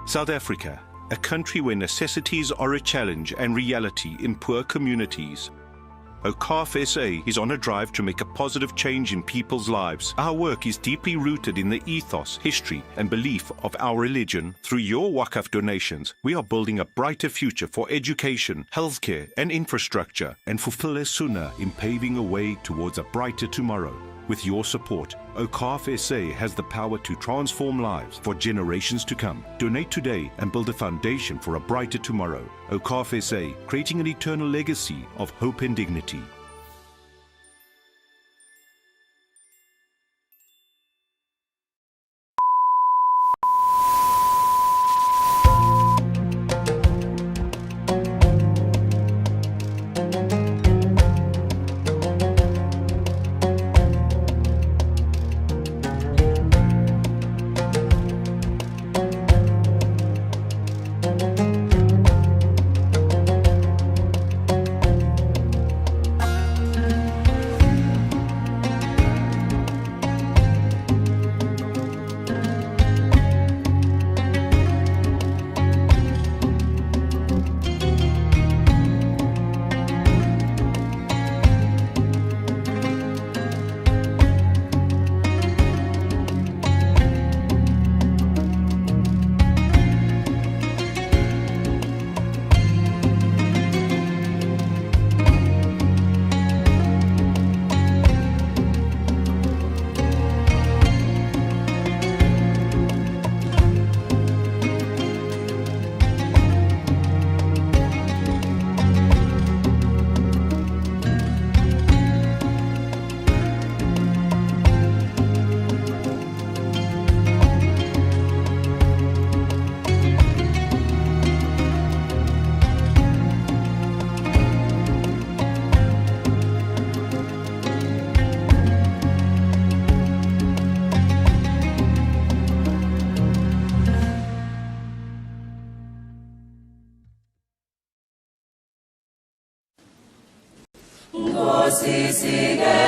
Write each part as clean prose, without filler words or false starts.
South Africa, a country where necessities are a challenge and reality in poor communities. Awqaf SA is on a drive to make a positive change in people's lives. Our work is deeply rooted in the ethos, history and belief of our religion. Through your Waqf donations, we are building a brighter future for education, healthcare and infrastructure, and fulfill a sunnah in paving a way towards a brighter tomorrow. With your support, Awqaf SA has the power to transform lives for generations to come. Donate today and build a foundation for a brighter tomorrow. Awqaf SA, creating an eternal legacy of hope and dignity.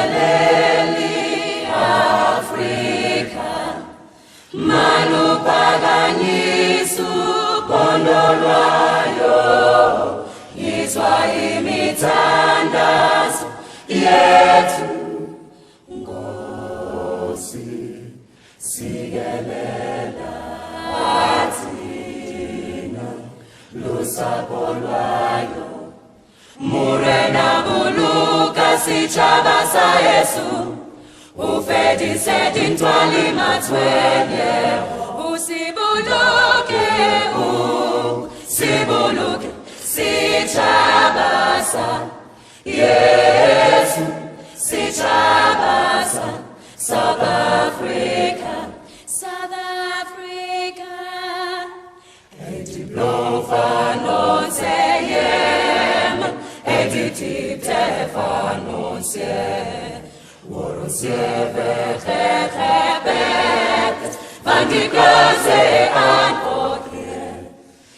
Sigeleli Africa, malupakanyisu pondolwayo, izwa imithandazo yethu. Nkosi sigelela athina lusapho lwayo, murena buluka sichabasa Yesu, ufedise dintwali matwenye, usibuluke usibuluke sichabasa Yesu, sichabasa South Africa, South Africa, ediplofa nonseyem, editipte fanonsie, woronsie vechechebet, van die groze antwoordje.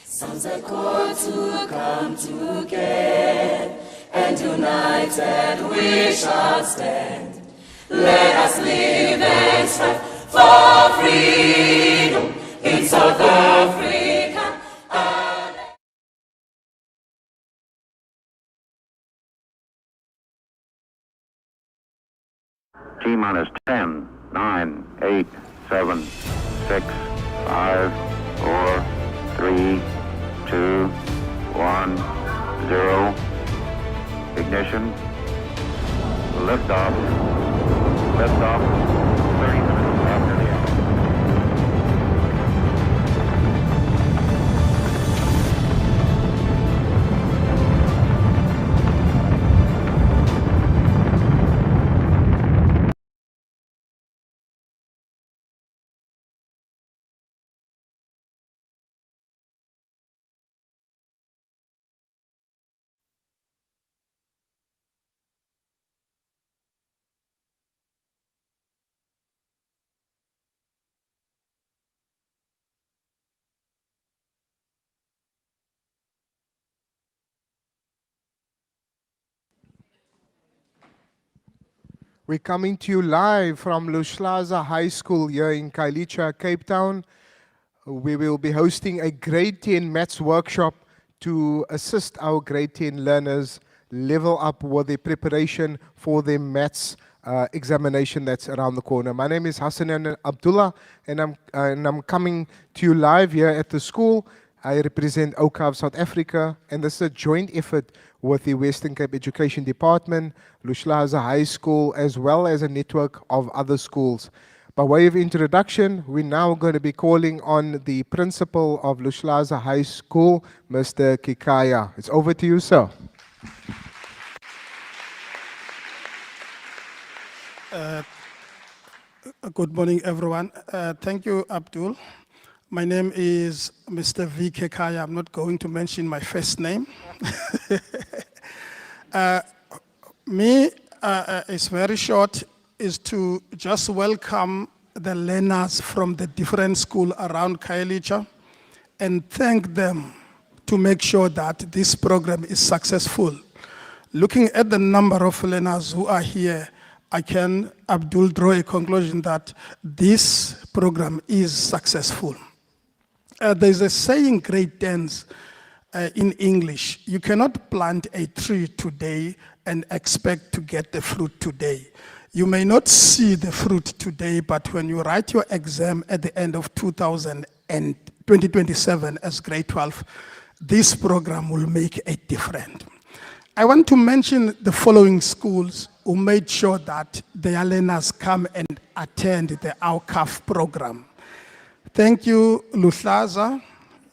Sounds a call to come together, and united we shall stand. Let us live and strive for freedom in South Africa. T-minus 10, 9, 8, 7, 6, 5, 4, 3, 2, 1, 0. Ignition. Liftoff. Liftoff. 30 minutes after the hour. We're coming to you live from Luhlaza High School here in Khayelithsa, Cape Town. we will be hosting a grade 10 maths workshop to assist our grade 10 learners level up with their preparation for their maths examination that's around the corner. My name is Hasanain Abdullah, and I'm coming to you live here at the school. I represent Awqaf South Africa, and this is a joint effort with the Western Cape Education Department, Luhlaza High School, as well as a network of other schools. By way of introduction, we're now going to be calling on the principal of Luhlaza High School, Mr. Kikaya. It's over to you, sir. Good morning, everyone. Thank you, Abdul. My name is Mr. V. Kekaya. I'm not going to mention my first name. It's very short, is to just welcome the learners from the different schools around Khayelithsa and thank them to make sure that this program is successful. Looking at the number of learners who are here, I can, Abdul, draw a conclusion that this program is successful. There's a saying, grade 10s, in English, you cannot plant a tree today and expect to get the fruit today. You may not see the fruit today, but when you write your exam at the end of 2027 as grade 12, this program will make a difference. I want to mention the following schools who made sure that their learners come and attend the Awqaf program. Thank you, Luhlaza,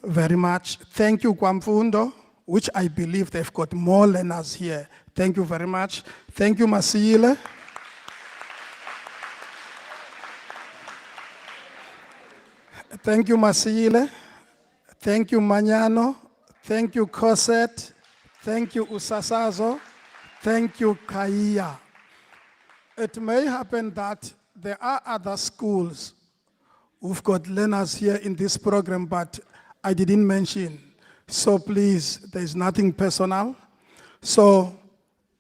very much. Thank you, Kwamfundo, which I believe they've got more learners here. Thank you very much. Thank you, Masile. Thank you, Masile. Thank you, Manyano. Thank you, Koset. Thank you, Usasazo. Thank you, Kaya. It may happen that there are other schools who've got learners here in this program, but I didn't mention. So please, there's nothing personal. So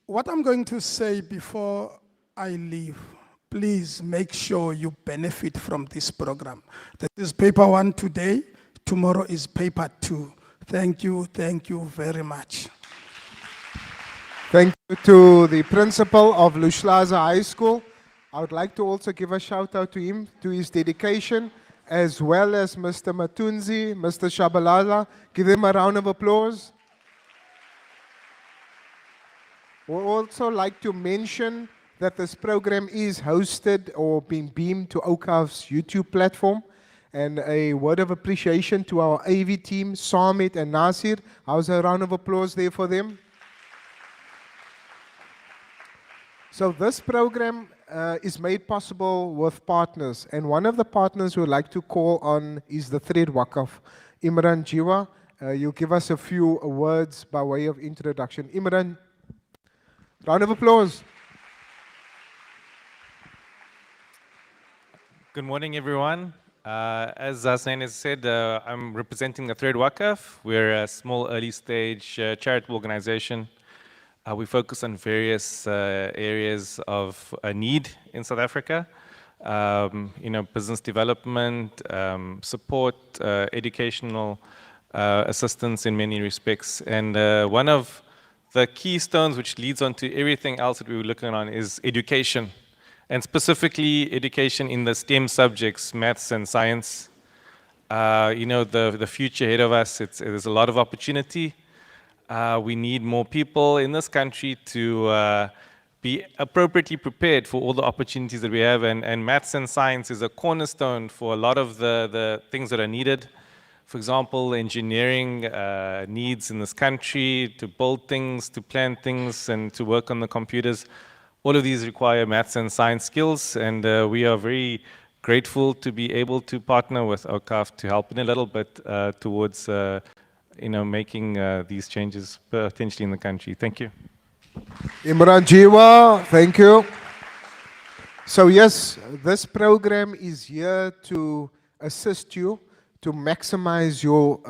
what I'm going to say before I leave, please make sure you benefit from this program. This is paper 1 today, tomorrow is paper 2. Thank you very much. Thank you to the principal of Luhlaza High School. I would like to also give a shout out to him, to his dedication, as well as Mr. Matunzi, Mr. Shabalala. Give them a round of applause. We'd also like to mention that this program is hosted or being beamed to Awqaf's YouTube platform. And a word of appreciation to our AV team, Samit and Nasir. How's a round of applause there for them? So this program is made possible with partners, and one of the partners we would like to call on is the Thread Waqaf. Imran Jiwa, you'll give us a few words by way of introduction. Imran, round of applause. Good morning, everyone. As Hasanain has said, I'm representing the Thread Waqaf. We're a small early stage charitable organization. We focus on various areas of need in South Africa, business development, support, educational assistance in many respects. And one of the keystones which leads on to everything else that we were looking on is education, and specifically education in the STEM subjects, maths and science. The future ahead of us, there's a lot of opportunity. We need more people in this country to be appropriately prepared for all the opportunities that we have, and maths and science is a cornerstone for a lot of the things that are needed. For example, engineering needs in this country to build things, to plan things, and to work on the computers. All of these require maths and science skills, and we are very grateful to be able to partner with Awqaf to help in a little bit towards making these changes potentially in the country. Thank you. Imran Jiwa, thank you. So yes, this program is here to assist you to maximize your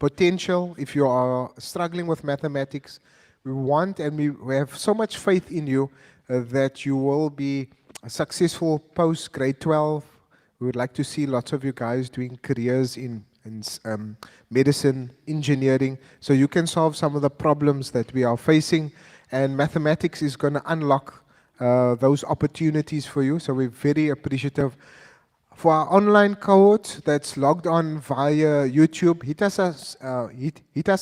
potential. If you are struggling with mathematics, we want and we have so much faith in you that you will be successful post grade 12, We would like to see lots of you guys doing careers in medicine, engineering, so you can solve some of the problems that we are facing. And mathematics is going to unlock those opportunities for you. So we're very appreciative. For our online cohort that's logged on via YouTube, hit us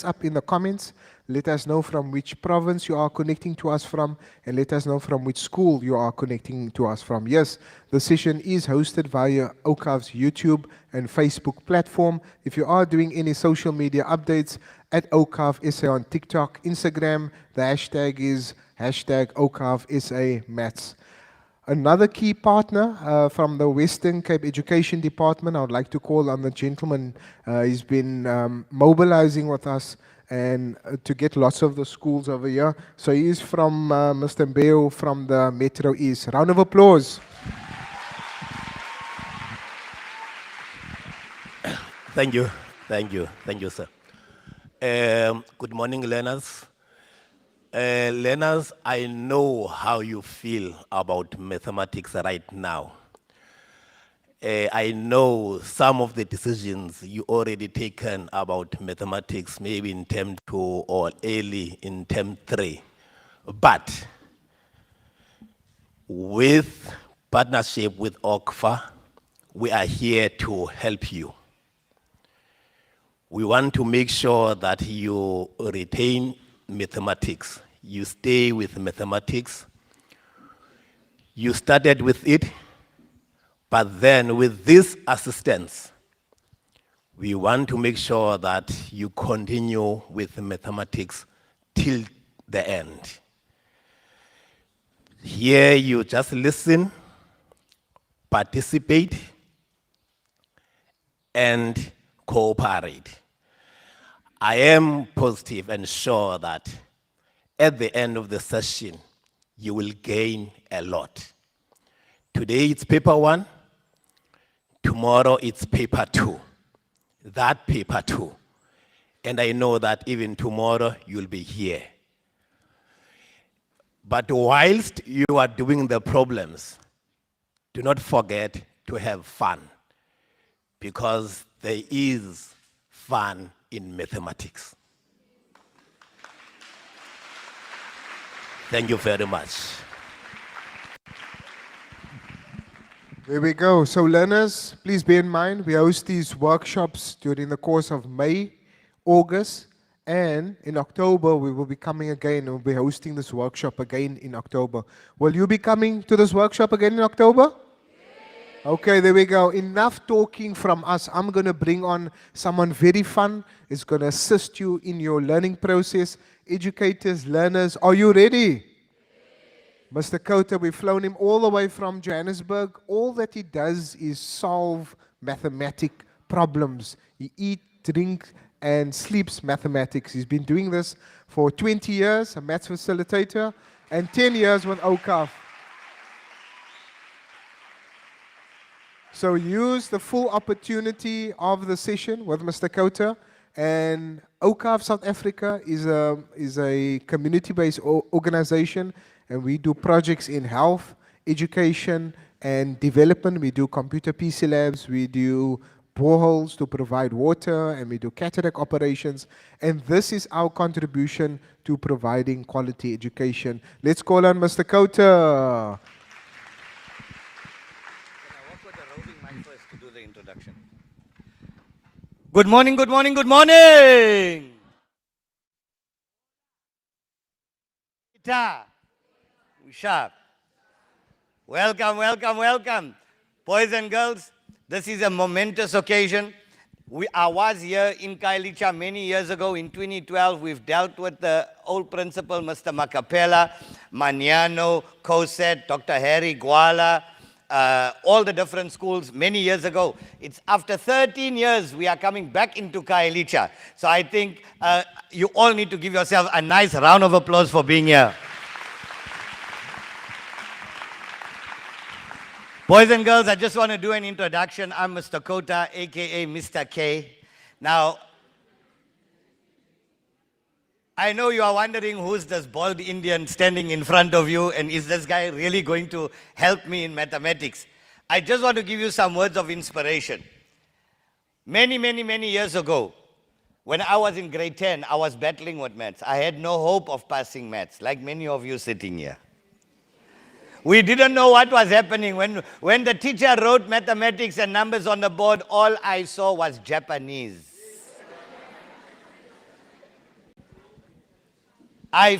up in the comments. Let us know from which province you are connecting to us from, and let us know from which school you are connecting to us from. Yes, the session is hosted via Awqaf's YouTube and Facebook platform. If you are doing any social media updates, at Awqaf SA on TikTok, Instagram, the hashtag is #Awqaf SA Maths. Another key partner from the Western Cape Education Department, I would like to call on the gentleman. He's been mobilizing with us and to get lots of the schools over here. So he is from Mr. Mbeo from the Metro East. Round of applause. Thank you, sir. Good morning, learners. Learners, I know how you feel about mathematics right now. I know some of the decisions you already taken about mathematics, maybe in term 2 or early in term 3. But with partnership with Awqaf, we are here to help you. We want to make sure that you retain mathematics. You stay with mathematics. You started with it, but then with this assistance, we want to make sure that you continue with mathematics till the end. Here you just listen, participate, and cooperate. I am positive and sure that at the end of the session, you will gain a lot. Today it's paper 1, tomorrow it's paper 2. That paper 2. And I know that even tomorrow you'll be here. But whilst you are doing the problems, do not forget to have fun, because there is fun in mathematics. Thank you very much. There we go. So learners, please bear in mind, we host these workshops during the course of May, August, and in October we will be coming again and we'll be hosting this workshop again in October. Will you be coming to this workshop again in October? Okay, there we go. Enough talking from us. I'm going to bring on someone very fun. It's going to assist you in your learning process. Educators, learners, are you ready? Mr. Khota, we've flown him all the way from Johannesburg. All that he does is solve mathematic problems. He eats, drinks, and sleeps mathematics. He's been doing this for 20 years, a maths facilitator, and 10 years with Awqaf. So use the full opportunity of the session with Mr. Khota. And Awqaf South Africa is a community-based organization, and we do projects in health, education, and development. We do computer PC labs, we do boreholes to provide water, and we do cataract operations. And this is our contribution to providing quality education. Let's call on Mr. Khota. Good morning, good morning, good morning. Sharp. Welcome, welcome, welcome. Boys and girls, this is a momentous occasion. I was here in Khayelithsa many years ago in 2012. We've dealt with the old principal, Mr. Makapela, Maniano, Koset, Dr. Harry Gwala, all the different schools many years ago. It's after 13 years we are coming back into Khayelithsa. So I think you all need to give yourself a nice round of applause for being here. Boys and girls, I just want to do an introduction. I'm Mr. Khota, aka Mr. K. Now, I know you are wondering who's this bald Indian standing in front of you, and is this guy really going to help me in mathematics? I just want to give you some words of inspiration. Many years ago, when I was in grade 10, I was battling with maths. I had no hope of passing maths, like many of you sitting here. We didn't know what was happening. When the teacher wrote mathematics and numbers on the board, all I saw was Japanese. I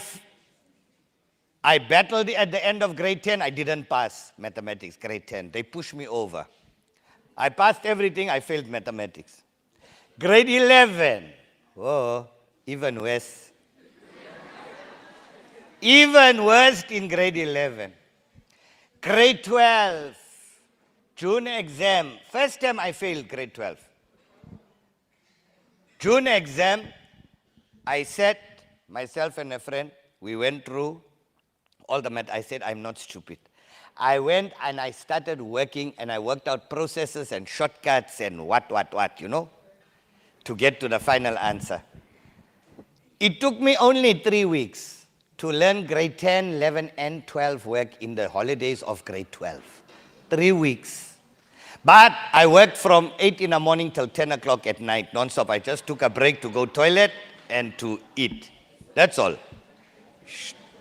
battled at the end of grade 10. I didn't pass mathematics, grade 10. They pushed me over. I passed everything. I failed mathematics. Grade 11. Oh, even worse. Even worse in grade 11. Grade 12. June exam. First time I failed grade 12. June exam, I sat, myself and a friend, we went through all the math. I said, I'm not stupid. I went and I started working and I worked out processes and shortcuts and what, you know, to get to the final answer. It took me only 3 weeks to learn grade 10, 11, and 12 work in the holidays of grade 12. 3 weeks. But I worked from 8 in the morning till 10 o'clock at night, non-stop. I just took a break to go toilet and to eat. That's all.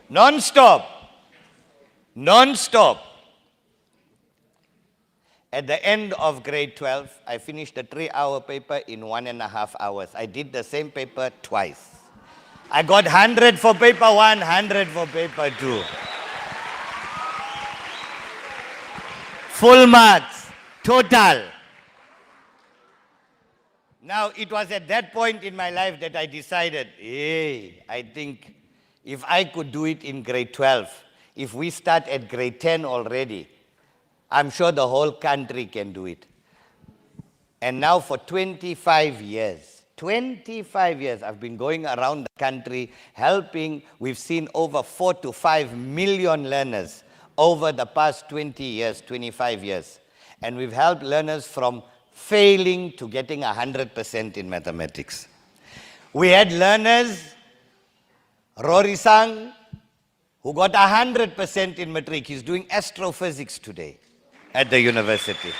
Non-stop. Non-stop. At the end of grade 12, I finished a 3-hour paper in 1.5 hours. I did the same paper twice. I got 100 for paper 1, 100 for paper 2. Full marks, total. Now, it was at that point in my life that I decided, hey, I think if I could do it in grade 12, if we start at grade 10 already, I'm sure the whole country can do it. And now for 25 years, I've been going around the country helping. We've seen over 4 to 5 million learners over the past 20 years, 25 years. And we've helped learners from failing to getting 100% in mathematics. We had learners, Rory Sang, who got 100% in matric. He's doing astrophysics today at the university.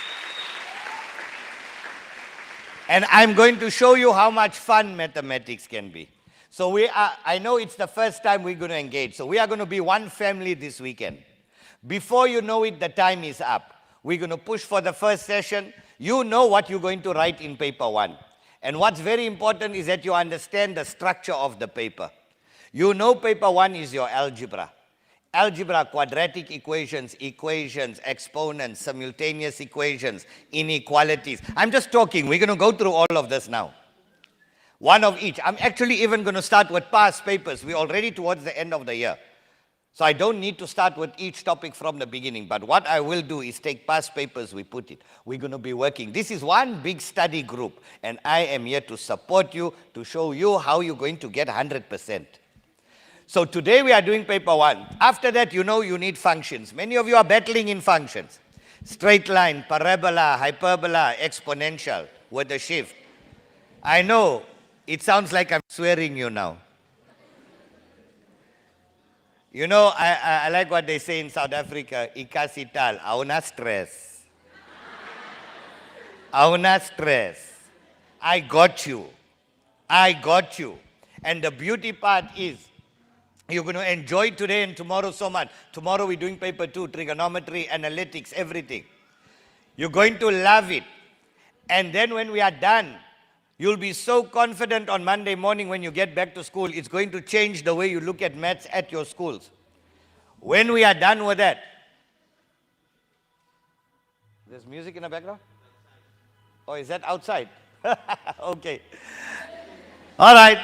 And I'm going to show you how much fun mathematics can be. So I know it's the first time we're going to engage. So we are going to be one family this weekend. Before you know it, the time is up. We're going to push for the first session. You know what you're going to write in paper 1. And what's very important is that you understand the structure of the paper. You know paper 1 is your algebra. Algebra, quadratic equations, exponents, simultaneous equations, inequalities. I'm just talking. We're going to go through all of this now. One of each. I'm actually even going to start with past papers. We're already towards the end of the year. So I don't need to start with each topic from the beginning. But what I will do is take past papers, we put it. We're going to be working. This is one big study group. And I am here to support you, to show you how you're going to get 100%. So today we are doing paper 1. After that, you know you need functions. Many of you are battling in functions. Straight line, parabola, hyperbola, exponential with a shift. I know it sounds like I'm swearing you now. You know, I like what they say in South Africa, ikasital, auna stress. Auna stress. I got you. I got you. And the beauty part is, you're going to enjoy today and tomorrow so much. Tomorrow we're doing paper 2, trigonometry, analytics, everything. You're going to love it. And then when we are done, you'll be so confident on Monday morning when you get back to school. It's going to change the way you look at maths at your schools. When we are done with that, there's music in the background? Oh, is that outside? Okay. All right.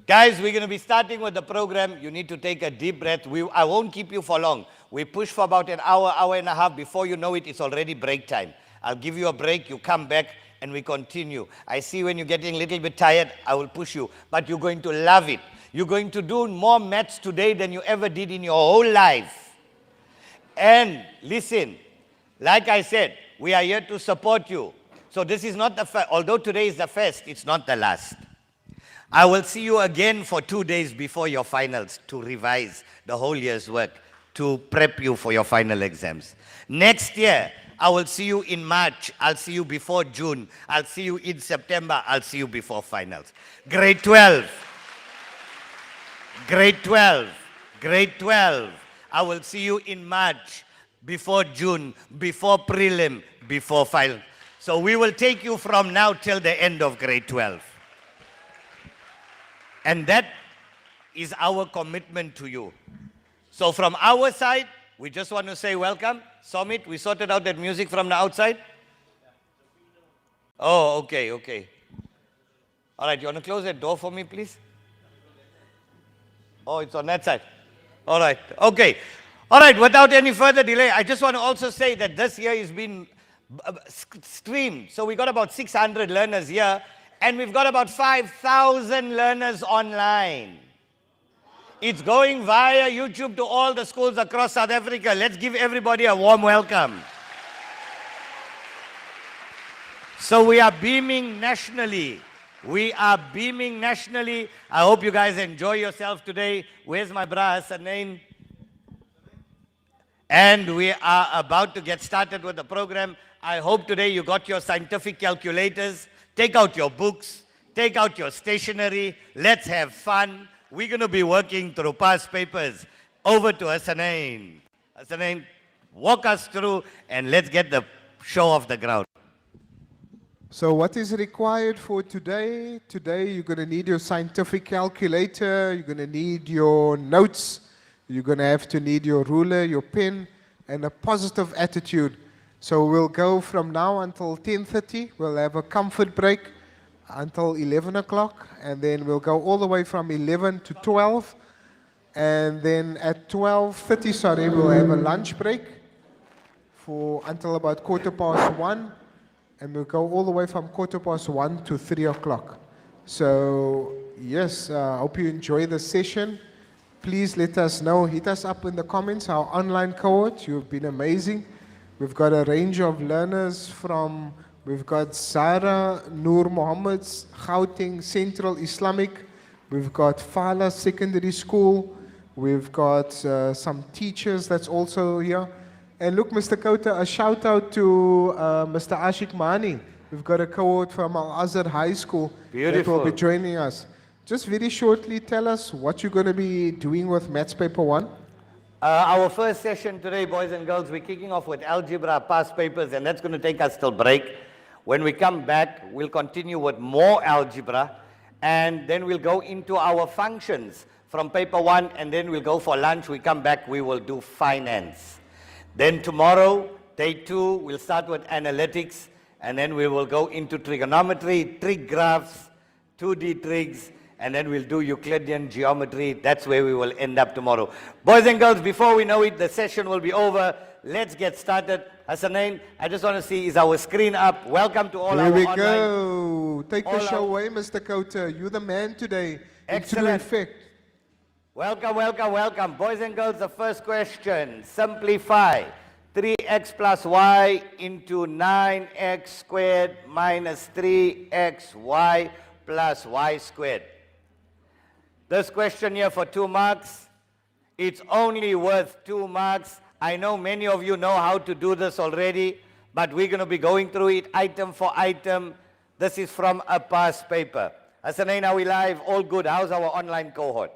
Guys, we're going to be starting with the program. You need to take a deep breath. I won't keep you for long. We push for about an hour, hour and a half. Before you know it, it's already break time. I'll give you a break. You come back and we continue. I see when you're getting a little bit tired, I will push you. But you're going to love it. You're going to do more maths today than you ever did in your whole life. And listen, like I said, we are here to support you. So this is not the first. Although today is the first, it's not the last. I will see you again for 2 days before your finals to revise the whole year's work to prep you for your final exams. Next year, I will see you in March. I'll see you before June. I'll see you in September. I'll see you before finals. Grade 12. Grade 12. Grade 12. I will see you in March, before June, before prelim, before final. So we will take you from now till the end of grade 12. And that is our commitment to you. So from our side, we just want to say welcome. Somit, we sorted out that music from the outside? Oh, okay, okay. All right, you want to close that door for me, please? Oh, it's on that side. All right, okay. All right, without any further delay, I just want to also say that this year has been streamed. So we got about 600 learners here, and we've got about 5,000 learners online. It's going via YouTube to all the schools across South Africa. Let's give everybody a warm welcome. So we are beaming nationally. We are beaming nationally. I hope you guys enjoy yourself today. Where's my bra, Hasanain? And we are about to get started with the program. I hope today you got your scientific calculators. Take out your books. Take out your stationery. Let's have fun. We're going to be working through past papers. Over to Hasanain. Hasanain, walk us through and let's get the show off the ground. So what is required for today? Today you're going to need your scientific calculator, you're going to need your notes, you're going to have to need your ruler, your pen, and a positive attitude. So we'll go from now until 10:30. We'll have a comfort break until 11 o'clock, and then we'll go all the way from 11 to 12. And then at 12:30, we'll have a lunch break for until about 1:15. And we'll go all the way from 1:15 to 3 o'clock. So, yes, I hope you enjoy the session. Please let us know. Hit us up in the comments, our online cohort. You've been amazing. We've got a range of learners from, we've got Zara, Noor Mohammed's, Gauteng Central Islamic. We've got Fala Secondary School. We've got some teachers that's also here. And look, Mr. Khota, a shout out to Mr. Ashik Mani. We've got a cohort from Luhlaza High School that will be joining us. Just very shortly, tell us what you're going to be doing with Maths Paper 1. Our first session today, boys and girls, we're kicking off with Algebra past papers, and that's going to take us till break. When we come back, we'll continue with more Algebra, and then we'll go into our functions from paper 1, and then we'll go for lunch. We come back, we will do finance. Then tomorrow, day 2, we'll start with analytics, and then we will go into trigonometry, trig graphs, 2D trigs, and then we'll do Euclidean geometry. That's where we will end up tomorrow. Boys and girls, before we know it, the session will be over. Let's get started. Hasanain, I just want to see, is our screen up? Welcome to all our online. Here we go. Take the show away, Mr. Khota. You're the man today. Excellent. Effect. Welcome, welcome, welcome. Boys and girls, the first question. Simplify 3x plus y into 9x squared minus 3xy plus y squared. This question here for 2 marks. It's only worth 2 marks. I know many of you know how to do this already, but we're going to be going through it item for item. This is from a past paper. Hasanain, are we live? All good. How's our online cohort?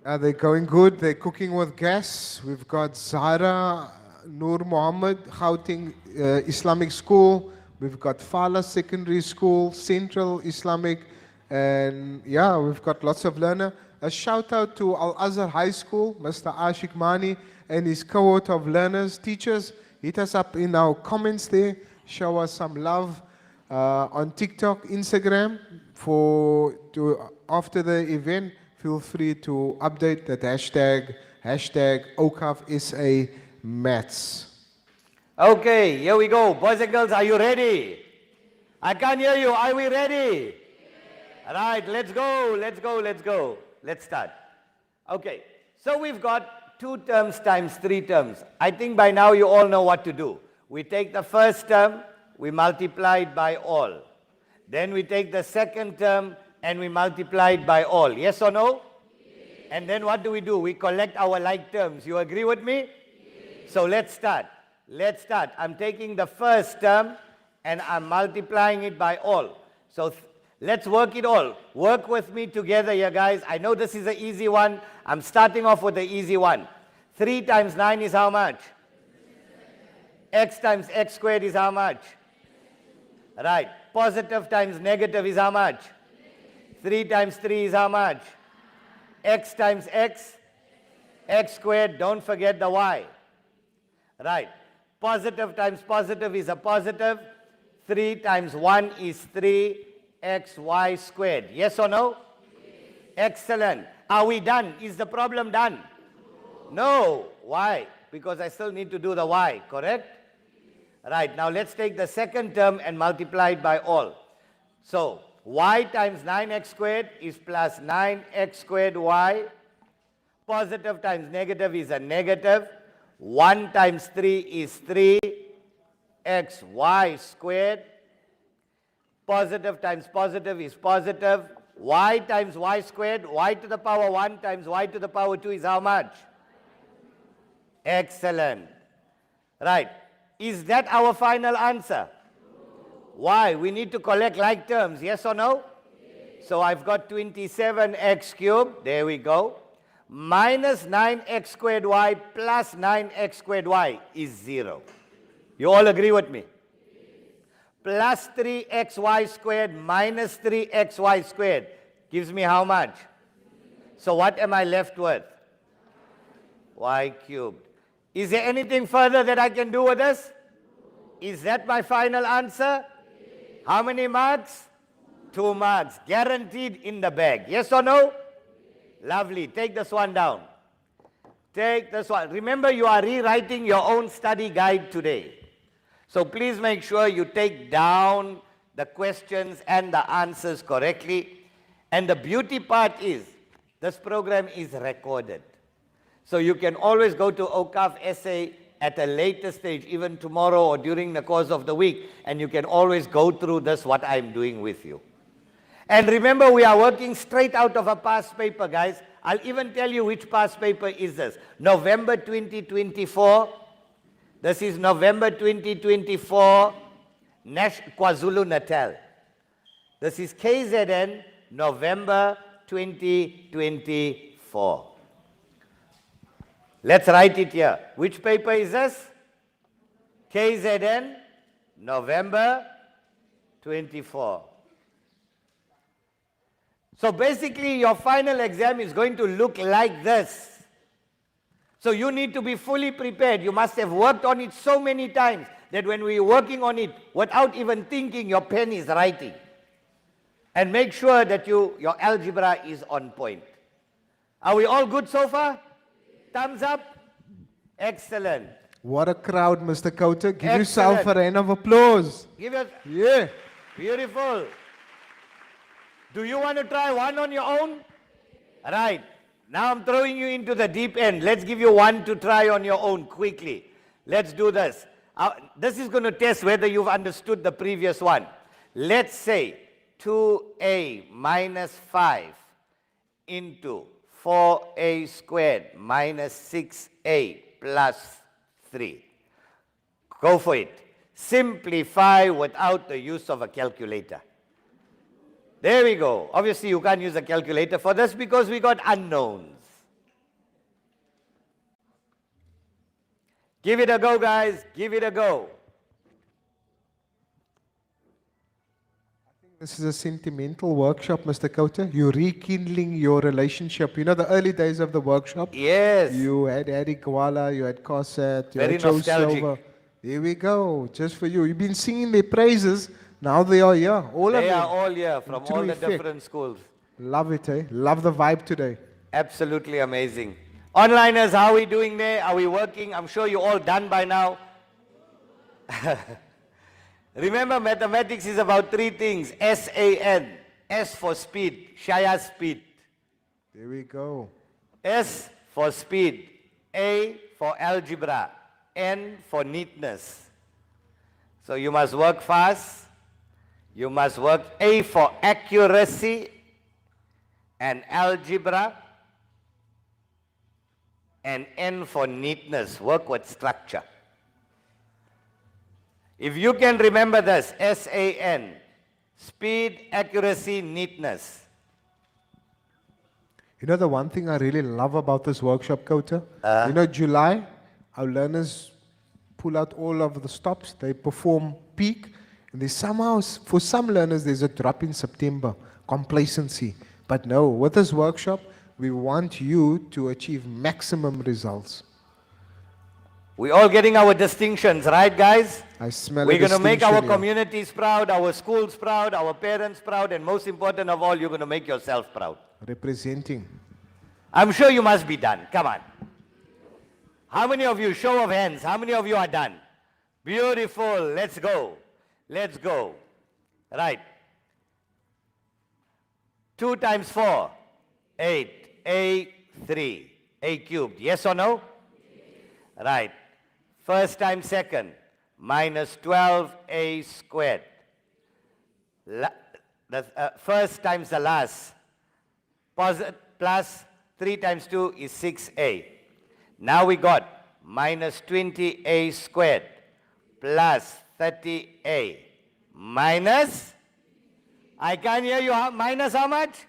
They're going good. They're cooking with gas. We've got Zara, Noor Mohammed, Gauteng Islamic School. We've got Fala Secondary School, Central Islamic. And yeah, we've got lots of learners. A shout out to Luhlaza High School, Mr. Ashik Mani and his cohort of learners, teachers. Hit us up in our comments there. Show us some love on TikTok, Instagram. After the event, feel free to update that hashtag Awqaf SA Maths. Okay, here we go. Boys and girls, are you ready? I can't hear you. Are we ready? All right, let's go, let's go, let's go. Let's start. Okay, so we've got 2 terms times 3 terms. I think by now you all know what to do. We take the first term, we multiply it by all. Then we take the second term and we multiply it by all. Yes or no? Yes. And then what do? We collect our like terms. You agree with me? So let's start. Let's start. I'm taking the first term and I'm multiplying it by all. So let's work it all. Work with me together here, guys. I know this is an easy one. I'm starting off with the easy one. 3 times 9 is how much? X times x squared is how much? Right. Positive times negative is how much? 3 times 3 is how much? X times x? X squared. Don't forget the y. Right. Positive times positive is a positive. 3 times 1 is 3 xy squared. Yes or no? Excellent. Are we done? Is the problem done? No. Why? Because I still need to do the y, correct? Right. Now let's take the second term and multiply it by all. So y times 9x squared is plus 9x squared y. Positive times negative is a negative. 1 times 3 is 3 xy squared. Positive times positive is positive. Y times y squared, y to the power 1 times y to the power 2 is how much? Excellent. Right. Is that our final answer? Why? We need to collect like terms, yes or no? So I've got 27x cubed, there we go, minus 9x squared y plus 9x squared y is 0. You all agree with me? Plus 3xy squared minus 3xy squared gives me how much? So what am I left with? Y cubed. Is there anything further that I can do with this? Is that my final answer? How many marks? 2 marks. Guaranteed in the bag. Yes or no? Lovely. Take this one down. Take this one. Remember, you are rewriting your own study guide today. So please make sure you take down the questions and the answers correctly. And the beauty part is, this program is recorded. So you can always go to Awqaf SA at a later stage, even tomorrow or during the course of the week, and you can always go through this, what I'm doing with you. And remember, we are working straight out of a past paper, guys. I'll even tell you which past paper is this. November 2024. This is November 2024, KwaZulu-Natal. This is KZN, November 2024. Let's write it here. Which paper is this? KZN, November 24. So basically, your final exam is going to look like this. So you need to be fully prepared. You must have worked on it so many times that when we're working on it, without even thinking, your pen is writing. And make sure that your algebra is on point. Are we all good so far? Thumbs up? Excellent. What a crowd, Mr. Khota. Give yourself a round of applause. Give us. Yeah. Beautiful. Do you want to try one on your own? Right. Now I'm throwing you into the deep end. Let's give you one to try on your own quickly. Let's do this. This is going to test whether you've understood the previous one. Let's say 2a minus 5 into 4a squared minus 6a plus 3. Go for it. Simplify without the use of a calculator. There we go. Obviously, you can't use a calculator for this because we got unknowns. Give it a go, guys. Give it a go. This is a sentimental workshop, Mr. Khota. You're rekindling your relationship. You know the early days of the workshop? Yes. You had Eddie Kwala, you had Cosset, you Very had Joe nostalgic. Silver. Here we go. Just for you. You've been singing their praises. Now they are here. All of them. They are all here from In all true the effect. different schools. Love it, eh? Love the vibe today. Absolutely amazing. Onliners, how are we doing there? Are we working? I'm sure you're all done by now. Remember, mathematics is about 3 things. S-A-N. S for speed. Shaya speed. There we go. S for speed. A for algebra. N for neatness. So you must work fast. You must work A for accuracy and algebra. and N for neatness. Work with structure. If you can remember this, SAN, speed, accuracy, neatness. You know the one thing I really love about this workshop, Khota? You know, July, our learners pull out all of the stops, they perform peak, and they somehow, for some learners, there's a drop in September, complacency. But no, with this workshop, we want you to achieve maximum results. We're all getting our distinctions, right, guys? I smell We're going to make our here. communities proud, our schools proud, our parents proud, and most important of all, you're going to make yourself proud. Representing. I'm sure you must be done. Come on. How many of you, show of hands, how many of you are done? Beautiful. Let's go. Let's go. Right. 2 times 4, 8. A, 3. A cubed. Yes or no? Right. First times second, minus 12a squared. First times the last, plus 3 times 2 is 6a. Now we got minus 20a squared plus 30a minus, I can't hear you, minus how much?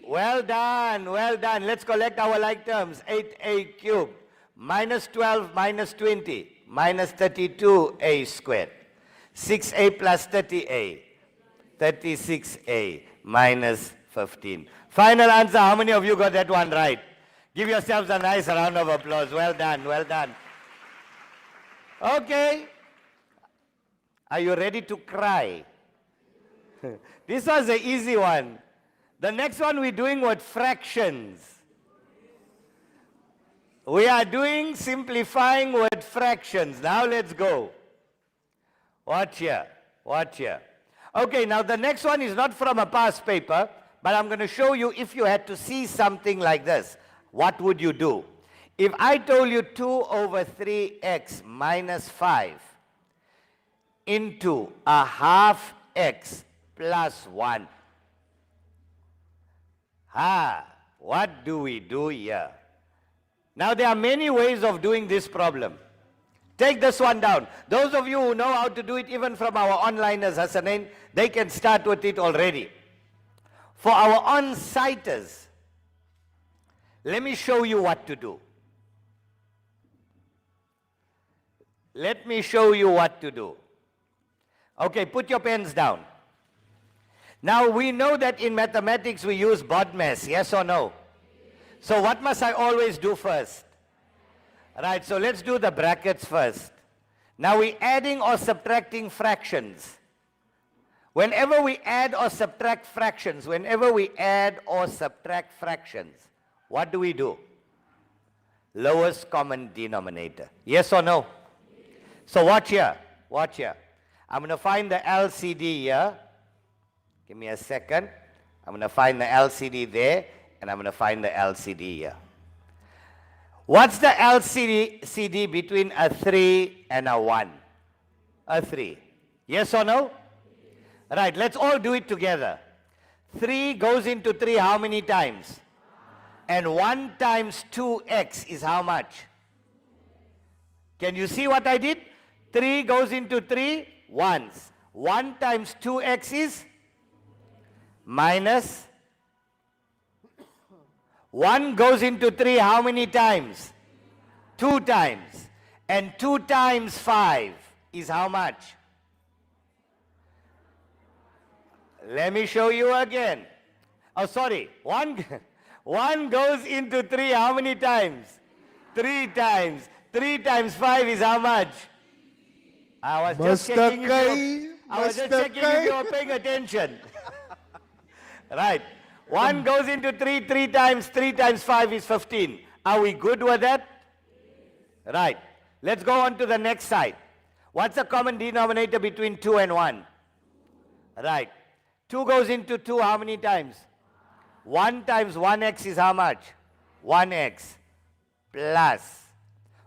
Well done, well done. Let's collect our like terms. 8a cubed minus 12 minus 20 minus 32a squared. 6a plus 30a, 36a minus 15. Final answer, how many of you got that one right? Give yourselves a nice round of applause. Well done, well done. Okay. Are you ready to cry? This was an easy one. The next one we're doing with fractions. We are doing simplifying with fractions. Now let's go. Watch here, watch here. Okay, now the next one is not from a past paper, but I'm going to show you if you had to see something like this. What would you do? If I told you 2 over 3x minus 5 into a half x plus 1. What do we do here? Now there are many ways of doing this problem. Take this one down. Those of you who know how to do it, even from our onliners, Hasanain, they can start with it already. For our on-siters, let me show you what to do. Let me show you what to do. Okay, put your pens down. Now we know that in mathematics we use BODMAS, yes or no? So what must I always do first? Right, so let's do the brackets first. Now we're adding or subtracting fractions. Whenever we add or subtract fractions, what do we do? Lowest common denominator. Yes or no? So watch here, watch here. I'm going to find the LCD here. Give me a second. I'm going to find the LCD there, and I'm going to find the LCD here. What's the LCD between a 3 and a 1? A 3. Yes or no? Right, let's all do it together. 3 goes into 3 how many times? And 1 times 2x is how much? Can you see what I did? 3 goes into 3 once. 1 times 2x is minus. 1 goes into 3 how many times? 2 times. And 2 times 5 is how much? Let me show you again. Oh, sorry. 1 goes into 3 how many times? 3 times. 3 times 5 is how much? I was just checking if you were paying attention. Right. 1 goes into 3 times. 3 times 5 is 15. Are we good with that? Right. Let's go on to the next side. What's the common denominator between 2 and 1? Right. 2 goes into 2 how many times? 1 times 1x is how much? 1x plus.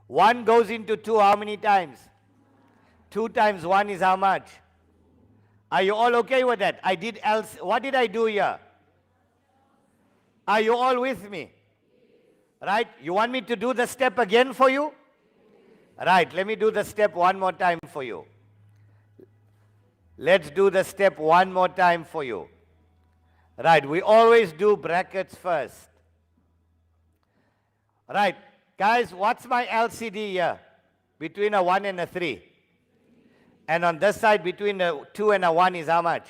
1 goes into 2 how many times? 2 times 1 is how much? Are you all okay with that? What did I do here? Are you all with me? Right? You want me to do the step again for you? Right, let me do the step one more time for you. Let's do the step one more time for you. Right, we always do brackets first. Right, guys, what's my LCD here? Between a 1 and a 3. And on this side, between a 2 and a 1 is how much?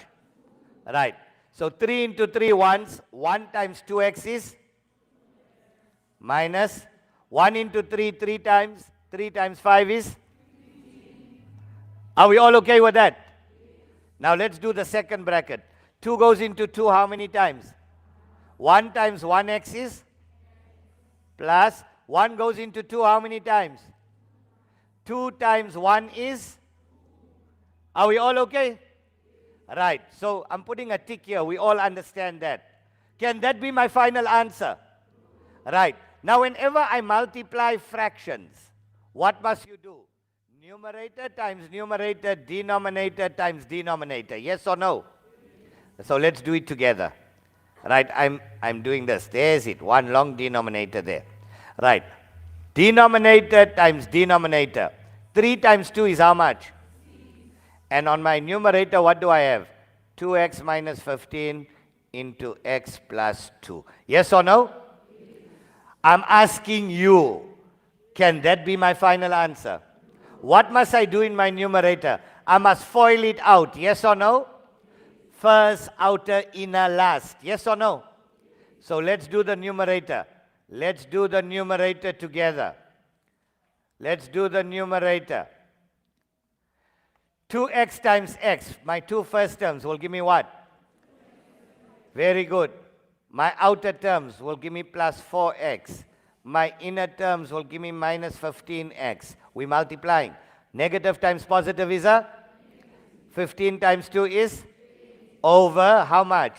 Right, so 3 into 3 ones, 1 times 2x is minus 1 into 3, 3 times. 3 times 5 is? Are we all okay with that? Now let's do the second bracket. 2 goes into 2 how many times? 1 times 1x is? Plus 1 goes into 2 how many times? 2 times 1 is? Are we all okay? Right, so I'm putting a tick here. We all understand that. Can that be my final answer? Right, now whenever I multiply fractions, what must you do? Numerator times numerator, denominator times denominator. Yes or no? So let's do it together. Right, I'm doing this. There's it, one long denominator there. Right, denominator times denominator. 3 times 2 is how much? And on my numerator, what do I have? 2x minus 15 into x plus 2. Yes or no? I'm asking you, can that be my final answer? What must I do in my numerator? I must FOIL it out. Yes or no? First, outer, inner, last. Yes or no? So let's do the numerator. Let's do the numerator together. Let's do the numerator. 2x times x, my two first terms will give me what? Very good. My outer terms will give me plus 4x. My inner terms will give me minus 15x. We're multiplying. Negative times positive is a? 15 times 2 is? Over how much?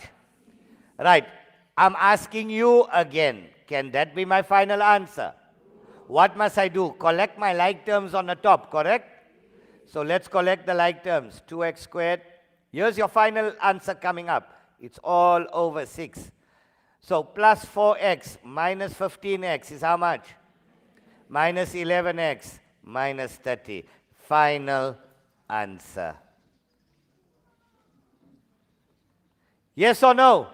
Right. I'm asking you again. Can that be my final answer? What must I do? Collect my like terms on the top, correct? So let's collect the like terms. 2x squared. Here's your final answer coming up. It's all over 6. So plus 4x minus 15x is how much? Minus 11x minus 30. Final answer. Yes or no?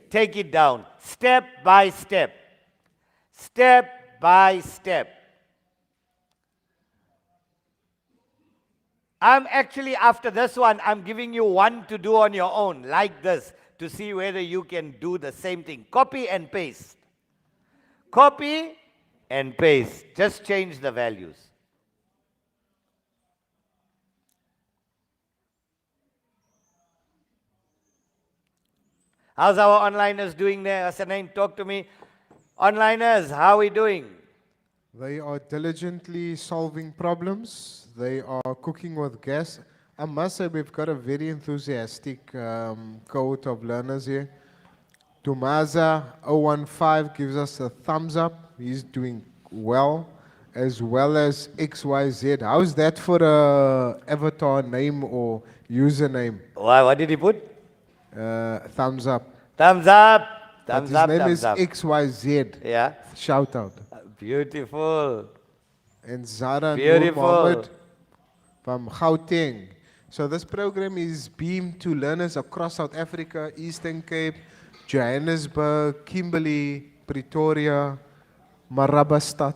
Take it down. Step by step. Step by step. I'm actually, after this one, I'm giving you one to do on your own, like this, to see whether you can do the same thing. Copy and paste. Copy and paste. Just change the values. How's our onliners doing there? Hasanain, talk to me. Onliners, how are we doing? They are diligently solving problems. They are cooking with gas. I must say we've got a very enthusiastic cohort of learners here. Tumaza 015 gives us a thumbs up. He's doing well as XYZ. How's that for a avatar name or username? Why? What did he put? Thumbs up. Thumbs up. But Thumbs his up. name Thumbs is up. XYZ. Yeah. Shout out. Beautiful. And Zara Beautiful. Mohammed from Gauteng. So this program is beamed to learners across South Africa, Eastern Cape, Johannesburg, Kimberley, Pretoria, Marabastad,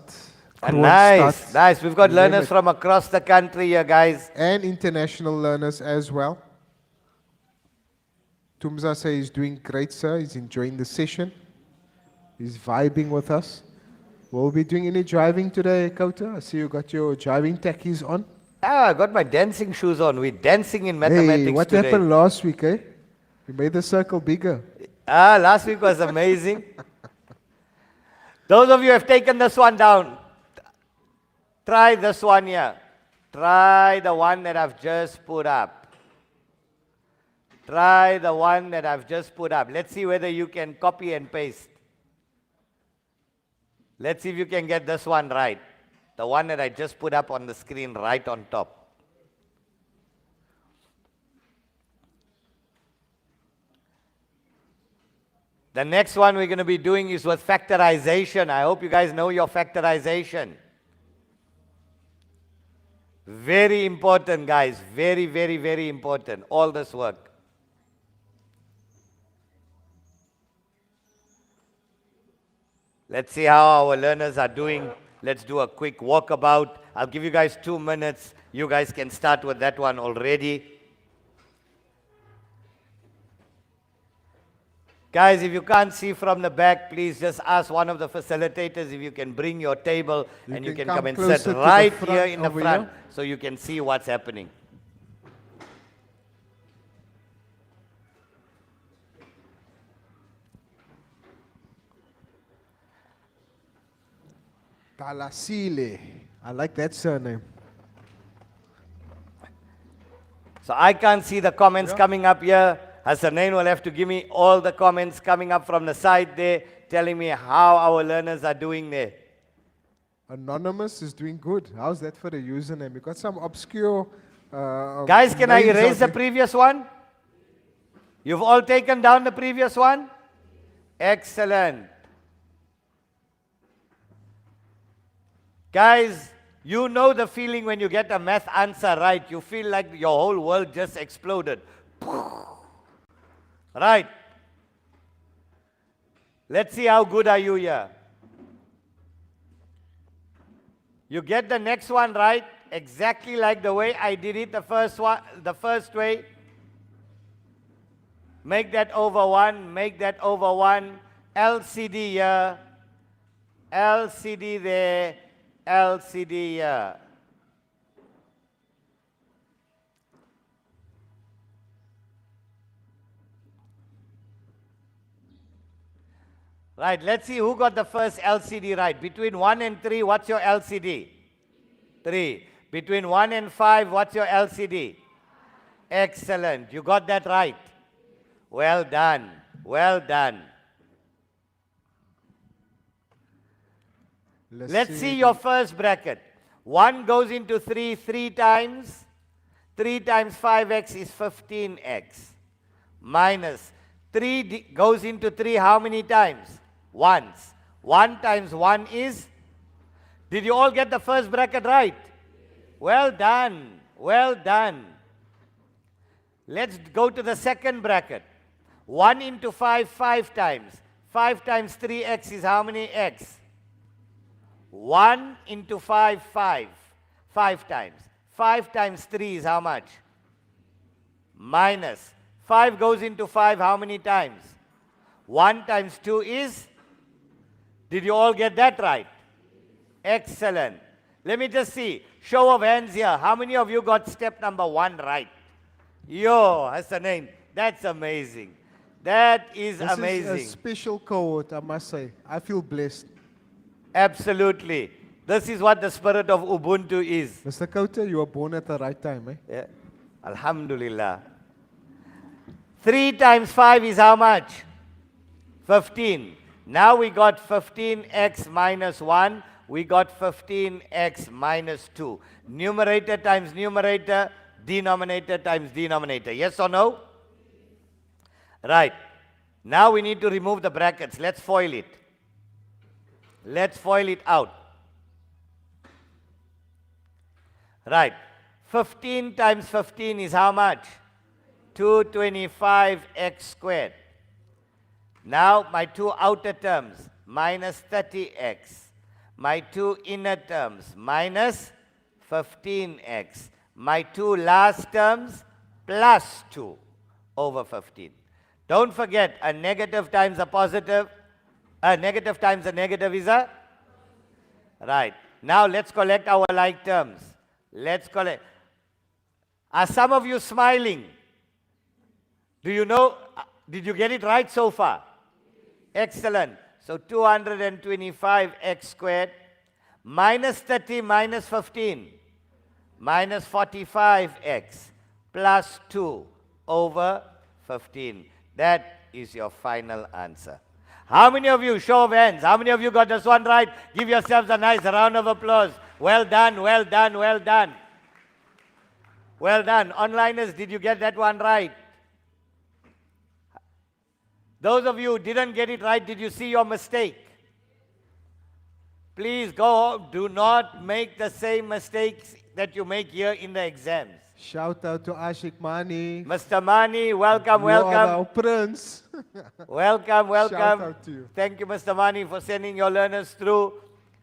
Nice, Kroonstad, nice. We've got you name learners it. from across the country here, guys. and international learners as well. Tumza says he's doing great, sir. He's enjoying the session. He's vibing with us. Will we be doing any driving today, Khota? I see you got your driving tackies on. Ah, I got my dancing shoes on. We're dancing in mathematics Hey, what today. happened last week, eh? We made the circle bigger. Ah, last week was amazing. Those of you who have taken this one down, try this one here. Try the one that I've just put up. Try the one that I've just put up. Let's see whether you can copy and paste. Let's see if you can get this one right. The one that I just put up on the screen right on top. The next one we're going to be doing is with factorization. I hope you guys know your factorization. Very important, guys. Very, very, very important. All this work. Let's see how our learners are doing. Let's do a quick walkabout. I'll give you guys 2 minutes. You guys can start with that one already. Guys, if you can't see from the back, please just ask one of the facilitators if you can bring your table and you can come and sit right here in the front so you can see what's happening. Talasile. I like that surname. So I can't see the comments coming up here. Hasanain will have to give me all the comments coming up from the side there, telling me how our learners are doing there. Anonymous is doing good. How's that for the username? You got some obscure. Guys, can I erase the previous one? You've all taken down the previous one? Excellent. Guys, you know the feeling when you get a math answer right. You feel like your whole world just exploded. Right. Let's see how good are you here. You get the next one right, exactly like the way I did it the first way. Make that over 1, make that over 1. LCD here, LCD there, LCD here. Right, let's see who got the first LCD right. Between 1 and 3, what's your LCD? 3. Between 1 and 5, what's your LCD? Excellent. You got that right. Well done. Well done. Let's see your first bracket. 1 goes into 3 3 times. 3 times 5x is 15x. Minus 3 goes into 3 how many times? Once. 1 times 1 is? Did you all get the first bracket right? Well done. Well done. Let's go to the second bracket. 1 into 5, 5 times. 5 times 3x is how many x? 1 into 5, 5. 5 times. 5 times 3 is how much? Minus. 5 goes into 5 how many times? 1 times 2 is? Did you all get that right? Excellent. Let me just see. Show of hands here. How many of you got step number 1 right? Yo, Hasanain, that's amazing. That is amazing. This is a special cohort, I must say. I feel blessed. Absolutely. This is what the spirit of Ubuntu is. Mr. Khota, you were born at the right time, eh? Yeah. Alhamdulillah. 3 times 5 is how much? 15. Now we got 15x minus 1. We got 15x minus 2. Numerator times numerator, denominator times denominator. Yes or no? Right. Now we need to remove the brackets. Let's FOIL it. Let's FOIL it out. Right. 15 times 15 is how much? 225x squared. Now my 2 outer terms, minus 30x. My 2 inner terms, minus 15x. My 2 last terms, plus 2 over 15. Don't forget, a negative times a positive, a negative times a negative is a? Right. Now let's collect our like terms. Let's collect. Are some of you smiling? Do you know, did you get it right so far? Excellent. So 225x squared minus 30 minus 15 minus 45x plus 2 over 15. That is your final answer. How many of you, show of hands, how many of you got this one right? Give yourselves a nice round of applause. Well done, well done, well done. Well done. Onliners, did you get that one right? Those of you who didn't get it right, did you see your mistake? Please go home. Do not make the same mistakes that you make here in the exams. Shout out to Ashik Mani. Mr. Mani, welcome, You are welcome. our prince. Welcome, welcome. Shout out to you. Thank you, Mr. Mani, for sending your learners through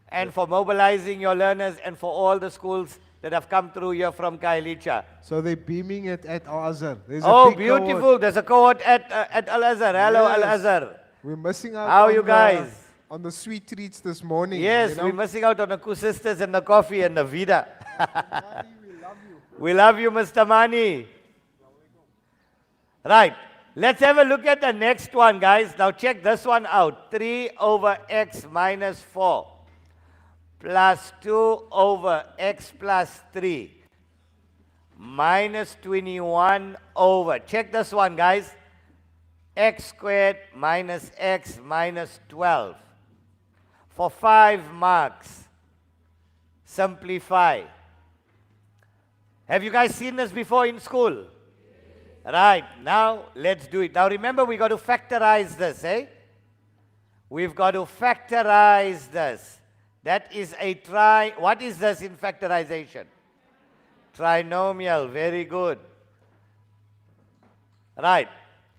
and for mobilizing your learners and for all the schools that have come through here from Khayelithsa. So they're beaming it at Al-Azhar. There's a Oh, big beautiful. cohort. There's a cohort at Al-Azhar. Hello, Yes. Al-Azhar. We're missing out How on you guys? On the sweet treats this morning. Yes, you know? we're missing out on the Kusistas and the coffee and the Vida. We love you, Mr. Mani. Right. Let's have a look at the next one, guys. Now check this one out. 3 over x minus 4 plus 2 over x plus 3 minus 21 over. Check this one, guys. X squared minus x minus 12. For 5 marks, simplify. Have you guys seen this before in school? Right, now let's do it. Now remember, we got to factorize this, eh? We've got to factorize this. That is a what is this in factorization? Trinomial, very good. Right,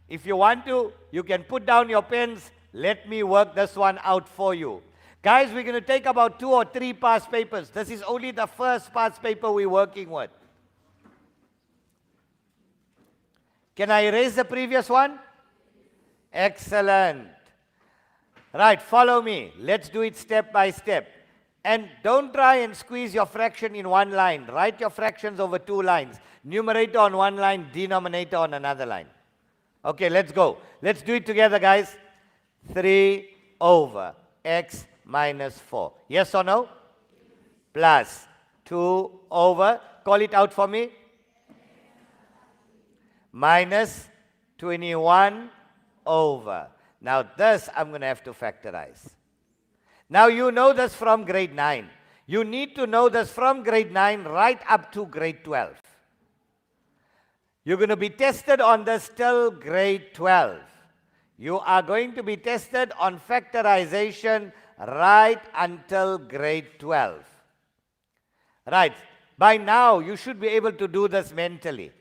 if you want to, you can put down your pens. Let me work this one out for you. Guys, we're going to take about 2 or 3 past papers. This is only the first past paper we're working with. Can I erase the previous one? Excellent. Right, follow me. Let's do it step by step. And don't try and squeeze your fraction in one line. Write your fractions over 2 lines. Numerator on one line, denominator on another line. Okay, let's go. Let's do it together, guys. 3 over x minus 4. Yes or no? Plus 2 over, call it out for me. Minus 21 over. Now this I'm going to have to factorize. Now you know this from grade 9. You need to know this from grade 9 right up to grade 12. You're going to be tested on this till grade 12. You are going to be tested on factorization right until grade 12. Right. By now you should be able to do this mentally.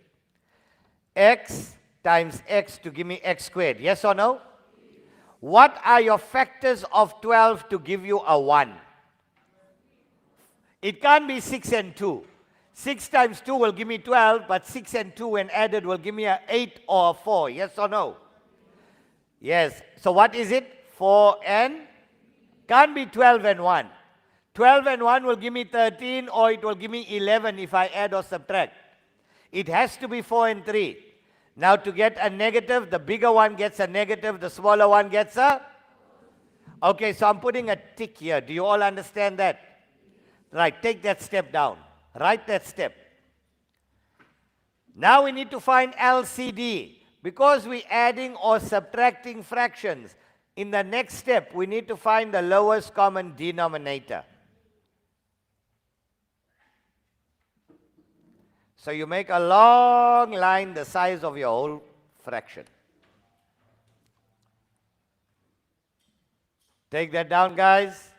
X times x to give me x squared. Yes or no? What are your factors of 12 to give you a 1? It can't be 6 and 2. 6 times 2 will give me 12, but 6 and 2 when added will give me an 8 or a 4. Yes or no? Yes. So what is it? 4 and? Can't be 12 and 1. 12 and 1 will give me 13, or it will give me 11 if I add or subtract. It has to be 4 and 3. Now to get a negative, the bigger one gets a negative, the smaller one gets a? Okay, so I'm putting a tick here. Do you all understand that? Right, take that step down. Write that step. Now we need to find LCD. Because we're adding or subtracting fractions, in the next step, we need to find the lowest common denominator. So you make a long line the size of your whole fraction. Take that down, guys.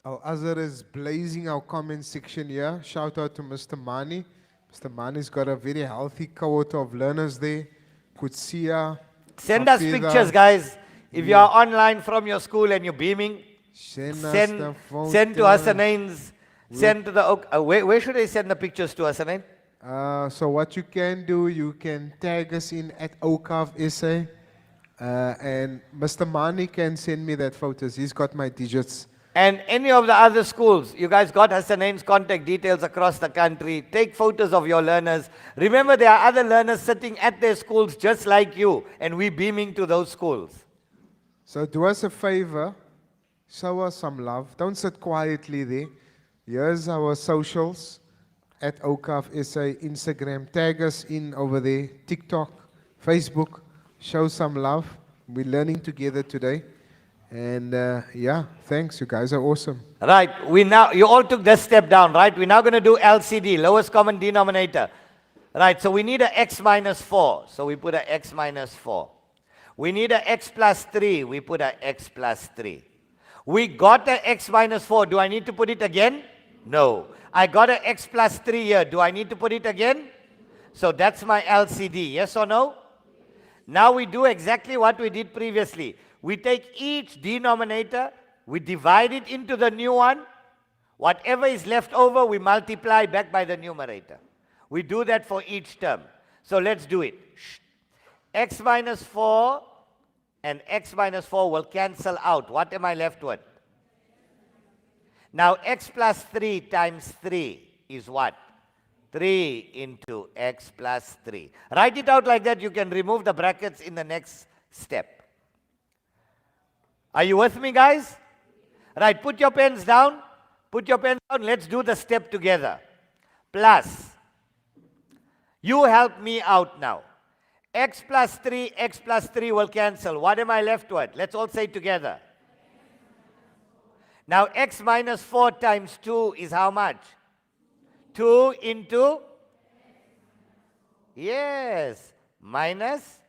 Al-Azhar is blazing our comment section here. Shout out to Mr. Mani. Mr. Mani's got a very healthy cohort of learners there. Kutsia. Send us Hafida. pictures, guys. If you are online from your school and you're beaming, Send to Hasanain's. Send to the, where should I send the pictures to, Hasanain? So what you can do, you can tag us in at Awqaf SA. And Mr. Mani can send me that photos. He's got my digits. And any of the other schools, you guys got Hasanain's contact details across the country. Take photos of your learners. Remember, there are other learners sitting at their schools just like you, and we're beaming to those schools. So do us a favor, show us some love. Don't sit quietly there. Here's our socials at Awqaf SA, Instagram. Tag us in over there, TikTok, Facebook. Show some love. We're learning together today. And yeah, thanks. You guys are awesome. Right. You all took this step down, right? We're now going to do LCD, lowest common denominator. Right. So we need a x minus 4. So we put a x minus 4. We need a x plus 3. We put a x plus 3. We got a x minus 4. Do I need to put it again? No. I got a x plus 3 here. Do I need to put it again? So that's my LCD. Yes or no? Now we do exactly what we did previously. We take each denominator, we divide it into the new one. Whatever is left over, we multiply back by the numerator. We do that for each term. So let's do it. X minus 4 and x minus 4 will cancel out. What am I left with? Now x plus 3 times 3 is what? 3 into x plus 3. Write it out like that. You can remove the brackets in the next step. Are you with me, guys? Right, put your pens down. Put your pens down. Let's do the step together. Plus. You help me out now. X plus 3 will cancel. What am I left with? Let's all say together. Now, x minus 4 times 2 is how much? 2 into? Yes. Minus?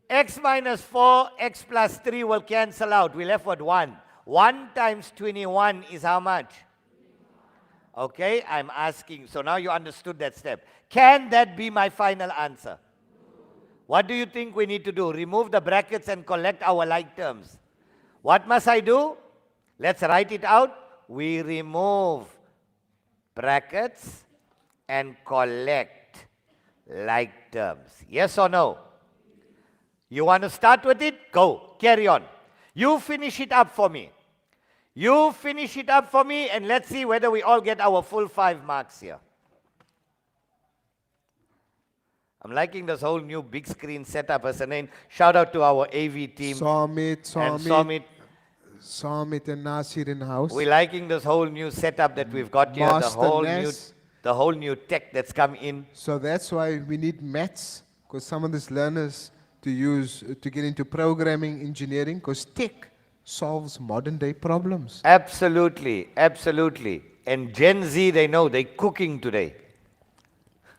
X minus 4, x plus 3 will cancel out. We left with 1. 1 times 21 is how much? Okay, I'm asking. So now you understood that step. Can that be my final answer? What do you think we need to do? Remove the brackets and collect our like terms. What must I do? Let's write it out. We remove brackets and collect like terms. Yes or no? You want to start with it? Go. Carry on. You finish it up for me. You finish it up for me, and let's see whether we all get our full 5 marks here. I'm liking this whole new big screen setup, Hasanain. Shout out to our AV team. Somit and Nasir in house. We're liking this whole new setup that we've got here. The whole new tech that's come in. So that's why we need maths, because some of these learners to get into programming, engineering, because tech solves modern day problems. Absolutely, absolutely. And Gen Z, they know, they're cooking today.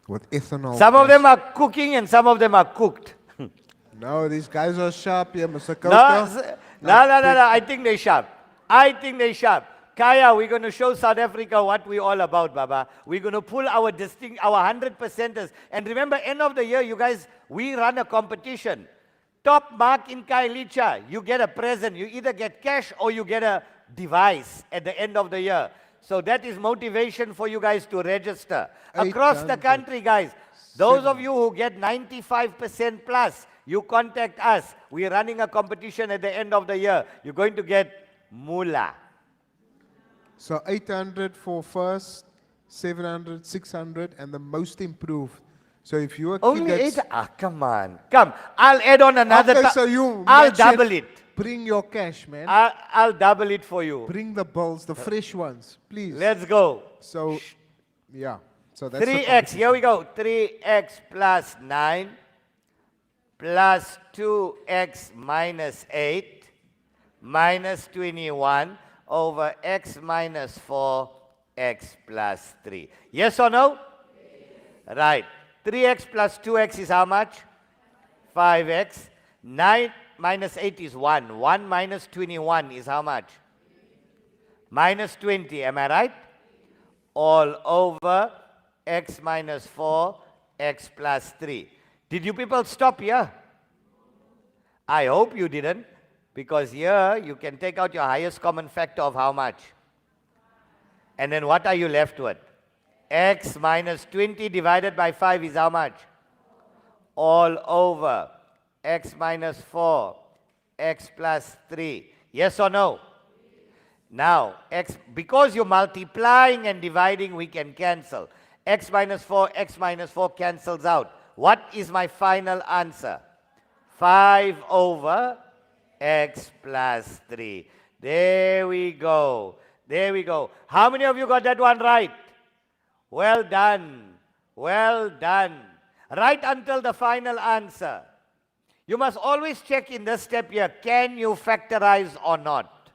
With ethanol. Some of them are cooking and some of them are cooked. No, these guys are sharp here, Mr. Khota. No, I think they're sharp. I think they're sharp. Kaya, we're going to show South Africa what we're all about, Baba. We're going to pull our 100%ers. And remember, end of the year, you guys, we run a competition. Top mark in Khayelithsa, you get a present. You either get cash or you get a device at the end of the year. So that is motivation for you guys to register. Across the country, guys, those of you who get 95% plus, you contact us. We're running a competition at the end of the year. You're going to get moolah. So 800 for first, 700, 600, and the most improved. So if you are only 8, come on. Come, I'll add on another. Okay, so I'll double it. Bring your cash, man. I'll double it for you. Bring the bills, the fresh ones, please. Let's go. So, yeah. So that's 3x, here we go. 3x plus 9 plus 2x minus 8 minus 21 over x minus 4, x plus 3. Yes or no? Yes. Right. 3x plus 2x is how much? 5x. 9 minus 8 is 1. 1 minus 21 is how much? Minus 20. Am I right? All over x minus 4, x plus 3. Did you people stop here? I hope you didn't, because here you can take out your highest common factor of how much? And then what are you left with? X minus 20 divided by 5 is how much? All over x minus 4, x plus 3. Yes or no? Now, because you're multiplying and dividing, we can cancel. X minus 4 cancels out. What is my final answer? 5 over x plus 3. There we go. There we go. How many of you got that one right? Well done. Well done. Right until the final answer. You must always check in this step here, can you factorize or not?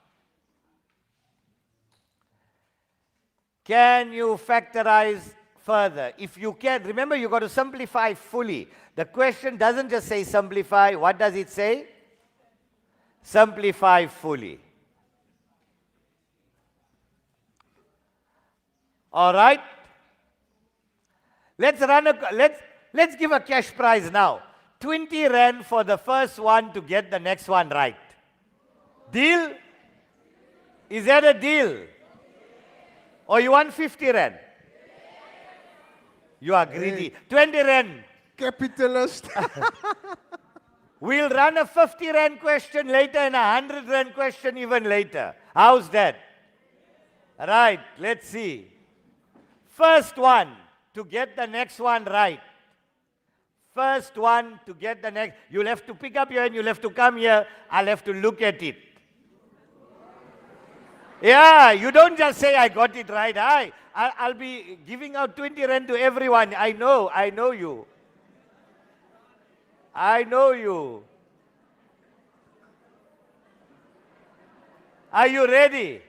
Can you factorize further. If you can, remember you got to simplify fully. The question doesn't just say simplify. What does it say? Simplify fully. All right? Let's give a cash prize now. 20 rand for the first one to get the next one right. Deal? Is that a deal? Or you want 50 rand? You are greedy. Hey. 20 rand. Capitalist. We'll run a 50 rand question later and a 100 rand question even later. How's that? Right, let's see. First one to get the next one right. First one to get the next. You'll have to pick up your hand, you'll have to come here. I'll have to look at it. Yeah, you don't just say I got it right. I'll be giving out 20 rand to everyone. I know you. I know you. Are you ready?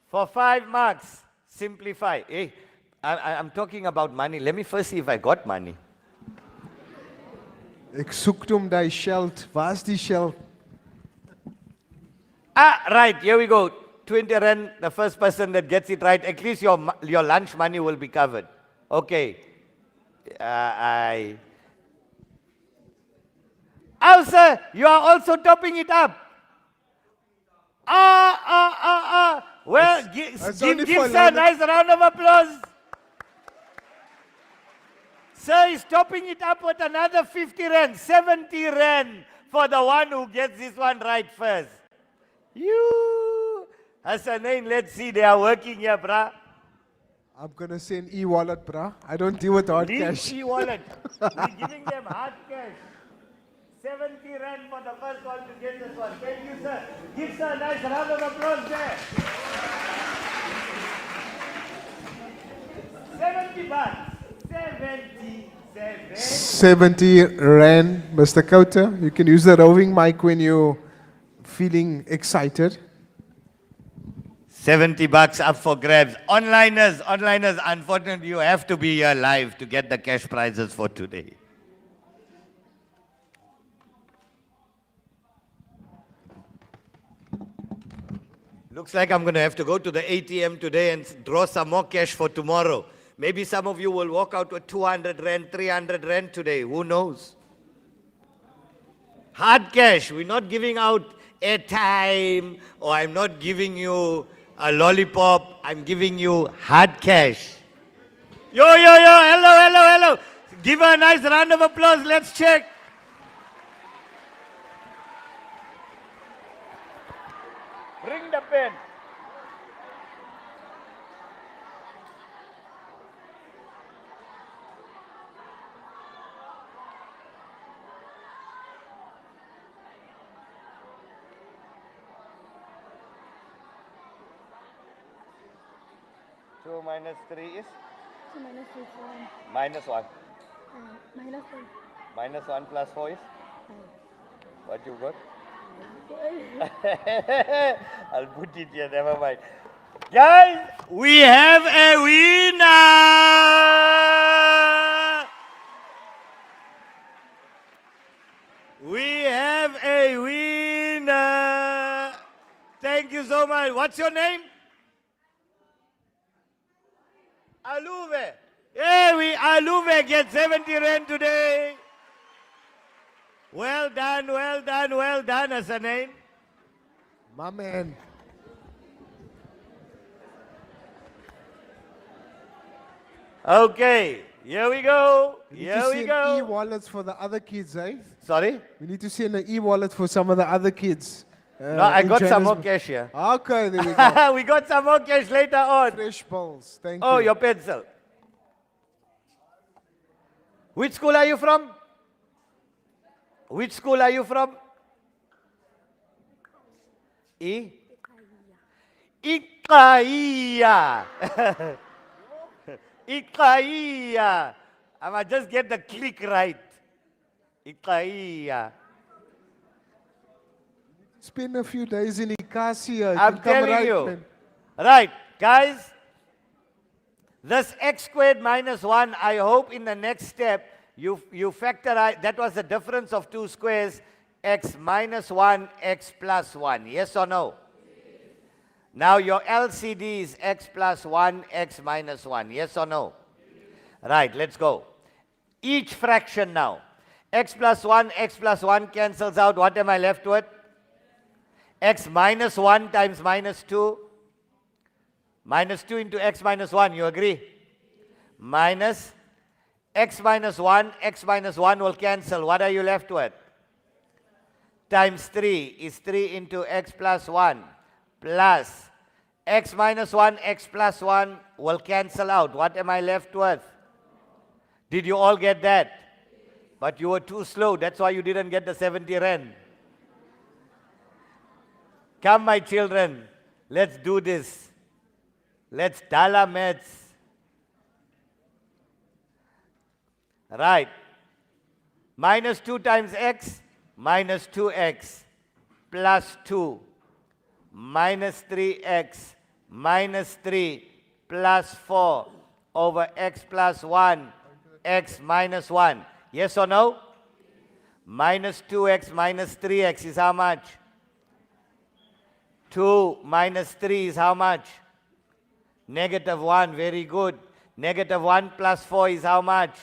For 5 marks, simplify. Hey, I'm talking about money. Let me first see if I got money. Ek soek hom die sheld. Waar's die sheld? Right, here we go. 20 rand, the first person that gets it right. At least your lunch money will be covered. Okay. Oh, sir, you are also topping it up. Well, give sir a nice round of applause. Sir is topping it up with another 50 rand, 70 rand for the one who gets this one right first. You, Hasanain, let's see, they are working here, brah. I'm gonna send e-wallet, bruh. I don't deal with hard cash. E-wallet. We're giving them hard cash. 70 rand for the first one to get this one. Thank you, sir. Give sir a nice round of applause there. 70 bucks. 70 rand, Mr. Khota. You can use the roving mic when you're feeling excited. 70 bucks up for grabs. Onliners, unfortunately, you have to be here live to get the cash prizes for today. Looks like I'm going to have to go to the ATM today and draw some more cash for tomorrow. Maybe some of you will walk out with 200 rand, 300 rand today. Who knows? Hard cash. We're not giving out airtime, or I'm not giving you a lollipop. I'm giving you hard cash. Yo, hello. Give her a nice round of applause. Let's check. Bring the pen. Two minus 3 is? 2 minus 3 is 1. Minus 1. Minus 1. Minus 1 plus 4 is? What you got? I'll put it here, never mind. Guys, we have a winner! We have a winner! Thank you so much. What's your name? Aluve. Hey, Aluve gets 70 rand today. Well done, Hasanain. My man. Okay, here we go. We need to send e-wallets for the other kids, eh? Sorry? We need to send an e-wallet for some of the other kids. No, I got some more cash here. Okay, there we go. We got some more cash later on. Fresh balls. Thank you. Oh, your pencil. Which school are you from? Which school are you from? Ikaiya. Iqaiya. I must just get the click right. Iqaiya. Spend a few days in Ikasia. I'm telling you. Right, guys. This x squared minus 1, I hope in the next step you factorize, that was the difference of two squares, x minus 1, x plus 1. Yes or no? Yes. Now your LCD is x plus 1, x minus 1. Yes or no? Yes. Right, let's go. Each fraction now. X plus 1 cancels out. What am I left with? X minus 1 times minus 2. Minus 2 into x minus 1, you agree? Minus x minus 1 will cancel. What are you left with? Times 3 is 3 into x plus 1 plus x minus 1, x plus 1 will cancel out. What am I left with? Did you all get that? But you were too slow. That's why you didn't get the 70 rand. Come, my children. Let's do this. Let's dala maths. Right. Minus 2 times x, minus 2x, plus 2, minus 3x, minus 3, plus 4, over x plus 1, x minus 1. Yes or no? Minus 2x minus 3x is how much? 2 minus 3 is how much? Negative 1, very good. Negative 1 plus 4 is how much?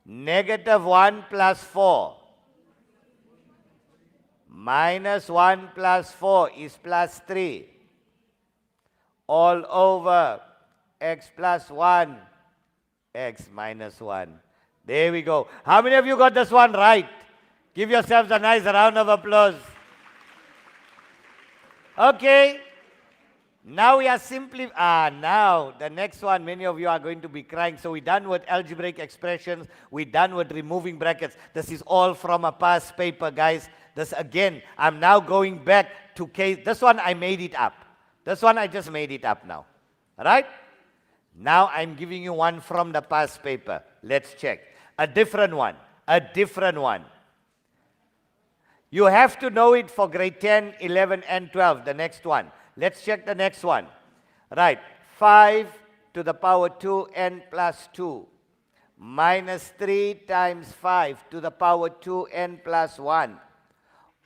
Negative 1 plus 4. Minus 1 plus 4 is plus 3. All over x plus 1, x minus 1. There we go. How many of you got this one right? Give yourselves a nice round of applause. Okay. Now we are simply, now the next one, many of you are going to be crying. So we're done with algebraic expressions. We're done with removing brackets. This is all from a past paper, guys. This again, I'm now going back to case. This one I made it up. This one I just made it up now. All right? Now I'm giving you one from the past paper. Let's check. A different one. A different one. You have to know it for grade 10, 11, and 12, the next one. Let's check the next one. Right. 5 to the power 2n plus 2 minus 3 times 5 to the power 2n plus 1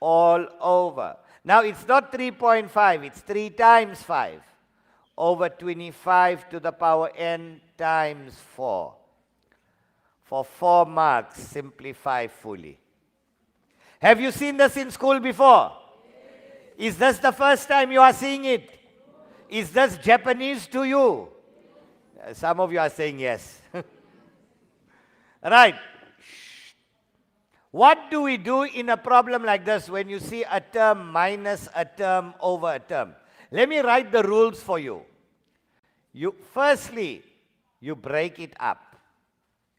all over. Now it's not 3.5, it's 3 times 5 over 25 to the power n times 4. For 4 marks, simplify fully. Have you seen this in school before? Is this the first time you are seeing it? Is this Japanese to you? Some of you are saying yes. Right. What do we do in a problem like this when you see a term minus a term over a term? Let me write the rules for you. Firstly, you break it up.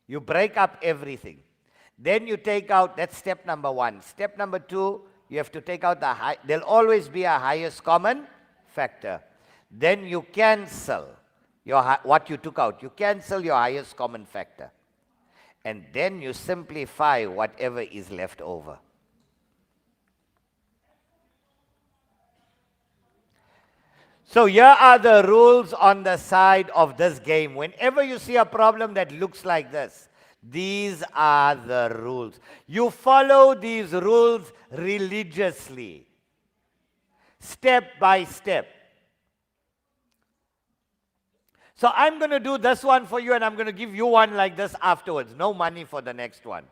You break up everything. Then you take out, that's step number 1. Step number 2, you have to take out there'll always be a highest common factor. Then you cancel what you took out. You cancel your highest common factor. And then you simplify whatever is left over. So here are the rules on the side of this game. Whenever you see a problem that looks like this, these are the rules. You follow these rules religiously, step by step. So I'm going to do this one for you, and I'm going to give you one like this afterwards. No money for the next one.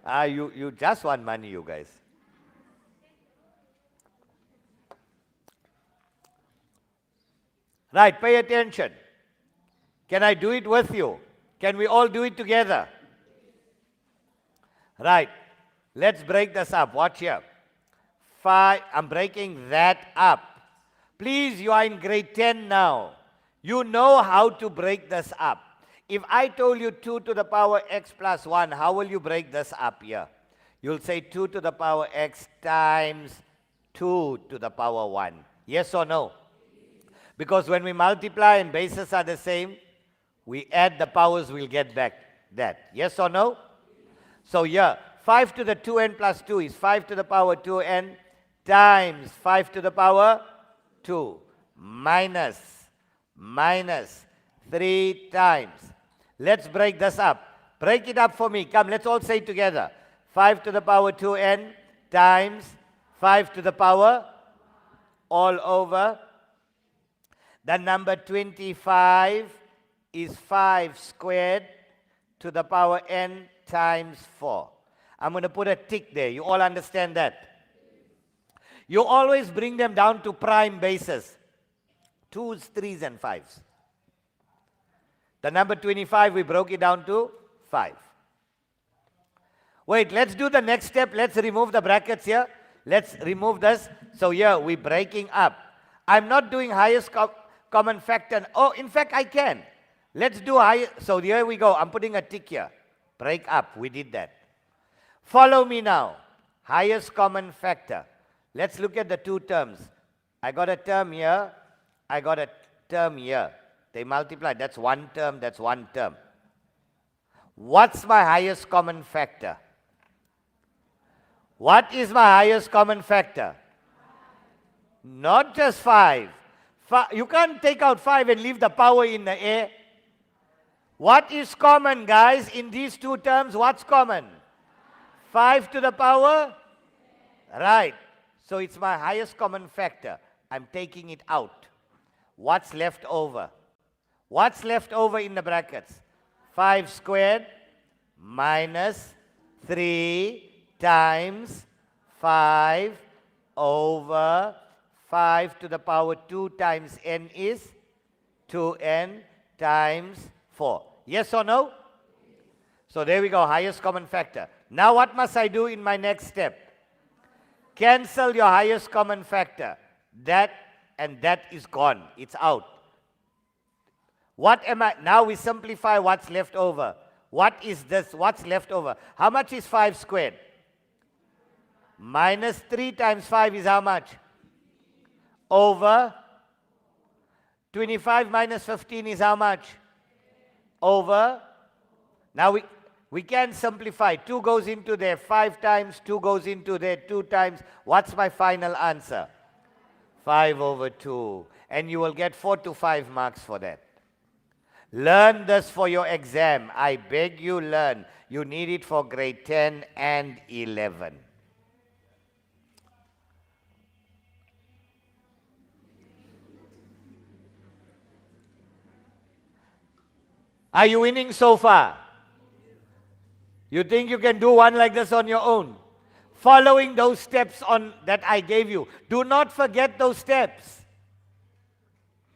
You just want money, you guys. Right, pay attention. Can I do it with you? Can we all do it together? Right. Let's break this up. Watch here. 5. I'm breaking that up. Please, you are in grade 10 now. You know how to break this up. If I told you 2 to the power x plus 1, how will you break this up here? You'll say 2 to the power x times 2 to the power 1. Yes or no? Because when we multiply and bases are the same, we add the powers, we'll get back that. Yes or no? So here, 5 to the 2n plus 2 is 5 to the power 2n times 5 to the power 2 minus 3 times. Let's break this up. Break it up for me. Come, let's all say together. 5 to the power 2n times 5 to the power all over. The number 25 is 5 squared to the power n times 4. I'm going to put a tick there. You all understand that? You always bring them down to prime bases. 2s, 3s, and 5s. The number 25, we broke it down to 5. Wait, let's do the next step. Let's remove the brackets here. Let's remove this. So here, we're breaking up. I'm not doing highest common factor. Oh, in fact, I can. Let's do highest. So here we go. I'm putting a tick here. Break up. We did that. Follow me now. Highest common factor. Let's look at the two terms. I got a term here. I got a term here. They multiply. That's one term. That's one term. What's my highest common factor? What is my highest common factor? Not just 5. You can't take out 5 and leave the power in the air. What is common, guys, in these two terms? What's common? 5 to the power? Right. So it's my highest common factor. I'm taking it out. What's left over? What's left over in the brackets? 5 squared minus 3 times 5 over 5 to the power 2 times n is 2n times 4. Yes or no? So there we go, highest common factor. Now what must I do in my next step? Cancel your highest common factor. That and that is gone. It's out. What am I? Now we simplify what's left over. What is this? What's left over? How much is 5 squared? Minus 3 times 5 is how much? Over. 25 minus 15 is how much? Over. Now we can simplify. 2 goes into there 5 times, 2 goes into there 2 times. What's my final answer? 5 over 2. And you will get 4 to 5 marks for that. Learn this for your exam. I beg you, learn. You need it for grade 10 and 11. Are you winning so far? You think you can do one like this on your own? Following those steps on that I gave you. Do not forget those steps.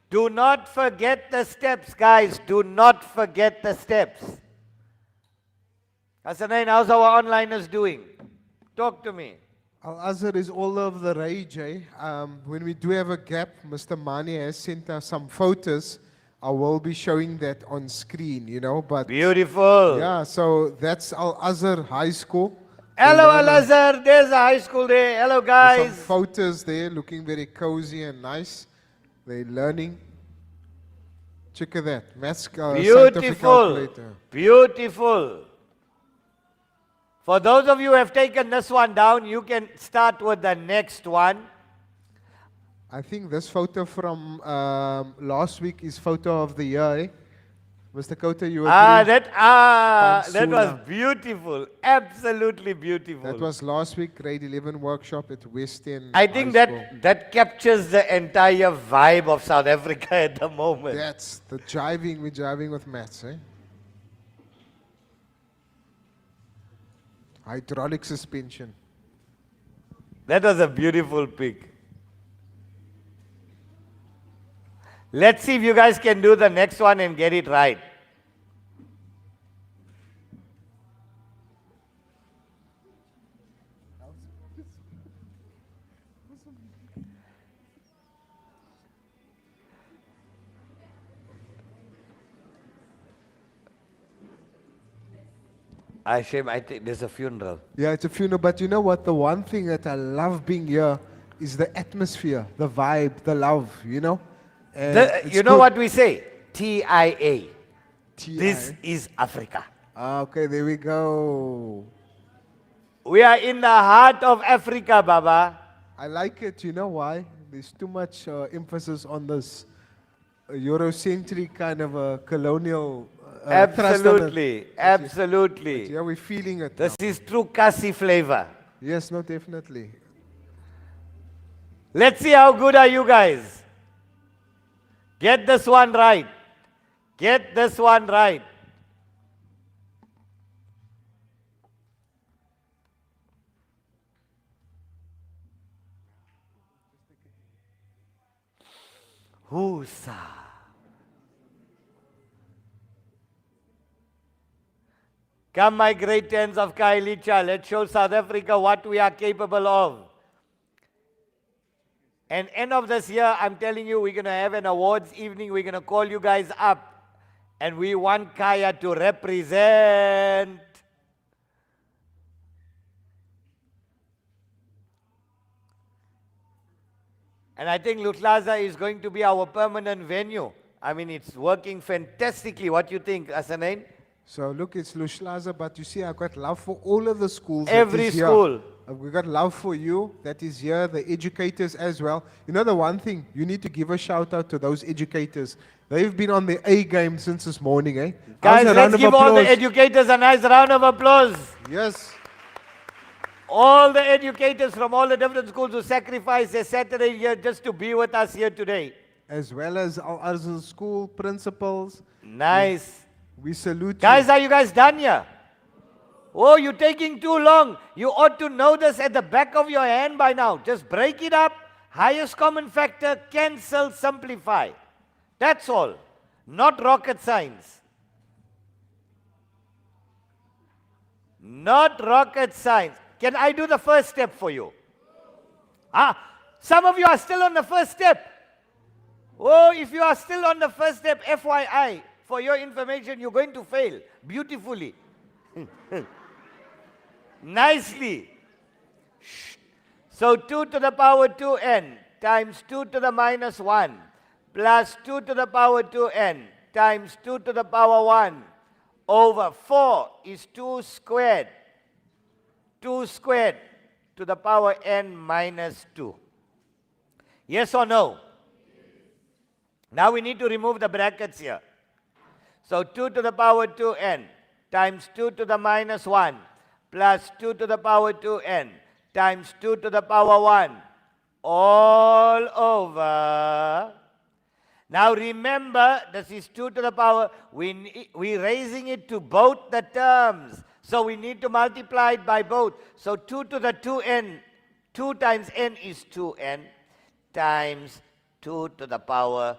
Do not forget the steps, guys. Do not forget the steps. Hasanain, how's our onliners doing? Talk to me. Al-Azhar is all over the rage, eh? When we do have a gap, Mr. Mani has sent us some photos. I will be showing that on screen, you know, but... Beautiful. Yeah, so that's Al-Azhar High School. Hello, Al-Azhar. There's a high school there. Hello, guys. Some photos there looking very cozy and nice. They're learning. Check at that. Maths scientific calculator. Beautiful. For those of you who have taken this one down, you can start with the next one. I think this photo from last week is photo of the year, eh? Mr. Khota, you were that was beautiful. Absolutely beautiful. That was last week, grade 11 workshop at West End. I think that captures the entire vibe of South Africa at the moment. That's the jiving, we're jiving with maths, eh? Hydraulic suspension. That was a beautiful pic. Let's see if you guys can do the next one and get it right. I think there's a funeral. Yeah, it's a funeral, but you know what? The one thing that I love being here is the atmosphere, the vibe, the love, you know? And it's You know good. what we say? TIA. TI. This is Africa. Okay, there we go. We are in the heart of Africa, Baba. I like it. You know why? There's too much emphasis on this Eurocentric kind of a colonial thrust on it. Absolutely. Absolutely. Yeah, we're feeling it. This now. is true Kasi flavor. Yes, no, definitely. Let's see how good are you guys. Get this one right. Get this one right. Husa. Come, my great tens of Khayelithsa, let's show South Africa what we are capable of. And end of this year, I'm telling you, we're going to have an awards evening. We're going to call you guys up. And we want Kaya to represent. And I think Luhlaza is going to be our permanent venue. I mean, it's working fantastically. What do you think, Hasanain? So look, it's Luhlaza, but you see, I've got love for all of the schools. Every school. We've got love for you that is here, the educators as well. You know the one thing, you need to give a shout out to those educators. They've been on the A game since this morning, eh? Guys, How's a round let's of give all the applause? educators a nice round of applause. Yes. All the educators from all the different schools who sacrificed their Saturday here just to be with us here today. As well as our school principals. Nice. We salute Guys, you. are you guys done here? Oh, you're taking too long. You ought to know this at the back of your hand by now. Just break it up. Highest common factor, cancel, simplify. That's all. Not rocket science. Not rocket science. Can I do the first step for you? Some of you are still on the first step. Oh, if you are still on the first step, FYI, for your information, you're going to fail beautifully. Nicely. So 2 to the power 2n times 2 to the minus 1 plus 2 to the power 2n times 2 to the power 1 over 4 is 2 squared. 2 squared to the power n minus 2. Yes or no? Now we need to remove the brackets here. So 2 to the power 2n times 2 to the minus 1 plus 2 to the power 2n times 2 to the power 1 all over. Now remember, this is 2 to the power. We're raising it to both the terms. So we need to multiply it by both. So 2 to the 2n, 2 times n is 2n times 2 to the power.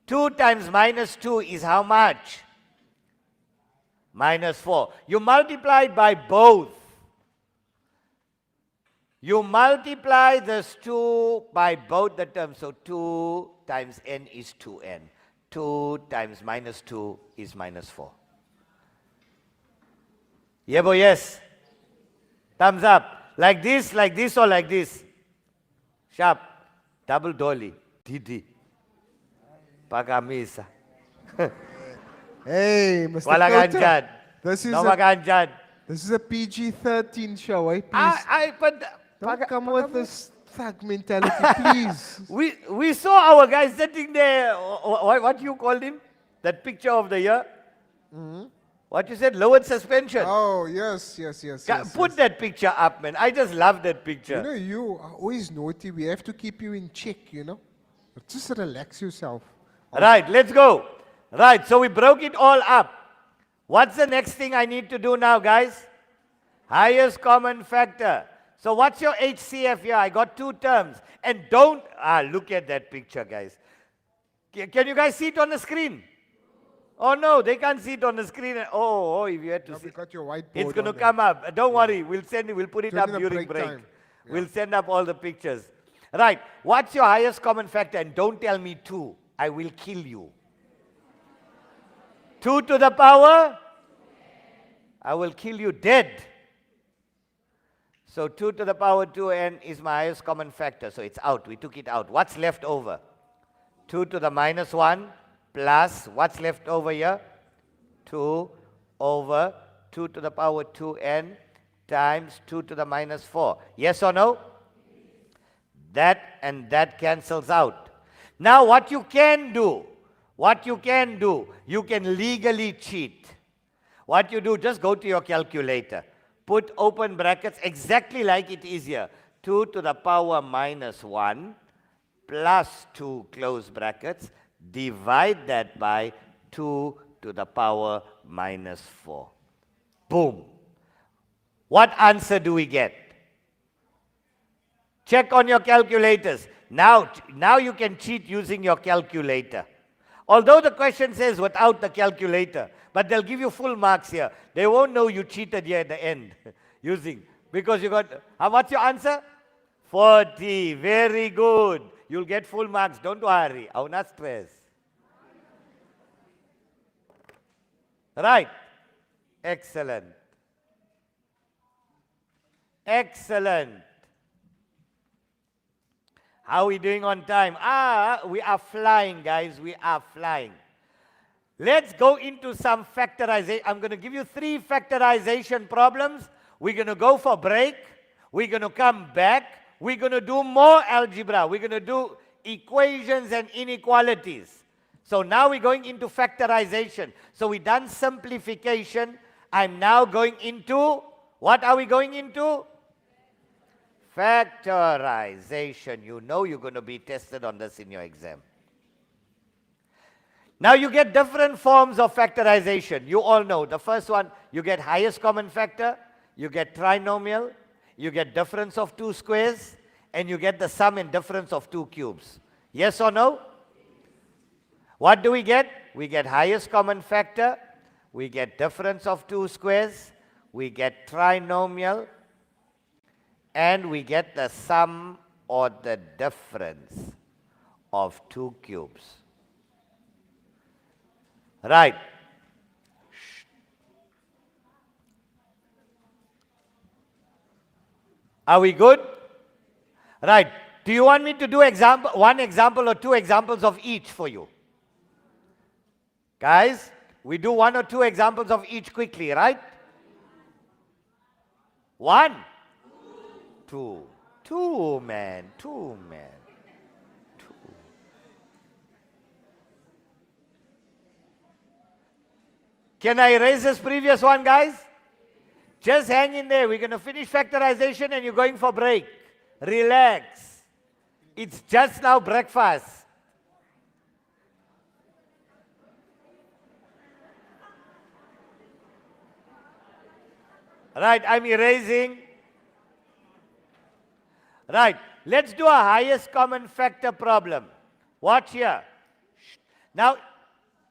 2 times minus 2 is how much? Minus 4. You multiply it by both. You multiply this 2 by both the terms. So 2 times n is 2n. 2 times minus 2 is minus 4. Yebo, yes. Thumbs up. Like this, or like this? Sharp. Double dolly. Didi. Pagamisa. Hey, Mr. Wala Khota, ganyan. No maganyan. this is a PG-13 show, eh? Please, don't come with this thug mentality, please. We saw our guy sitting there. What you called him? That picture of the year? What you said? Lowered suspension. Oh, yes. Put that picture up, man. I just love that picture. You know, you are always naughty. We have to keep you in check, you know. Just relax yourself. Right, let's go. Right, so we broke it all up. What's the next thing I need to do now, guys? Highest common factor. So what's your HCF here? I got 2 terms. And don't, look at that picture, guys. Can you guys see it on the screen? Oh no, they can't see it on the screen. Oh, if you had to see. We got your whiteboard. It's going to on there. come up. Don't worry, we'll put it up During the during break. time. Yeah. We'll send up all the pictures. Right, what's your highest common factor? And don't tell me 2. I will kill you. 2 to the power? I will kill you dead. So 2 to the power 2n is my highest common factor. So it's out. We took it out. What's left over? 2 to the minus 1 plus, what's left over here? 2 over 2 to the power 2n times 2 to the minus 4. Yes or no? That and that cancels out. Now what you can do, you can legally cheat. What you do, just go to your calculator. Put open brackets exactly like it is here. 2 to the power minus 1 plus 2 close brackets. Divide that by 2 to the power minus 4. Boom. What answer do we get? Check on your calculators. Now you can cheat using your calculator. Although the question says without the calculator, but they'll give you full marks here. They won't know you cheated here at the end using, because you got, what's your answer? 40. Very good. You'll get full marks. Don't worry. I'll not stress. Right. Excellent. Excellent. How are we doing on time? We are flying, guys. We are flying. Let's go into some factorization. I'm going to give you 3 factorization problems. We're going to go for break. We're going to come back. We're going to do more algebra. We're going to do equations and inequalities. So now we're going into factorization. So we've done simplification. I'm now going into, what are we going into? Factorization. You know you're going to be tested on this in your exam. Now you get different forms of factorization. You all know. The first one, you get highest common factor, you get trinomial, you get difference of 2 squares, and you get the sum and difference of 2 cubes. Yes or no? What do we get? We get highest common factor, we get difference of 2 squares, we get trinomial, and we get the sum or the difference of 2 cubes. Right. Are we good? Right. Do you want me to do one example or 2 examples of each for you? Guys, we do 1 or 2 examples of each quickly, right? 1? 2. 2, man. 2, man. 2. Can I erase this previous one, guys? Just hang in there. We're going to finish factorization and you're going for break. Relax. It's just now breakfast. Right, I'm erasing. Right, let's do a highest common factor problem. Watch here. Now,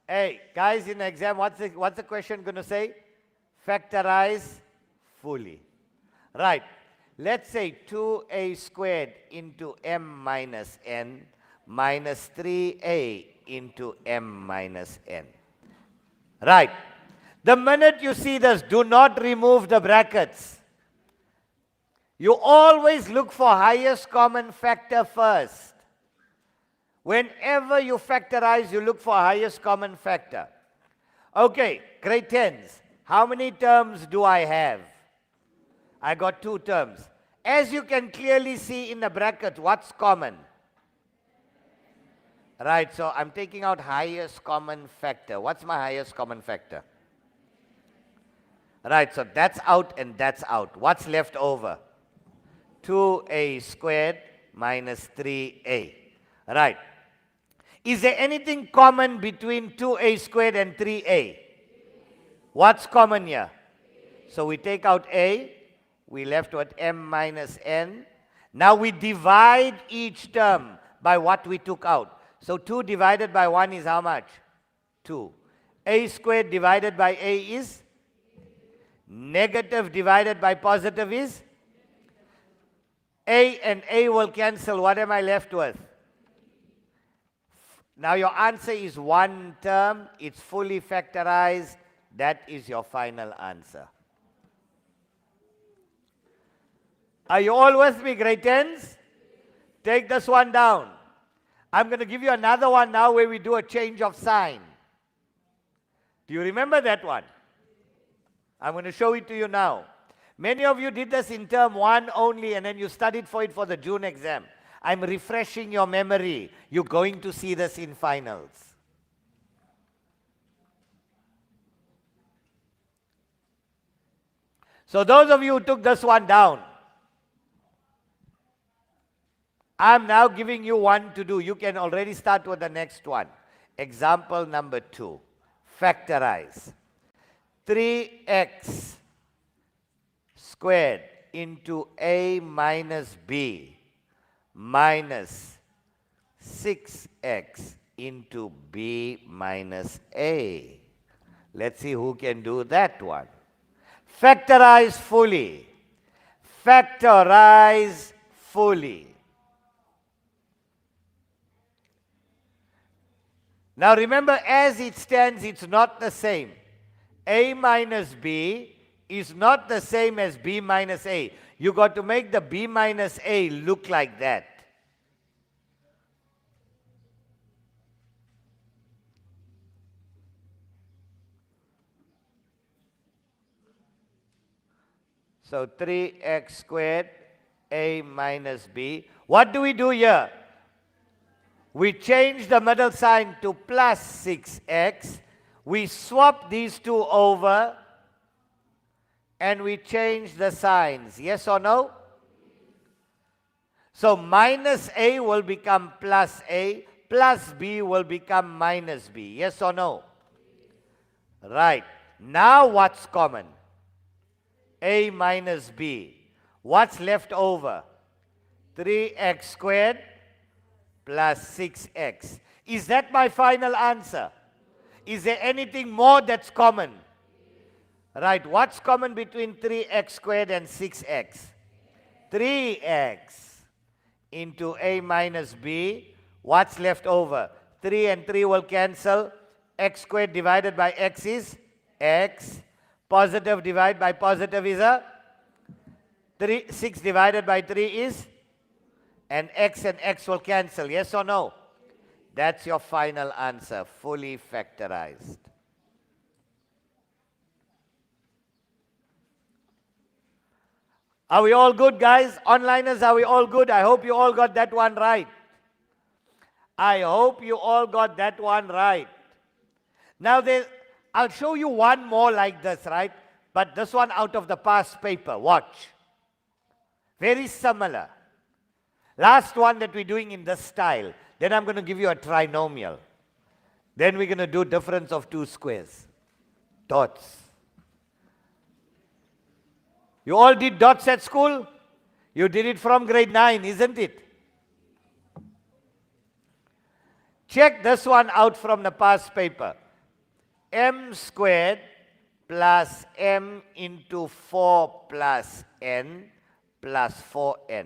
hey, guys in the exam, what's the question going to say? Factorize fully. Right, let's say 2a squared into m minus n minus 3a into m minus n. Right. The minute you see this, do not remove the brackets. You always look for highest common factor first. Whenever you factorize, you look for highest common factor. Okay, grade 10s. How many terms do I have? I got 2 terms. As you can clearly see in the bracket, what's common? Right, so I'm taking out highest common factor. What's my highest common factor? Right, so that's out and that's out. What's left over? 2a squared minus 3a. Right. Is there anything common between 2a squared and 3a? What's common here? So we take out a, we left with m minus n. Now we divide each term by what we took out. So 2 divided by 1 is how much? 2. A squared divided by a is? Negative divided by positive is? A and A will cancel. What am I left with? Now your answer is 1 term. It's fully factorized. That is your final answer. Are you all with me, grade 10s? Take this one down. I'm going to give you another one now where we do a change of sign. Do you remember that one? I'm going to show it to you now. Many of you did this in term 1 only, and then you studied for it for the June exam. I'm refreshing your memory. You're going to see this in finals. So those of you who took this one down, I'm now giving you one to do. You can already start with the next one. Example number 2. Factorize. 3x squared into a minus b minus 6x into b minus a. Let's see who can do that one. Factorize fully. Factorize fully. Now remember, as it stands, it's not the same. A minus b is not the same as b minus a. You got to make the b minus a look like that. So 3x squared, a minus b. What do we do here? We change the middle sign to plus 6x. We swap these two over and we change the signs. Yes or no? So minus a will become plus a, plus b will become minus b. Yes or no? Right. Now what's common? A minus b. What's left over? 3x squared plus 6x. Is that my final answer? Is there anything more that's common? Right, what's common between 3x squared and 6x? 3x into a minus b. What's left over? 3 and 3 will cancel. X squared divided by x is x. Positive divided by positive is a 6 divided by 3 is, and x will cancel. Yes or no? That's your final answer, fully factorized. Are we all good, guys? Onliners, are we all good? I hope you all got that one right. I hope you all got that one right. Now, I'll show you one more like this, right? But this one out of the past paper. Watch. Very similar. Last one that we're doing in this style. Then I'm going to give you a trinomial. Then we're going to do difference of two squares. Dots. You all did dots at school? You did it from grade 9, isn't it? Check this one out from the past paper. M squared plus m into 4 plus n plus 4n.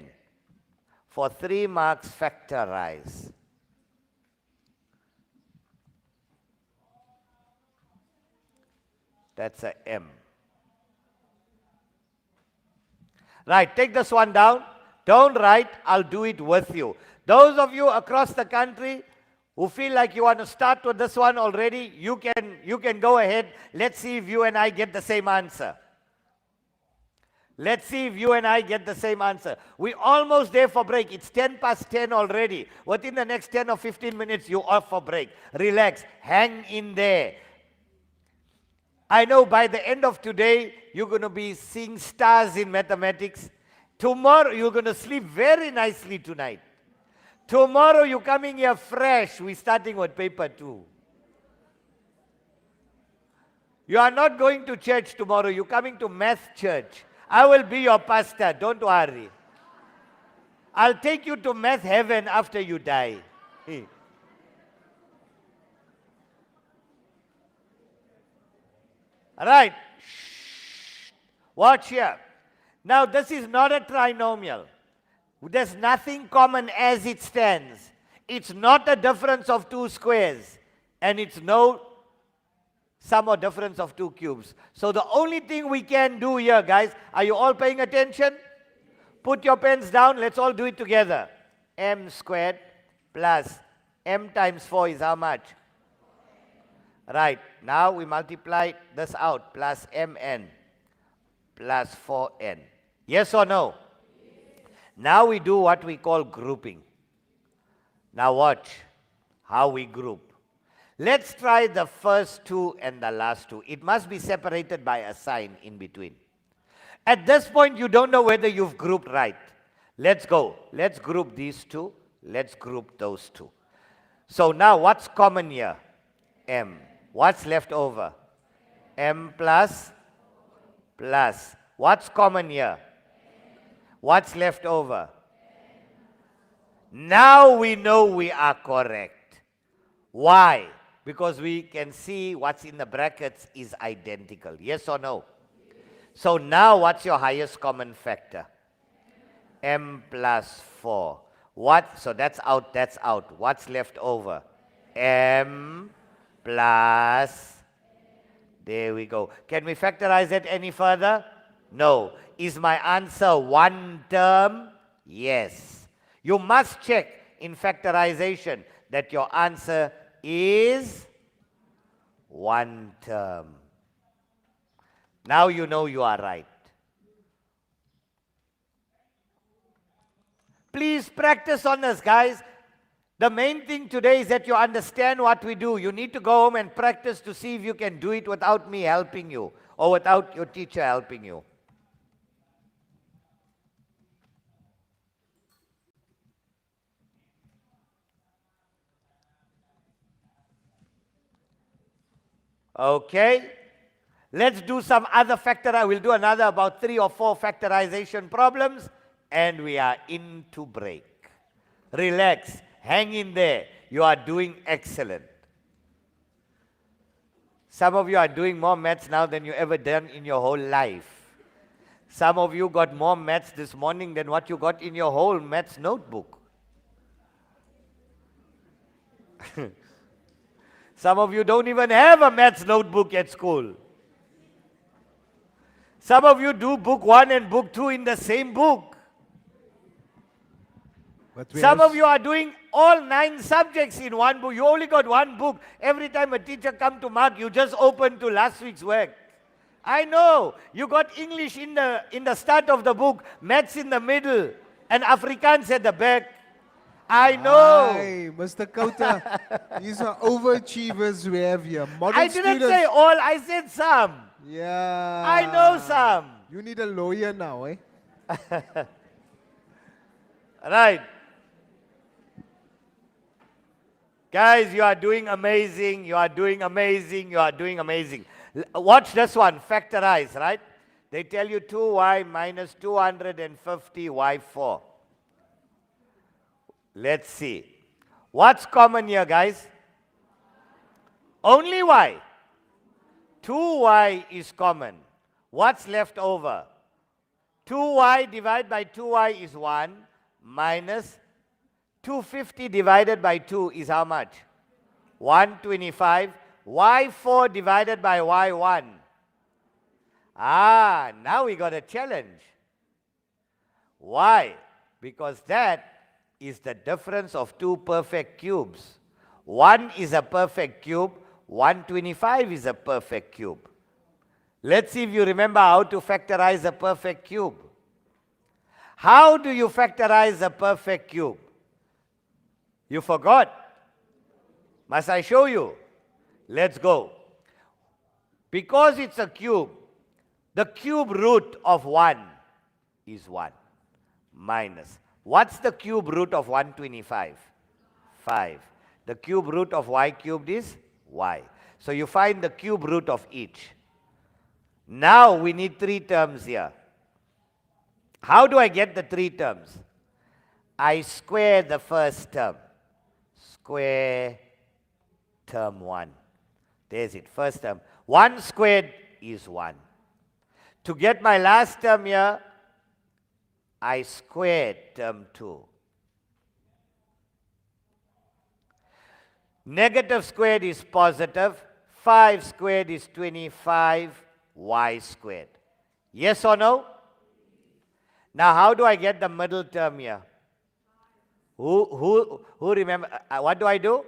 For 3 marks, factorize. That's a m. Right, take this one down. Don't write, I'll do it with you. Those of you across the country who feel like you want to start with this one already, you can go ahead. Let's see if you and I get the same answer. Let's see if you and I get the same answer. We're almost there for break. It's 10 past 10 already. Within the next 10 or 15 minutes, you're off for break. Relax. Hang in there. I know by the end of today, you're going to be seeing stars in mathematics. Tomorrow, you're going to sleep very nicely tonight. Tomorrow, you're coming here fresh. We're starting with paper 2. You are not going to church tomorrow. You're coming to math church. I will be your pastor. Don't worry. I'll take you to math heaven after you die. All right. Shh. Watch here. Now, this is not a trinomial. There's nothing common as it stands. It's not a difference of 2 squares. And it's no sum or difference of 2 cubes. So the only thing we can do here, guys, are you all paying attention? Put your pens down. Let's all do it together. M squared plus M times 4 is how much? Right. Now we multiply this out. Plus mn plus 4n. Yes or no? Now we do what we call grouping. Now watch how we group. Let's try the first two and the last two. It must be separated by a sign in between. At this point, you don't know whether you've grouped right. Let's go. Let's group these two. Let's group those two. So now what's common here? M. What's left over? M plus. What's common here? What's left over? Now we know we are correct. Why? Because we can see what's in the brackets is identical. Yes or no? So now what's your highest common factor? M plus 4. What? So that's out, that's out. What's left over? M plus. There we go. Can we factorize it any further? No. Is my answer one term? Yes. You must check in factorization that your answer is one term. Now you know you are right. Please practice on this, guys. The main thing today is that you understand what we do. You need to go home and practice to see if you can do it without me helping you or without your teacher helping you. Okay. Let's do some other We'll do another about 3 or 4 factorization problems, and we are into break. Relax. Hang in there. You are doing excellent. Some of you are doing more maths now than you ever done in your whole life. Some of you got more maths this morning than what you got in your whole maths notebook. Some of you don't even have a maths notebook at school. Some of you do book 1 and book 2 in the same book. Some of you are doing all 9 subjects in one book. You only got one book. Every time a teacher comes to mark, you just open to last week's work. I know. You got English in the start of the book, maths in the middle, and Afrikaans at the back. I know. Hi, Mr. Khota. These are overachievers we have here. Model I didn't students. say all, I said some. Yeah. I know some. You need a lawyer now, eh? Right. Guys, you are doing amazing. You are doing amazing. You are doing amazing. Watch this one. Factorize, right? They tell you 2y minus 250y4. Let's see. What's common here, guys? Only y. 2y is common. What's left over? 2y divided by 2y is 1 minus 250 divided by 2 is how much? 125. y4 divided by y1. Ah, now we got a challenge. Why? Because that is the difference of 2 perfect cubes. 1 is a perfect cube. 125 is a perfect cube. Let's see if you remember how to factorize a perfect cube. How do you factorize a perfect cube? You forgot? Must I show you? Let's go. Because it's a cube, the cube root of 1 is 1 minus. What's the cube root of 125? 5. The cube root of y cubed is y. So you find the cube root of each. Now we need 3 terms here. How do I get the 3 terms? I square the first term. Square term 1. There's it, first term. 1 squared is 1. To get my last term here, I squared term 2. Negative squared is positive. 5 squared is 25. Y squared. Yes or no? Now how do I get the middle term here? Who remember? What do I do?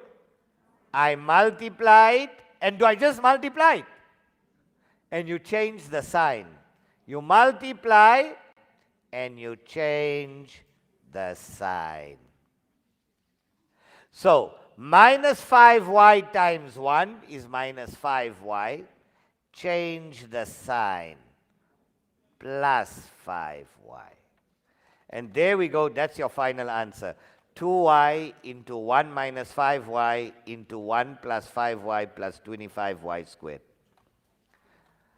I multiplied, and do I just multiply? And you change the sign. You multiply, and you change the sign. So, minus 5y times 1 is minus 5y. Change the sign. Plus 5y. And there we go, that's your final answer. 2y into 1 minus 5y into 1 plus 5y plus 25y squared.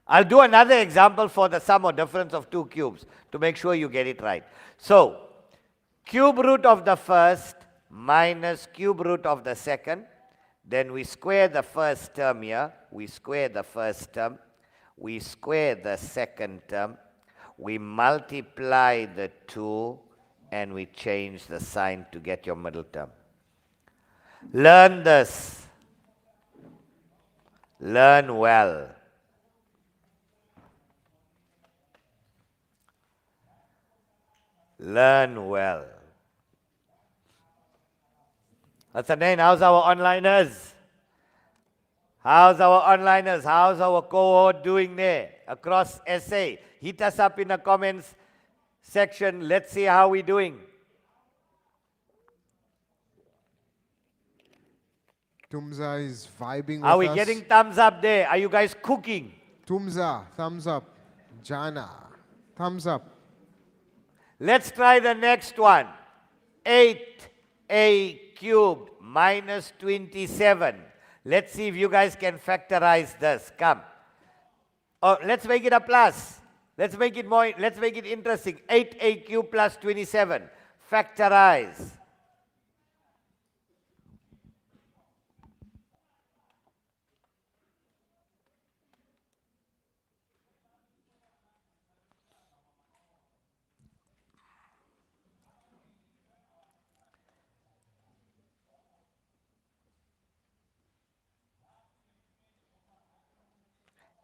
I'll do another example for the sum or difference of two cubes to make sure you get it right. So, cube root of the first minus cube root of the second. Then we square the first term here. We square the first term. We square the second term. We multiply the two. And we change the sign to get your middle term. Learn this. Learn well. Learn well. Hasanain, how's our onliners? How's our onliners? How's our cohort doing there across SA? Hit us up in the comments section. Let's see how we're doing. Tumza is vibing with us. Are we getting thumbs up there? Are you guys cooking? Tumza, thumbs up. Jana, thumbs up. Let's try the next one. 8a cubed minus 27. Let's see if you guys can factorize this. Come. Oh, let's make it a plus. Let's make it interesting. 8a cubed plus 27. Factorize.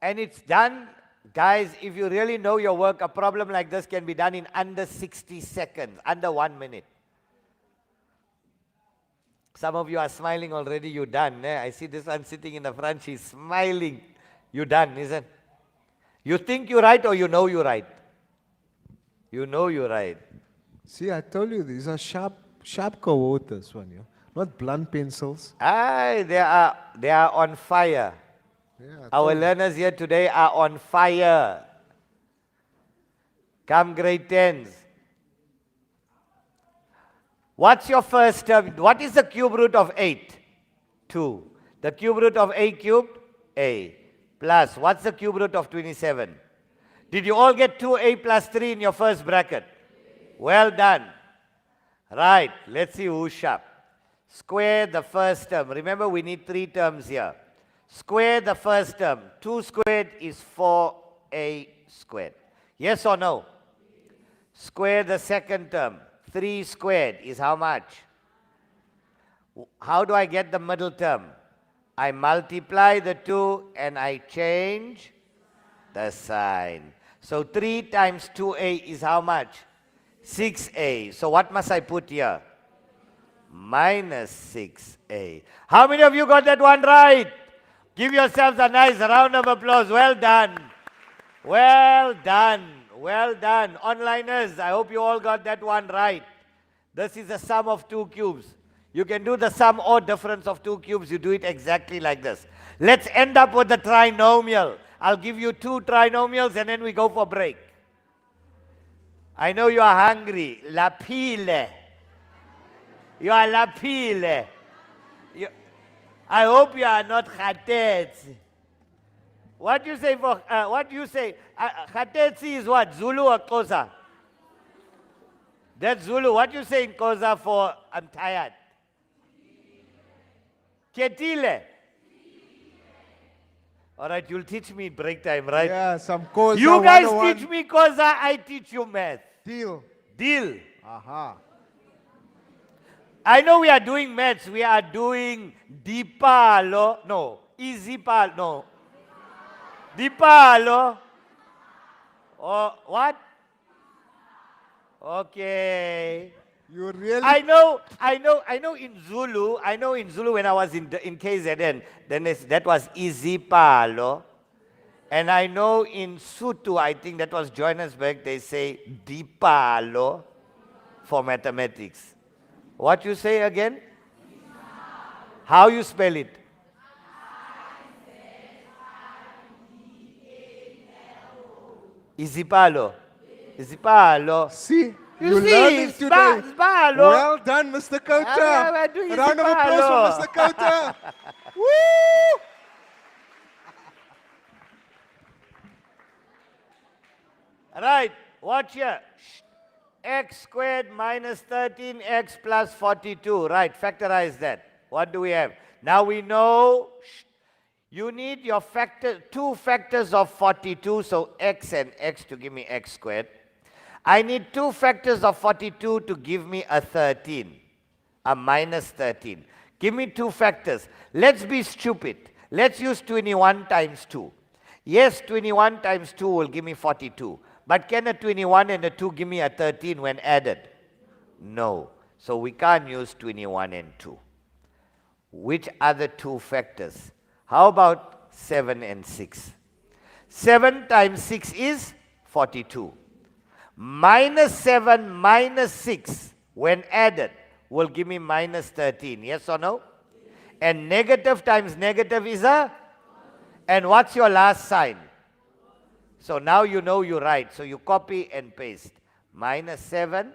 And it's done. Guys, if you really know your work, a problem like this can be done in under 60 seconds, under 1 minute. Some of you are smiling already, you're done. I see this one sitting in the front, she's smiling. You're done, isn't it? You think you're right or you know you're right? You know you're right. See, I told you, these are sharp cohort, this one, not blunt pencils. They are on fire. Yeah, Our learners here today are on fire. Come grade 10s. What's your first term? What is the cube root of 8? 2. The cube root of a cubed? A. Plus, what's the cube root of 27? Did you all get 2a plus 3 in your first bracket? Well done. Right, let's see who's sharp. Square the first term. Remember, we need 3 terms here. Square the first term. 2 squared is 4a squared. Yes or no? Square the second term. 3 squared is how much? How do I get the middle term? I multiply the 2 and I change the sign. So 3 times 2a is how much? 6a. So what must I put here? Minus 6a. How many of you got that one right? Give yourselves a nice round of applause. Well done. Well done. Well done. Onliners, I hope you all got that one right. This is a sum of 2 cubes. You can do the sum or difference of 2 cubes. You do it exactly like this. Let's end up with the trinomial. I'll give you 2 trinomials and then we go for break. I know you are hungry. Lapile. You are lapile. I hope you are not khatetsi. What do you say for, what do you say? Khatetsi is what? Zulu or Xhosa? That's Zulu. What do you say in Xhosa for I'm tired? Ketile. All right, you'll teach me break time, right? Yeah, some Xhosa. You guys 101. teach me Xhosa, I teach you math. Deal. Deal. Aha. I know we are doing maths. We are doing Dipalo. No. Easypalo. No. Dipalo. Or what? Okay. You really? I know in Zulu, when I was in KZN, then that was Izipalo. And I know in Sutu, I think that was Johannesburg, they say Dipalo for mathematics. What you say again? How you spell it? Izipalo. Izipalo. See? You You see, learning it's today. Zipalo. Well done, Mr. Khota. I'm doing Round of applause for Mr. Khota. Woo! Right, watch here. X squared minus 13x plus 42. Right, factorize that. What do we have? Now we know you need your two factors of 42, so x and x to give me x squared. I need two factors of 42 to give me a 13, a minus 13. Give me two factors. Let's be stupid. Let's use 21 times 2. Yes, 21 times 2 will give me 42. But can a 21 and a 2 give me a 13 when added? No. So we can't use 21 and 2. Which other two factors? How about 7 and 6? 7 times 6 is 42. Minus 7 minus 6 when added will give me minus 13. Yes or no? And negative times negative is a? And what's your last sign? So now you know you write. So you copy and paste. Minus 7,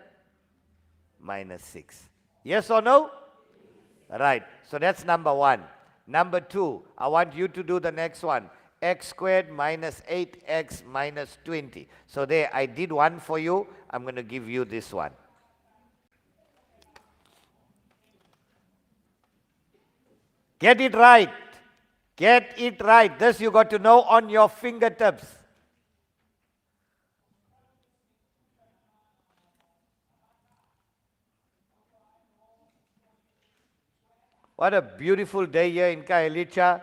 minus 6. Yes or no? Right. So that's number 1. Number 2, I want you to do the next one. X squared minus 8x minus 20. So there, I did one for you. I'm going to give you this one. Get it right. Get it right. This you got to know on your fingertips. What a beautiful day here in Khayelithsa.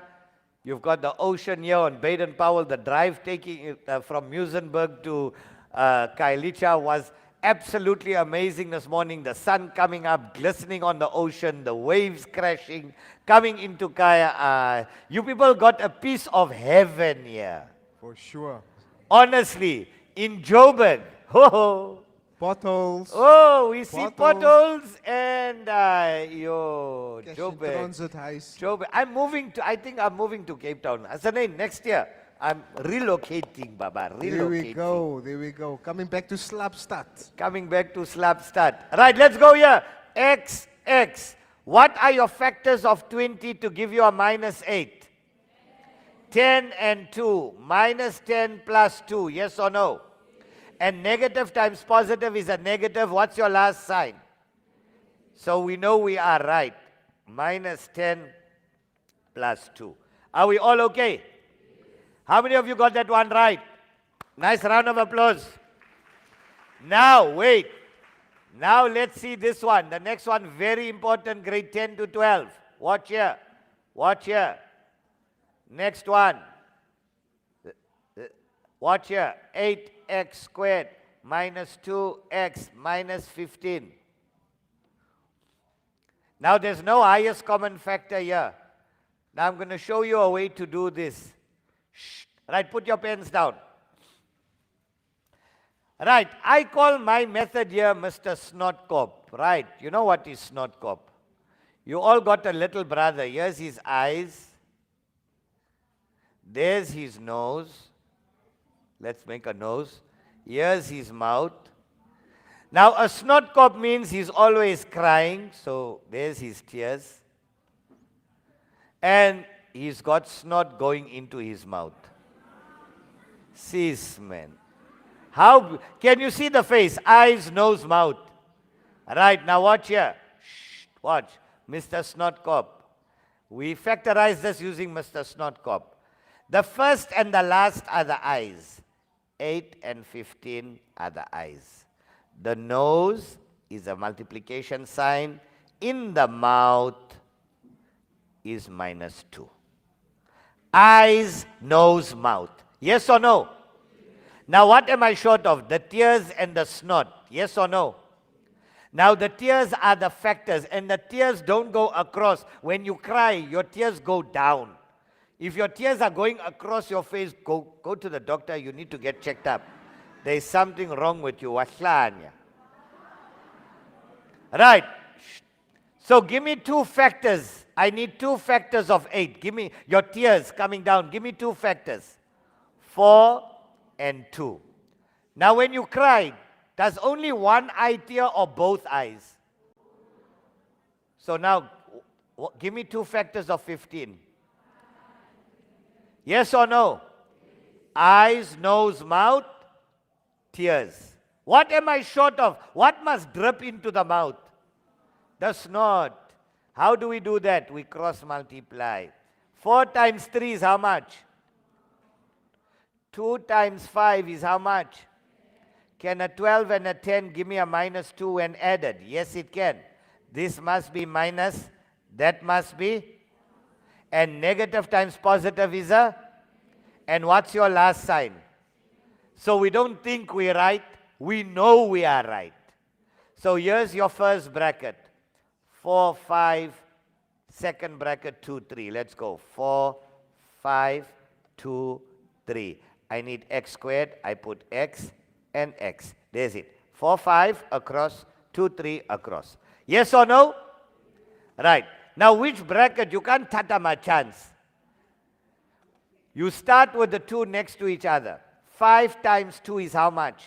You've got the ocean here on Baden-Powell. The drive taking from Muizenberg to Khayelithsa was absolutely amazing this morning. The sun coming up, glistening on the ocean, the waves crashing, coming into Kaya. You people got a piece of heaven here. For sure. Honestly, in Joburg, Potholes. oh, we see Potholes. potholes and Joburg. Transit heist. Joburg. I think I'm moving to Cape Town. Hasanain, next year, I'm relocating, Baba. Relocating. There we go. There we go. Coming back to Slapstad. Coming back to Slapstad. Right, let's go here. X, X. What are your factors of 20 to give you a minus 8? 10 and 2. Minus 10 plus 2. Yes or no? And negative times positive is a negative. What's your last sign? So we know we are right. Minus 10 plus 2. Are we all okay? How many of you got that one right? Nice round of applause. Now, wait. Now let's see this one. The next one, very important, grade 10 to 12. Watch here. Watch here. Next one. Watch here. 8x squared minus 2x minus 15. Now there's no highest common factor here. Now I'm going to show you a way to do this. Shh. Right, put your pens down. Right, I call my method here Mr. Snot Cop. Right, you know what is Snot Cop? You all got a little brother. Here's his eyes. There's his nose. Let's make a nose. Here's his mouth. Now a snot cop means he's always crying. So there's his tears. And he's got snot going into his mouth. Sis, man. How can you see the face? Eyes, nose, mouth. Right, now watch here. Shh, watch. Mr. Snot Cop. We factorize this using Mr. Snot Cop. The first and the last are the eyes. 8 and 15 are the eyes. The nose is a multiplication sign. In the mouth is minus 2. Eyes, nose, mouth. Yes or no? Now what am I short of? The tears and the snot. Yes or no? Now the tears are the factors, and the tears don't go across. When you cry, your tears go down. If your tears are going across your face, go to the doctor. You need to get checked up. There is something wrong with you. Wahlanya. Right. So give me two factors. I need two factors of 8. Give me your tears coming down. Give me two factors. 4 and 2. Now when you cry, does only one eye tear or both eyes? So now, give me two factors of 15. Yes or no? Eyes, nose, mouth, tears. What am I short of? What must drip into the mouth? The snot. How do we do that? We cross multiply. 4 times 3 is how much? 2 times 5 is how much? Can a 12 and a 10 give me a minus 2 when added? Yes, it can. This must be minus, that must be. And negative times positive is a? And what's your last sign? So we don't think we're right, we know we are right. So here's your first bracket. 4, 5, second bracket, 2, 3. Let's go. 4, 5, 2, 3. I need x squared. I put x and x. There's it. 4, 5 across, 2, 3 across. Yes or no? Right. Now which bracket? You can't tata my chance. You start with the 2 next to each other. 5 times 2 is how much?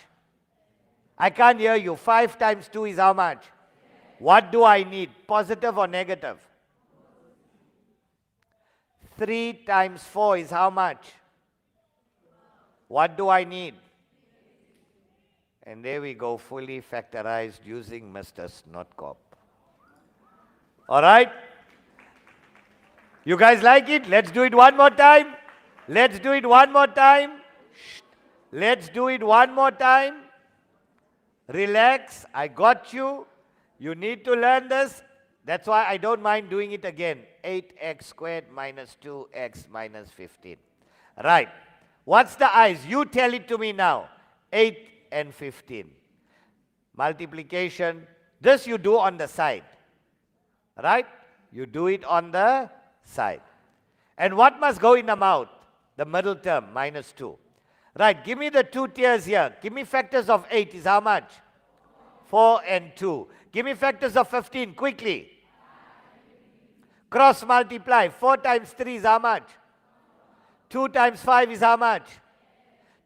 I can't hear you. 5 times 2 is how much? What do I need? Positive or negative? 3 times 4 is how much? What do I need? And there we go, fully factorized using Mr. Snot Cop. All right? You guys like it? Let's do it one more time. Let's do it one more time. Let's do it one more time. Relax. I got you. You need to learn this. That's why I don't mind doing it again. 8x squared minus 2x minus 15. Right. What's the eyes? You tell it to me now. 8 and 15. Multiplication. This you do on the side. Right? You do it on the side. And what must go in the mouth? The middle term, minus 2. Right. Give me the 2 tiers here. Give me factors of 8 is how much? 4 and 2. Give me factors of 15, quickly. Cross multiply. 4 times 3 is how much? 2 times 5 is how much?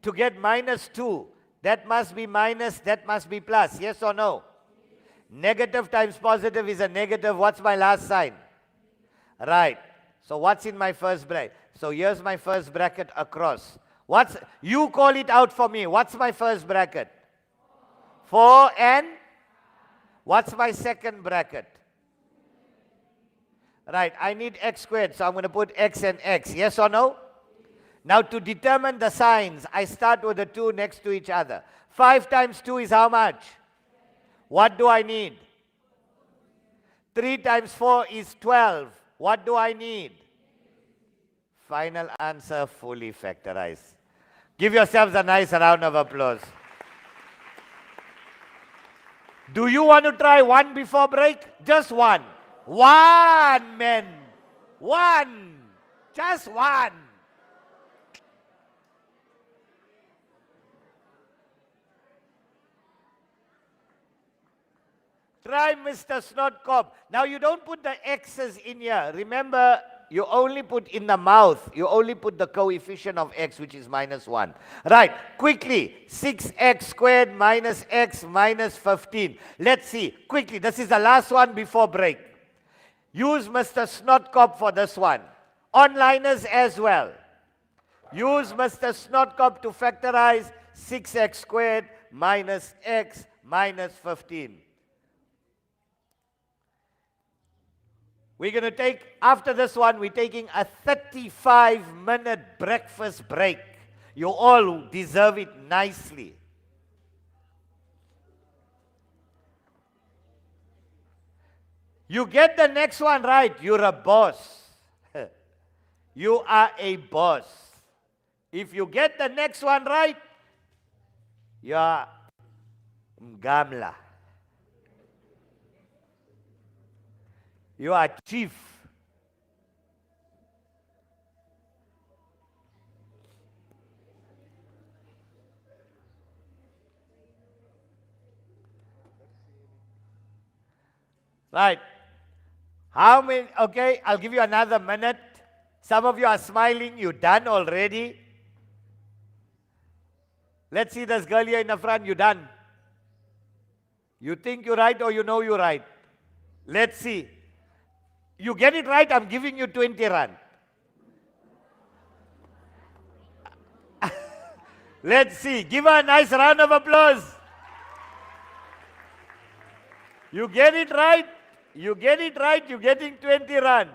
To get minus 2, that must be minus, that must be plus. Yes or no? Negative times positive is a negative. What's my last sign? Right. So what's in my first bracket? So here's my first bracket across. You call it out for me. What's my first bracket? 4 and? What's my second bracket? Right, I need x squared, so I'm going to put x and x. Yes or no? Now to determine the signs, I start with the 2 next to each other. 5 times 2 is how much? What do I need? 3 times 4 is 12. What do I need? Final answer, fully factorized. Give yourselves a nice round of applause. Do you want to try one before break? Just one. One, men. One. Just one. Try Mr. Snot Cop. Now you don't put the x's in here. Remember, you only put in the mouth. You only put the coefficient of x, which is minus 1. Right, quickly. 6x squared minus x minus 15. Let's see. Quickly, this is the last one before break. Use Mr. Snot Cop for this one. Onliners as well. Use Mr. Snot Cop to factorize 6x squared minus x minus 15. We're going to take, after this one, we're taking a 35-minute breakfast break. You all deserve it nicely. You get the next one right, you're a boss. You are a boss. If you get the next one right, you're Mgamla. You are chief. Right. How many? Okay, I'll give you another minute. Some of you are smiling. You're done already. Let's see this girl here in the front. You done? You think you're right or you know you're right? Let's see. You get it right, I'm giving you 20 rand. Let's see. Give her a nice round of applause. You get it right. You get it right. You're getting 20 rand.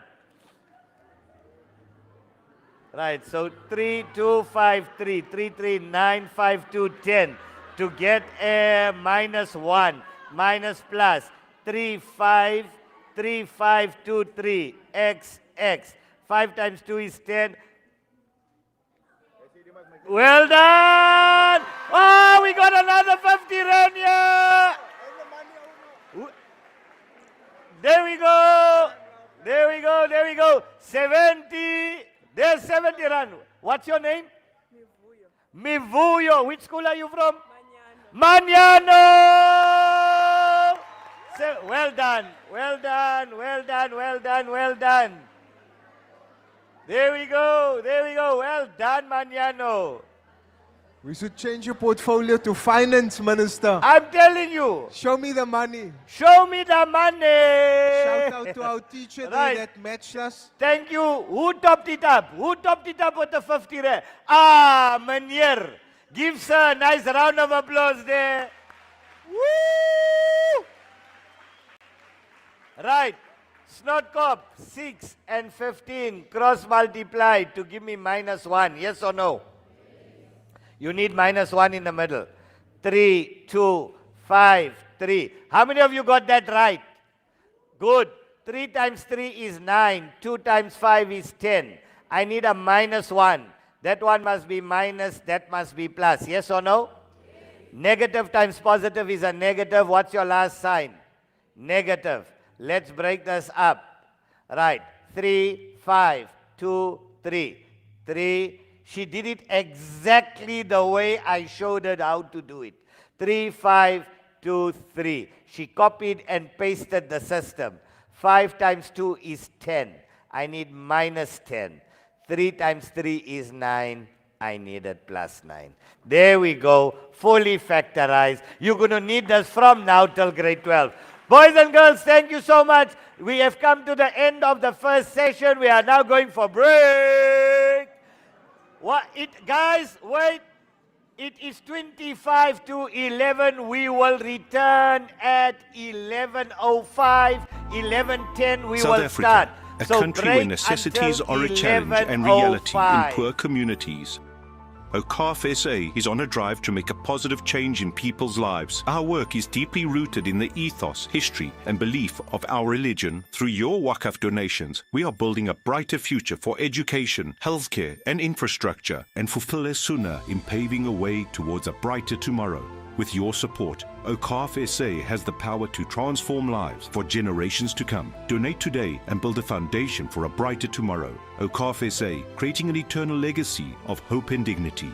Right. So 3, 2, 5, 3. 3, 3, 9, 5, 2, 10. To get a -1. Minus plus. 3, 5. 3, 5, 2, 3. X, X. 5 times 2 is 10. Well done! Oh, we got another 50 rand here! There we go! There we go, there we go. 70. There's 70 rand. What's your name? Mivuyo. Mivuyo. Which school are you from? Manyano! Well done, well done, well done, well done, well done. There we go, there we go. Well done, Manyano. We should change your portfolio to finance, Minister. I'm telling you. Show me the money. Show me the money. Shout out to our teacher Right. there that matched us. Thank you. Who topped it up? Who topped it up with the 50 rand? Ah, Meneer. Give sir a nice round of applause there. Woo! Right. Snot Cop, 6 and 15 cross multiplied to give me -1. Yes or no? You need -1 in the middle. 3, 2, 5, 3. How many of you got that right? Good. 3 times 3 is 9. 2 times 5 is 10. I need a -1. That one must be minus, that must be plus. Yes or no? Yes. Negative times positive is a negative. What's your last sign? Negative. Let's break this up. Right. 3, 5, 2, 3. 3. She did it exactly the way I showed her how to do it. 3, 5, 2, 3. She copied and pasted the system. 5 times 2 is 10. I need -10. 3 times 3 is 9. I needed +9. There we go. Fully factorized. You're going to need this from now till grade 12. Boys and girls, thank you so much. We have come to the end of the first session. We are now going for break. Guys, wait. It is 25 to 11. We will return at 11:05. 11:10 we South will Africa, start. a So country where break necessities until are a challenge and reality in 11:05. poor communities. Awqaf SA is on a drive to make a positive change in people's lives. Our work is deeply rooted in the ethos, history, and belief of our religion. Through your Waqf donations, we are building a brighter future for education, healthcare, and infrastructure, and fulfill a sunnah in paving a way towards a brighter tomorrow. With your support, Awqaf SA has the power to transform lives for generations to come. Donate today and build a foundation for a brighter tomorrow. Awqaf SA, creating an eternal legacy of hope and dignity.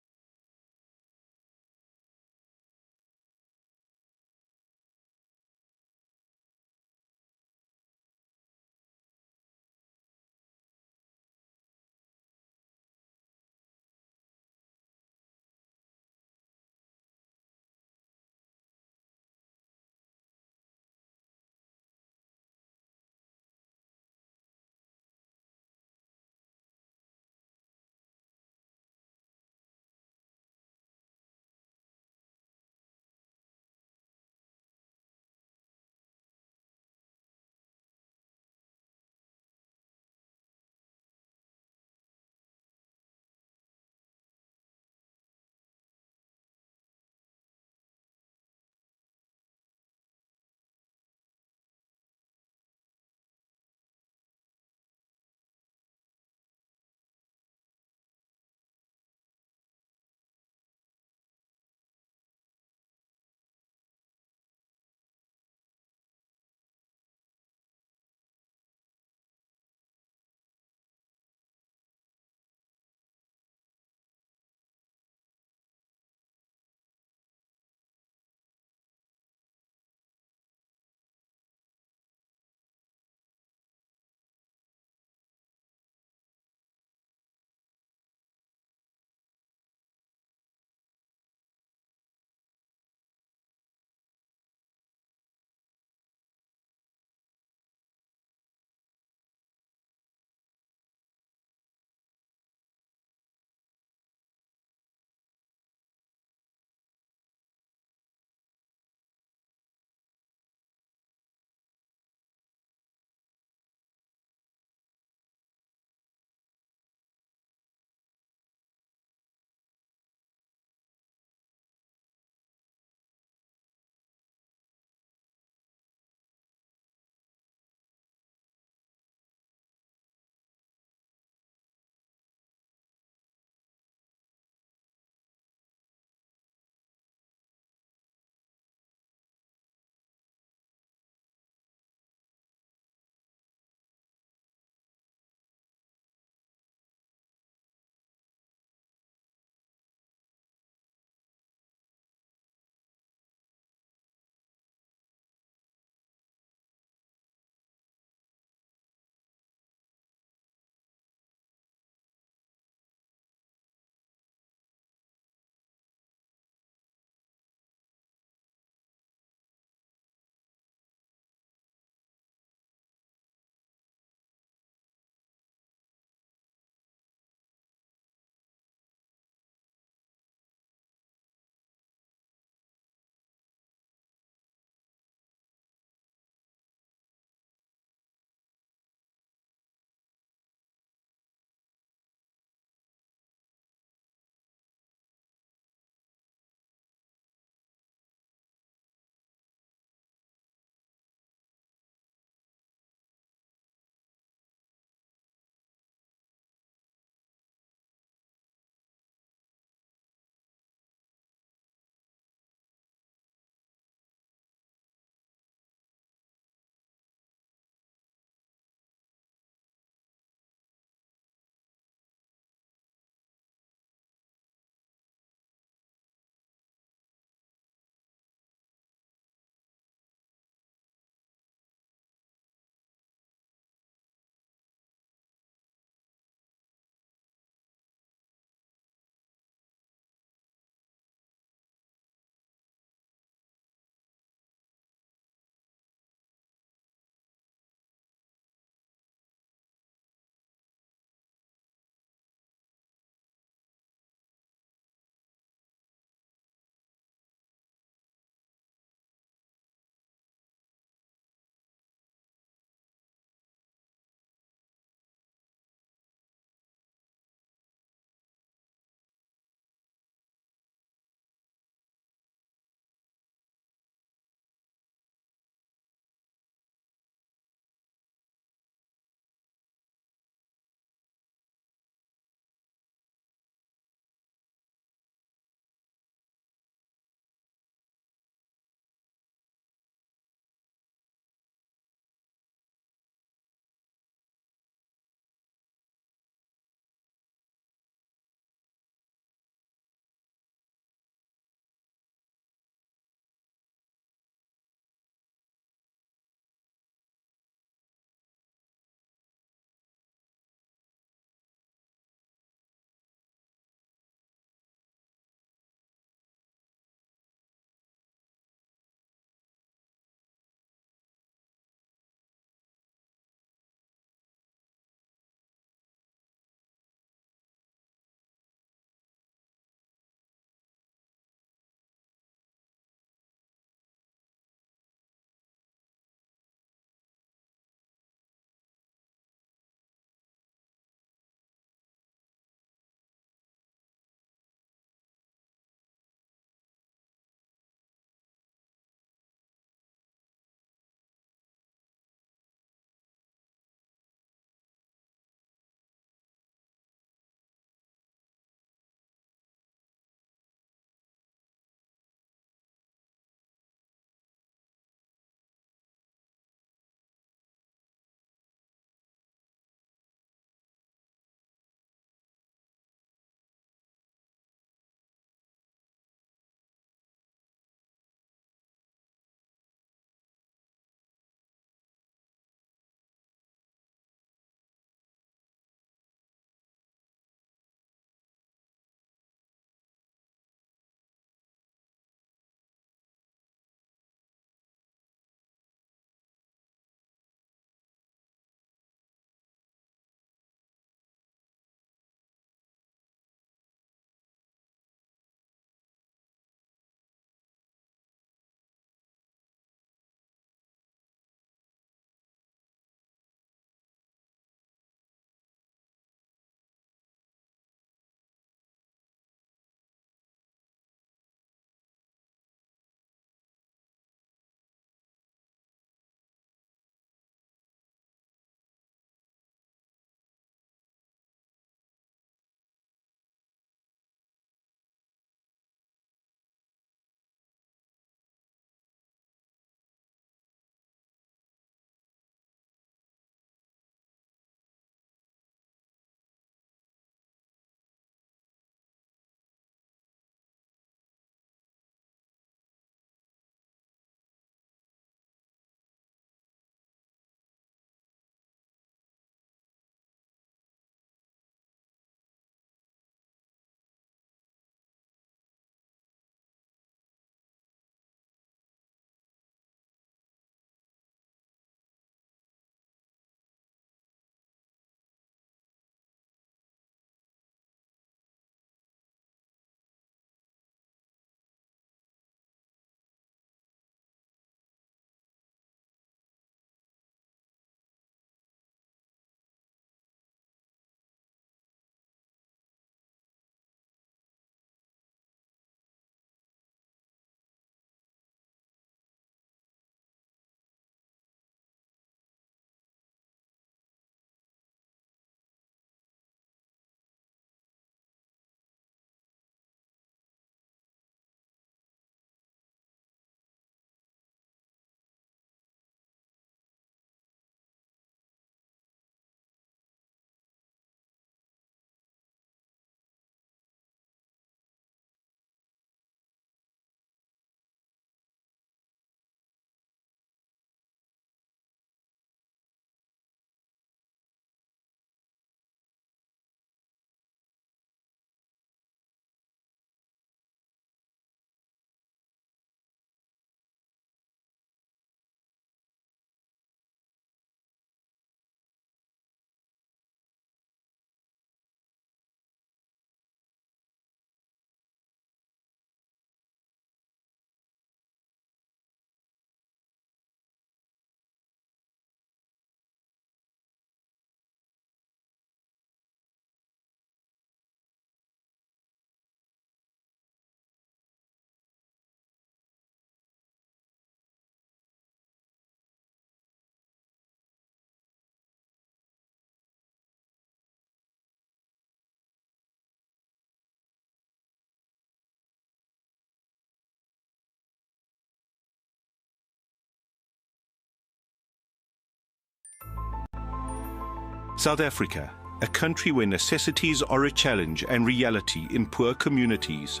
South Africa, a country where necessities are a challenge and reality in poor communities.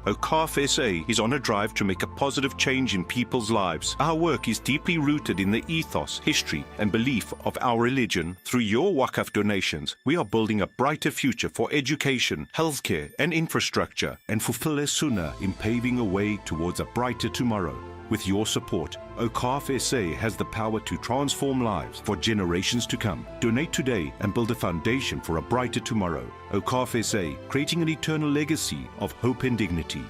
Awqaf SA is on a drive to make a positive change in people's lives. Our work is deeply rooted in the ethos, history, and belief of our religion. Through your Waqf donations, we are building a brighter future for education, healthcare, and infrastructure, and fulfill a sunnah in paving a way towards a brighter tomorrow. With your support, Awqaf SA has the power to transform lives for generations to come. Donate today and build a foundation for a brighter tomorrow. Awqaf SA, creating an eternal legacy of hope and dignity.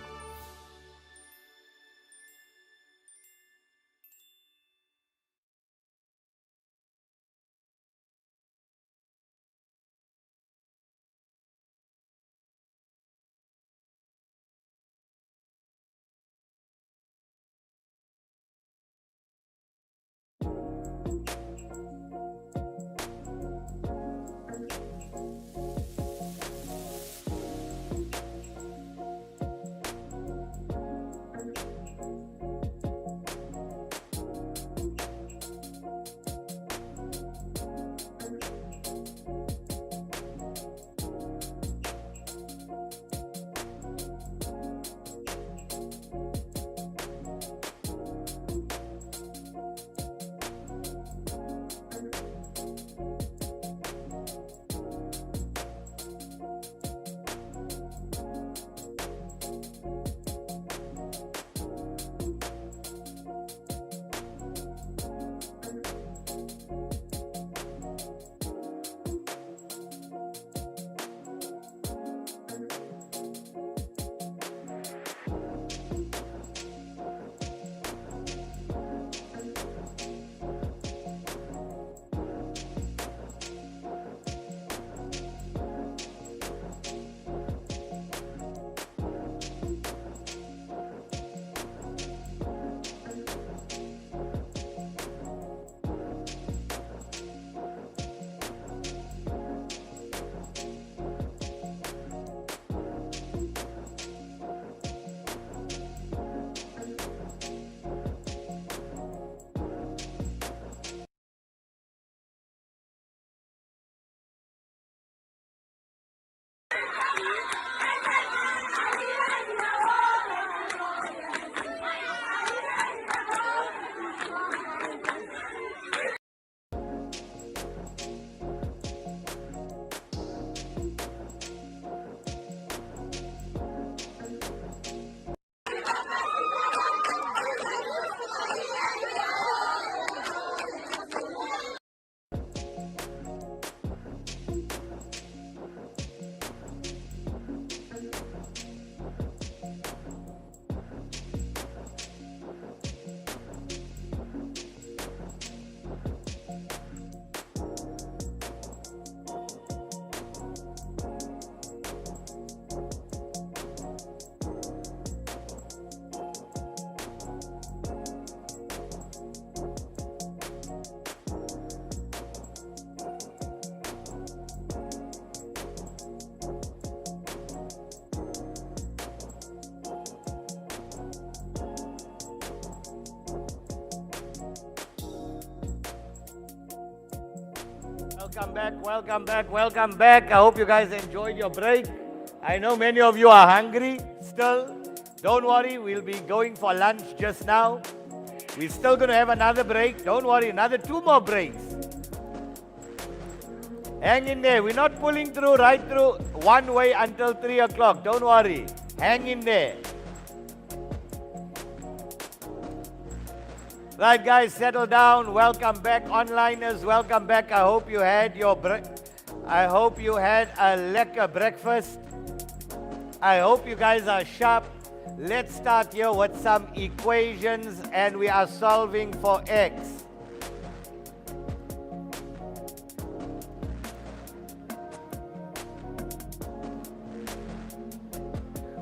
Welcome back, welcome back, welcome back. I hope you guys enjoyed your break. I know many of you are hungry still. Don't worry, we'll be going for lunch just now. We're still going to have another break. Don't worry, another 2 more breaks. Hang in there. We're not pulling through right through one way until 3 o'clock. Don't worry. Hang in there. Right, guys, settle down. Welcome back, onliners. Welcome back. I hope you had your I hope you had a lekker breakfast. I hope you guys are sharp. Let's start here with some equations, and we are solving for x.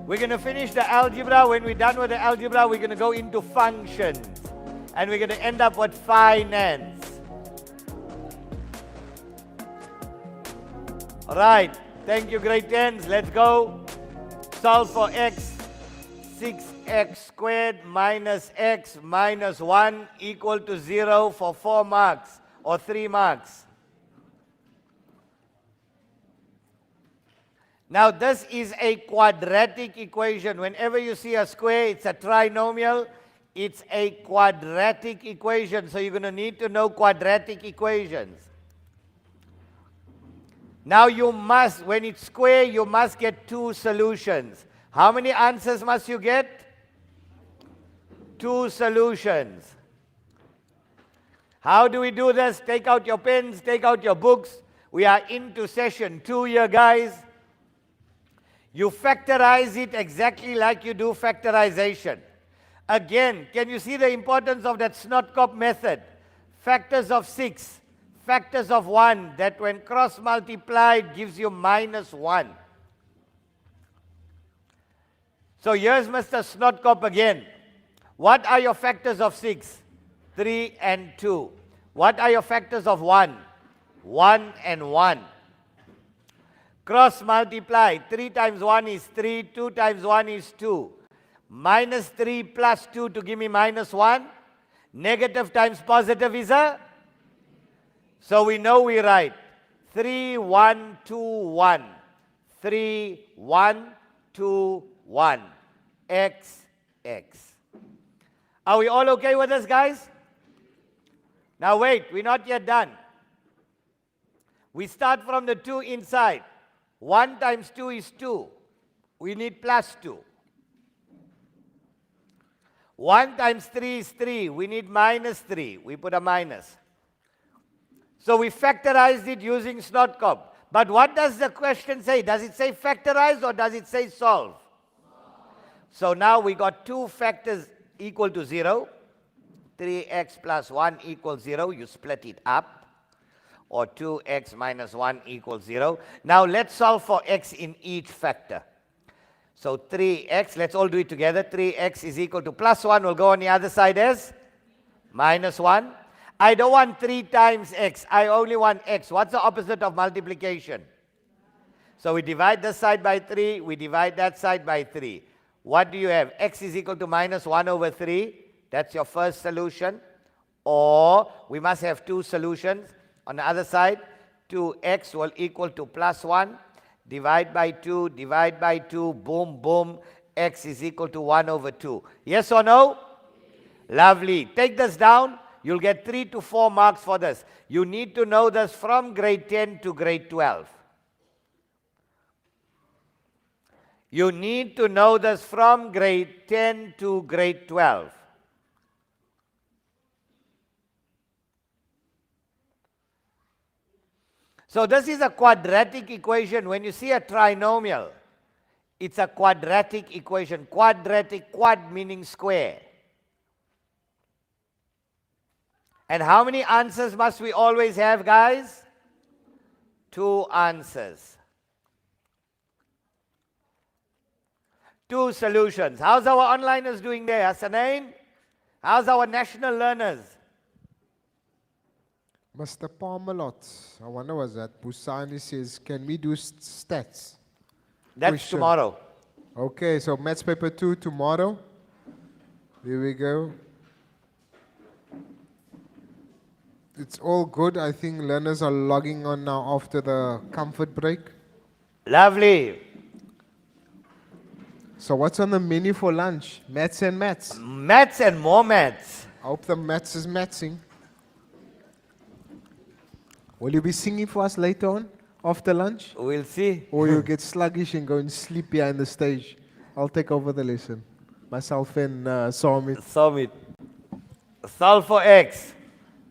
We're going to finish the algebra. When we're done with the algebra, we're going to go into functions. And we're going to end up with finance. All right. Thank you, grade 10s. Let's go. Solve for x. 6x squared minus x minus 1 equal to 0 for 4 marks or 3 marks. Now this is a quadratic equation. Whenever you see a square, it's a trinomial. It's a quadratic equation. So you're going to need to know quadratic equations. Now you must, when it's square, you must get two solutions. How many answers must you get? Two solutions. How do we do this? Take out your pens, take out your books. We are into session 2 here, guys. You factorize it exactly like you do factorization. Again, can you see the importance of that Snot Cop method? Factors of 6, factors of 1, that when cross-multiplied gives you -1. So here's Mr. Snot Cop again. What are your factors of 6? 3 and 2. What are your factors of 1? 1 and 1. Cross multiply. 3 times 1 is 3. 2 times 1 is 2. -3 plus 2 to give me -1. Negative times positive is a? So we know we write 3, 1, 2, 1. 3, 1, 2, 1. X, X. Are we all okay with this, guys? Now wait, we're not yet done. We start from the 2 inside. 1 times 2 is 2. We need +2. 1 times 3 is 3. We need -3. We put a minus. So we factorized it using Snot Cop. But what does the question say? Does it say factorize or does it say solve? So now we got 2 factors equal to 0. 3x plus 1 equals 0. You split it up. Or 2x minus 1 equals 0. Now let's solve for x in each factor. So 3x, let's all do it together. 3x is equal to +1 will go on the other side as -1. I don't want 3 times x. I only want x. What's the opposite of multiplication? So we divide this side by 3. We divide that side by 3. What do you have? X is equal to -1 over 3. That's your first solution. Or we must have 2 solutions. On the other side, 2x will equal to +1. Divide by 2, divide by 2, boom, boom. X is equal to 1 over 2. Yes or no? Lovely. Take this down. You'll get 3 to 4 marks for this. You need to know this from grade 10 to grade 12. You need to know this from grade 10 to grade 12. So this is a quadratic equation. When you see a trinomial, it's a quadratic equation. Quadratic, quad meaning square. And how many answers must we always have, guys? 2 answers. 2 solutions. How's our onliners doing there, Hasanain? How's our national learners? Mr. Parmalot, I wonder what's that. Busani says, can we do stats? That's Question. tomorrow. Okay, so maths paper 2 tomorrow. Here we go. It's all good. I think learners are logging on now after the comfort break. Lovely. So what's on the menu for lunch? Maths and maths. Maths and more maths. I hope the maths is mathsing. Will you be singing for us later on, after lunch? We'll see. Or you'll get sluggish and go and sleep behind the stage. I'll take over the lesson. Myself and Samit. Solve for x.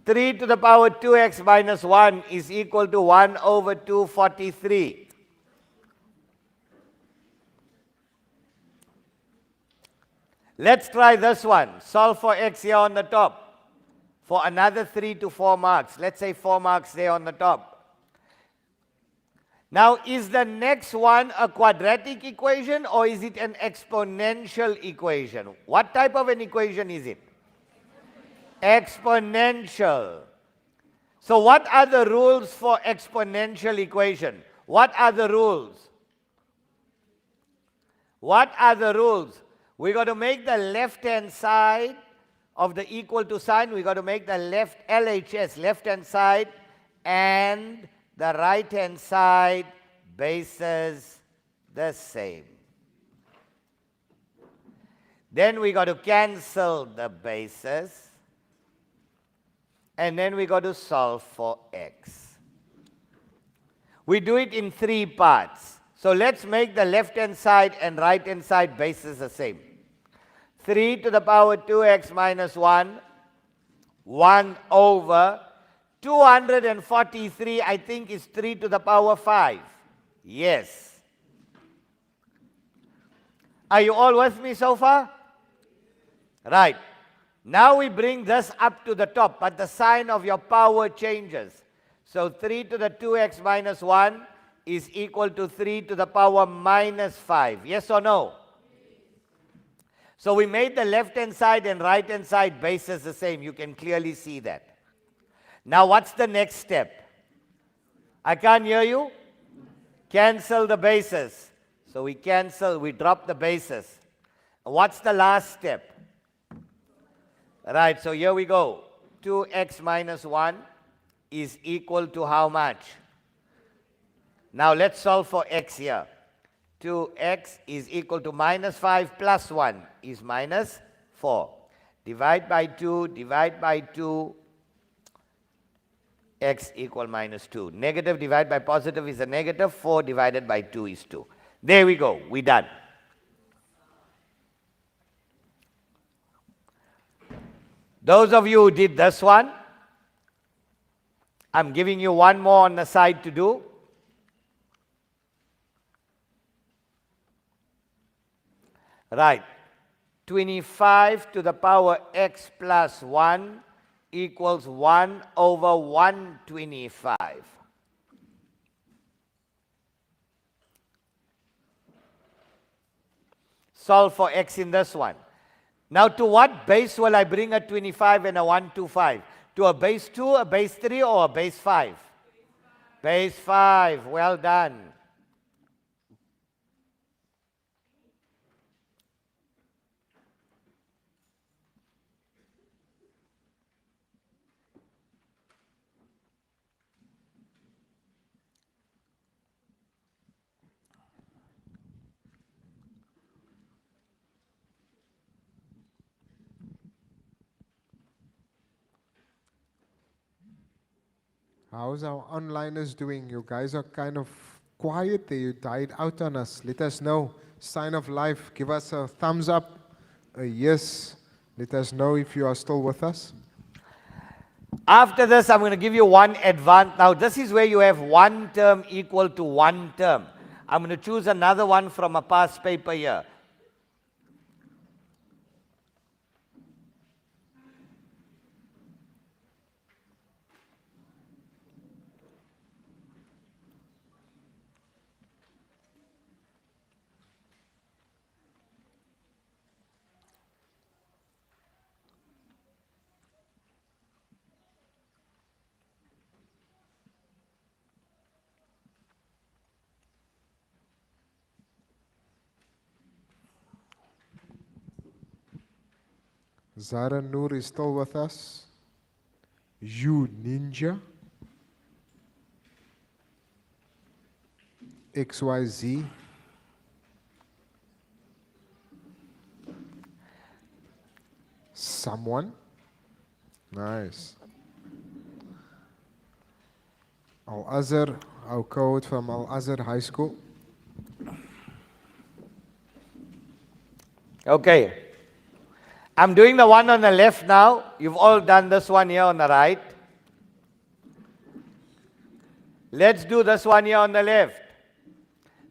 3 to the power 2x minus 1 is equal to 1 over 243. Let's try this one. Solve for x here on the top. For another 3 to 4 marks. Let's say 4 marks there on the top. Now, is the next one a quadratic equation or is it an exponential equation? What type of an equation is it? Exponential. So what are the rules for exponential equation? What are the rules? What are the rules? We got to make the left-hand side of the equal to sign. We got to make the left LHS, left-hand side, and the right-hand side bases the same. Then we got to cancel the bases. And then we got to solve for x. We do it in 3 parts. So let's make the left-hand side and right-hand side bases the same. 3 to the power 2x minus 1, 1 over 243, I think is 3 to the power 5. Yes. Are you all with me so far? Right. Now we bring this up to the top, but the sign of your power changes. So 3 to the 2x minus 1 is equal to 3 to the power minus 5. Yes or no? So we made the left-hand side and right-hand side bases the same. You can clearly see that. Now what's the next step? I can't hear you. Cancel the bases. So we cancel, we drop the bases. What's the last step? Right, so here we go. 2x minus 1 is equal to how much? Now let's solve for x here. 2x is equal to minus 5 plus 1 is minus 4. Divide by 2, x equal minus 2. Negative divided by positive is a negative. 4 divided by 2 is 2. There we go. We're done. Those of you who did this one, I'm giving you one more on the side to do. Right. 25 to the power x plus 1 equals 1 over 125. Solve for x in this one. Now to what base will I bring a 25 and a 125? To a base 2, a base 3, or a base 5? Base 5. Well done. How's our onliners doing? You guys are kind of quiet there. You died out on us. Let us know. Sign of life. Give us a thumbs up, a yes. Let us know if you are still with us. After this, I'm going to give you one advantage. Now, this is where you have one term equal to one term. I'm going to choose another one from a past paper here. Zara Noor is still with us. You Ninja. XYZ. Someone. Nice. Al-Azhar, our cohort from Al-Azhar High School. Okay. I'm doing the one on the left now. You've all done this one here on the right. Let's do this one here on the left.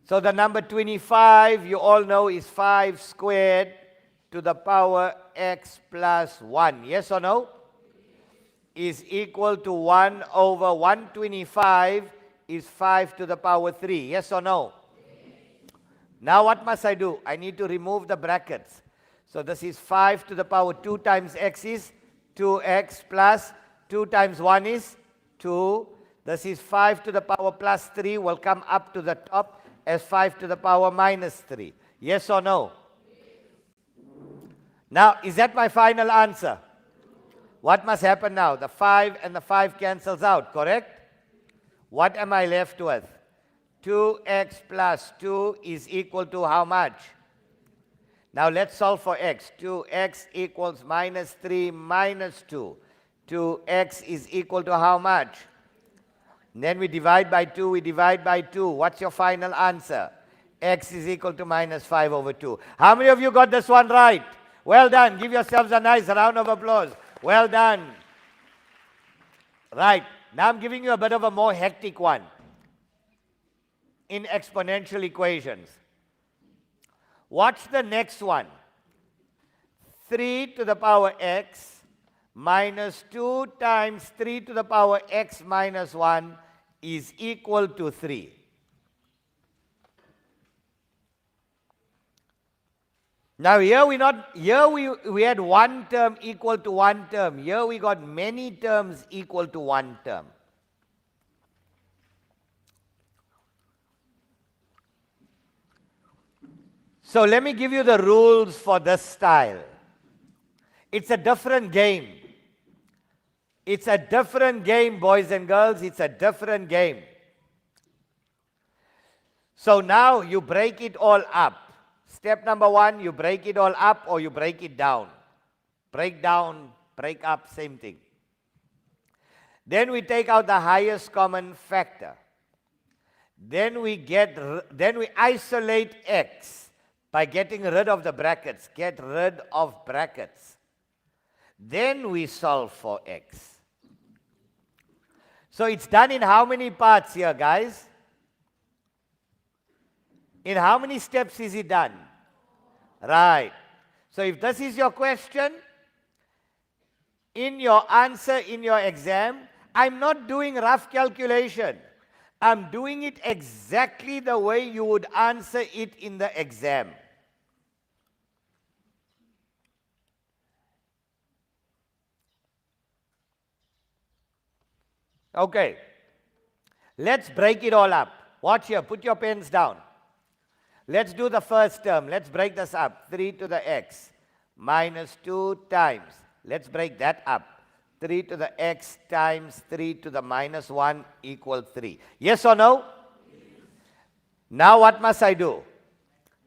So the number 25, you all know, is 5 squared to the power x plus 1. Yes or no? Is equal to 1 over 125 is 5 to the power 3. Yes or no? Now what must I do? I need to remove the brackets. So this is 5 to the power 2 times x is 2x plus 2 times 1 is 2. This is 5 to the power plus 3 will come up to the top as 5 to the power minus 3. Yes or no? Now, is that my final answer? What must happen now? The 5 and the 5 cancels out, correct? What am I left with? 2x plus 2 is equal to how much? Now let's solve for x. 2x equals minus 3 minus 2. 2x is equal to how much? Then we divide by 2, we divide by 2. What's your final answer? X is equal to minus 5 over 2. How many of you got this one right? Well done. Give yourselves a nice round of applause. Well done. Right. Now I'm giving you a bit of a more hectic one in exponential equations. Watch the next one. 3 to the power x minus 2 times 3 to the power x minus 1 is equal to 3. Now here we had one term equal to one term. Here we got many terms equal to one term. So let me give you the rules for this style. It's a different game. It's a different game, boys and girls. It's a different game. So now you break it all up. Step number 1, you break it all up or you break it down. Break down, break up, same thing. Then we take out the highest common factor. Then we isolate x by getting rid of the brackets. Get rid of brackets. Then we solve for x. So it's done in how many parts here, guys? In how many steps is it done? Right. So if this is your question, in your answer in your exam, I'm not doing rough calculation. I'm doing it exactly the way you would answer it in the exam. Okay. Let's break it all up. Watch here. Put your pens down. Let's do the first term. Let's break this up. 3 to the x minus 2 times. Let's break that up. 3 to the x times 3 to the minus 1 equals 3. Yes or no? Yes. Now what must I do?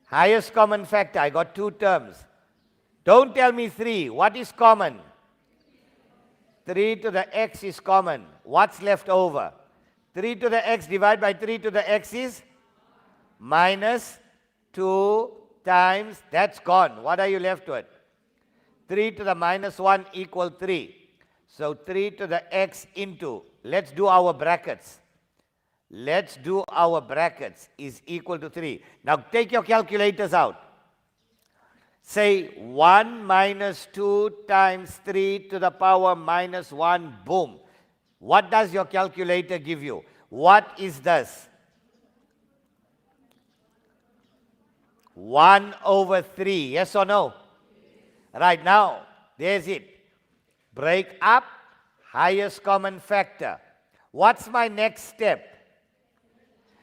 Highest common factor. I got 2 terms. Don't tell me 3. What is common? 3 to the x is common. What's left over? 3 to the x divided by 3 to the x is minus 2 times, that's gone. What are you left with? 3 to the minus 1 equals 3. So 3 to the x into, let's do our brackets. Let's do our brackets is equal to 3. Now take your calculators out. Say 1 minus 2 times 3 to the power minus 1, boom. What does your calculator give you? What is this? 1 over 3, yes or no? Right now, there's it. Break up, highest common factor. What's my next step?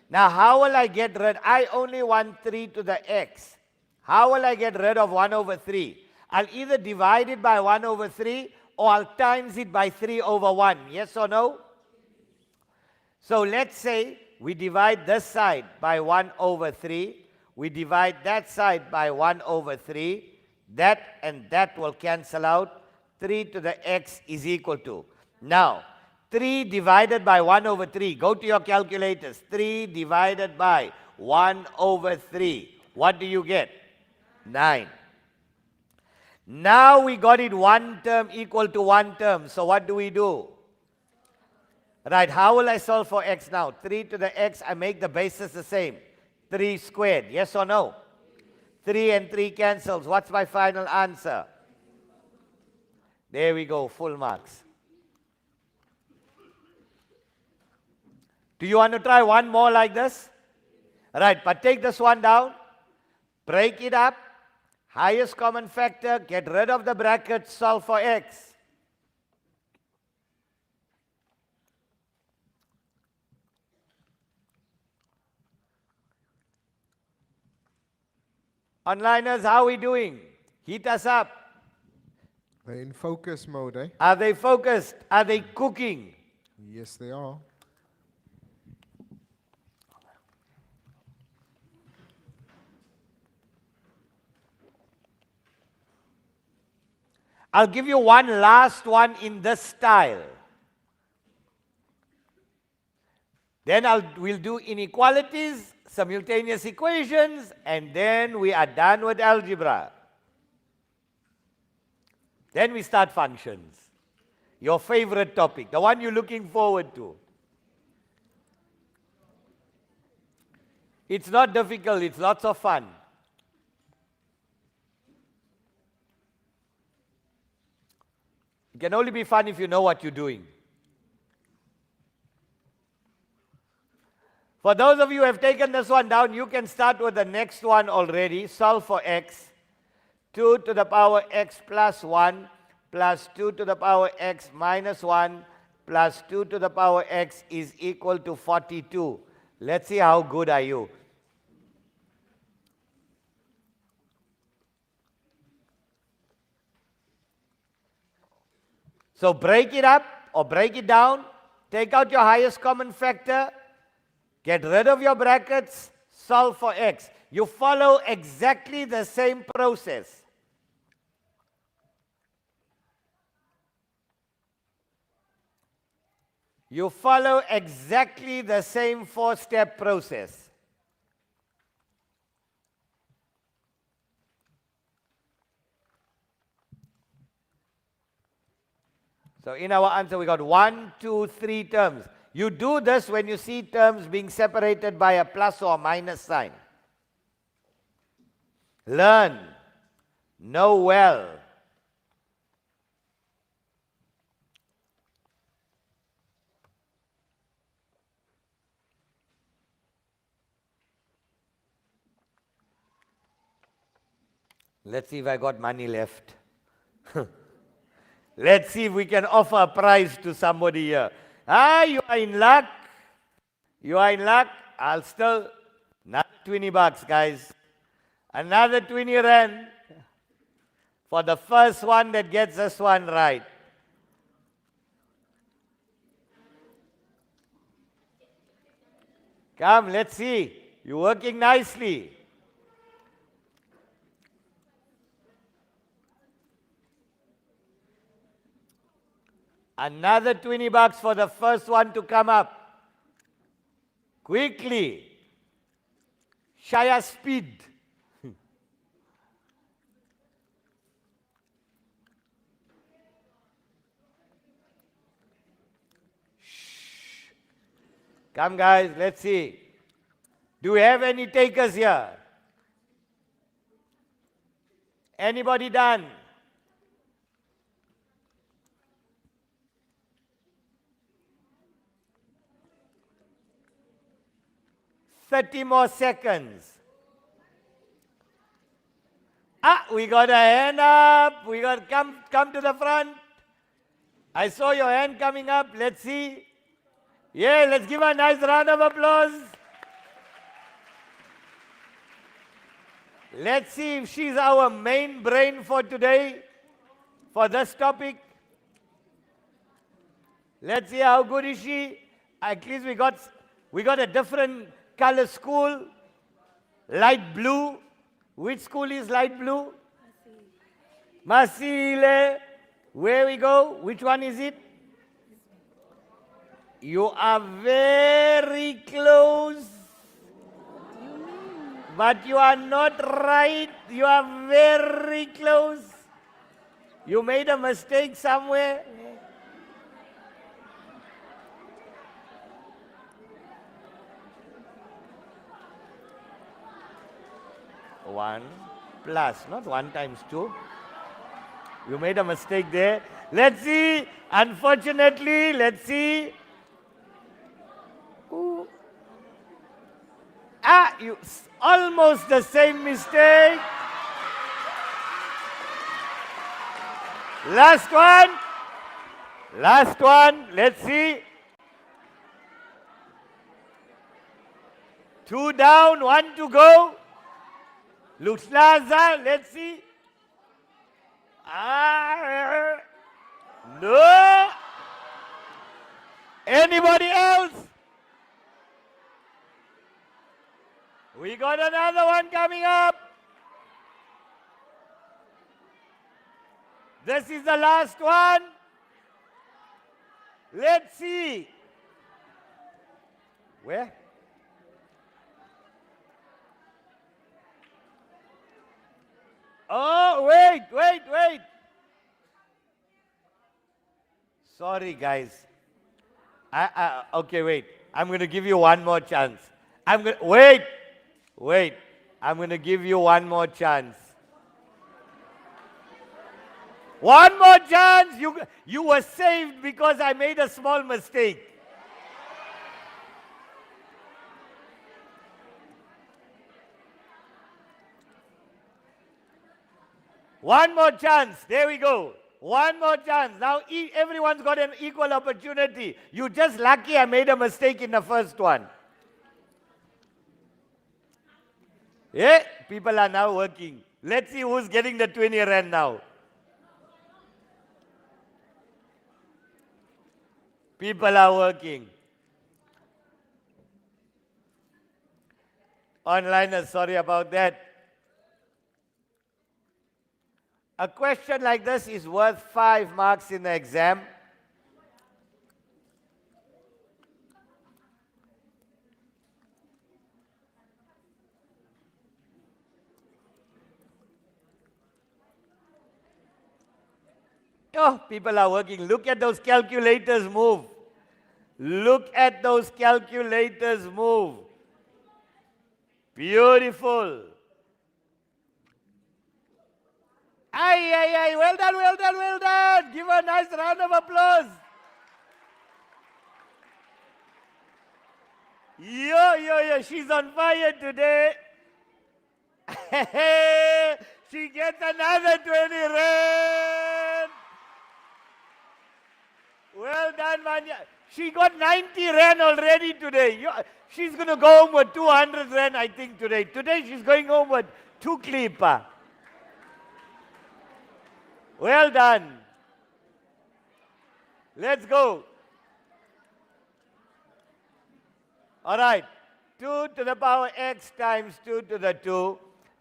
Now, how will I get rid? I only want 3 to the x. How will I get rid of 1 over 3? I'll either divide it by 1 over 3 or I'll times it by 3 over 1. Yes or no? So let's say we divide this side by 1 over 3. We divide that side by 1 over 3. That and that will cancel out. 3 to the x is equal to. Now, 3 divided by 1 over 3. Go to your calculators. 3 divided by 1 over 3. What do you get? 9. Now we got it one term equal to one term. So what do we do? Right, how will I solve for x now? 3 to the x, I make the basis the same. 3 squared, yes or no? 3 and 3 cancels. What's my final answer? There we go, full marks. Do you want to try one more like this? Right, but take this one down. Break it up. Highest common factor. Get rid of the brackets. Solve for x. Onliners, how are we doing? Heat us up. They're in focus mode, eh? Are they focused? Are they cooking? Yes, they are. I'll give you one last one in this style. Then we'll do inequalities, simultaneous equations, and then we are done with algebra. Then we start functions. Your favorite topic, the one you're looking forward to. It's not difficult, it's lots of fun. It can only be fun if you know what you're doing. For those of you who have taken this one down, you can start with the next one already. Solve for x. 2 to the power x plus 1 plus 2 to the power x minus 1 plus 2 to the power x is equal to 42. Let's see how good are you. So break it up or break it down. Take out your highest common factor. Get rid of your brackets. Solve for x. You follow exactly the same process. You follow exactly the same four-step process. So in our answer, we got 1, 2, 3 terms. You do this when you see terms being separated by a plus or minus sign. Learn. Know well. Let's see if I got money left. Let's see if we can offer a prize to somebody here. You are in luck. You are in luck. I'll still, another 20 bucks, guys. Another 20 rand for the first one that gets this one right. Come, let's see. You're working nicely. Another 20 bucks for the first one to come up. Quickly. Shaya speed. Come guys, let's see. Do we have any takers here? Anybody done? Thirty more seconds. We got a hand up. We got come to the front. I saw your hand coming up. Let's see. Yeah, let's give her a nice round of applause. Let's see if she's our main brain for today, for this topic. Let's see how good is she. At least we got a different color school. Light blue. Which school is light blue? Masile. Where we go? Which one is it? You are very close. But you are not right. You are very close. You made a mistake somewhere. One plus, not 1 times 2. You made a mistake there. Let's see. Unfortunately, let's see. Ooh. You almost the same mistake. Last one. Last one. Let's see. 2 down, 1 to go. Luhlaza, let's see. No. Anybody else? We got another one coming up. This is the last one. Let's see. Where? Oh, wait. Sorry, guys. Okay, wait. I'm going to give you one more chance. Wait. I'm going to give you one more chance. One more chance. You were saved because I made a small mistake. One more chance. There we go. One more chance. Now everyone's got an equal opportunity. You're just lucky I made a mistake in the first one. Yeah, people are now working. Let's see who's getting the 20 rand now. People are working. Onliners, sorry about that. A question like this is worth 5 marks in the exam. Oh, people are working. Look at those calculators move. Look at those calculators move. Beautiful. Aye. Well done. Give her a nice round of applause. Yo. She's on fire today. She gets another 20 rand. Well done, Manya. She got 90 rand already today. She's going to go home with 200 rand, I think, today. Today she's going home with 2 klipa. Well done. Let's go. All right. 2 to the power x times 2 to the 2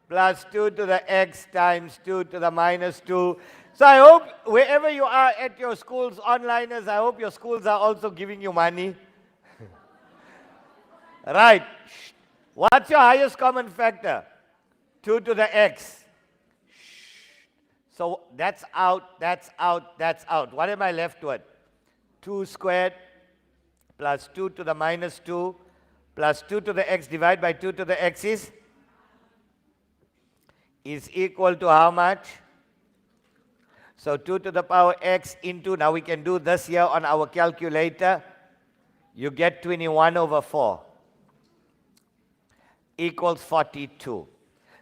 plus 2 to the x times 2 to the minus 2. So I hope wherever you are at your schools, onliners, I hope your schools are also giving you money. Right. What's your highest common factor? 2 to the x. So that's out. What am I left with? 2 squared plus 2 to the minus 2 plus 2 to the x divided by 2 to the x is equal to how much? So 2 to the power x into, now we can do this here on our calculator. You get 21 over 4 equals 42.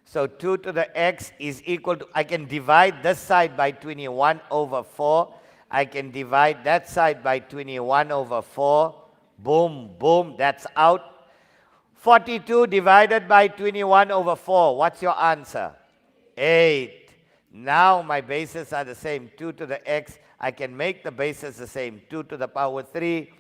So 2 to the x is equal to, I can divide this side by 21 over 4. I can divide that side by 21 over 4. Boom, that's out. 42 divided by 21 over 4. What's your answer? 8. Now my bases are the same. 2 to the x. I can make the bases the same. 2 to the power 3.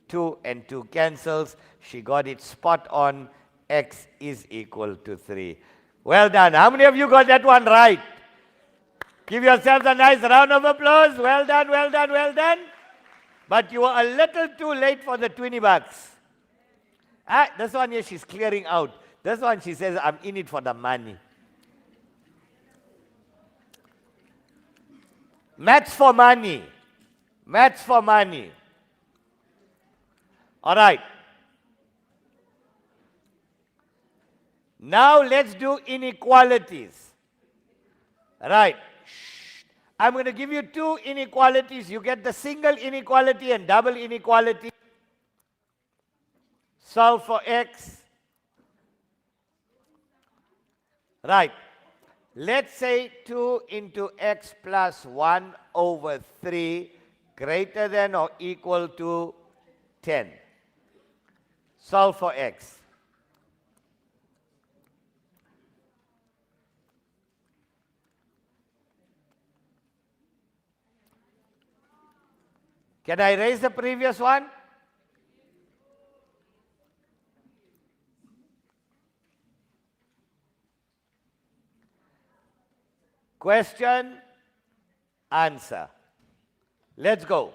2 and 2 cancels. She got it spot on. X is equal to 3. Well done. How many of you got that one right? Give yourselves a nice round of applause. Well done. But you were a little too late for the 20 bucks. This one here, she's clearing out. This one, she says, I'm in it for the money. Maths for money. All right. Now let's do inequalities. Right. I'm going to give you 2 inequalities. You get the single inequality and double inequality. Solve for x. Right. Let's say 2 into x plus 1 over 3 greater than or equal to 10. Solve for x. Can I raise the previous one? Question, answer. Let's go.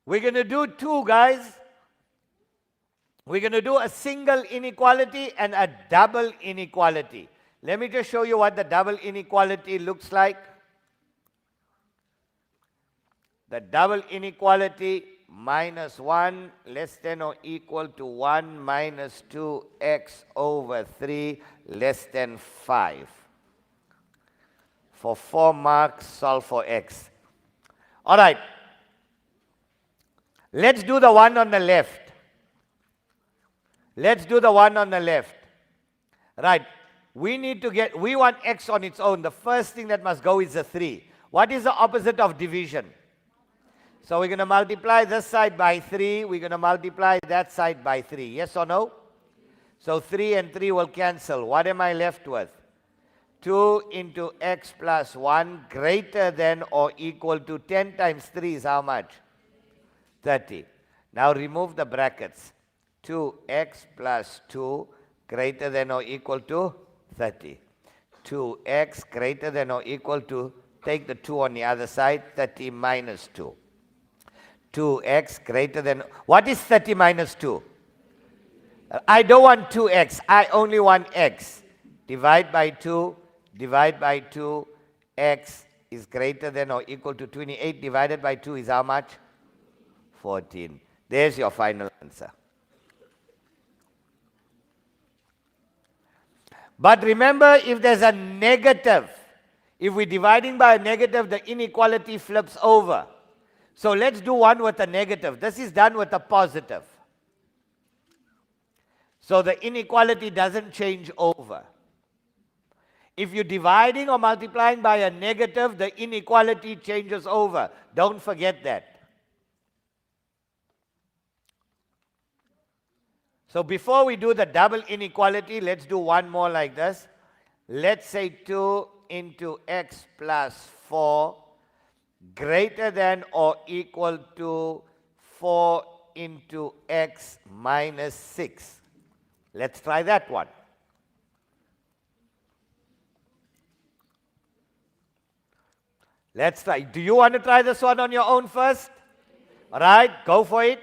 We're going to do two, guys. We're going to do a single inequality and a double inequality. Let me just show you what the double inequality looks like. The double inequality, minus 1 less than or equal to 1 minus 2x over 3 less than 5. For 4 marks, solve for x. All right. Let's do the one on the left. Let's do the one on the left. Right. We want x on its own. The first thing that must go is a 3. What is the opposite of division? So we're going to multiply this side by 3. We're going to multiply that side by 3. Yes or no? So 3 and 3 will cancel. What am I left with? 2 into x plus 1 greater than or equal to 10 times 3 is how much? 30. Now remove the brackets. 2x plus 2 greater than or equal to 30. 2x greater than or equal to, take the 2 on the other side, 30 minus 2. 2x greater than, what is 30 minus 2? I don't want 2x, I only want x. Divide by 2, divide by 2, x is greater than or equal to 28 divided by 2 is how much? 14. There's your final answer. But remember, if there's a negative, if we're dividing by a negative, the inequality flips over. So let's do one with a negative. This is done with a positive. So the inequality doesn't change over. If you're dividing or multiplying by a negative, the inequality changes over. Don't forget that. So before we do the double inequality, let's do one more like this. Let's say 2 into x plus 4 greater than or equal to 4 into x minus 6. Let's try that one. Let's try. Do you want to try this one on your own first? All right, go for it.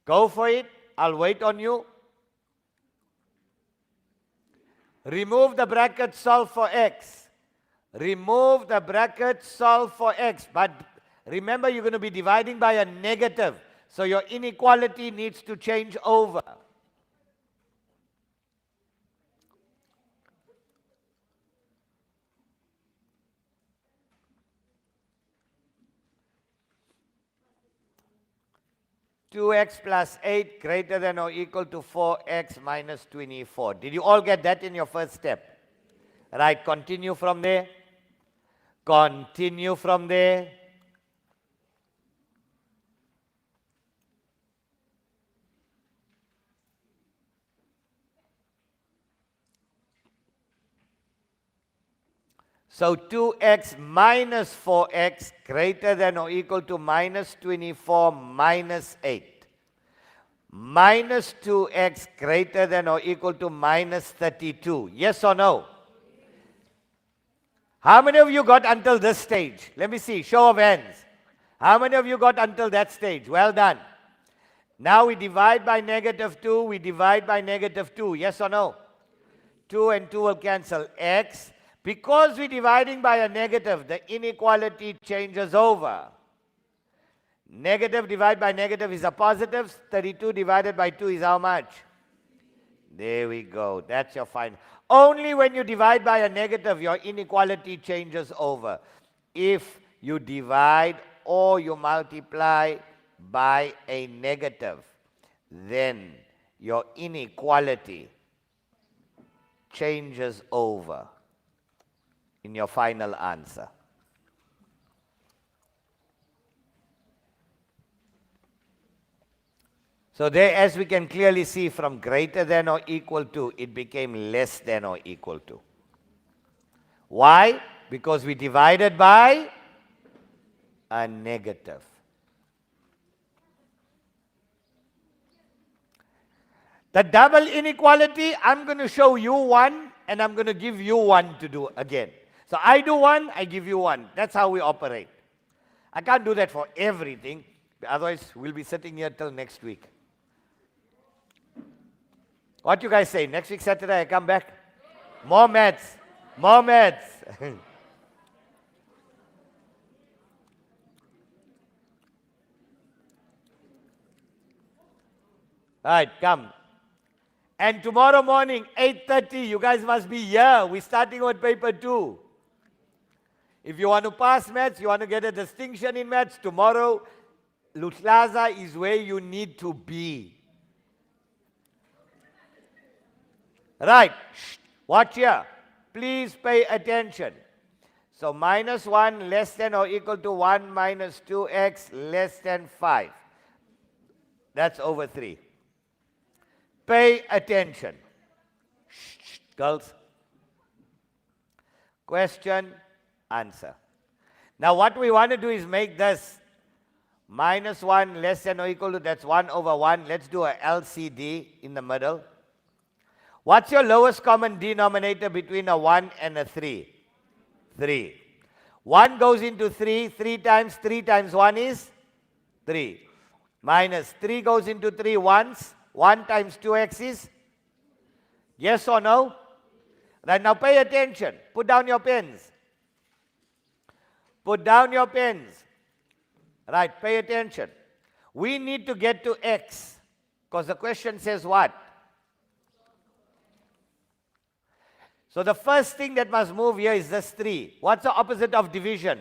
Go for it. I'll wait on you. Remove the bracket, solve for x. Remove the bracket, solve for x. But remember, you're going to be dividing by a negative. So your inequality needs to change over. (2x plus 8 greater than or equal to 4x minus 24). Did you all get that in your first step? Right, continue from there. Continue from there. So 2x minus 4x greater than or equal to minus 24 minus 8. Minus 2x greater than or equal to minus 32. Yes or no? How many of you got until this stage? Let me see, show of hands. How many of you got until that stage? Well done. Now we divide by negative 2, we divide by negative 2. Yes or no? 2 and 2 will cancel. X. Because we're dividing by a negative, the inequality changes over. Negative divided by negative is a positive. 32 divided by 2 is how much? There we go. That's your final. Only when you divide by a negative, your inequality changes over. If you divide or you multiply by a negative, then your inequality changes over in your final answer. So there, as we can clearly see, from greater than or equal to, it became less than or equal to. Why? Because we divided by a negative. The double inequality, I'm going to show you one, and I'm going to give you one to do again. So I do one, I give you one. That's how we operate. I can't do that for everything, otherwise we'll be sitting here till next week. What you guys say? Next week Saturday I come back? More maths. More maths. Right, come. And tomorrow morning, 8:30, you guys must be here. We're starting with paper 2. If you want to pass maths, you want to get a distinction in maths, tomorrow, Luhlaza is where you need to be. Right, watch here. Please pay attention. So minus 1 less than or equal to 1 minus 2x less than 5. That's over 3. Pay attention. Girls. Question, answer. Now what we want to do is make this minus 1 less than or equal to, that's 1 over 1. Let's do a LCD in the middle. What's your lowest common denominator between a 1 and a 3? 3. 1 goes into 3. 3 times 1 is 3. Minus 3 goes into 3 once. 1 times 2x is? Yes or no? Right, now pay attention. Put down your pens. Put down your pens. Right, pay attention. We need to get to x, because the question says what? So the first thing that must move here is this 3. What's the opposite of division?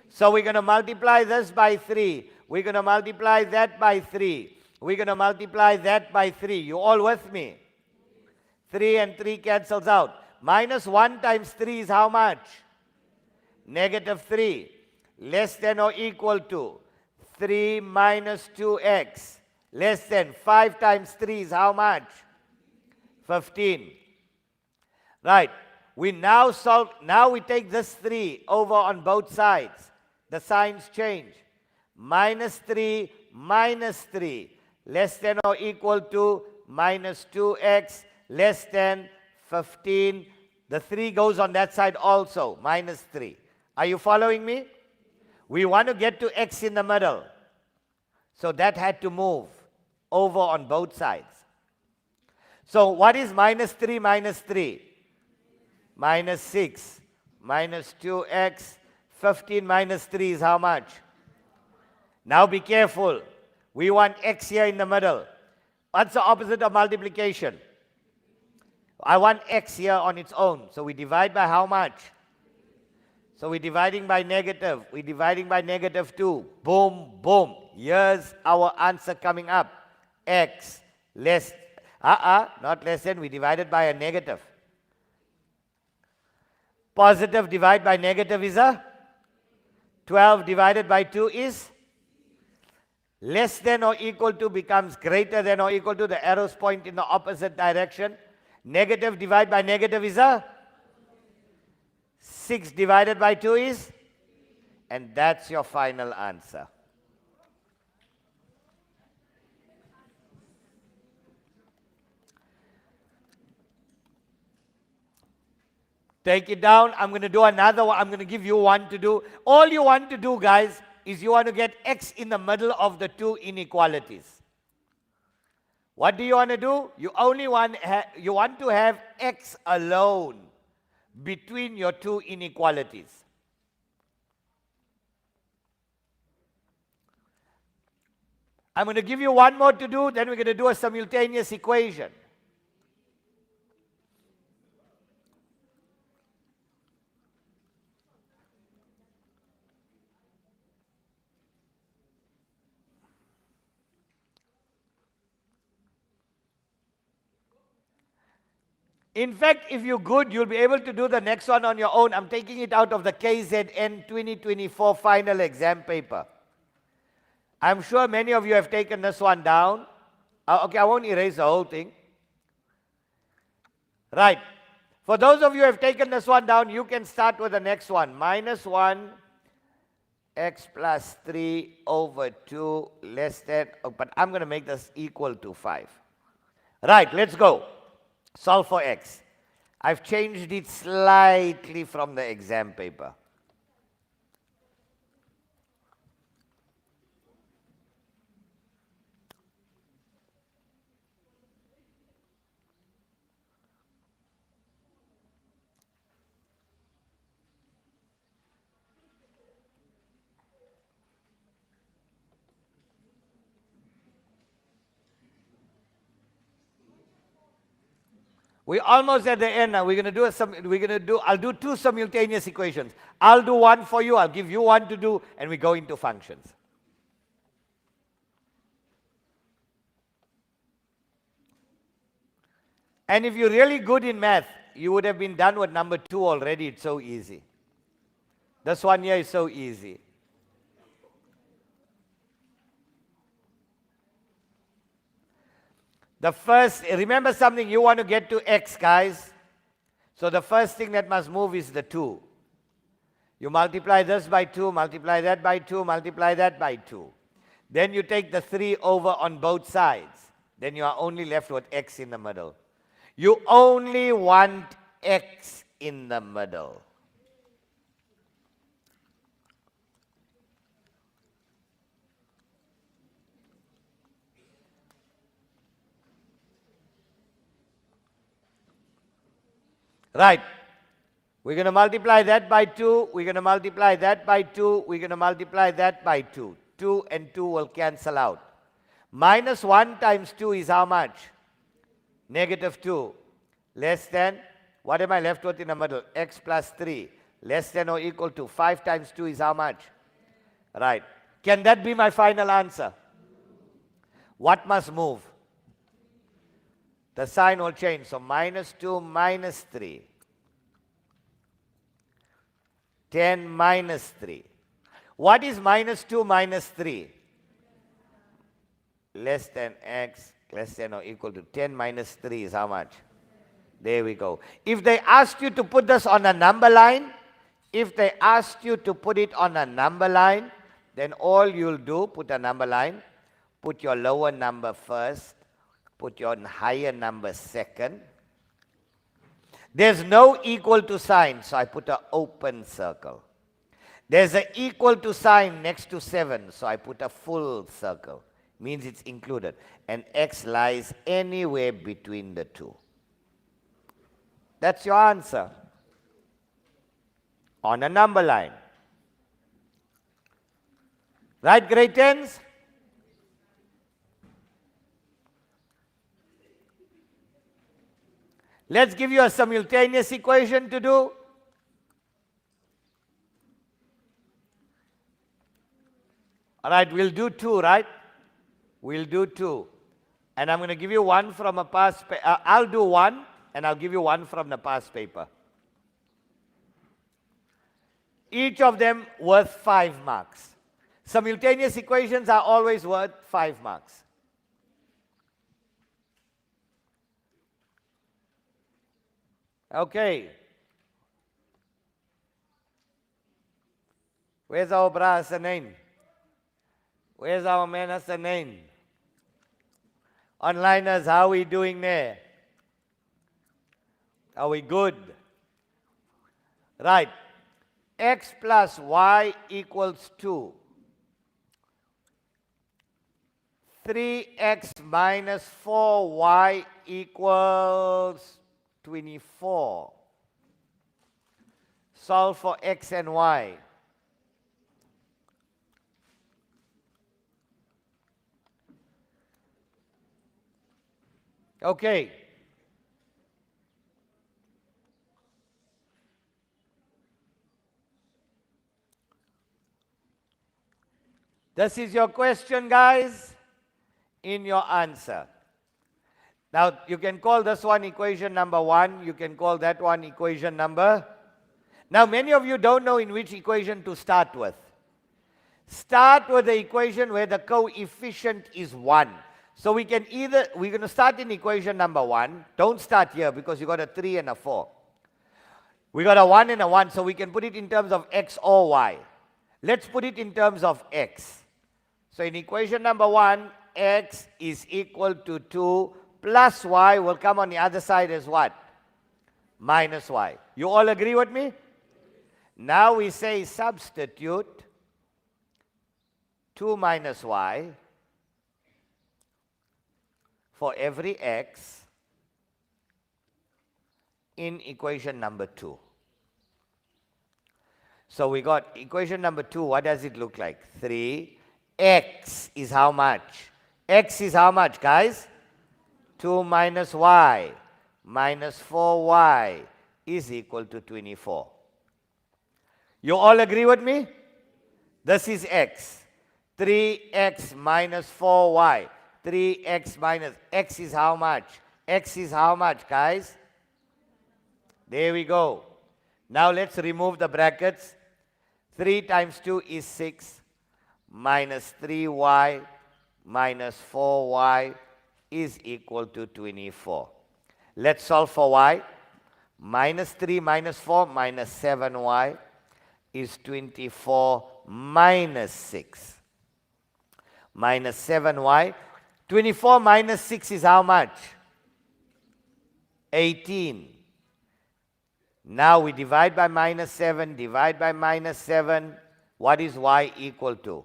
So we're going to multiply this by 3. We're going to multiply that by 3. We're going to multiply that by 3. You all with me? 3 and 3 cancels out. Minus 1 times 3 is how much? Negative 3. Less than or equal to 3 minus 2x. Less than 5 times 3 is how much? 15. Right. We now solve. Now we take this 3 over on both sides. The signs change. Minus 3 minus 3. Less than or equal to minus 2x less than 15. The 3 goes on that side also, minus 3. Are you following me? We want to get to x in the middle. So that had to move over on both sides. So what is minus 3 minus 3? Minus 6. Minus 2x. 15 minus 3 is how much? Now be careful. We want x here in the middle. What's the opposite of multiplication? I want x here on its own. So we divide by how much? So we're dividing by negative. We're dividing by negative 2. Boom, boom. Here's our answer coming up. X less, not less than. We divided by a negative. Positive divided by negative is a 12 divided by 2 is less than or equal to becomes greater than or equal to, the arrows point in the opposite direction. Negative divided by negative is a 6 divided by 2 is, and that's your final answer. Take it down. I'm going to do another one. I'm going to give you one to do. All you want to do, guys, is you want to get x in the middle of the two inequalities. What do you want to do? You only want to have x alone between your two inequalities. I'm going to give you one more to do, then we're going to do a simultaneous equation. In fact, if you're good, you'll be able to do the next one on your own. I'm taking it out of the KZN 2024 final exam paper. I'm sure many of you have taken this one down. Okay, I won't erase the whole thing. Right. For those of you who have taken this one down, you can start with the next one. Minus 1 x plus 3 over 2 less than, but I'm going to make this equal to 5. Right, let's go. Solve for x. I've changed it slightly from the exam paper. We're almost at the end now. I'll do two simultaneous equations. I'll do one for you, I'll give you one to do, and we go into functions. And if you're really good in math, you would have been done with number 2 already. It's so easy. This one here is so easy. Remember something, you want to get to x, guys. So the first thing that must move is the 2. You multiply this by 2, multiply that by 2, multiply that by 2. Then you take the 3 over on both sides. Then you are only left with x in the middle. You only want x in the middle. Right. We're going to multiply that by 2. We're going to multiply that by 2. We're going to multiply that by 2. 2 and 2 will cancel out. Minus 1 times 2 is how much? Negative 2. Less than, what am I left with in the middle? X plus 3. Less than or equal to 5 times 2 is how much? Right. Can that be my final answer? What must move? The sign will change. So minus 2 minus 3. 10 minus 3. What is minus 2 minus 3? Less than x, less than or equal to 10 minus 3 is how much? There we go. If they asked you to put this on a number line, then all you'll do, put a number line, put your lower number first, put your higher number second. There's no equal to sign, so I put an open circle. There's an equal to sign next to 7, so I put a full circle. Means it's included. And x lies anywhere between the two. That's your answer. On a number line. Right, grade 10s? Let's give you a simultaneous equation to do. All right, we'll do 2, right? We'll do 2. And I'm going to give you one from a past paper. I'll do one, and I'll give you one from the past paper. Each of them worth 5 marks. Simultaneous equations are always worth 5 marks. Okay. Where's our bra Hasanain? Where's our man Hasanain? Onliners, how are we doing there? Are we good? Right. X plus y equals 2. 3x minus 4y equals 24. Solve for x and y. Okay. This is your question, guys, in your answer. Now, you can call this one equation number 1. You can call that one equation number. Now, many of you don't know in which equation to start with. Start with the equation where the coefficient is 1. So we're going to start in equation number 1. Don't start here because you got a 3 and a 4. We got a 1 and a 1, so we can put it in terms of x or y. Let's put it in terms of x. So in equation number 1, x is equal to 2 plus y will come on the other side as what? Minus y. You all agree with me? Now we say substitute 2 minus y for every x in equation number 2. So we got equation number 2. What does it look like? 3x is how much? X is how much, guys? 2 minus y. minus 4y is equal to 24. You all agree with me? This is x. 3x minus 4y. 3x minus x is how much? X is how much, guys? There we go. Now let's remove the brackets. 3 times 2 is 6 minus 3y minus 4y is equal to 24. Let's solve for y. Minus 3 minus 4 minus 7y is 24 minus 6. Minus 7y. 24 minus 6 is how much? 18. Now we divide by minus 7, divide by minus 7. What is y equal to?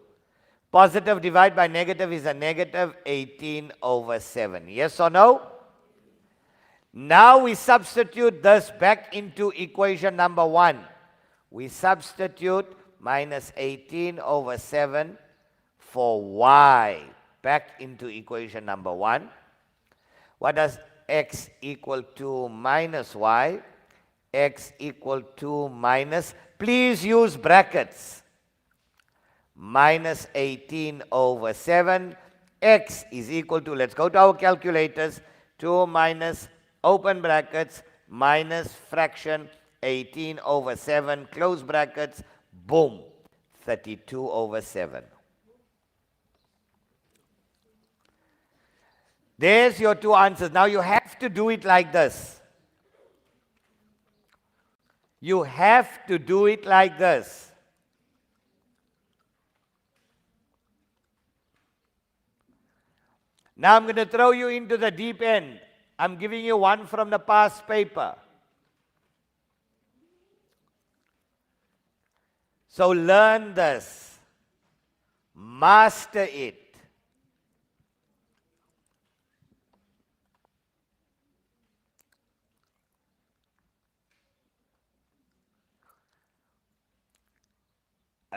Positive divided by negative is a negative 18 over 7. Yes or no? Now we substitute this back into equation number 1. We substitute minus 18 over 7 for y back into equation number 1. What does x equal to minus y? X equal to minus, please use brackets, minus 18 over 7. X is equal to, let's go to our calculators, 2 minus, open brackets, minus fraction 18 over 7, close brackets, boom, 32 over 7. There's your two answers. Now you have to do it like this. You have to do it like this. Now I'm going to throw you into the deep end. I'm giving you one from the past paper. So learn this. Master it.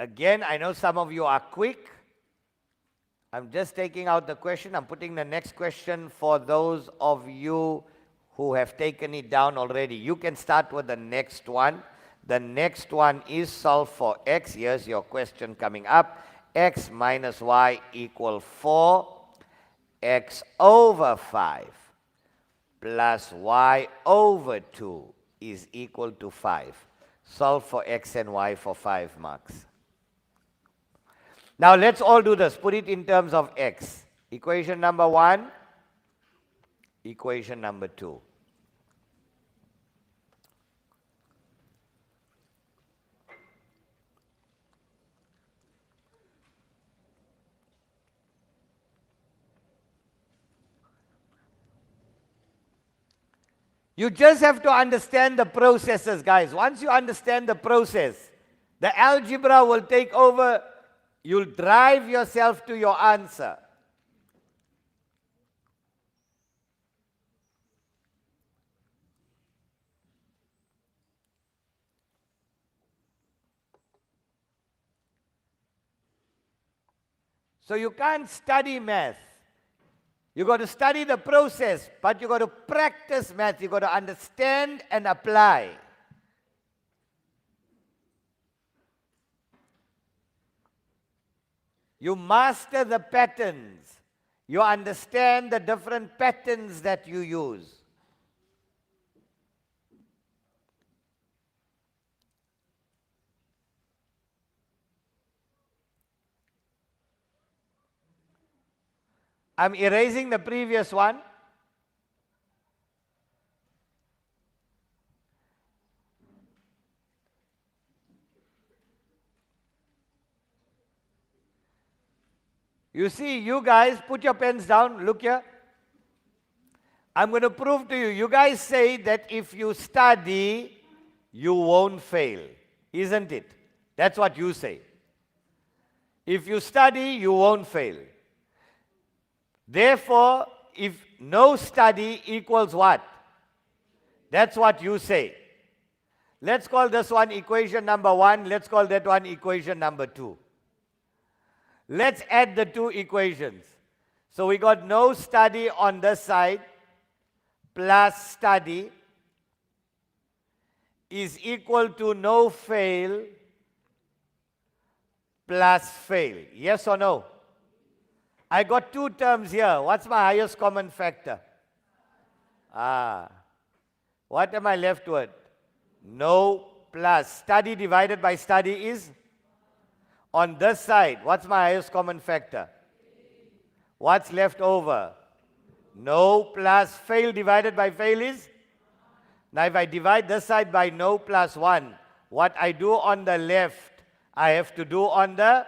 Again, I know some of you are quick. I'm just taking out the question. I'm putting the next question for those of you who have taken it down already. You can start with the next one. The next one is solve for x. Here's your question coming up. X minus y equal 4. X over 5 plus y over 2 is equal to 5. Solve for x and y for 5 marks. Now let's all do this. Put it in terms of x. Equation number 1, equation number 2. You just have to understand the processes, guys. Once you understand the process, the algebra will take over. You'll drive yourself to your answer. So you can't study math. You got to study the process, but you got to practice math. You got to understand and apply. You master the patterns. You understand the different patterns that you use. I'm erasing the previous one. You see, you guys, put your pens down, look here. I'm going to prove to you. You guys say that if you study, you won't fail. Isn't it? That's what you say. If you study, you won't fail. Therefore, if no study equals what? That's what you say. Let's call this one equation number 1. Let's call that one equation number 2. Let's add the two equations. So we got no study on this side, plus study is equal to no fail plus fail. Yes or no? I got two terms here. What's my highest common factor? What am I left with? No plus. Study divided by study is? On this side, what's my highest common factor? What's left over? No plus fail divided by fail is? Now if I divide this side by no plus 1, what I do on the left, I have to do on the...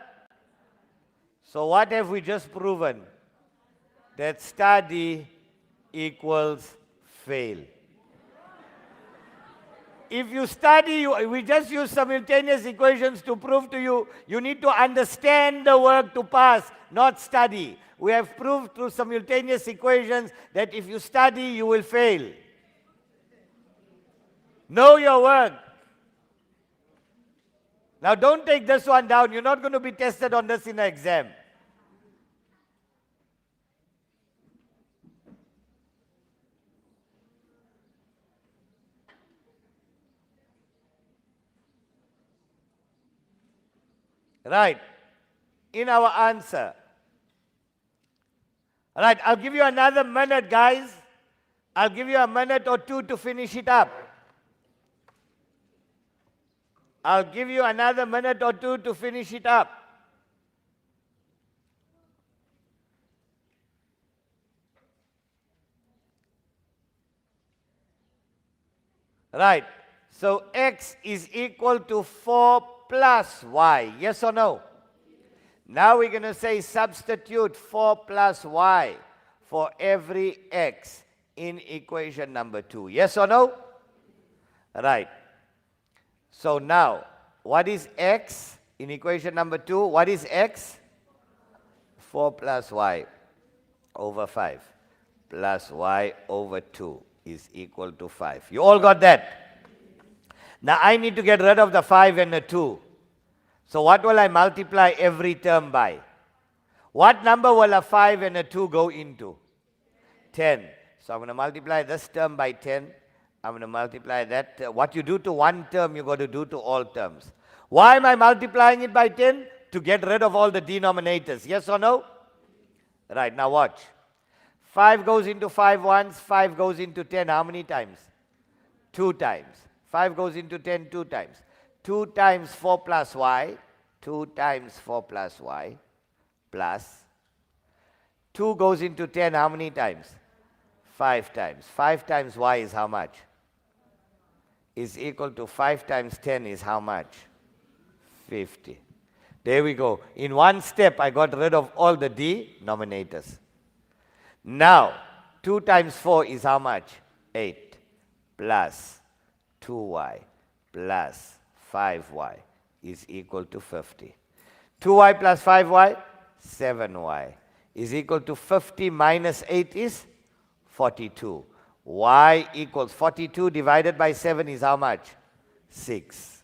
So what have we just proven? That study equals fail. If you study, we just use simultaneous equations to prove to you, you need to understand the work to pass, not study. We have proved through simultaneous equations that if you study, you will fail. Know your work. Now don't take this one down. You're not going to be tested on this in an exam. Right. In our answer. Right, I'll give you another minute, guys. I'll give you a minute or two to finish it up. I'll give you another minute or two to finish it up. Right. So x is equal to 4 plus y. Yes or no? Now we're going to say substitute 4 plus y for every x in equation number 2. Yes or no? Right. So now, what is x in equation number 2? What is x? 4 plus y over 5 plus y over 2 is equal to 5. You all got that? Now I need to get rid of the 5 and the 2. So what will I multiply every term by? What number will a 5 and a 2 go into? 10. So I'm going to multiply this term by 10. I'm going to multiply that. What you do to one term, you've got to do to all terms. Why am I multiplying it by 10? To get rid of all the denominators. Yes or no? Right, now watch. 5 goes into 5 once, 5 goes into 10 how many times? 2 times. 5 goes into 10 2 times. 2 times 4 plus y, 2 times 4 plus y, plus 2 goes into 10 how many times? 5 times. 5 times y is how much? Is equal to 5 times 10 is how much? 50. There we go. In one step, I got rid of all the denominators. Now, 2 times 4 is how much? 8 plus 2y plus 5y is equal to 50. 2y plus 5y, 7y is equal to 50 minus 8 is 42. Y equals 42 divided by 7 is how much? 6.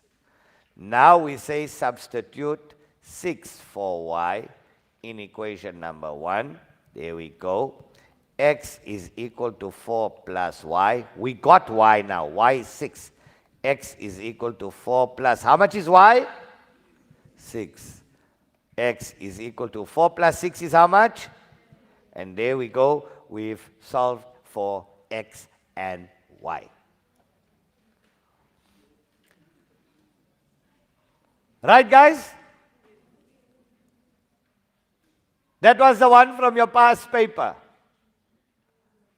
Now we say substitute 6 for y in equation number 1. There we go. X is equal to 4 plus y. We got y now. Y is 6. X is equal to 4 plus, how much is y? 6. X is equal to 4 plus 6 is how much? And there we go. We've solved for x and y. Right, guys? That was the one from your past paper.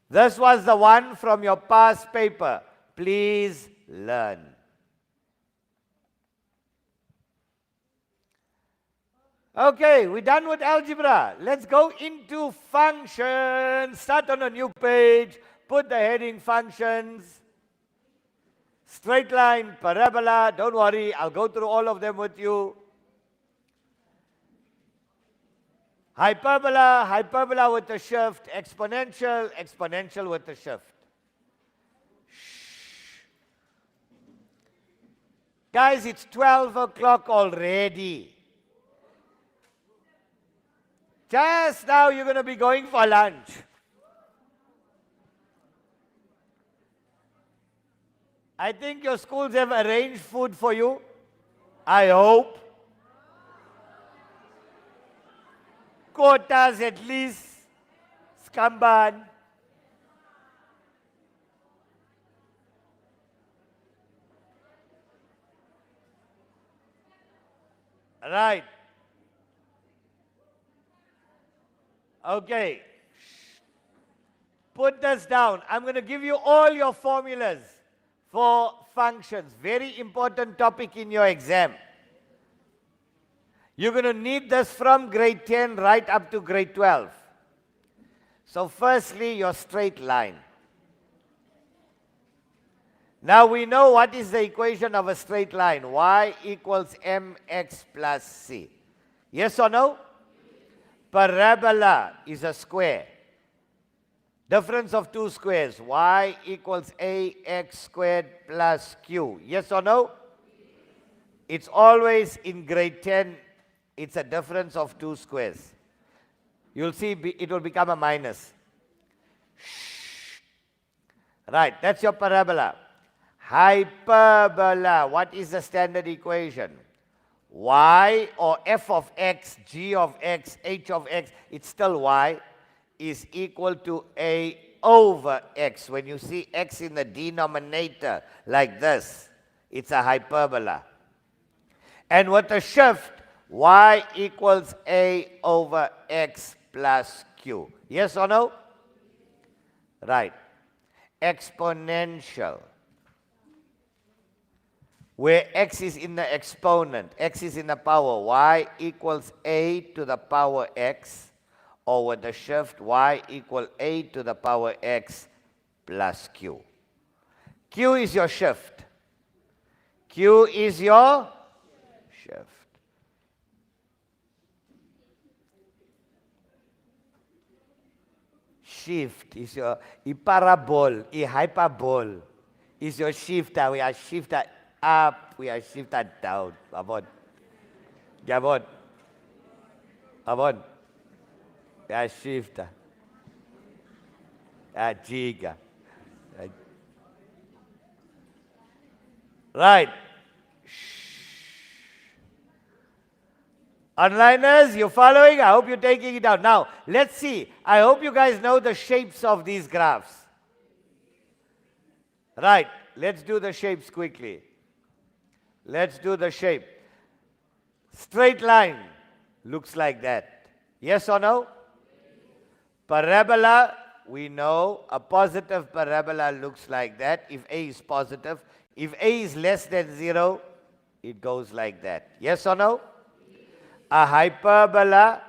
This was the one from your past paper. Please learn. Okay, we're done with algebra. Let's go into functions. Start on a new page. Put the heading functions. Straight line, parabola. Don't worry, I'll go through all of them with you. Hyperbola, hyperbola with a shift. Exponential, exponential with a shift. Guys, it's 12 o'clock already. Just now you're going to be going for lunch. I think your schools have arranged food for you. I hope. Quotas at least. Skamban. Right. Okay. Put this down. I'm going to give you all your formulas for functions. Very important topic in your exam. You're going to need this from grade 10 right up to grade 12. So firstly, your straight line. Now we know what is the equation of a straight line. Y equals mx plus c. Yes or no? Parabola is a square. Difference of two squares. Y equals ax squared plus q. Yes or no? It's always in grade 10. It's a difference of two squares. You'll see it will become a minus. Right, that's your parabola. Hyperbola, what is the standard equation? Y or f of x, g of x, h of x, it's still y, is equal to a over x. When you see x in the denominator like this, it's a hyperbola. And with a shift, y equals a over x plus q. Yes or no? Right. Exponential, where x is in the exponent, x is in the power, y equals a to the power x, or with the shift, y equal a to the power x plus q. Q is your shift. Q is your shift. Shift is your parabol, hyperbol is your shifter. We are shifted up, we are shifted down. Abon. Gabon. Abon. We are shifter. Jiga. Right. Onliners, you following? I hope you're taking it down. Now, let's see. I hope you guys know the shapes of these graphs. Right. Let's do the shapes quickly. Let's do the shape. Straight line looks like that. Yes or no? Parabola, we know a positive parabola looks like that if A is positive. If A is less than 0, it goes like that. Yes or no? A hyperbola,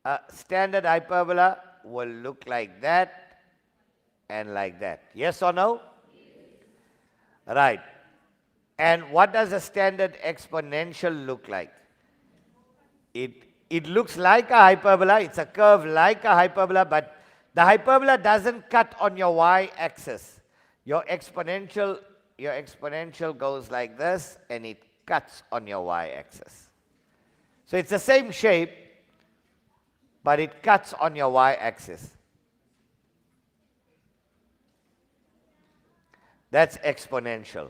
a standard hyperbola will look like that and like that. Yes or no? Right. And what does a standard exponential look like? It looks like a hyperbola. It's a curve like a hyperbola, but the hyperbola doesn't cut on your y-axis. Your exponential goes like this, and it cuts on your y-axis. So it's the same shape, but it cuts on your y-axis. That's exponential.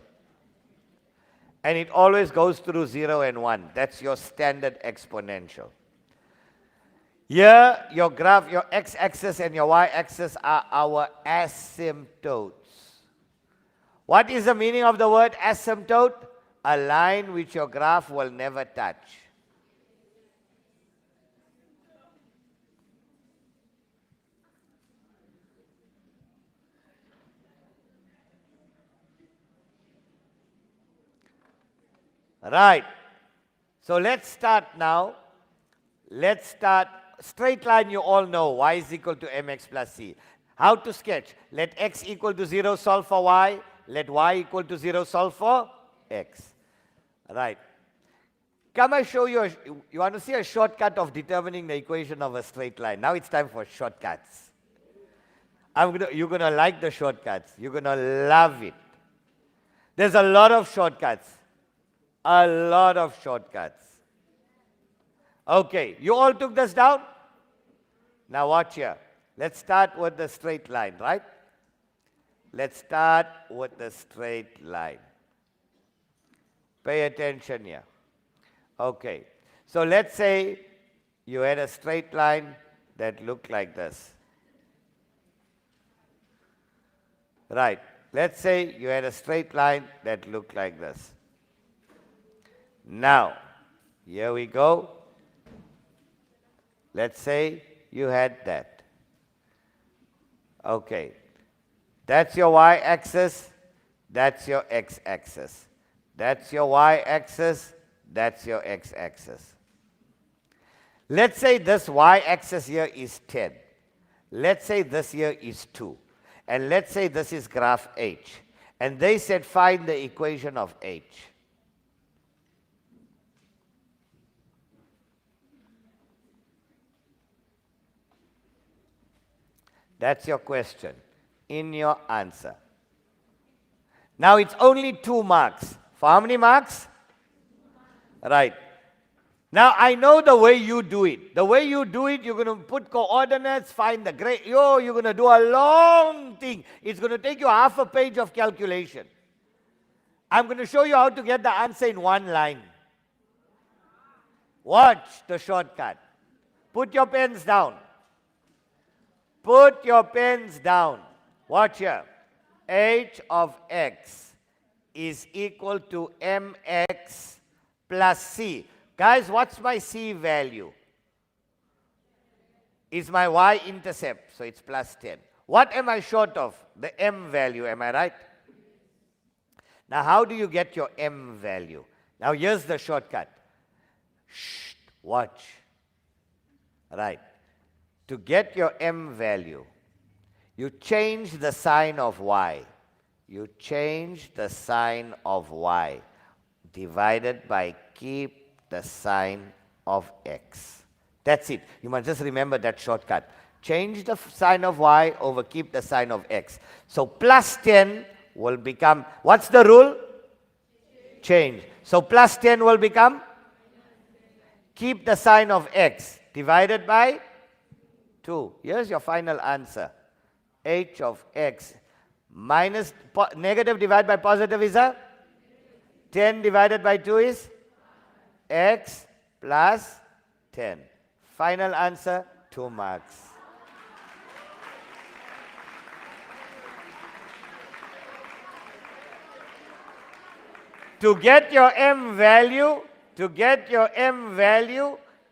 And it always goes through 0 and 1. That's your standard exponential. Here, your graph, your x-axis and your y-axis are our asymptotes. What is the meaning of the word asymptote? A line which your graph will never touch. Right. So let's start now. Let's start. Straight line you all know. Y is equal to mx plus c. How to sketch? Let x equal to 0 solve for y. Let y equal to 0 solve for x. Right. Come I show you. You want to see a shortcut of determining the equation of a straight line. Now it's time for shortcuts. You're going to like the shortcuts. You're going to love it. There's a lot of shortcuts. A lot of shortcuts. Okay, you all took this down? Now watch here. Let's start with the straight line, right? Let's start with the straight line. Pay attention here. Okay. So let's say you had a straight line that looked like this. Right. Let's say you had a straight line that looked like this. Now, here we go. Let's say you had that. Okay. That's your y-axis. That's your x-axis. That's your y-axis. That's your x-axis. Let's say this y-axis here is 10. Let's say this here is 2. And let's say this is graph H. And they said find the equation of H. That's your question in your answer. Now it's only 2 marks. For how many marks? Right. Now I know the way you do it. The way you do it, you're going to put coordinates, find the grade. You're going to do a long thing. It's going to take you half a page of calculation. I'm going to show you how to get the answer in 1 line. Watch the shortcut. Put your pens down. Put your pens down. Watch here. H of x is equal to mx plus c. Guys, what's my c value? Is my y-intercept, so it's plus 10. What am I short of? The m value, am I right? Now, how do you get your m value? Now, here's the shortcut. Shh, watch. Right. To get your m value, you change the sign of y. You change the sign of y divided by keep the sign of x. That's it. You must just remember that shortcut. Change the sign of y over keep the sign of x. So plus 10 will become, what's the rule? Change. So plus 10 will become keep the sign of x divided by 2. Here's your final answer. H of x minus negative divided by positive is a 10 divided by 2 is x plus 10. Final answer, 2 marks. To get your m value,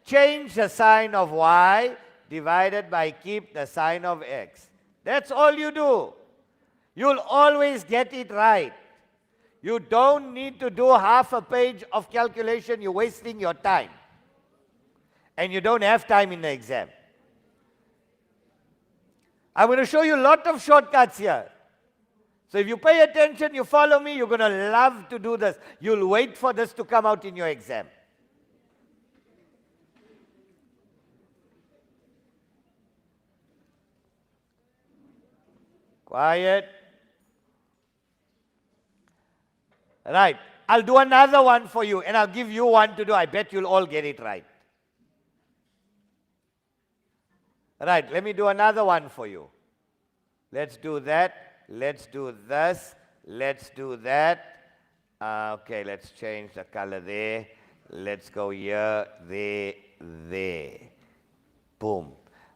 change the sign of y divided by keep the sign of x. That's all you do. You'll always get it right. You don't need to do half a page of calculation. You're wasting your time. And you don't have time in the exam. I'm going to show you a lot of shortcuts here. So if you pay attention, you follow me, you're going to love to do this. You'll wait for this to come out in your exam. Quiet. Right. I'll do another one for you, and I'll give you one to do. I bet you'll all get it right. Right. Let me do another one for you. Let's do that. Let's do this. Let's do that. Okay, let's change the color there. Let's go here, there. Boom.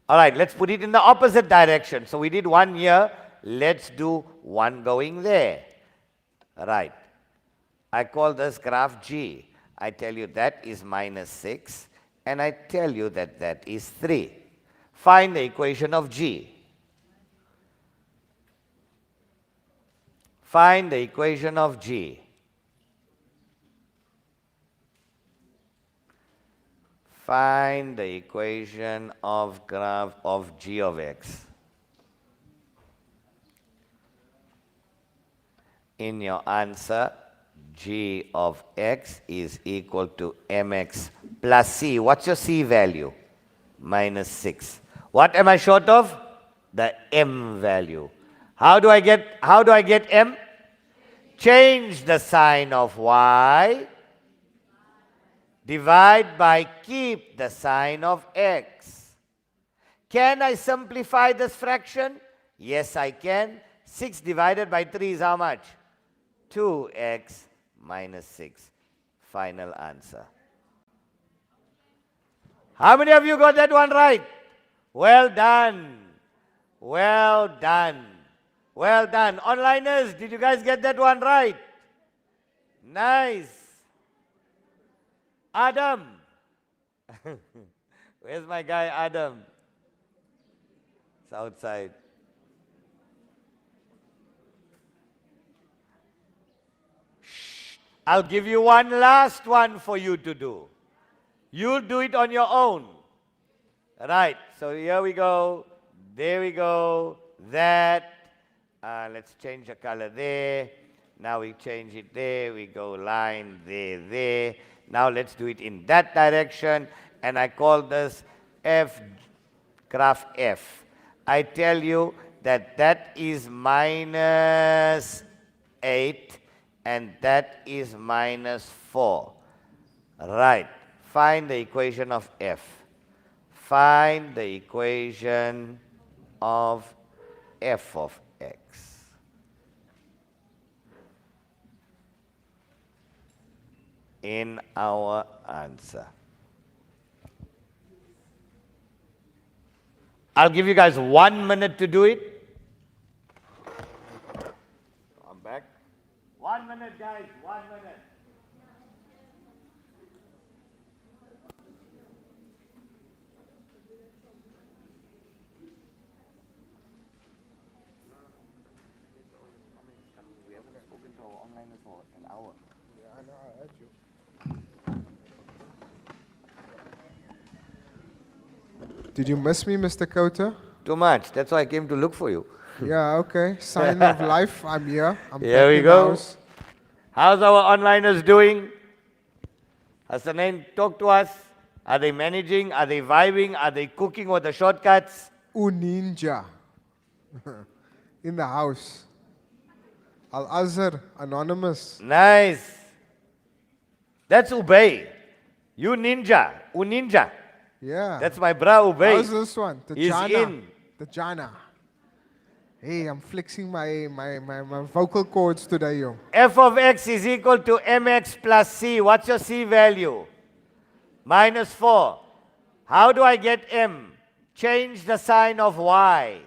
All right, let's put it in the opposite direction. So we did one here. Let's do one going there. Right. I call this graph G. I tell you that is minus 6, and I tell you that that is 3. Find the equation of G. Find the equation of G. Find the equation of graph of G of x. In your answer, G of x is equal to mx plus c. What's your c value? Minus 6. What am I short of? The m value. How do I get m? Change the sign of y. Divide by keep the sign of x. Can I simplify this fraction? Yes, I can. 6 divided by 3 is how much? 2x minus 6. Final answer. How many of you got that one right? Well done. Well done. Well done. Onliners, did you guys get that one right? Nice. Adam. Where's my guy Adam? It's outside. Shh. I'll give you one last one for you to do. You'll do it on your own. Right, so here we go. There we go. That. Let's change the color there. Now we change it there. We go line there, there. Now let's do it in that direction. And I call this F, graph F. I tell you that that is minus 8 and that is minus 4. Right. Find the equation of F. Find the equation of f of x. In our answer. I'll give you guys 1 minute to do it. I'm back. 1 minute, guys, 1 minute. We haven't spoken to our onliners for an hour. Yeah, I know, I heard you. Did you miss me, Mr. Khota? Too much. That's why I came to look for you. Yeah, okay. Sign of life. I'm here. I'm Here back we in go. the house. How's our onliners doing? Hasanain, talk to us. Are they managing? Are they vibing? Are they cooking with the shortcuts? Ninja. In the house. Al-Azhar, anonymous. Nice. That's Ubay. You ninja. Ninja. Yeah. That's my bra Ubay. How's this one? The He's Jana. in. The Jana. Hey, I'm flexing my vocal cords today, yo. F of x is equal to mx plus c. What's your c value? Minus 4. How do I get m? Change the sign of y.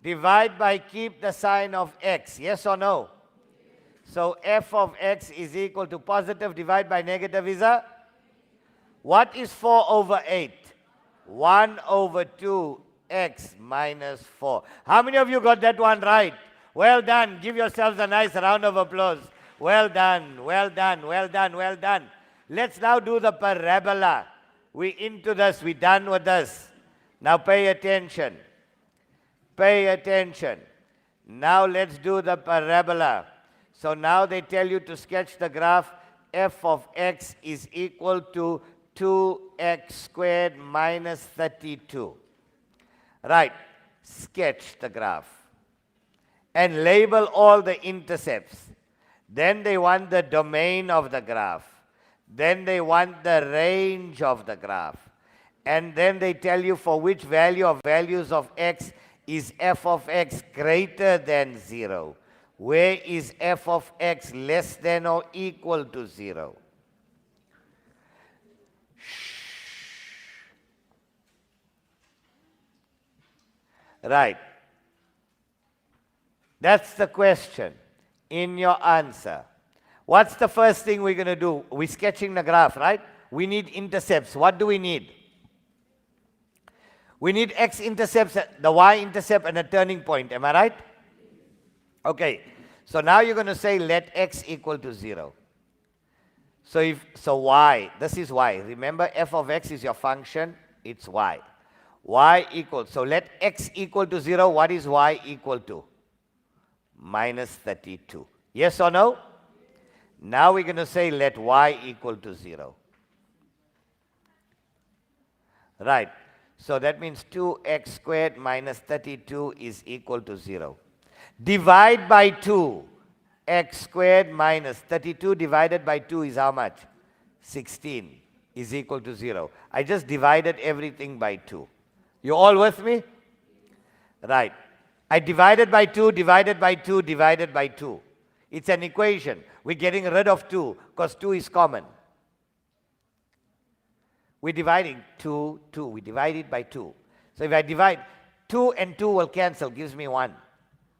Divide by keep the sign of x. Yes or no? So f of x is equal to positive divide by negative is a? What is 4 over 8? 1 over 2 x minus 4. How many of you got that one right? Well done. Give yourselves a nice round of applause. Well done, well done, well done, well done. Let's now do the parabola. We into this. We done with this. Now pay attention. Pay attention. Now let's do the parabola. So now they tell you to sketch the graph. F of x is equal to 2x squared minus 32. Right. Sketch the graph. And label all the intercepts. Then they want the domain of the graph. Then they want the range of the graph. And then they tell you for which value of values of x is f of x greater than 0. Where is f of x less than or equal to 0? Right. That's the question in your answer. What's the first thing we're going to do? We're sketching the graph, right? We need intercepts. What do we need? We need x-intercepts, the y-intercept, and a turning point. Am I right? Okay. So now you're going to say let x equal to 0. So y, this is y. Remember, f of x is your function. It's y. Y equals, so let x equal to 0. What is y equal to? Minus 32. Yes or no? Now we're going to say let y equal to 0. Right. So that means 2x squared minus 32 is equal to 0. Divide by 2. X squared minus 32 divided by 2 is how much? 16 is equal to 0. I just divided everything by 2. You all with me? Right. I divided by 2, divided by 2, divided by 2. It's an equation. We're getting rid of 2 because 2 is common. We're dividing 2, 2. We divide it by 2. So if I divide, 2 and 2 will cancel, gives me 1.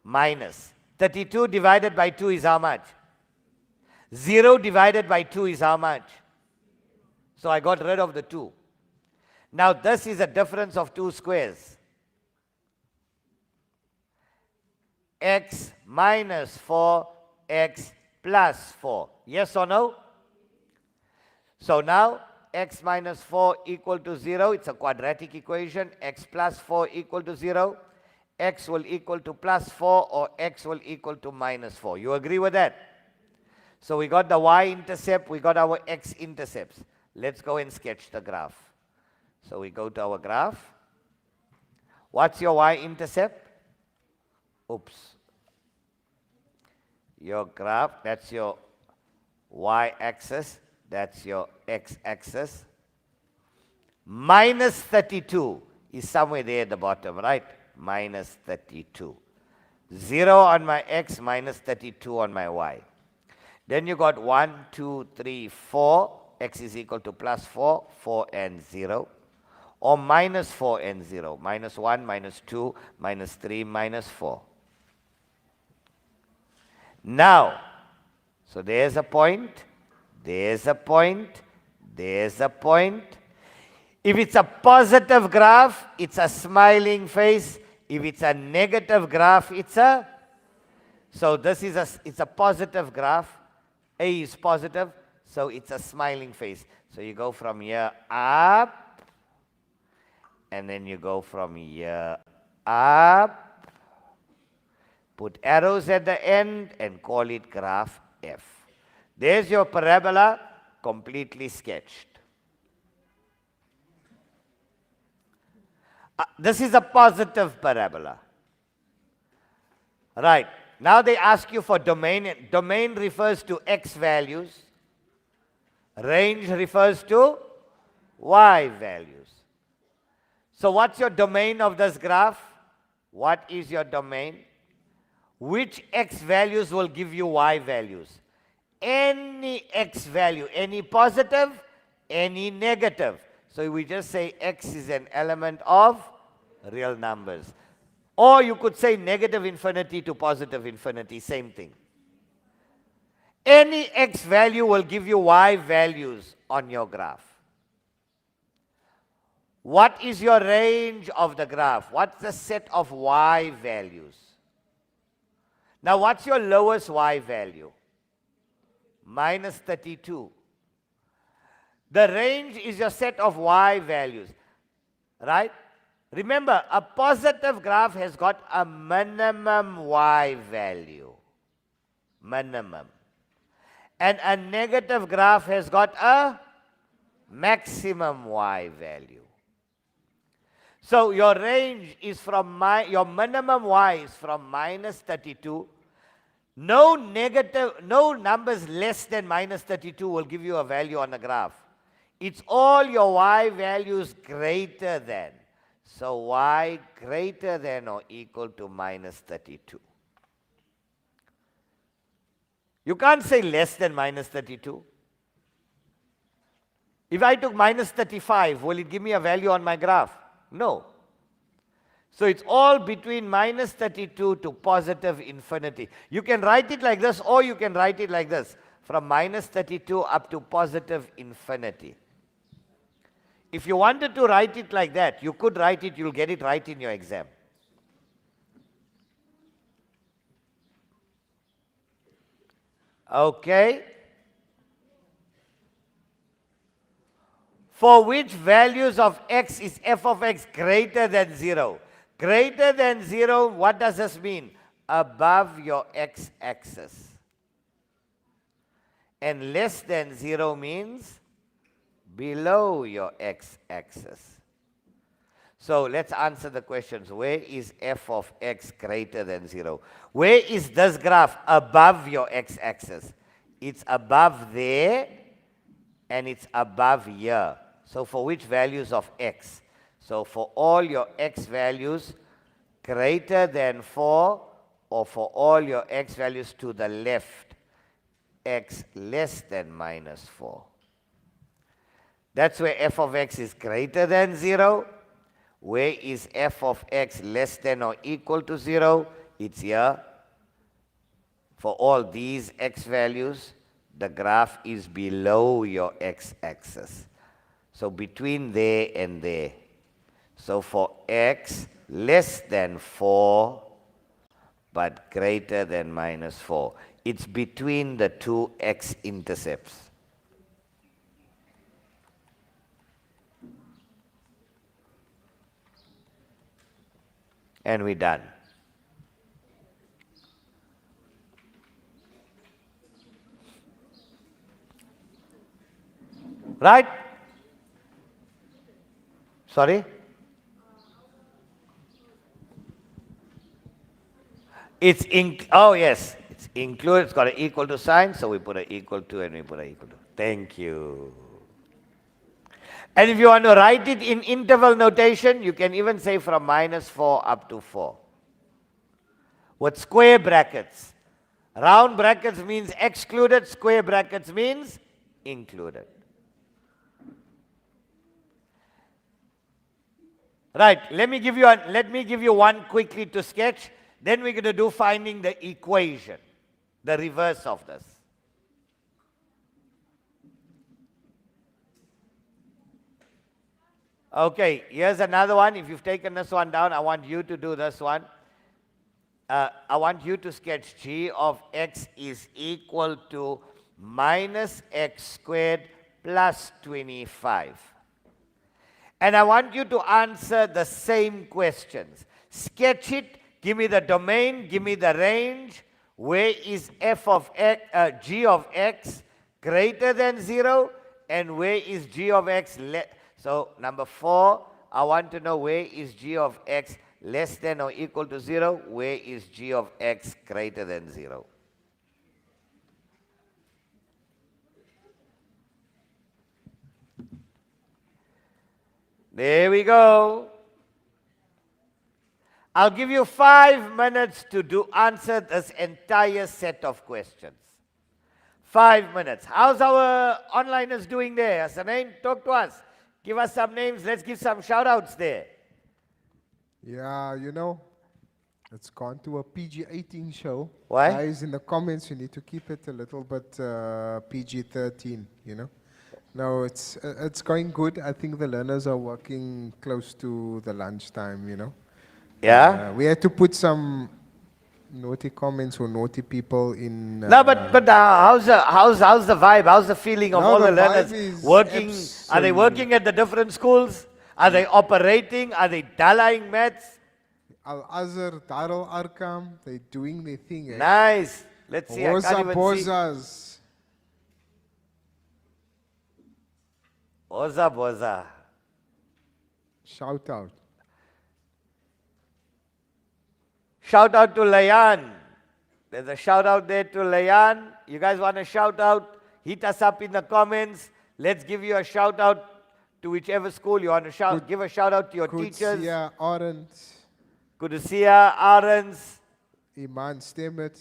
Minus. 32 divided by 2 is how much? 0 divided by 2 is how much? So I got rid of the 2. Now this is a difference of 2 squares. X minus 4, x plus 4. Yes or no? So now x minus 4 equal to 0. It's a quadratic equation. X plus 4 equal to 0. X will equal to plus 4 or x will equal to minus 4. You agree with that? So we got the y-intercept. We got our x-intercepts. Let's go and sketch the graph. So we go to our graph. What's your y-intercept? Oops. Your graph, that's your y-axis. That's your x-axis. Minus 32 is somewhere there at the bottom, right? Minus 32. 0 on my x, minus 32 on my y. Then you got 1, 2, 3, 4. X is equal to plus 4, 4 and 0. Or minus 4 and 0. Minus 1, minus 2, minus 3, minus 4. Now, so there's a point. There's a point. There's a point. If it's a positive graph, it's a smiling face. If it's a negative graph, it's a... So this is it's a positive graph. A is positive, so it's a smiling face. So you go from here up, and then you go from here up. Put arrows at the end and call it graph F. There's your parabola, completely sketched. This is a positive parabola. Right. Now they ask you for domain. Domain refers to x values. Range refers to y values. So what's your domain of this graph? What is your domain? Which x values will give you y values? Any x value, any positive, any negative. So we just say x is an element of real numbers. Or you could say negative infinity to positive infinity, same thing. Any x value will give you y values on your graph. What is your range of the graph? What's the set of y values? Now what's your lowest y value? Minus 32. The range is your set of y values, right? Remember, a positive graph has got a minimum y value. Minimum. And a negative graph has got a maximum y value. So your range is from your minimum y is from minus 32. No numbers less than minus 32 will give you a value on the graph. It's all your y values greater than. So y greater than or equal to minus 32. You can't say less than minus 32. If I took minus 35, will it give me a value on my graph? No. So it's all between minus 32 to positive infinity. You can write it like this, or you can write it like this. From minus 32 up to positive infinity. If you wanted to write it like that, you could write it, you'll get it right in your exam. Okay. For which values of x is f of x greater than 0? Greater than 0, what does this mean? Above your x-axis. And less than 0 means below your x-axis. So let's answer the questions. Where is f of x greater than 0? Where is this graph above your x-axis? It's above there and it's above here. So for which values of x? So for all your x values greater than 4, or for all your x values to the left, x less than minus 4. That's where f of x is greater than 0. Where is f of x less than or equal to 0? It's here. For all these x values, the graph is below your x-axis. So between there and there. So for x less than 4, but greater than minus 4. It's between the two x-intercepts. And we're done. Right? Sorry? It's oh yes, it's included, it's got an equal to sign, so we put an equal to and we put an equal to. Thank you. And if you want to write it in interval notation, you can even say from minus 4 up to 4. With square brackets. Round brackets means excluded, square brackets means included. Right, let me give you one quickly to sketch. Then we're going to do finding the equation, the reverse of this. Okay, here's another one. If you've taken this one down, I want you to do this one. I want you to sketch g of x is equal to minus x squared plus 25. And I want you to answer the same questions. Sketch it, give me the domain, give me the range. Where is f of x, g of x greater than 0? And where is g of x so number 4, I want to know where is g of x less than or equal to 0? Where is g of x greater than 0? There we go. I'll give you 5 minutes to answer this entire set of questions. 5 minutes. How's our onliners doing there? Hasanain, talk to us. Give us some names. Let's give some shout-outs there. Yeah, you know, it's gone to a PG-18 show. Why? Guys, in the comments, you need to keep it a little bit PG-13, you know. No, it's going good. I think the learners are working close to the lunchtime, you know. Yeah? We had to put some naughty comments or naughty people in... No, but how's the vibe? How's the feeling of No, all the the learners vibe is working? Are they working at the different schools? Are they operating? Are they dalaing maths? Al-Azhar, Darul Arkam, they're doing their thing. Eh? Nice. Let's see. I can't even see. Bozas. Boza. Shout out. Shout out to Layan. There's a shout out there to Layan. You guys want a shout out? Hit us up in the comments. Let's give you a shout out to whichever school you want to give a shout out to your teachers. Kutsia, Orange. Kudusia, Arends. Iman Stemmet.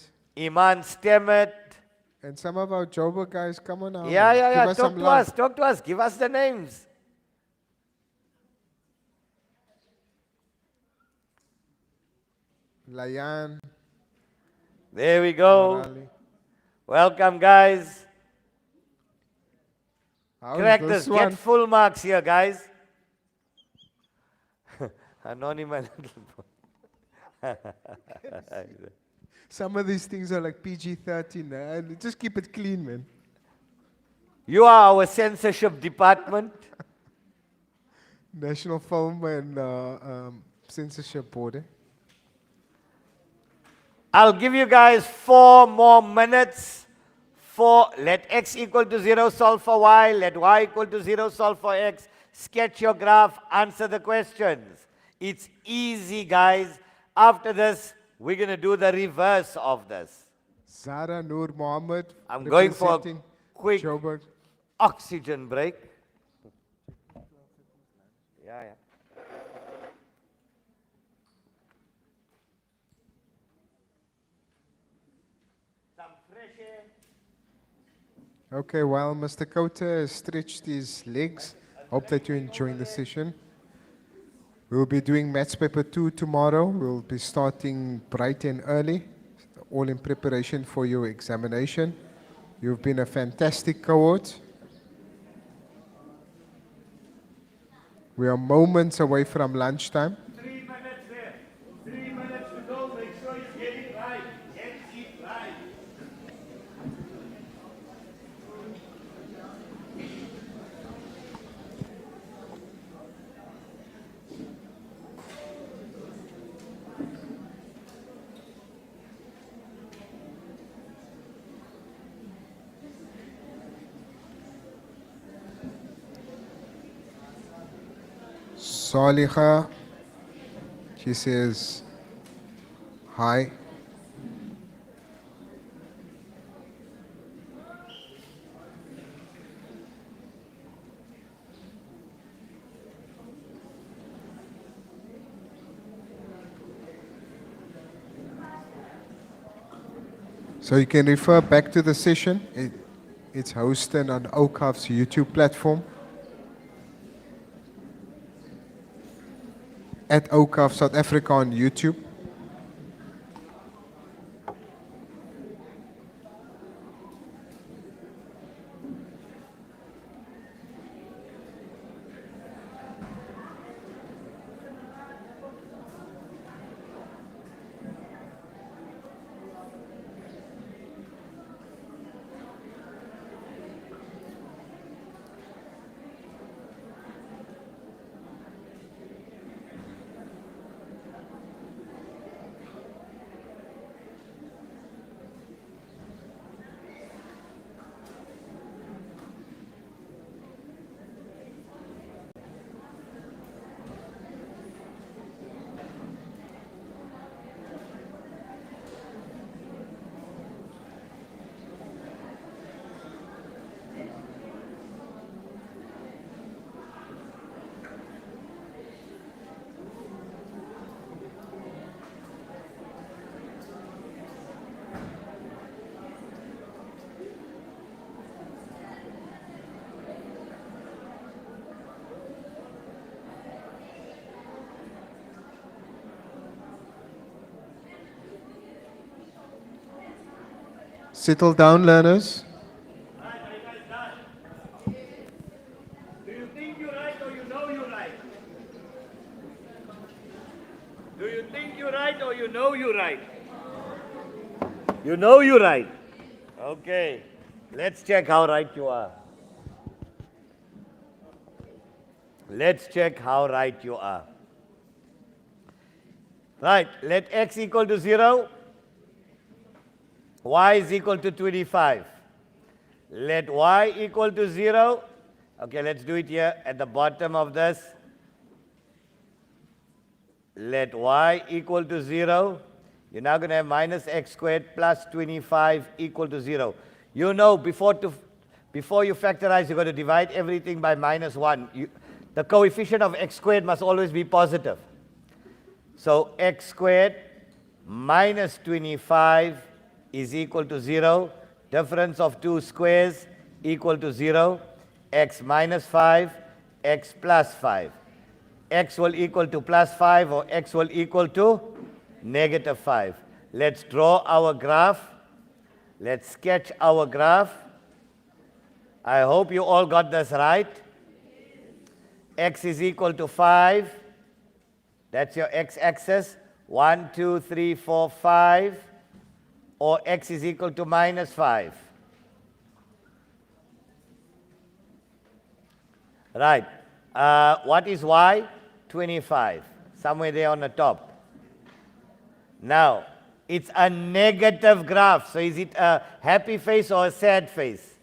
And some of our Joburg guys, come on now. Yeah. Give us Talk some to love. us. Talk to us. Give us the names. Layan. There we go. Morali. Welcome, guys. How's Crack this. one? Get full marks here, guys. Anonymous. Some of these things are like PG-13. And just keep it clean, man. You are our censorship department. National Film and Censorship Board. Eh? I'll give you guys 4 more minutes. Let x equal to 0, solve for y. Let y equal to 0, solve for x. Sketch your graph, answer the questions. It's easy, guys. After this, we're going to do the reverse of this. Zara Noor Mohammed. I'm going for a representing quick Joburg. oxygen break. Yeah. Okay, while Mr. Khota has stretched his legs, hope that you're enjoying the session. We'll be doing Maths Paper 2 tomorrow. We'll be starting bright and early, all in preparation for your examination. You've been a fantastic cohort. We are moments away from lunchtime. 3 minutes there. 3 minutes to go. Make sure you get it right. Get it right. Saliha, she says hi. So you can refer back to the session. It's hosted on Awqaf's YouTube platform. At Awqaf South Africa on YouTube. Settle down, learners. Do you think you're right or you know you're right? Do you think you're right or you know you're right? You know you're right. Okay. Let's check how right you are. Let's check how right you are. Right. Let x equal to 0. Y is equal to 25. Let y equal to 0. Okay, let's do it here at the bottom of this. Let y equal to 0. You're now going to have minus x squared plus 25 equal to 0. You know, before you factorize, you're going to divide everything by minus 1. The coefficient of x squared must always be positive. So x squared minus 25 is equal to 0. Difference of two squares equal to 0. X minus 5, x plus 5. X will equal to plus 5 or x will equal to negative 5. Let's draw our graph. Let's sketch our graph. I hope you all got this right. X is equal to 5. That's your x-axis. 1, 2, 3, 4, 5. Or x is equal to minus 5. Right. What is y? 25. Somewhere there on the top. Now, it's a negative graph. So is it a happy face or a sad face?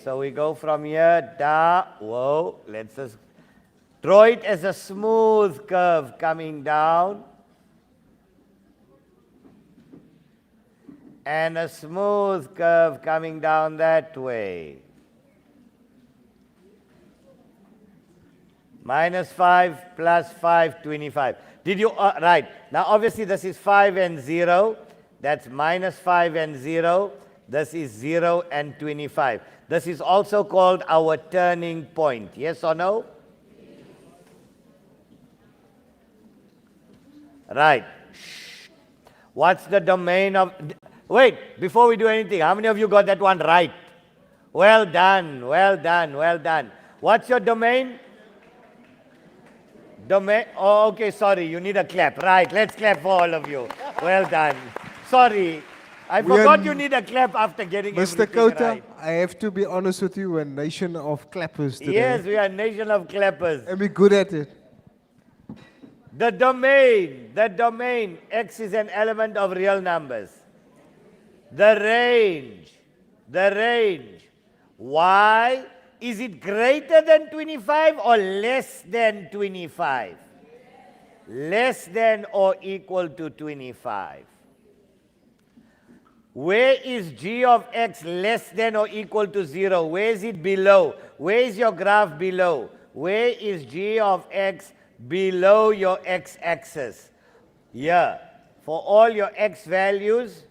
So we go from here, whoa, let's just draw it as a smooth curve coming down. And a smooth curve coming down that way. Minus 5 plus 5, 25. Did you, right. Now obviously this is 5 and 0. That's minus 5 and 0. This is 0 and 25. This is also called our turning point. Yes or no? Right. What's the domain of... Wait, before we do anything, how many of you got that one right? Well done, well done, well done. What's your domain? Domain, oh, okay, sorry, you need a clap. Right, let's clap for all of you. Well done. Sorry, I forgot you need a clap after getting Mr. everything Khota, right. I have to be honest with you, we're a nation of clappers today. Yes, we are a nation of clappers. And we're good at it. The domain, X is an element of real numbers. The range, Y, is it greater than 25 or less than 25? Less than or equal to 25. Where is G of X less than or equal to 0? Where is it below? Where is your graph below? Where is G of X below your x-axis? Here, for all your x values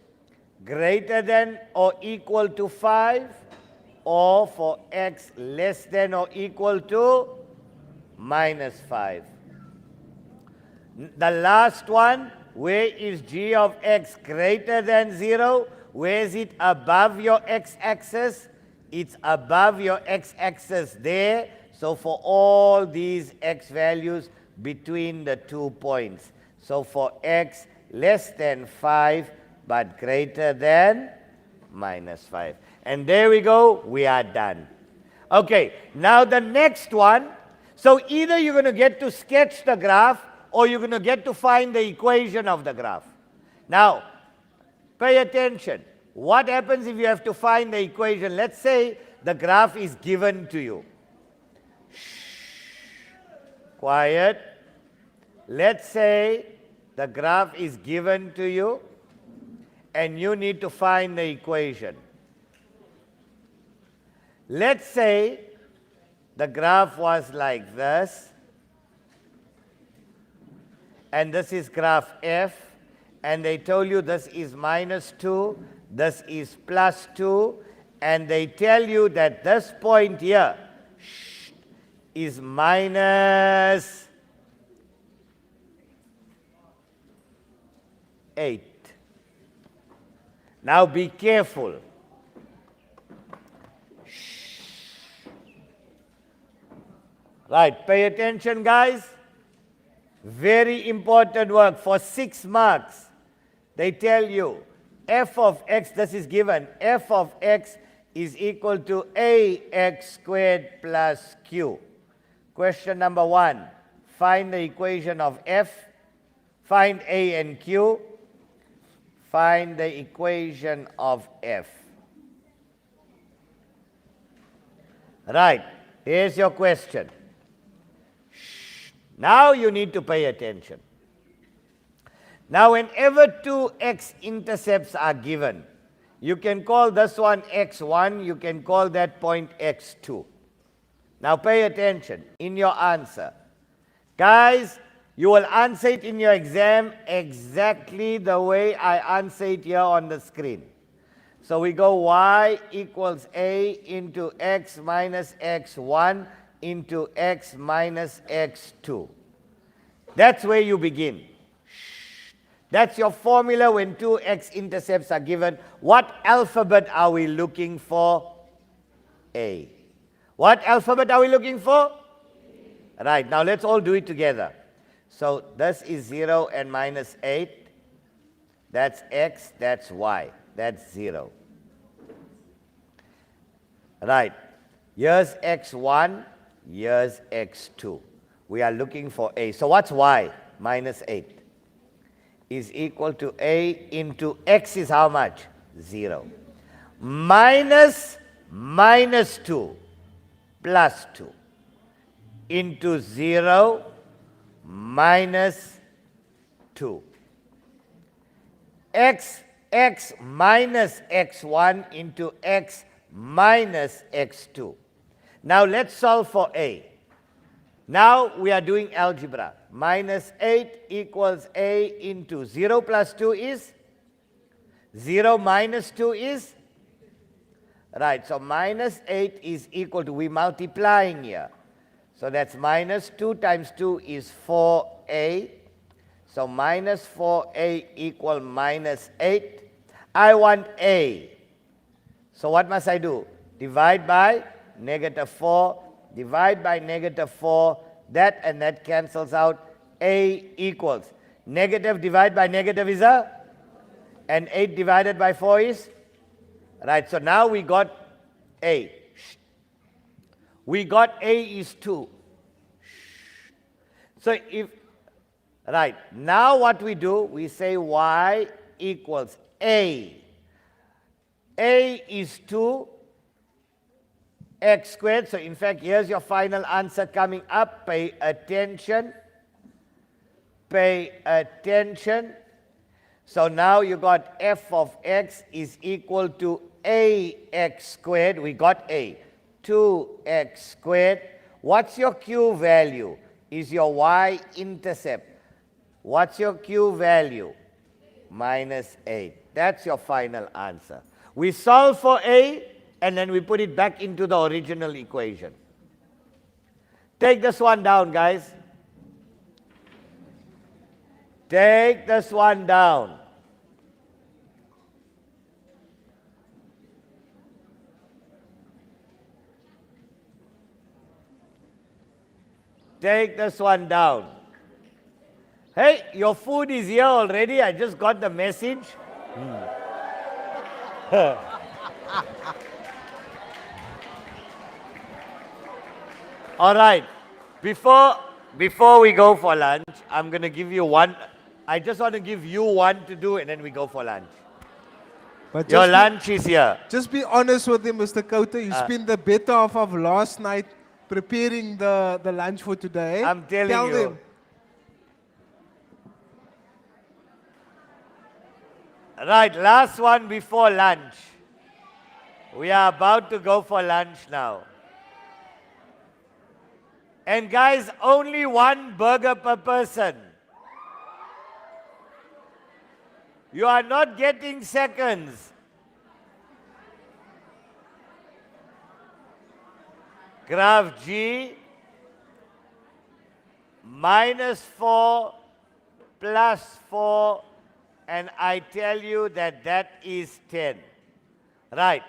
greater than or equal to 5, or for x less than or equal to minus 5. The last one, where is G of X greater than 0? Where is it above your x-axis? It's above your x-axis there. So for all these x values between the 2 points. So for x less than 5 but greater than minus 5. And there we go, we are done. Okay, now the next one. So either you're going to get to sketch the graph or you're going to get to find the equation of the graph. Now, pay attention. What happens if you have to find the equation? Let's say the graph is given to you. Quiet. Let's say the graph is given to you and you need to find the equation. Let's say the graph was like this, and this is graph F, and they told you this is minus 2, this is plus 2, and they tell you that this point here is minus 8. Now be careful. Right, pay attention, guys. Very important work. For 6 marks, they tell you f of x, this is given, f of x is equal to ax squared plus q. Question number 1, find the equation of f, find a and q, find the equation of f. Right, here's your question. Now you need to pay attention. Now whenever 2 x-intercepts are given, you can call this one x1, you can call that point x2. Now pay attention in your answer. Guys, you will answer it in your exam exactly the way I answer it here on the screen. So we go y equals a into x minus x1 into x minus x2. That's where you begin. That's your formula when 2 x-intercepts are given. What alphabet are we looking for? A. What alphabet are we looking for? Right, now let's all do it together. So this is 0 and minus 8. That's x, that's y. That's 0. Right, here's x1. Here's x2. We are looking for a. So what's y? Minus 8 is equal to a into x is how much? 0. Minus 2 plus 2 into 0 minus 2. x minus x1 into x minus x2. Now let's solve for a. Now we are doing algebra. Minus 8 equals a into 0 plus 2 is? 0 minus 2 is? Right, so minus 8 is equal to, we're multiplying here. So that's minus 2 times 2 is 4a. So minus 4a equal minus 8. I want a. So what must I do? Divide by negative 4. Divide by negative 4. That and that cancels out. A equals. Negative divided by negative is a? And 8 divided by 4 is? Right, so now we got a. We got a is 2. So if, right, now what we do, we say y equals a. A is 2 x squared. So in fact, here's your final answer coming up. Pay attention. Pay attention. So now you got f of x is equal to ax squared. We got a. 2x squared. What's your q value? Is your y-intercept. What's your q value? Minus 8. That's your final answer. We solve for a, and then we put it back into the original equation. Take this one down, guys. Take this one down. Take this one down. Hey, your food is here already. I just got the message. All right. Before we go for lunch, I'm going to give you one. I just want to give you one to do, and then we go for lunch. But Your lunch is here. Just be honest with him, Mr. Khota. You spent the better half of last night preparing the lunch for today. I'm telling Tell you. them. Right, last one before lunch. We are about to go for lunch now. And guys, only one burger per person. You are not getting seconds. Graph G, minus 4 plus 4, and I tell you that that is 10. Right.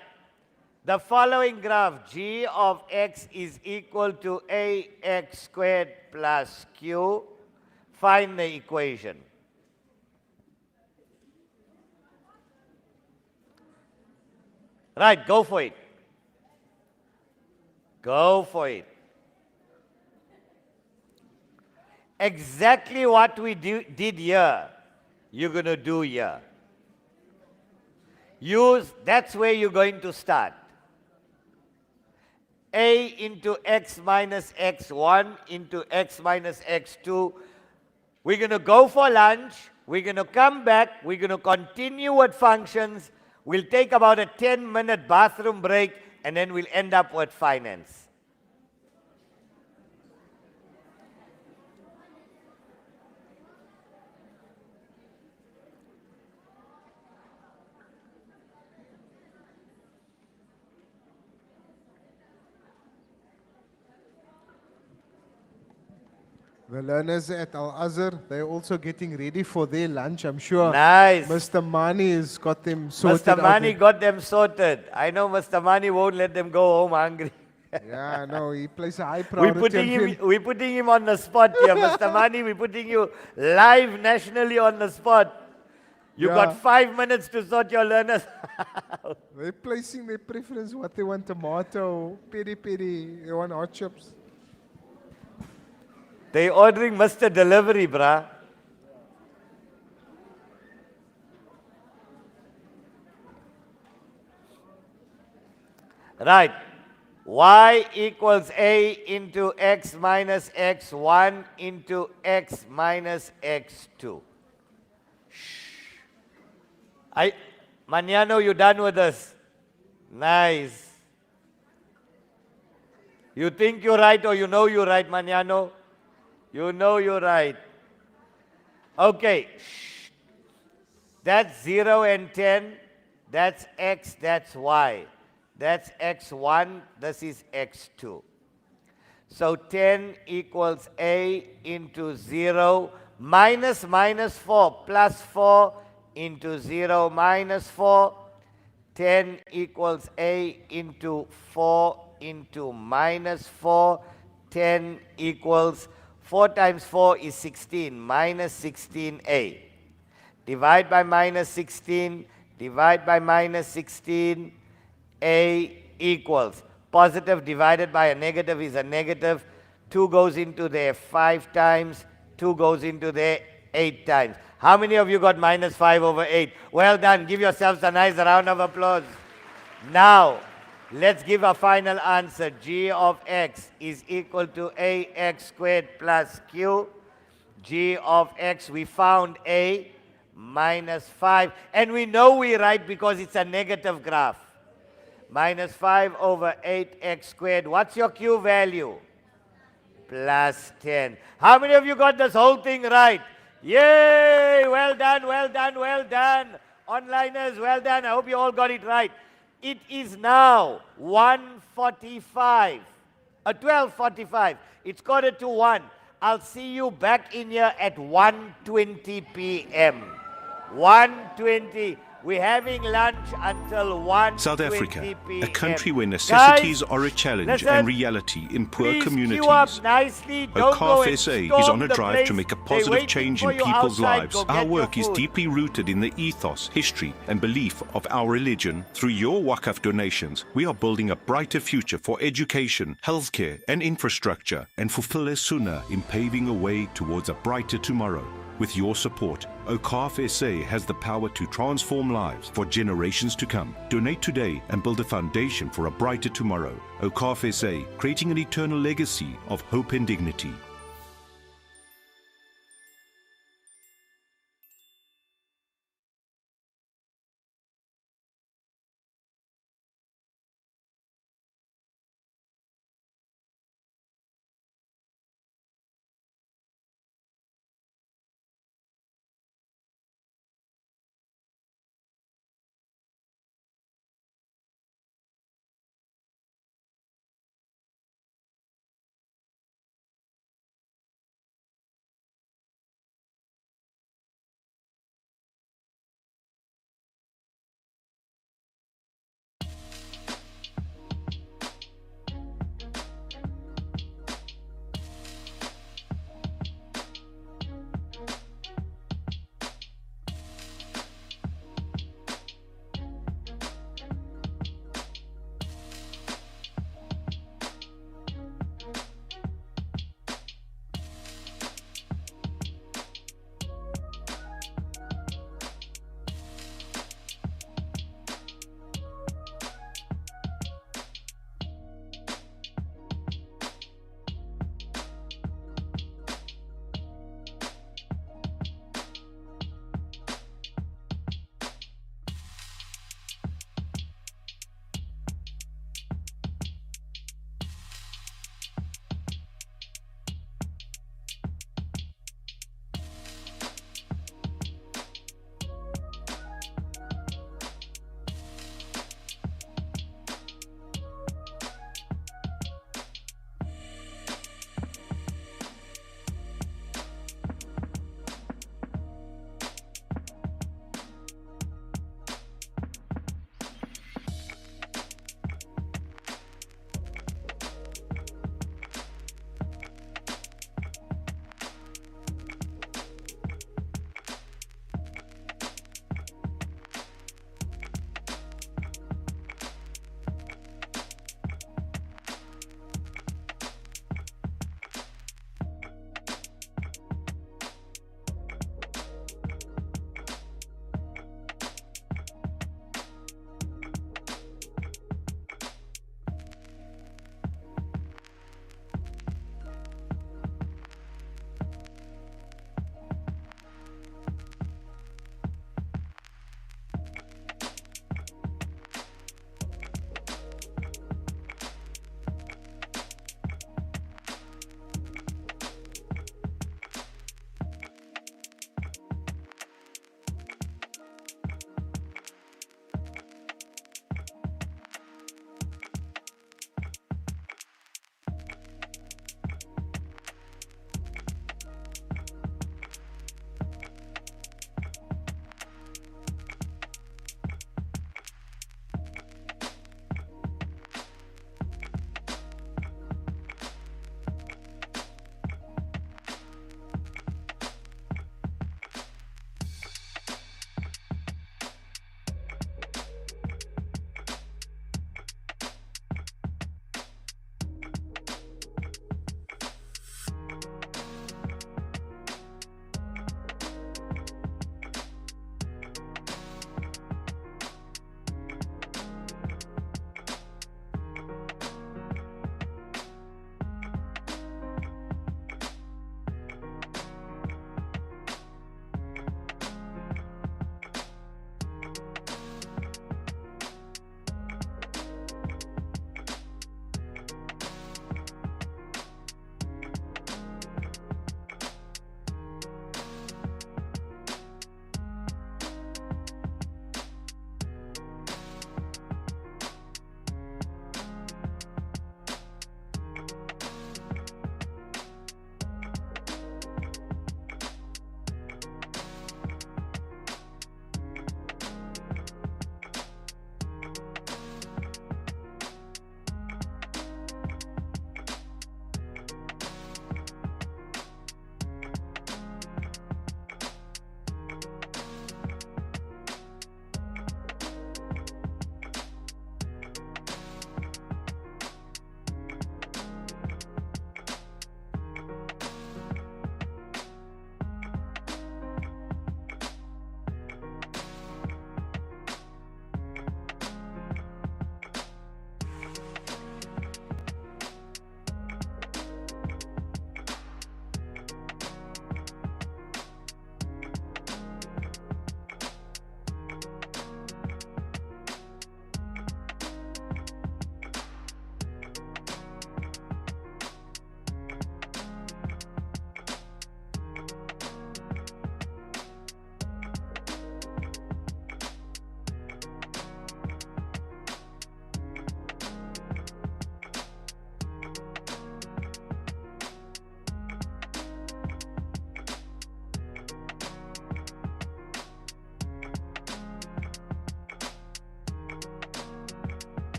The following graph, g of x is equal to ax squared plus q. Find the equation. Right, go for it. Go for it. Exactly what we did here, you're going to do here. That's where you're going to start. A into x minus x1 into x minus x2. We're going to go for lunch. We're going to come back. We're going to continue with functions. We'll take about a 10-minute bathroom break, and then we'll end up with finance. The learners at Al-Azhar, they're also getting ready for their lunch. I'm sure Nice. Mr. Mani has got them sorted Mr. Mani out. got them sorted. I know Mr. Mani won't let them go home hungry. Yeah, no, he plays a high priority. We're putting him on the spot here. Mr. Mani, we're putting you live nationally on the spot. You got 5 minutes to sort your learners out. They're placing their preference, what they want, tomato, peri-peri, they want hot chips. They ordering Mr. Delivery, brah. Right. Y equals A into x minus x1 into x minus x2. Maniano, you done with this? Nice. You think you're right or you know you're right, Maniano? You know you're right. Okay. That's 0 and 10. That's x, that's y. That's x1, this is x2. So 10 equals A into 0 minus 4 plus 4 into 0 minus 4. 10 equals A into 4 into minus 4. 10 equals 4 times 4 is 16, minus 16A. Divide by minus 16, divide by minus 16, A equals. Positive divided by a negative is a negative. 2 goes into there 5 times, 2 goes into there 8 times. How many of you got minus 5 over 8? Well done. Give yourselves a nice round of applause. Now, let's give a final answer. G of x is equal to ax squared plus q. G of x, we found a minus 5. And we know we're right because it's a negative graph. Minus 5 over 8x squared. What's your q value? Plus 10. How many of you got this whole thing right? Yay! Well done, well done, well done. Onliners, well done. I hope you all got it right. It is now 1:45. 12:45. It's 1:45. I'll see you back in here at 1:20 p.m. 1:20. We're having lunch until 1:20 South Africa, p.m. a country where necessities Guys, are a challenge listen, and reality in poor please communities. queue up nicely. Don't go Awqaf and SA is storm on a the drive place. to make a They're positive waiting change for in you people's outside. lives. Go Our get work your is food. deeply rooted in the ethos, history, and belief of our religion. Through your Waqaf donations, we are building a brighter future for education, healthcare, and infrastructure, and fulfill a sunnah in paving a way towards a brighter tomorrow. With your support, Awqaf SA has the power to transform lives for generations to come. Donate today and build a foundation for a brighter tomorrow. Awqaf SA, creating an eternal legacy of hope and dignity.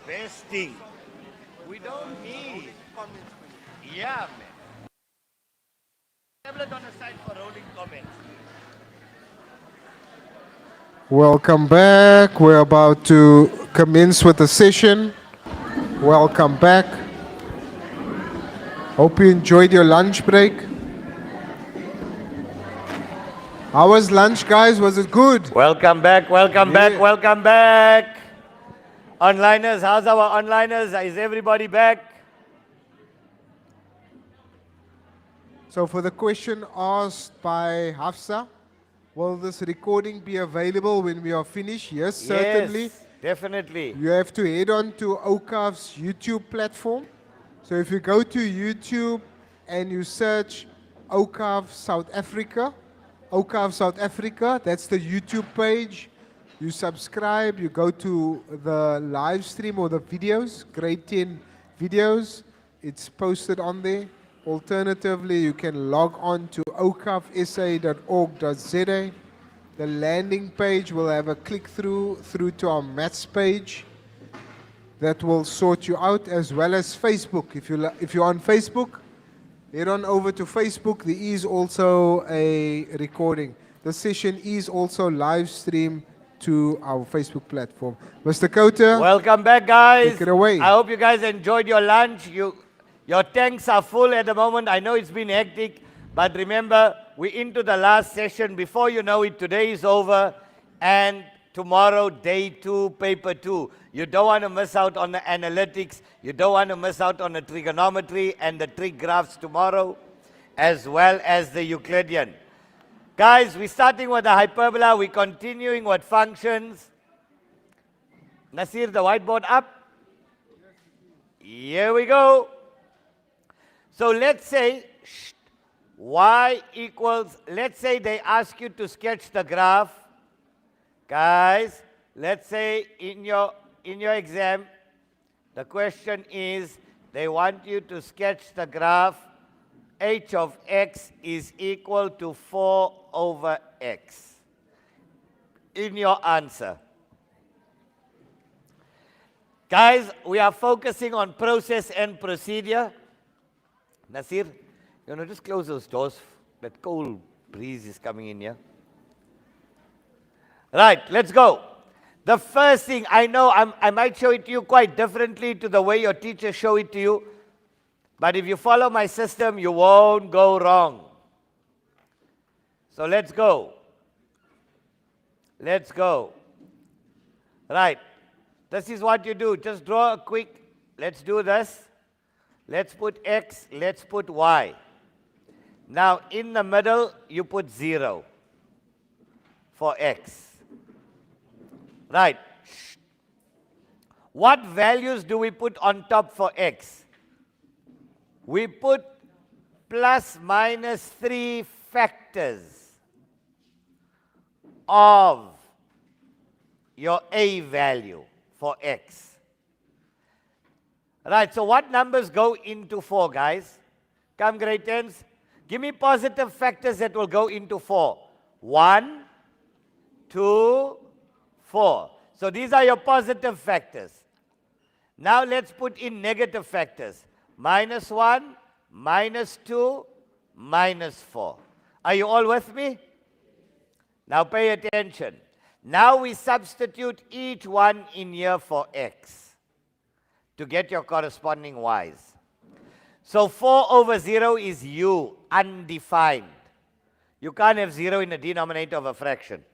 investing. We don't need. Yeah, man. Tablet on the side for rolling comments. Welcome back. We're about to commence with the session. Welcome back. Hope you enjoyed your lunch break. How was lunch, guys? Was it good? Welcome back, welcome back, welcome back. Onliners, how's our onliners? Is everybody back? So for the question asked by Hafsa, will this recording be available when we are finished? Yes, certainly. Yes, definitely. You have to head on to Awqaf's YouTube platform. So if you go to YouTube and you search Awqaf South Africa, that's the YouTube page. You subscribe, you go to the live stream or the videos, grade 10 videos. It's posted on there. Alternatively, you can log on to awqafsa.org.za. The landing page will have a click through to our maths page that will sort you out, as well as Facebook. If you're on Facebook, head on over to Facebook. There is also a recording. The session is also live streamed to our Facebook platform. Mr. Khota. Welcome back, guys. Take it away. I hope you guys enjoyed your lunch. Your tanks are full at the moment. I know it's been hectic, but remember, we're into the last session. Before you know it, today is over, and tomorrow, day 2, paper 2. You don't want to miss out on the analytics. You don't want to miss out on the trigonometry and the trig graphs tomorrow, as well as the Euclidean. Guys, we're starting with the hyperbola. We're continuing with functions. Nasir, the whiteboard up. Here we go. So let's say y equals, let's say they ask you to sketch the graph. Guys, let's say in your exam, the question is, they want you to sketch the graph h of x is equal to 4 over x in your answer. Guys, we are focusing on process and procedure. Nasir, you know, just close those doors. That cold breeze is coming in here. Right, let's go. The first thing, I know I might show it to you quite differently to the way your teachers show it to you, but if you follow my system, you won't go wrong. So let's go. Let's go. Right, this is what you do. Just draw a quick, let's do this. Let's put x, let's put y. Now, in the middle, you put 0 for x. Right. What values do we put on top for x? We put plus minus 3 factors of your a value for x. Right, so what numbers go into 4, guys? Come, grade 10s. Give me positive factors that will go into 4. 1, 2, 4. So these are your positive factors. Now let's put in negative factors. Minus 1, minus 2, minus 4. Are you all with me? Now pay attention. Now we substitute each one in here for x to get your corresponding y's. So 4 over 0 is u, undefined. You can't have 0 in the denominator of a fraction.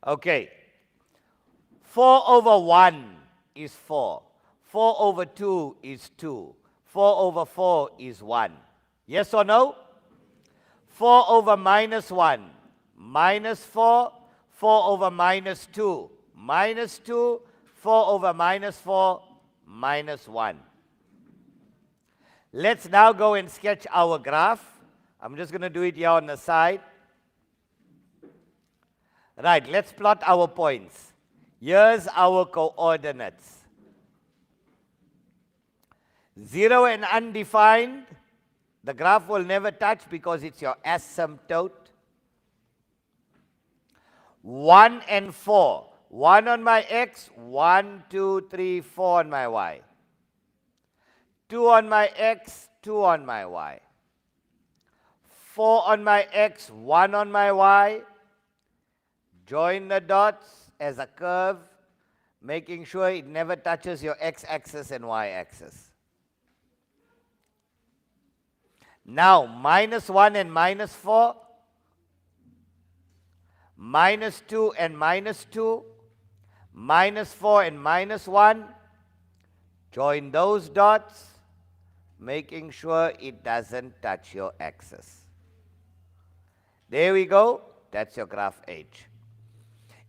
Okay. 4 over 1 is 4. 4 over 2 is 2. 4 over 4 is 1. Yes or no? 4 over minus 1, minus 4. 4 over minus 2, minus 2. 4 over minus 4, minus 1. Let's now go and sketch our graph. I'm just going to do it here on the side. Right, let's plot our points. Here's our coordinates. 0 and undefined, the graph will never touch because it's your asymptote. 1 and 4. 1 on my x, 1, 2, 3, 4 on my y. 2 on my x, 2 on my y. 4 on my x, 1 on my y. Join the dots as a curve, making sure it never touches your x-axis and y-axis. Now, -1 and -4, -2 and -2, -4 and -1. Join those dots, making sure it doesn't touch your axis. There we go. That's your graph H.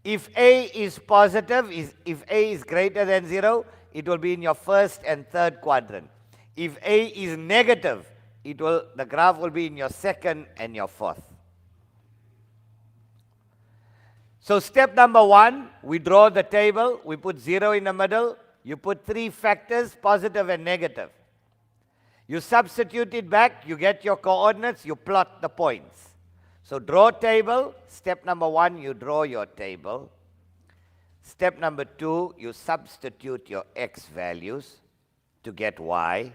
If A is positive, if A is greater than 0, it will be in your first and third quadrant. If A is negative, the graph will be in your second and your fourth. So step number 1, we draw the table. We put 0 in the middle. You put 3 factors, positive and negative. You substitute it back. You get your coordinates. You plot the points. So draw table. Step number 1, you draw your table. Step number 2, you substitute your x values to get y.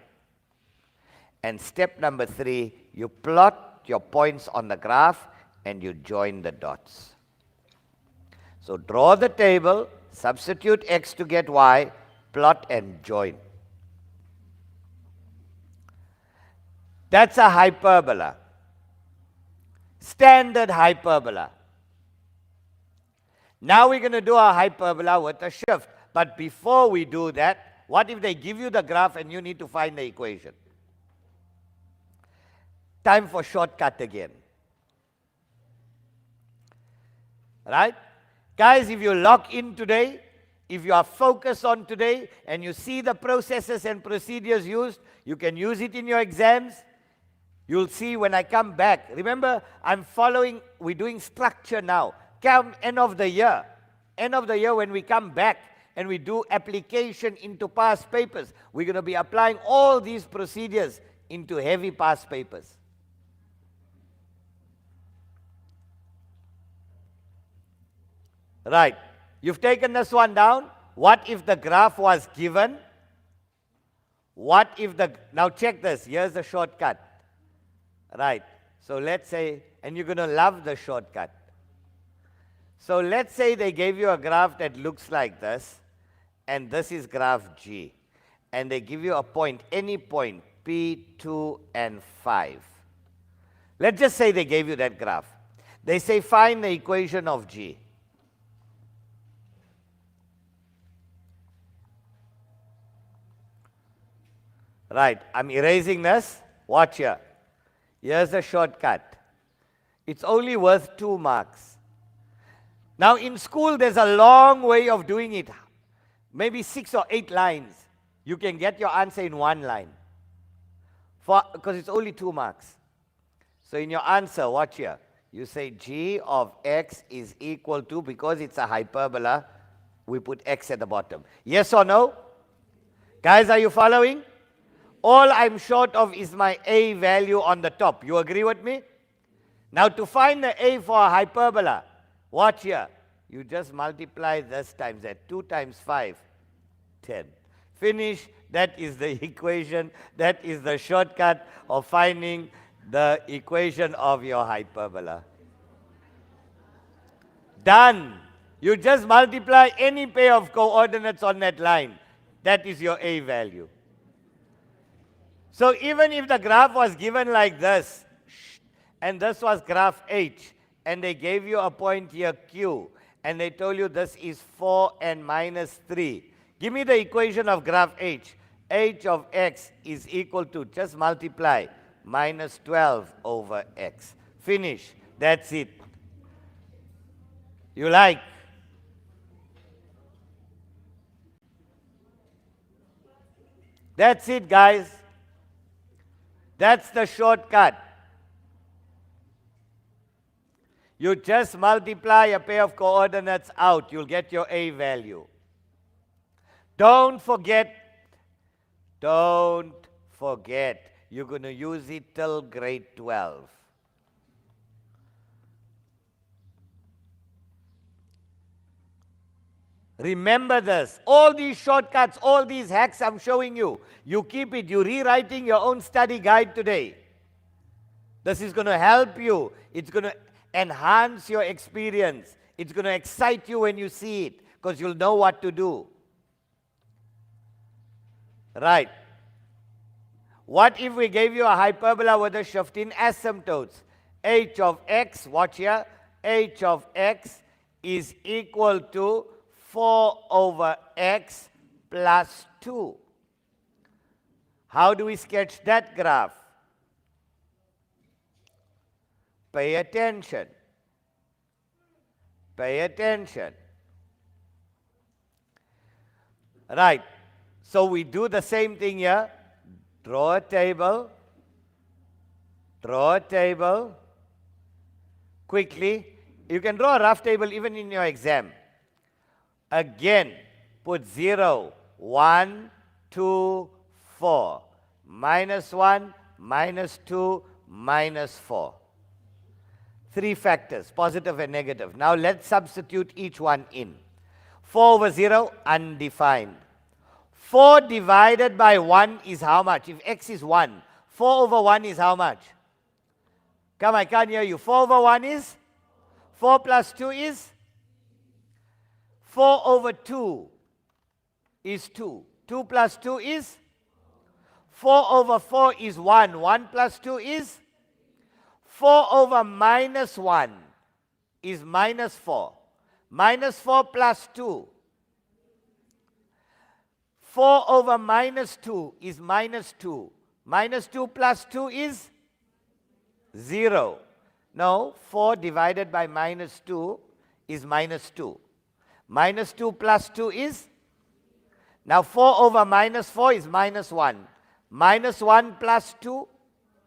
And step number 3, you plot your points on the graph and you join the dots. So draw the table, substitute x to get y, plot and join. That's a hyperbola. Standard hyperbola. Now we're going to do a hyperbola with a shift. But before we do that, what if they give you the graph and you need to find the equation? Time for shortcut again. Right? Guys, if you lock in today, if you are focused on today, and you see the processes and procedures used, you can use it in your exams. You'll see when I come back. Remember, we're doing structure now. Come end of the year. End of the year when we come back and we do application into past papers, we're going to be applying all these procedures into heavy past papers. Right. You've taken this one down. What if the graph was given? What if now check this. Here's the shortcut. Right. So let's say, and you're going to love the shortcut. So let's say they gave you a graph that looks like this, and this is graph G. And they give you a point, any point, P, 2, and 5. Let's just say they gave you that graph. They say find the equation of G. Right, I'm erasing this. Watch here. Here's a shortcut. It's only worth 2 marks. Now in school, there's a long way of doing it. Maybe 6 or 8 lines. You can get your answer in 1 line. Because it's only 2 marks. So in your answer, watch here. You say G of x is equal to, because it's a hyperbola, we put x at the bottom. Yes or no? Guys, are you following? All I'm short of is my a value on the top. You agree with me? Now to find the a for a hyperbola, watch here. You just multiply this times that. 2 times 5, 10. Finish. That is the equation. That is the shortcut of finding the equation of your hyperbola. Done. You just multiply any pair of coordinates on that line. That is your a value. So even if the graph was given like this, and this was graph H, and they gave you a point here Q, and they told you this is 4 and minus 3. Give me the equation of graph H. H of x is equal to, just multiply, minus 12 over x. Finish. That's it. You like? That's it, guys. That's the shortcut. You just multiply a pair of coordinates out. You'll get your a value. Don't forget, you're going to use it till grade 12. Remember this. All these shortcuts, all these hacks I'm showing you, you keep it. You're rewriting your own study guide today. This is going to help you. It's going to enhance your experience. It's going to excite you when you see it because you'll know what to do. Right. What if we gave you a hyperbola with a shift in asymptotes? H of x, watch here, h of x is equal to 4 over x plus 2. How do we sketch that graph? Pay attention. Pay attention. Right. So we do the same thing here. Draw a table. Draw a table. Quickly. You can draw a rough table even in your exam. Again, put 0, 1, 2, 4. Minus 1, minus 2, minus 4. 3 factors, positive and negative. Now let's substitute each one in. 4 over 0, undefined. 4 divided by 1 is how much? If x is 1, 4 over 1 is how much? Come, I can't hear you. 4 over 1 is? 4 plus 2 is? 4 over 2 is 2. 2 plus 2 is? 4 over 4 is 1. 1 plus 2 is? 4 over minus 1 is minus 4. Minus 4 plus 2. 4 over minus 2 is minus 2. Minus 2 plus 2 is 0. No, 4 divided by minus 2 is minus 2. Minus 2 plus 2 is? Now 4 over minus 4 is minus 1. Minus 1 plus 2,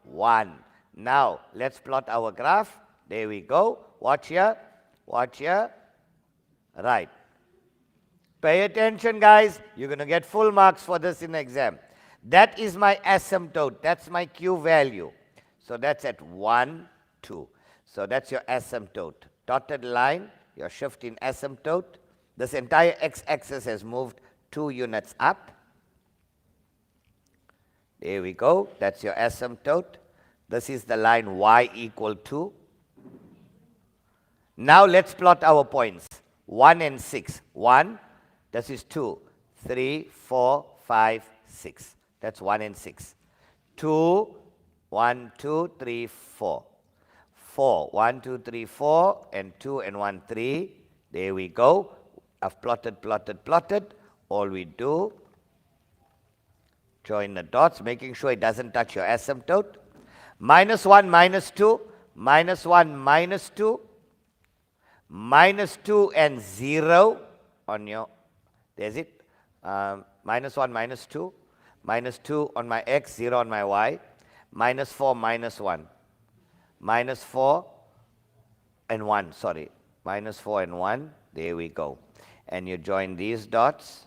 1. Now, let's plot our graph. There we go. Watch here. Watch here. Right. Pay attention, guys. You're going to get full marks for this in the exam. That is my asymptote. That's my Q value. So that's at 1, 2. So that's your asymptote. Dotted line, your shift in asymptote. This entire x-axis has moved 2 units up. There we go. That's your asymptote. This is the line y equal to. Now let's plot our points. 1 and 6. 1, this is 2, 3, 4, 5, 6. That's 1 and 6. 2, 1, 2, 3, 4. 4, 1, 2, 3, 4, and 2 and 1, 3. There we go. I've plotted, plotted, plotted. All we do, join the dots, making sure it doesn't touch your asymptote. Minus 1, minus 2, minus 1, minus 2, minus 2 and 0 on your, there's it, minus 1, minus 2, minus 2 on my x, 0 on my y, minus 4, minus 1, minus 4 and 1, sorry, minus 4 and 1, there we go. And you join these dots,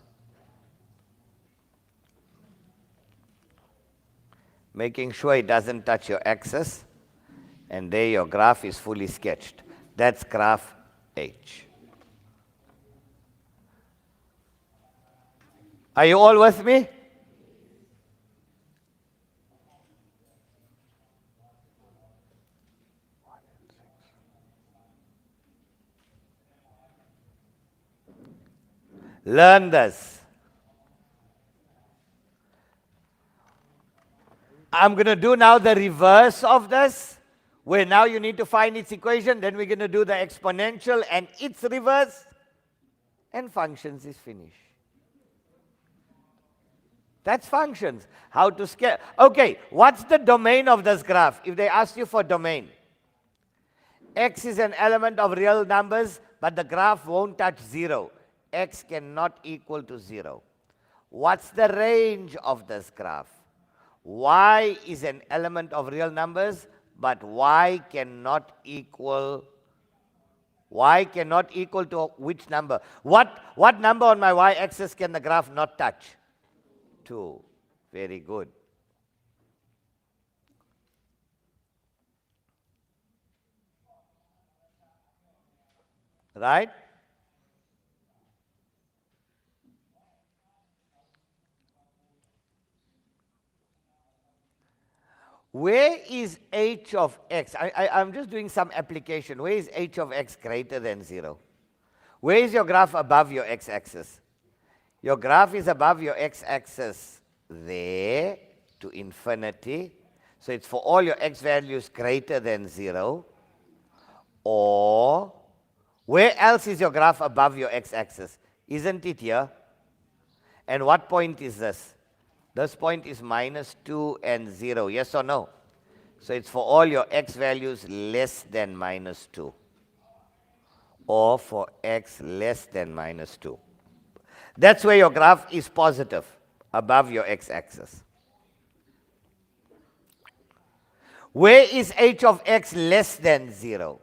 making sure it doesn't touch your axis, and there your graph is fully sketched. That's graph H. Are you all with me? Learn this. I'm going to do now the reverse of this, where now you need to find its equation. Then we're going to do the exponential and its reverse, and functions is finished. That's functions. How to scale. Okay, what's the domain of this graph? If they ask you for domain, x is an element of real numbers, but the graph won't touch 0. X cannot equal to 0. What's the range of this graph? Y is an element of real numbers, but y cannot equal to which number? What number on my y-axis can the graph not touch? 2. Very good. Right? Where is h of x? I'm just doing some application. Where is h of x greater than 0? Where is your graph above your x-axis? Your graph is above your x-axis there to infinity. So it's for all your x values greater than 0. Or where else is your graph above your x-axis? Isn't it here? And what point is this? This point is -2 and 0. Yes or no? So it's for all your x values less than -2. Or for x less than -2. That's where your graph is positive, above your x-axis. Where is h of x less than 0?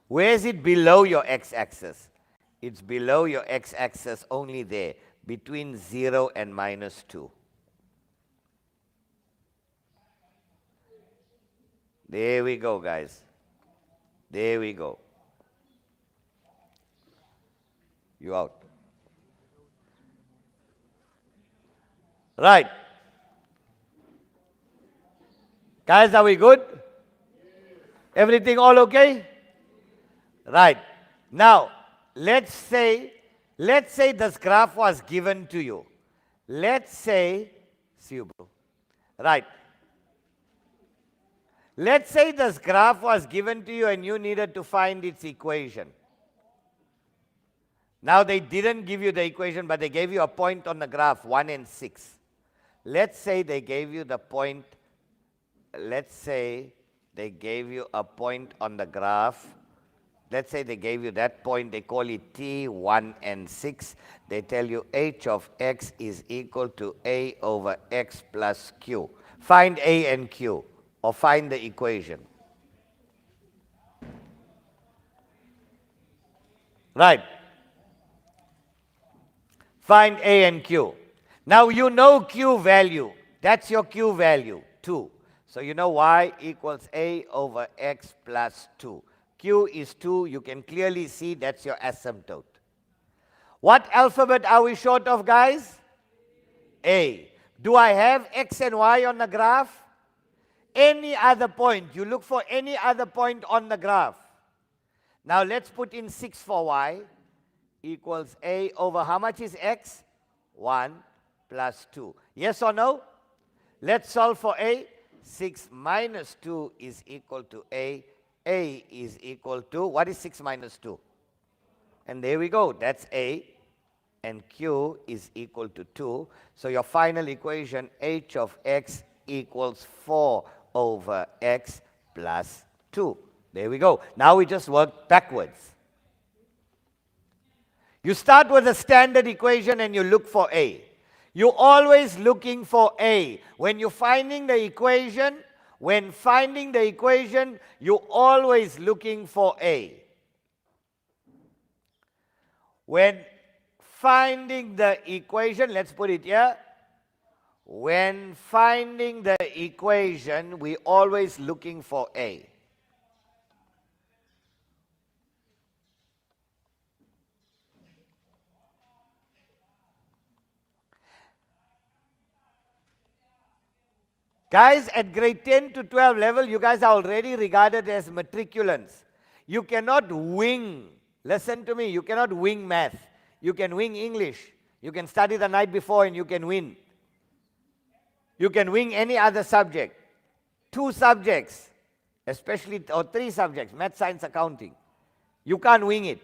Where is it below your x-axis? It's below your x-axis only there, between 0 and -2. There we go, guys. There we go. You out. Right. Guys, are we good? Everything all okay? Right. Now, let's say this graph was given to you. Let's say, see you, bro. Right. Let's say this graph was given to you and you needed to find its equation. Now, they didn't give you the equation, but they gave you a point on the graph, 1 and 6. Let's say they gave you the point, let's say they gave you a point on the graph. Let's say they gave you that point, they call it T, 1 and 6. They tell you h of x is equal to a over x plus q. Find a and q, or find the equation. Right. Find a and q. Now you know q value. That's your q value, 2. So you know y equals a over x plus 2. Q is 2. You can clearly see that's your asymptote. What alphabet are we short of, guys? A. Do I have x and y on the graph? Any other point. You look for any other point on the graph. Now let's put in 6 for y equals a over how much is x? 1 plus 2. Yes or no? Let's solve for a. 6 minus 2 is equal to a. A is equal to, what is 6 minus 2? And there we go, that's a. And q is equal to 2. So your final equation, h of x equals 4 over x plus 2. There we go. Now we just work backwards. You start with a standard equation and you look for a. You're always looking for a. When you're finding the equation, you're always looking for a. When finding the equation, let's put it here. When finding the equation, we're always looking for a. Guys, at grade 10 to 12 level, you guys are already regarded as matriculants. You cannot wing. Listen to me, you cannot wing math. You can wing English. You can study the night before and you can win. You can wing any other subject. 2 subjects, especially, or 3 subjects, math, science, accounting. You can't wing it.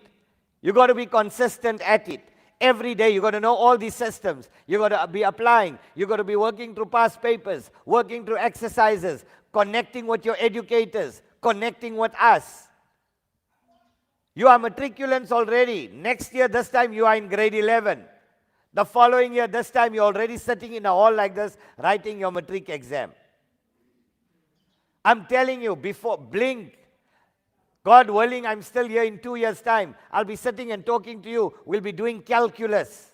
You got to be consistent at it. Every day you got to know all these systems. You got to be applying. You got to be working through past papers, working through exercises, connecting with your educators, connecting with us. You are matriculants already. Next year, this time you are in grade 11. The following year, this time you're already sitting in a hall like this, writing your matric exam. I'm telling you, before, blink. God willing, I'm still here in 2 years' time. I'll be sitting and talking to you. We'll be doing calculus.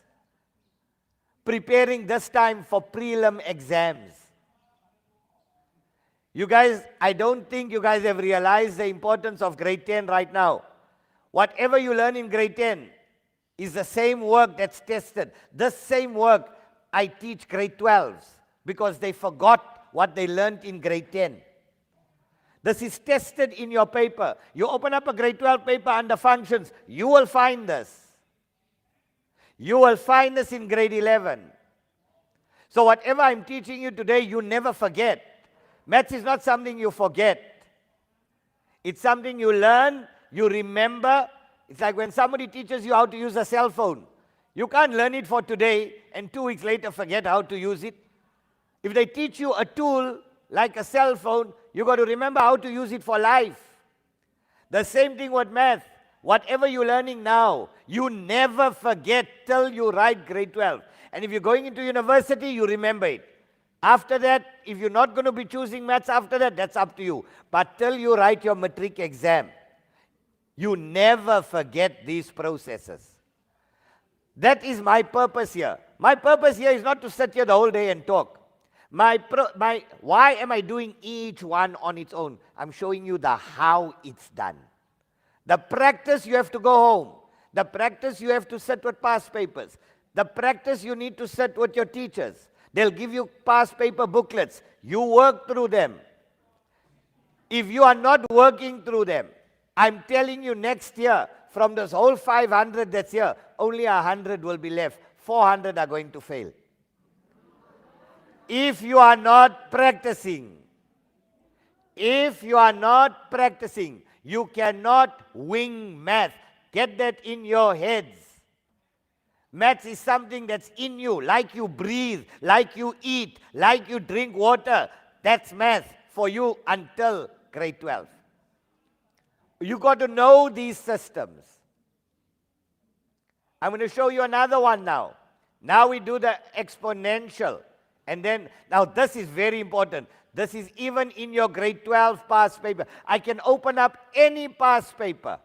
Preparing this time for prelim exams. You guys, I don't think you guys have realized the importance of grade 10 right now. Whatever you learn in grade 10 is the same work that's tested. This same work I teach grade 12s because they forgot what they learned in grade 10. This is tested in your paper. You open up a grade 12 paper under functions, you will find this. You will find this in grade 11. So whatever I'm teaching you today, you never forget. Maths is not something you forget. It's something you learn, you remember. It's like when somebody teaches you how to use a cell phone. You can't learn it for today and 2 weeks later forget how to use it. If they teach you a tool like a cell phone, you got to remember how to use it for life. The same thing with math. Whatever you're learning now, you never forget till you write grade 12. And if you're going into university, you remember it. After that, if you're not going to be choosing maths after that, that's up to you. But till you write your matric exam, you never forget these processes. That is my purpose here. My purpose here is not to sit here the whole day and talk. Why am I doing each one on its own? I'm showing you the how it's done. The practice, you have to go home. The practice, you have to sit with past papers. The practice, you need to sit with your teachers. They'll give you past paper booklets. You work through them. If you are not working through them, I'm telling you next year, from this whole 500 that's here, only 100 will be left. 400 are going to fail. If you are not practicing, you cannot wing math. Get that in your heads. Maths is something that's in you, like you breathe, like you eat, like you drink water. That's math for you until grade 12. You got to know these systems. I'm going to show you another one now. Now we do the exponential. And then, now this is very important. This is even in your grade 12 past paper. I can open up any past paper.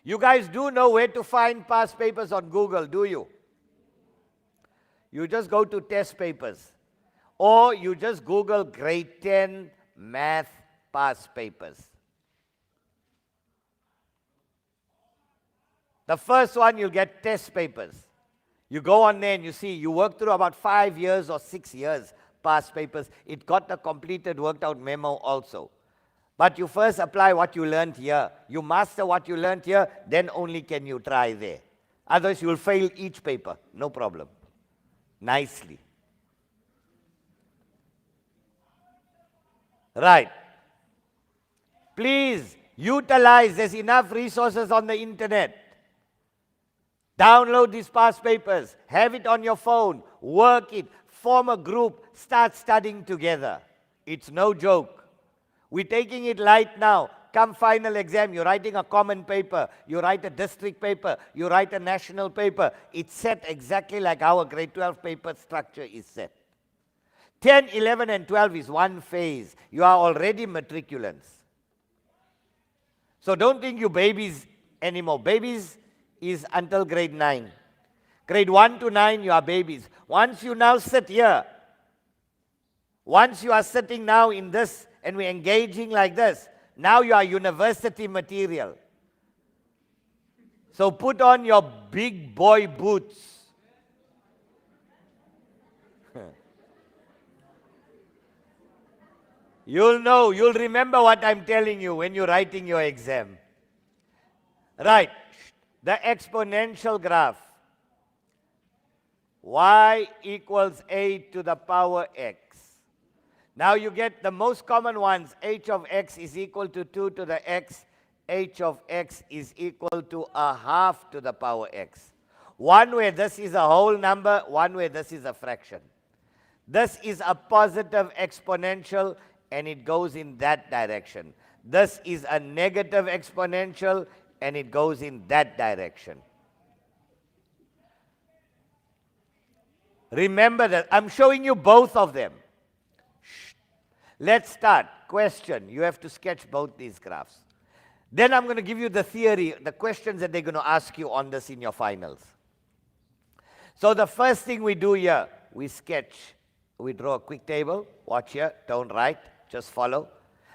You guys do know where to find past papers on Google, do you? You just go to test papers. Or you just Google grade 10 math past papers. The first one, you'll get test papers. You go on there and you see, you work through about 5 years or 6 years past papers. It got the completed, worked out memo also. But you first apply what you learned here. You master what you learned here, then only can you try there. Otherwise, you will fail each paper. No problem. Nicely. Right. Please utilize, there's enough resources on the internet. Download these past papers, have it on your phone, work it, form a group, start studying together. It's no joke. We're taking it light now. Come final exam, you're writing a common paper, you write a district paper, you write a national paper. It's set exactly like our grade 12 paper structure is set. 10, 11, and 12 is one phase. You are already matriculants. So don't think you babies anymore. Babies is until grade 9. Grade 1 to 9, you are babies. Once you now sit here, once you are sitting now in this, and we're engaging like this, now you are university material. So put on your big boy boots. You'll know, you'll remember what I'm telling you when you're writing your exam. Right. The exponential graph. Y equals a to the power x. Now you get the most common ones. H of x is equal to 2 to the x. H of x is equal to a half to the power x. One where this is a whole number, one where this is a fraction. This is a positive exponential and it goes in that direction. This is a negative exponential and it goes in that direction. Remember that. I'm showing you both of them. Let's start. Question. You have to sketch both these graphs. Then I'm going to give you the theory, the questions that they're going to ask you on this in your finals. So the first thing we do here, we sketch. We draw a quick table. Watch here. Don't write. Just follow.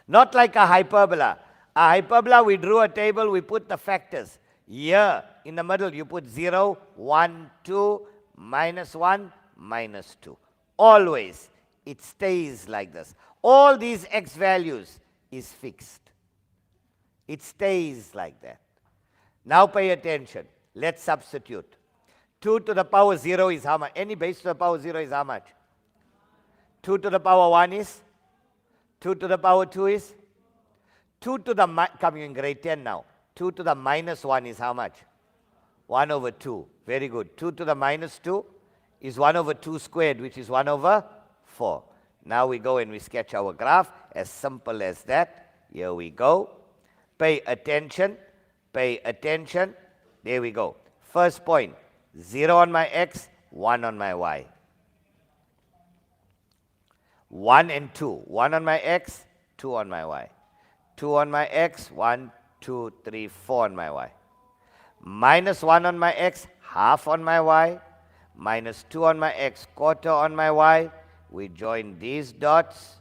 Not like a hyperbola. A hyperbola, we drew a table, we put the factors. Here, in the middle, you put 0, 1, 2, minus 1, minus 2. Always. it stays like this. All these x values is fixed. It stays like that. Now pay attention. Let's substitute. 2 to the power 0 is how much? Any base to the power 0 is how much? 2 to the power 1 is? 2 to the power 2 is? 2 to the, come you in grade 10 now. 2 to the minus 1 is how much? 1 over 2. Very good. 2 to the minus 2 is 1 over 2 squared, which is 1 over 4. Now we go and we sketch our graph. As simple as that. Here we go. Pay attention. Pay attention. There we go. First point. 0 on my x, 1 on my y. 1 and 2. 1 on my x, 2 on my y. 2 on my x, 1, 2, 3, 4 on my y. Minus 1 on my x, half on my y. Minus 2 on my x, quarter on my y. We join these dots,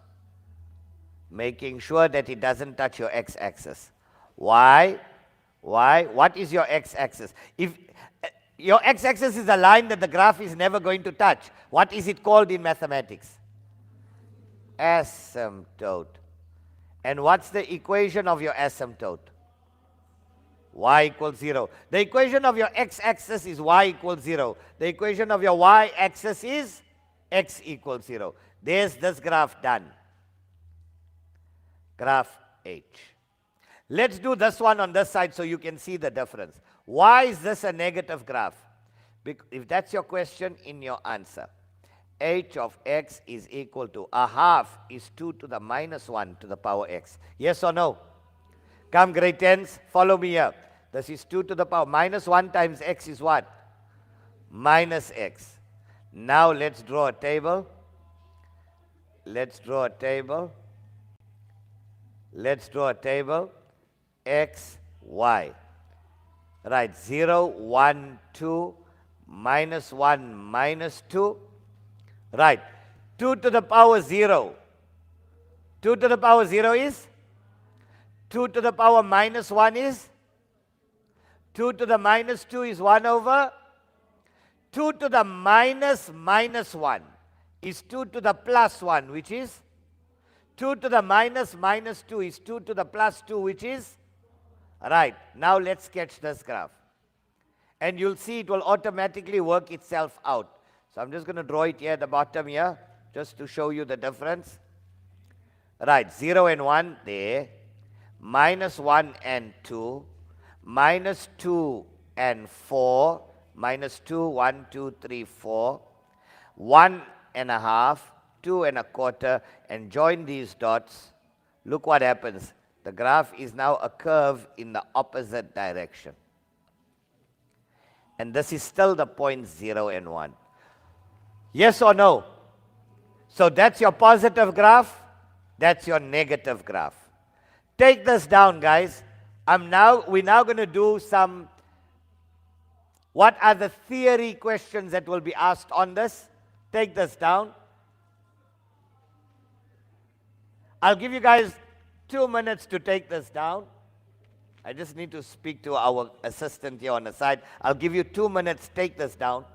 making sure that it doesn't touch your x-axis. Why? Why? What is your x-axis? If your x-axis is a line that the graph is never going to touch, what is it called in mathematics? Asymptote. And what's the equation of your asymptote? Y equals 0. The equation of your x-axis is y equals 0. The equation of your y-axis is x equals 0. There's this graph done. Graph H. Let's do this one on this side so you can see the difference. Why is this a negative graph? If that's your question, in your answer. H of x is equal to a half is 2 to the minus 1 to the power x. Yes or no? Come grade 10s, follow me here. This is 2 to the power. Minus 1 times x is what? Minus x. Now let's draw a table. Let's draw a table. Let's draw a table. X, y. Right, 0, 1, 2, minus 1, minus 2. Right, 2 to the power 0. 2 to the power 0 is? 2 to the power minus 1 is? 2 to the minus 2 is 1 over? 2 to the minus 1 is 2 to the plus 1, which is? 2 to the minus 2 is 2 to the plus 2, which is? Right, now let's sketch this graph. And you'll see it will automatically work itself out. So I'm just going to draw it here at the bottom here, just to show you the difference. Right, 0 and 1 there. Minus 1 and 2. Minus 2 and 4. Minus 2, 1, 2, 3, 4. 1 and a half, 2 and a quarter, and join these dots. Look what happens. The graph is now a curve in the opposite direction. And this is still the points 0 and 1. Yes or no? So that's your positive graph. That's your negative graph. Take this down, guys. We're now going to do some, what are the theory questions that will be asked on this? Take this down. I'll give you guys 2 minutes to take this down. I just need to speak to our assistant here on the side. I'll give you 2 minutes. Take this down.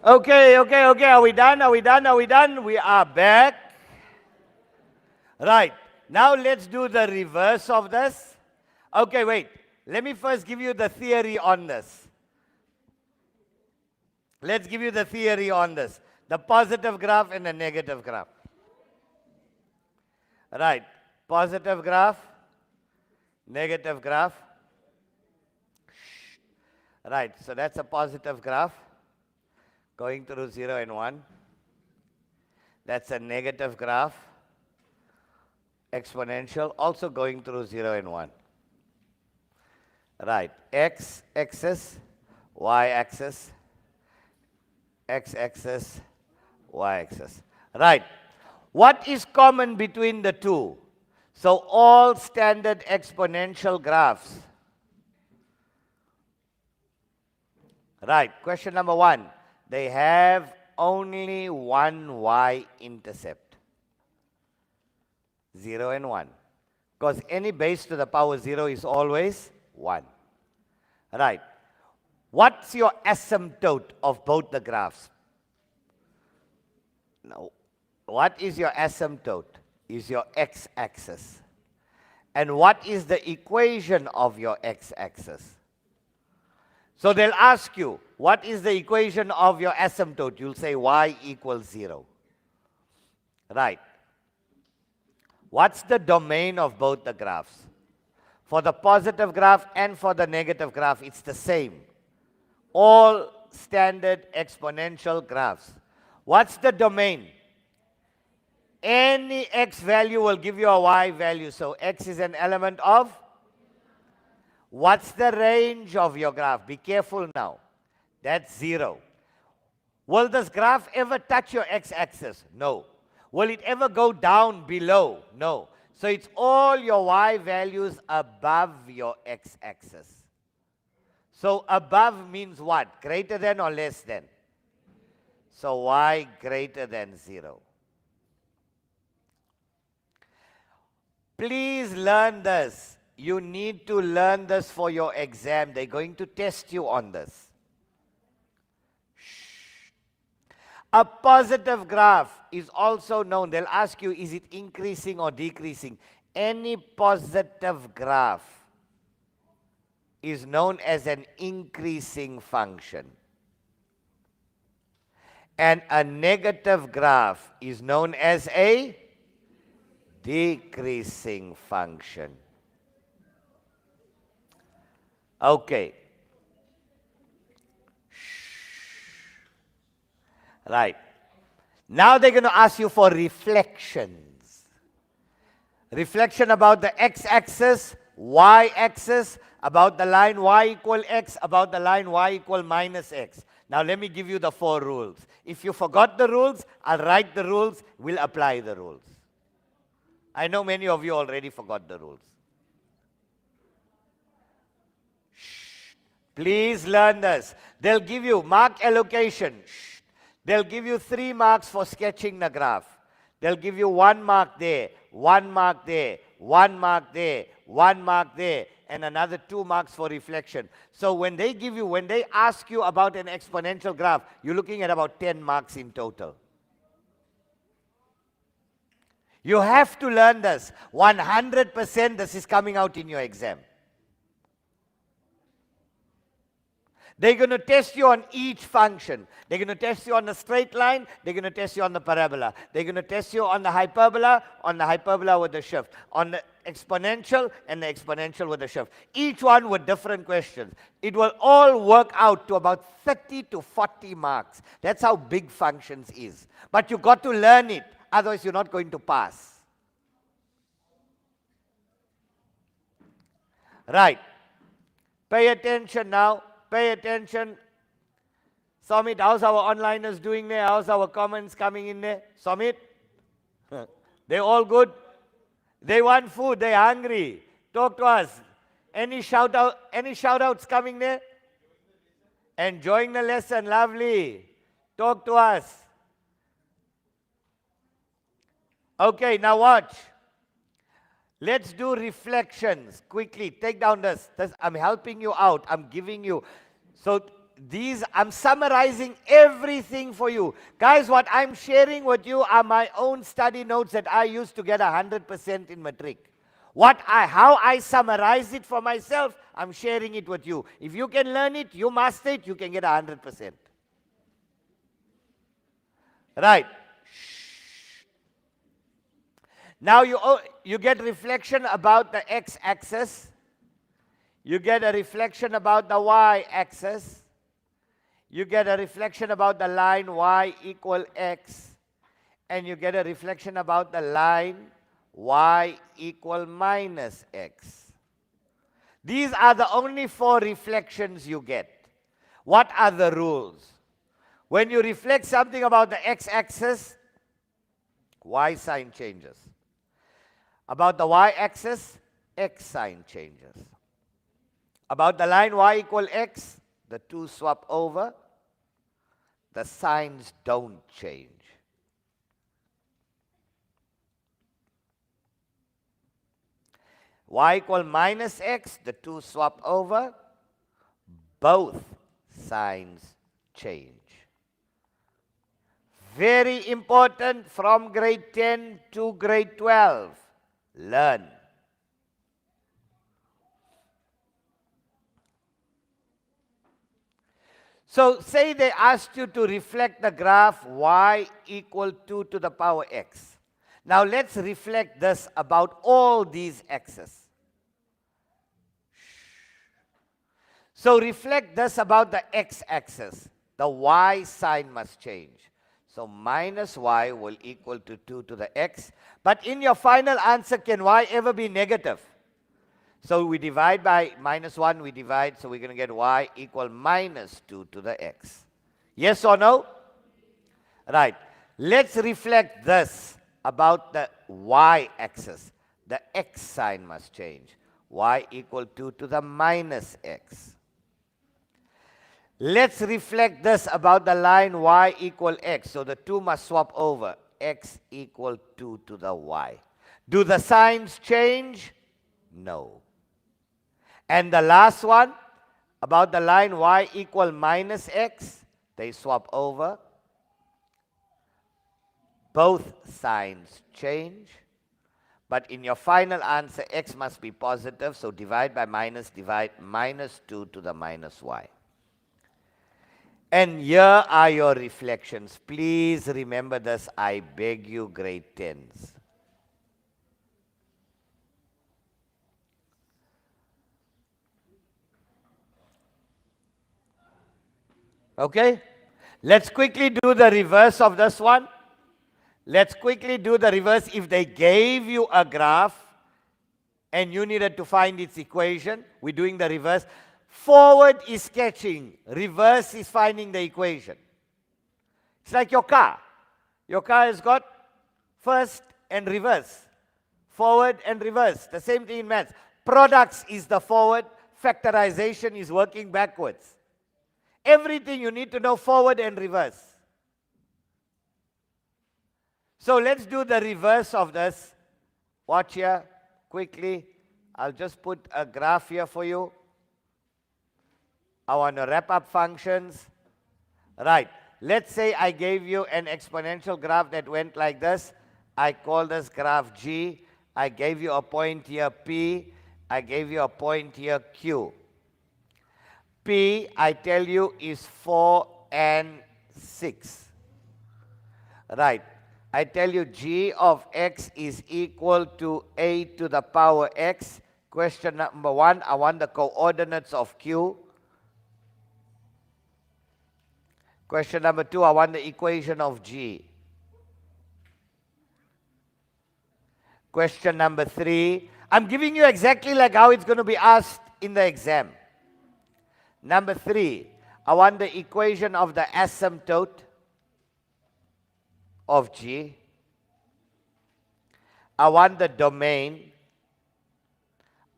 Okay, okay, okay. Are we done? Are we done? Are we done? We are back. Right. Now let's do the reverse of this. Okay, wait. Let me first give you the theory on this. Let's give you the theory on this. The positive graph and the negative graph. Right. Positive graph, negative graph. Right. So that's a positive graph going through 0 and 1. That's a negative graph, exponential, also going through 0 and 1. Right. X-axis, y-axis, x-axis, y-axis. Right. What is common between the two? So all standard exponential graphs. Right. Question number 1. They have only one y-intercept. 0 and 1. Because any base to the power 0 is always 1. Right. What's your asymptote of both the graphs? Now, what is your asymptote? Is your x-axis. And what is the equation of your x-axis? So they'll ask you, what is the equation of your asymptote? You'll say y equals 0. Right. What's the domain of both the graphs? For the positive graph and for the negative graph, it's the same. All standard exponential graphs. What's the domain? Any x value will give you a y value. So x is an element of? What's the range of your graph? Be careful now. That's 0. Will this graph ever touch your x-axis? No. Will it ever go down below? No. So it's all your y values above your x-axis. So above means what? Greater than or less than? So y greater than 0. Please learn this. You need to learn this for your exam. They're going to test you on this. Shh. A positive graph is also known. They'll ask you, is it increasing or decreasing? Any positive graph is known as an increasing function. And a negative graph is known as a decreasing function. Okay. Right. Now they're going to ask you for reflections. Reflection about the x-axis, y-axis, about the line y equal x, about the line y equal minus x. Now let me give you the 4 rules. If you forgot the rules, I'll write the rules, we'll apply the rules. I know many of you already forgot the rules. Shh. Please learn this. They'll give you mark allocation. Shh. They'll give you 3 marks for sketching the graph. They'll give you 1 mark there, 1 mark there, 1 mark there, 1 mark there, and another 2 marks for reflection. So when they ask you about an exponential graph, you're looking at about 10 marks in total. You have to learn this. 100% this is coming out in your exam. They're going to test you on each function. They're going to test you on the straight line. They're going to test you on the parabola. They're going to test you on the hyperbola with the shift, on the exponential and the exponential with the shift. Each one with different questions. It will all work out to about 30 to 40 marks. That's how big functions is. But you got to learn it. Otherwise, you're not going to pass. Right. Pay attention now. Pay attention. Samit, how's our onliners doing there? How's our comments coming in there? Samit? They all good? They want food. They're hungry. Talk to us. Any shout outs coming there? Enjoying the lesson. Lovely. Talk to us. Okay, now watch. Let's do reflections quickly. Take down this. I'm helping you out. I'm giving you. So these, I'm summarizing everything for you. Guys, what I'm sharing with you are my own study notes that I used to get 100% in matric. How I summarize it for myself, I'm sharing it with you. If you can learn it, you master it, you can get 100%. Right. Now you get reflection about the x-axis. You get a reflection about the y-axis. You get a reflection about the line y equal x. And you get a reflection about the line y equal minus x. These are the only 4 reflections you get. What are the rules? When you reflect something about the x-axis, y sign changes. About the y-axis, x sign changes. About the line y equal x, the two swap over. The signs don't change. Y equal minus x, the two swap over. Both signs change. Very important from grade 10 to grade 12. Learn. So say they asked you to reflect the graph y equal 2 to the power x. Now let's reflect this about all these x's. So reflect this about the x-axis. The y sign must change. So minus y will equal to 2 to the x. But in your final answer, can y ever be negative? So we divide by minus 1, we divide, so we're going to get y equal minus 2 to the x. Yes or no? Right. Let's reflect this about the y-axis. The x sign must change. Y equal 2 to the minus x. Let's reflect this about the line y equal x. So the 2 must swap over. X equal 2 to the y. Do the signs change? No. And the last one, about the line y equal minus x, they swap over. Both signs change. But in your final answer, x must be positive, so divide by minus, divide minus 2 to the minus y. And here are your reflections. Please remember this, I beg you, grade 10s. Okay? Let's quickly do the reverse of this one. Let's quickly do the reverse. If they gave you a graph and you needed to find its equation, we're doing the reverse. Forward is sketching. Reverse is finding the equation. It's like your car. Your car has got first and reverse. Forward and reverse. The same thing in maths. Products is the forward. Factorization is working backwards. Everything you need to know forward and reverse. So let's do the reverse of this. Watch here quickly. I'll just put a graph here for you. I want to wrap up functions. Right. Let's say I gave you an exponential graph that went like this. I call this graph G. I gave you a point here P. I gave you a point here Q. P, I tell you, is 4 and 6. Right. I tell you G of x is equal to a to the power x. Question number 1, I want the coordinates of Q. Question number 2, I want the equation of G. Question number 3, I'm giving you exactly like how it's going to be asked in the exam. Number 3, I want the equation of the asymptote of G. I want the domain.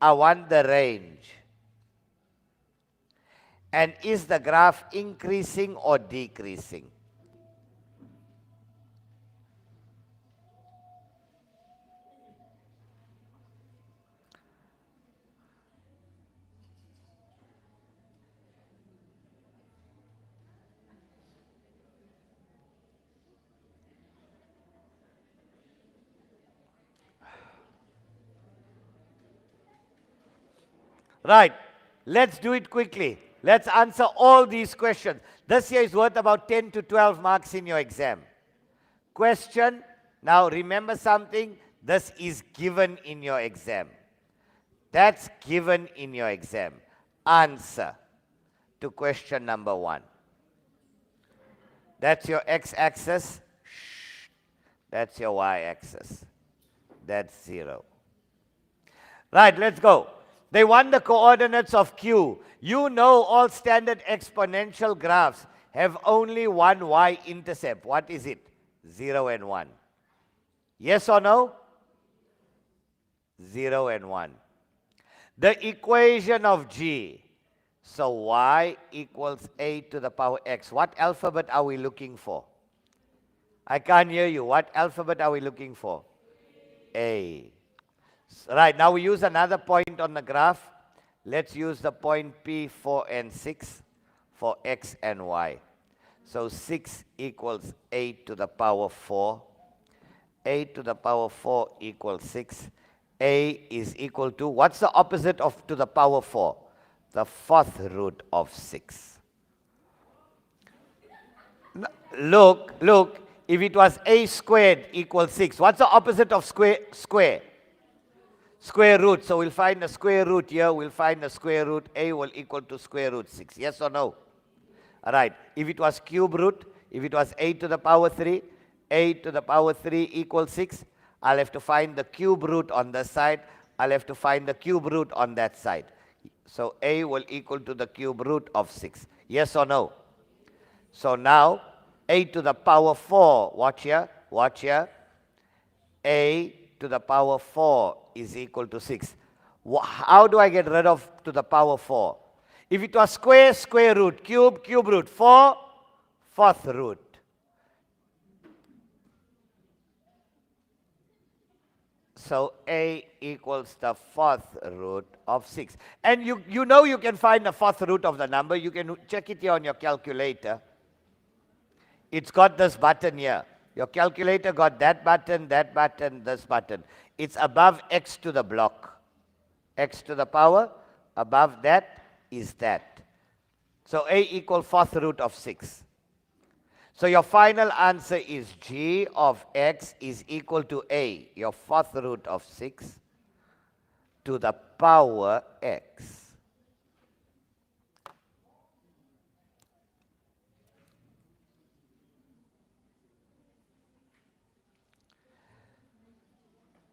I want the range. And is the graph increasing or decreasing? Right. Let's do it quickly. Let's answer all these questions. This year is worth about 10 to 12 marks in your exam. Question. Now remember something. This is given in your exam. That's given in your exam. Answer to question number 1. That's your x-axis. That's your y-axis. That's 0. Right, let's go. They want the coordinates of Q. You know all standard exponential graphs have only one y-intercept. What is it? 0 and 1. Yes or no? 0 and 1. The equation of G. So y equals a to the power x. What alphabet are we looking for? I can't hear you. What alphabet are we looking for? A. Right, now we use another point on the graph. Let's use the point P, 4 and 6 for x and y. So 6 equals a to the power 4. A to the power 4 equals 6. A is equal to, what's the opposite of to the power 4? The 4th root of 6. Look, if it was a squared equals 6, what's the opposite of square? Square root. So we'll find the square root here. We'll find the square root. A will equal to square root 6. Yes or no? All right. If it was cube root, if it was a to the power 3, a to the power 3 equals 6, I'll have to find the cube root on this side. I'll have to find the cube root on that side. So a will equal to the cube root of 6. Yes or no? So now, a to the power 4, watch here. A to the power 4 is equal to 6. How do I get rid of to the power 4? If it was square, square root, cube root, 4, 4th root. So a equals the 4th root of 6. And you know you can find the 4th root of the number. You can check it here on your calculator. It's got this button here. Your calculator got that button, this button. It's above x to the block. X to the power, above that is that. So a equals 4th root of 6. So your final answer is g of x is equal to a, your 4th root of 6, to the power x.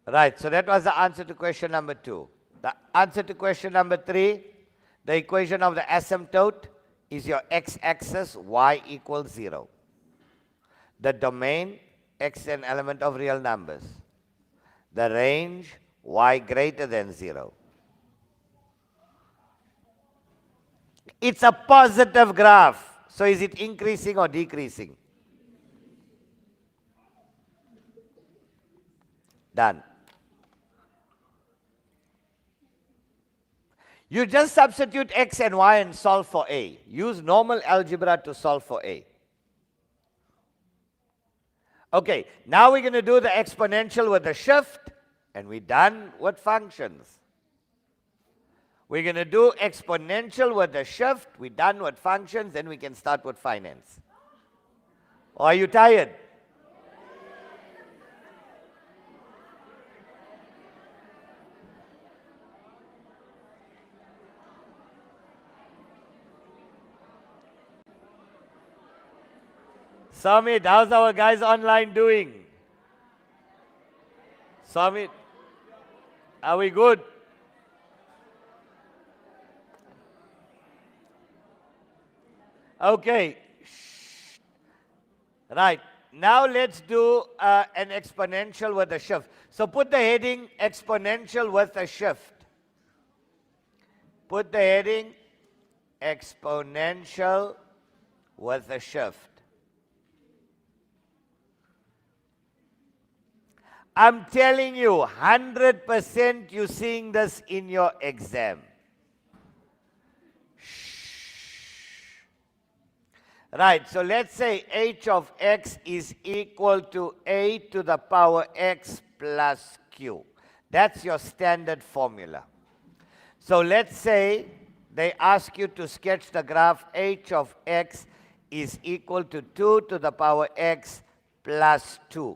Right, so that was the answer to question number 2. The answer to question number 3, the equation of the asymptote is your x-axis, y equals 0. The domain, x is an element of real numbers. The range, y greater than 0. It's a positive graph. So is it increasing or decreasing? Done. You just substitute x and y and solve for a. Use normal algebra to solve for a. Okay, now we're going to do the exponential with the shift, and we're done with functions. We're going to do exponential with the shift, we're done with functions, then we can start with finance. Or are you tired? Samit, how's our guys online doing? Samit, are we good? Okay. Right. Now let's do an exponential with a shift. So put the heading exponential with a shift. Put the heading exponential with a shift. I'm telling you, 100% you're seeing this in your exam. Right, so let's say h of x is equal to a to the power x plus q. That's your standard formula. So let's say they ask you to sketch the graph h of x is equal to 2 to the power x plus 2.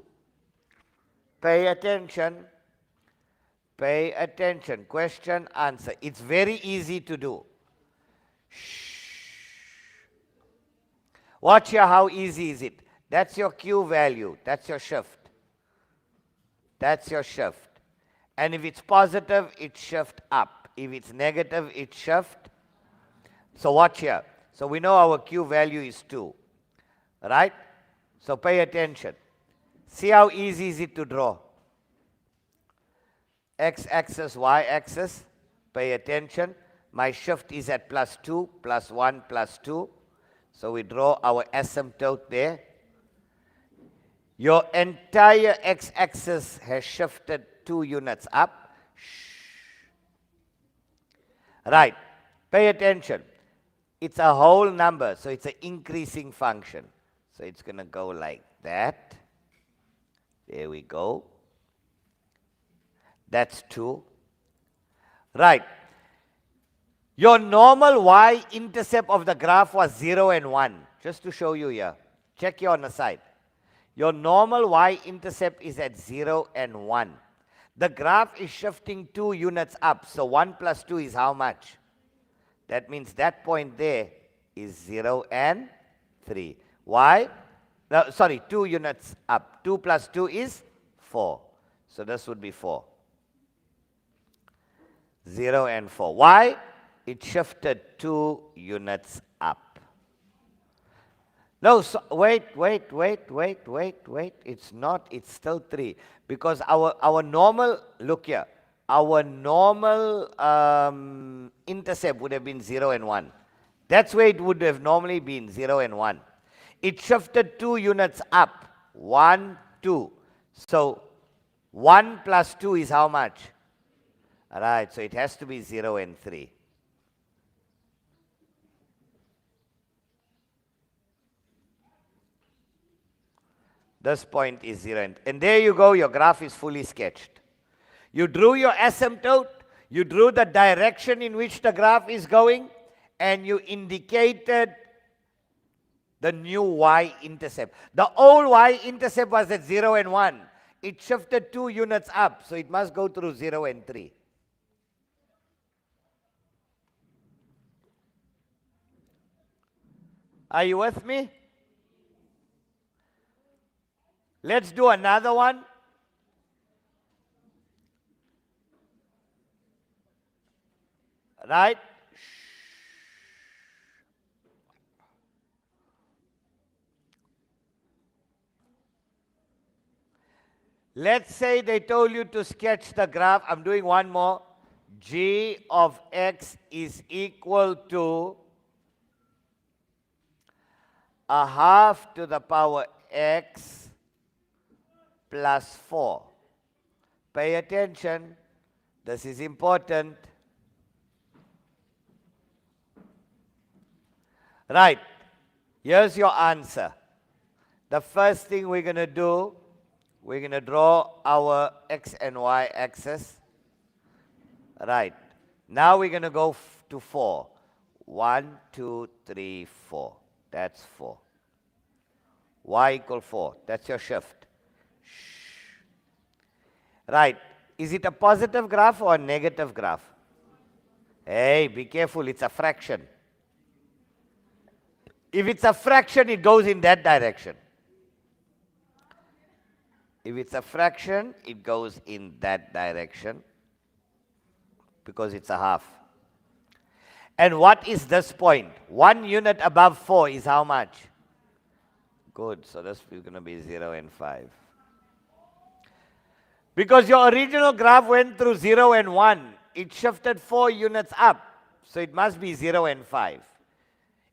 Pay attention. Pay attention. Question, answer. It's very easy to do. Watch here, how easy is it? That's your Q value. That's your shift. That's your shift. And if it's positive, it shift up. If it's negative, it shift. So watch here. So we know our Q value is 2. Right? So pay attention. See how easy is it to draw? X-axis, Y-axis. Pay attention. My shift is at plus 2, plus 1, plus 2. So we draw our asymptote there. Your entire x-axis has shifted 2 units up. Right. Pay attention. It's a whole number, so it's an increasing function. So it's going to go like that. There we go. That's 2. Right. Your normal y-intercept of the graph was 0 and 1. Just to show you here. Check here on the side. Your normal y-intercept is at 0 and 1. The graph is shifting 2 units up. So 1 plus 2 is how much? That means that point there is 0 and 3. Why? No, sorry, 2 units up. 2 plus 2 is 4. So this would be 4. 0 and 4. Why? It shifted 2 units up. No, so wait. It's not, it's still 3. Because our normal, look here, our normal intercept would have been 0 and 1. That's where it would have normally been, 0 and 1. It shifted 2 units up, 1, 2. So 1 plus 2 is how much? All right, so it has to be 0 and 3. This point is 0. And there you go, your graph is fully sketched. You drew your asymptote, you drew the direction in which the graph is going, and you indicated the new y-intercept. The old y-intercept was at 0 and 1. It shifted 2 units up, so it must go through 0 and 3. Are you with me? Let's do another one. Right? Let's say they told you to sketch the graph. I'm doing one more. G of x is equal to a half to the power x plus 4. Pay attention. This is important. Right. Here's your answer. The first thing we're going to do, we're going to draw our x and y axis. Right. Now we're going to go to 4. 1, 2, 3, 4. That's 4. Y equal 4. That's your shift. Right. Is it a positive graph or a negative graph? Hey, be careful. It's a fraction. If it's a fraction, it goes in that direction. If it's a fraction, it goes in that direction because it's a half. And what is this point? 1 unit above 4 is how much? Good. So this is going to be 0 and 5. Because your original graph went through 0 and 1. It shifted 4 units up. So it must be 0 and 5.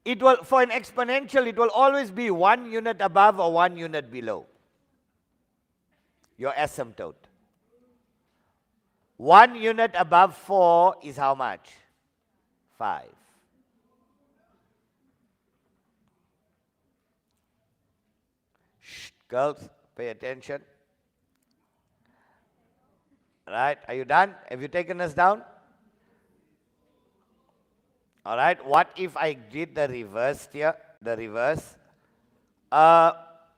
It will, for an exponential, it will always be 1 unit above or 1 unit below your asymptote. 1 unit above 4 is how much? 5. Shh, girls, pay attention. Right, are you done? Have you taken us down? All right, what if I did the reverse here? The reverse.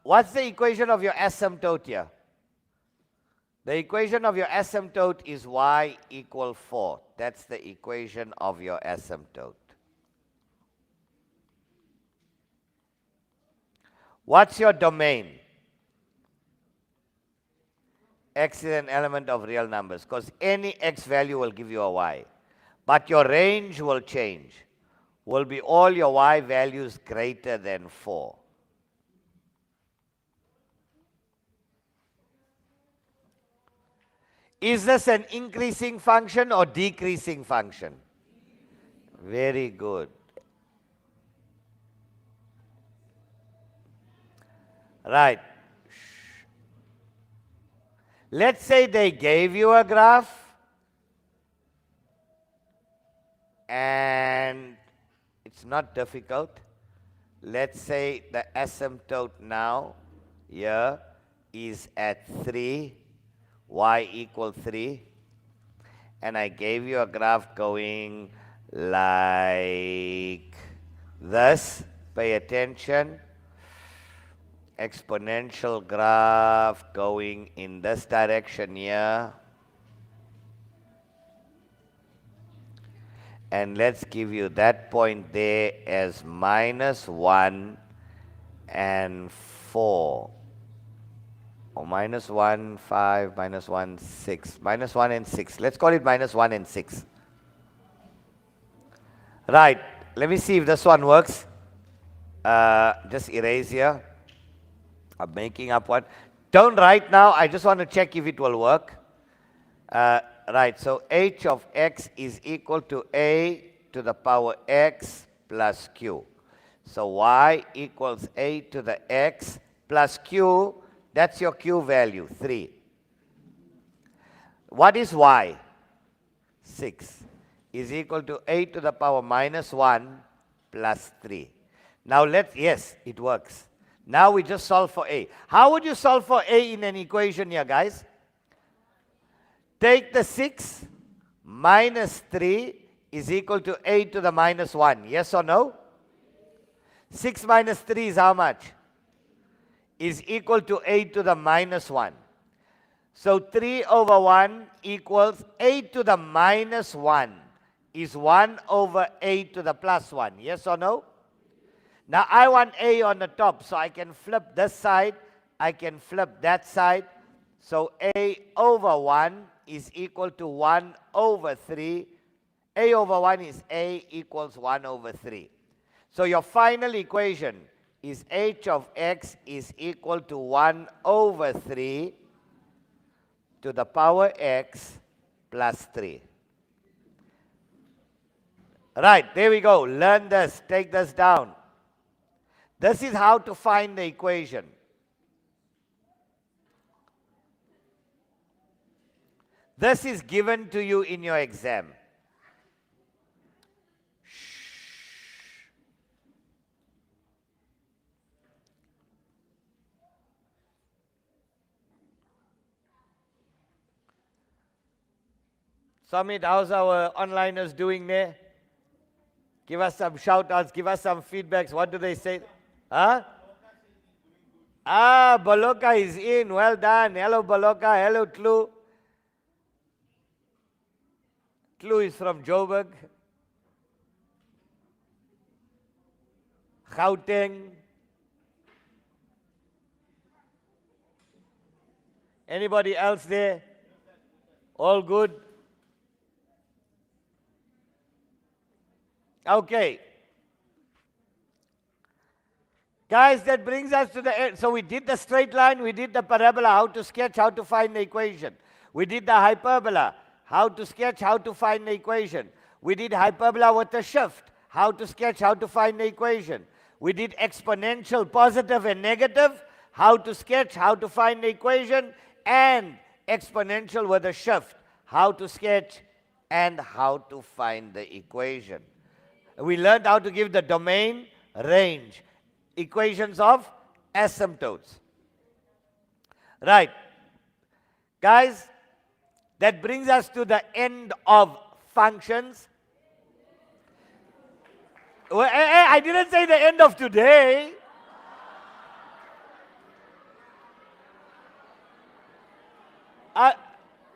What's the equation of your asymptote here? The equation of your asymptote is y equal 4. That's the equation of your asymptote. What's your domain? X is an element of real numbers, because any x value will give you a y. But your range will change. Will be all your y values greater than 4. Is this an increasing function or decreasing function? Very good. Right. Let's say they gave you a graph and it's not difficult. Let's say the asymptote now here is at 3, y equal 3, and I gave you a graph going like this. Pay attention. Exponential graph going in this direction here. And let's give you that point there as -1 and 4. Or -1, 5, -1, 6. -1 and 6. Let's call it -1 and 6. Right. Let me see if this one works. Just erase here. I'm making up one. Don't write now. I just want to check if it will work. Right, so h of x is equal to a to the power x plus q. So y equals a to the x plus q. That's your q value, 3. What is y? 6 is equal to a to the power -1 plus 3. Now yes, it works. Now we just solve for a. How would you solve for a in an equation here, guys? Take the 6 minus 3 is equal to a to the -1. Yes or no? 6 minus 3 is how much? Is equal to a to the -1. So 3 over 1 equals a to the -1 is 1 over a to the +1. Yes or no? Now I want a on the top, so I can flip this side, I can flip that side. So a over 1 is equal to 1 over 3. A over 1 is a equals 1 over 3. So your final equation is h of x is equal to 1 over 3 to the power x plus 3. Right, there we go. Learn this. Take this down. This is how to find the equation. This is given to you in your exam. Samit, how's our onliners doing there? Give us some shout-outs, give us some feedbacks. What do they say? Huh? Baloka is in. Well done. Hello, Baloka. Hello, Tlu. Tlu is from Joburg. Gauteng. Anybody else there? All good? Okay. Guys, that brings us to the end. So we did the straight line, we did the parabola, how to sketch, how to find the equation. We did the hyperbola, how to sketch, how to find the equation. We did hyperbola with a shift, how to sketch, how to find the equation. We did exponential, positive and negative, how to sketch, how to find the equation, and exponential with a shift, how to sketch and how to find the equation. We learned how to give the domain, range, equations of asymptotes. Right. Guys, that brings us to the end of functions. Well, I didn't say the end of today.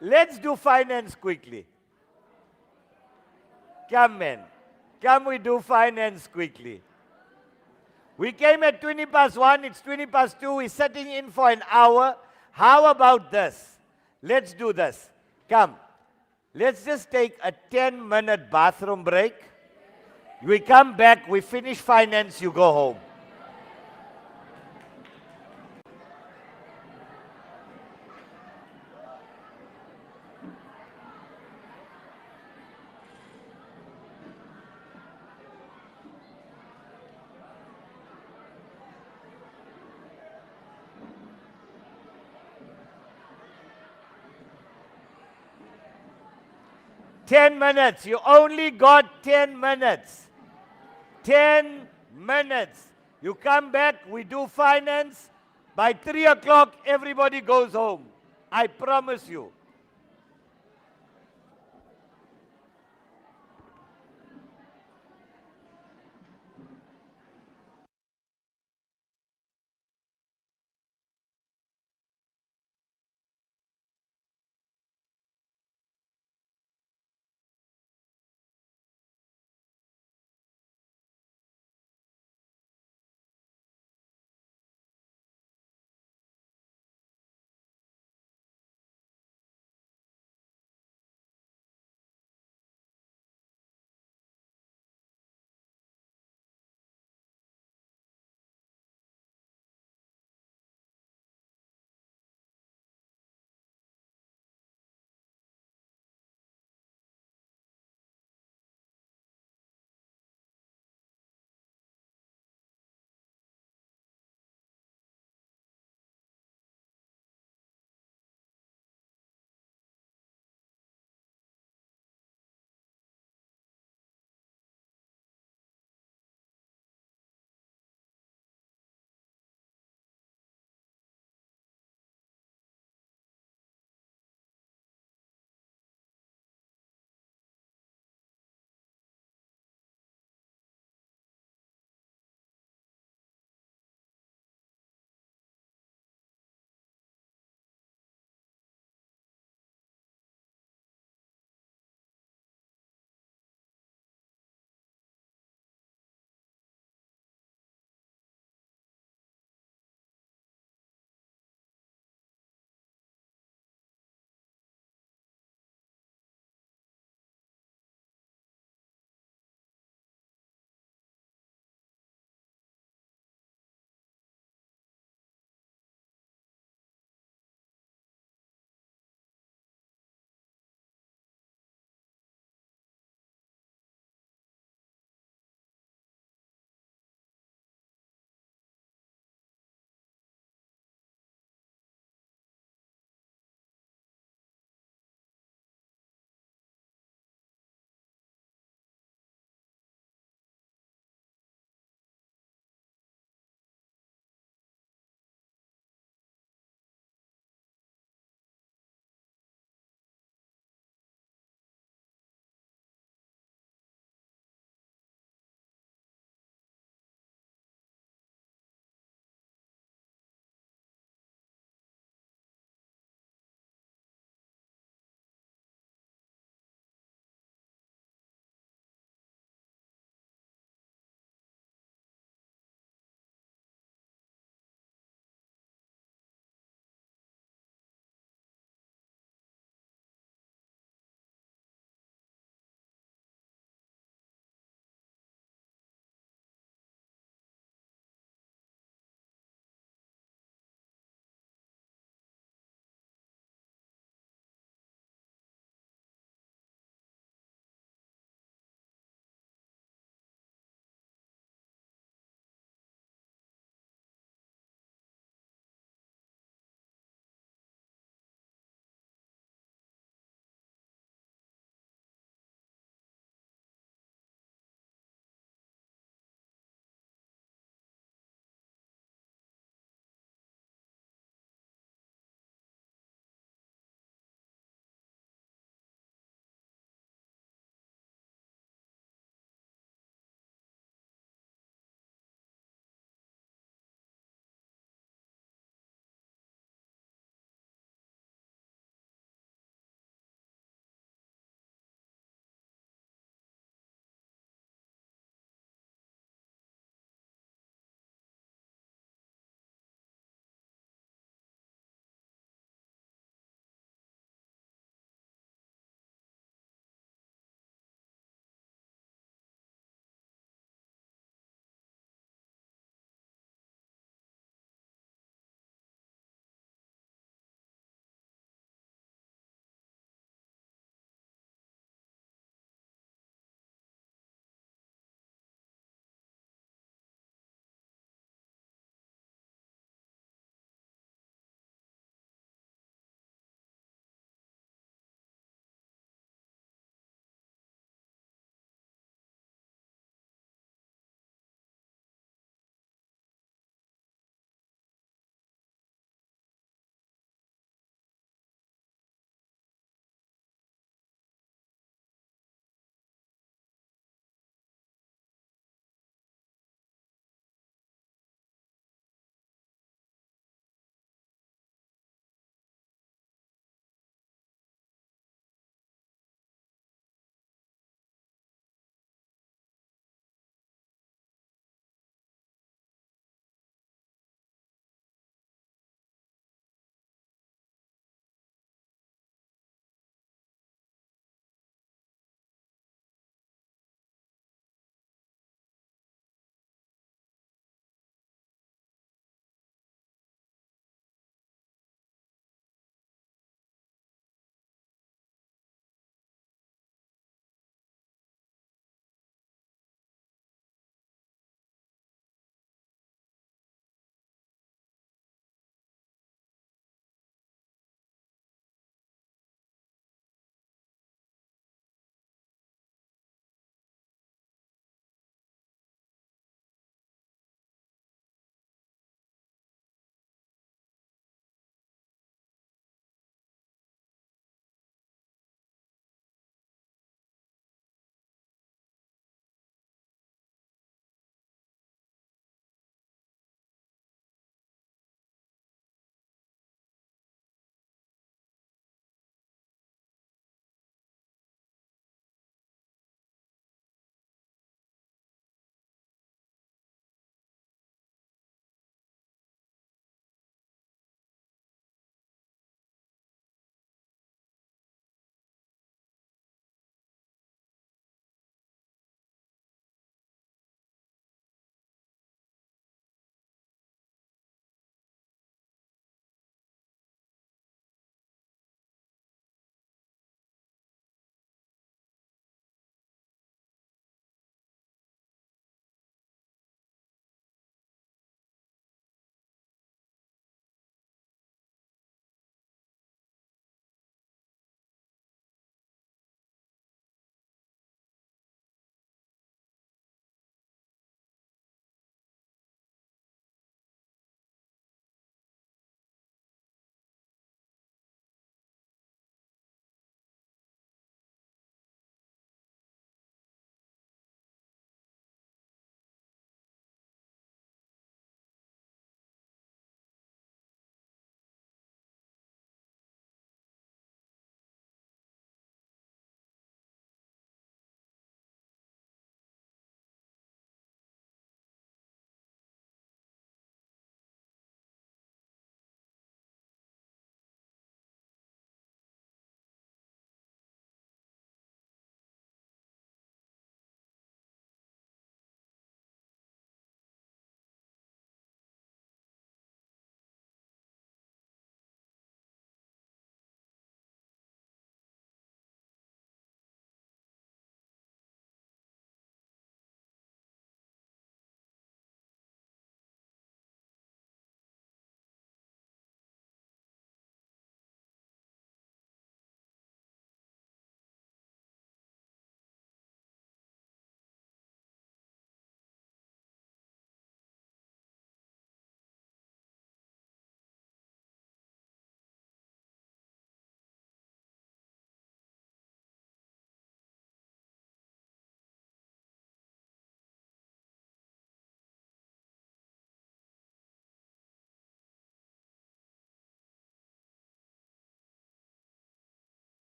Let's do finance quickly. Come, man. Come, we do finance quickly. We came at 20 past 1, it's 20 past 2, we're sitting in for an hour. How about this? Let's do this. Come. Let's just take a 10-minute bathroom break. We come back, we finish finance, you go home. Ten minutes. You only got 10 minutes. 10 minutes. You come back, we do finance. By 3 o'clock, everybody goes home. I promise you.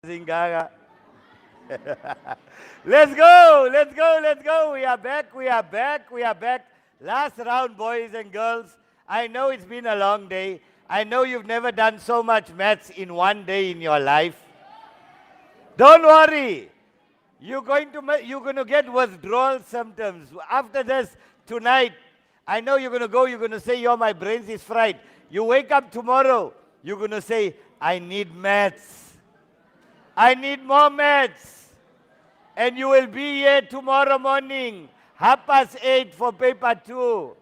Zingara. Let's go, let's go, let's go. We are back, we are back, we are back. Last round, boys and girls. I know it's been a long day. I know you've never done so much maths in one day in your life. Don't worry. You're going to get withdrawal symptoms. After this, tonight, I know you're going to go, you're going to say, yo, my brains is fried. You wake up tomorrow, you're going to say, I need maths. I need more maths. And you will be here tomorrow morning, 8:30 for paper 2.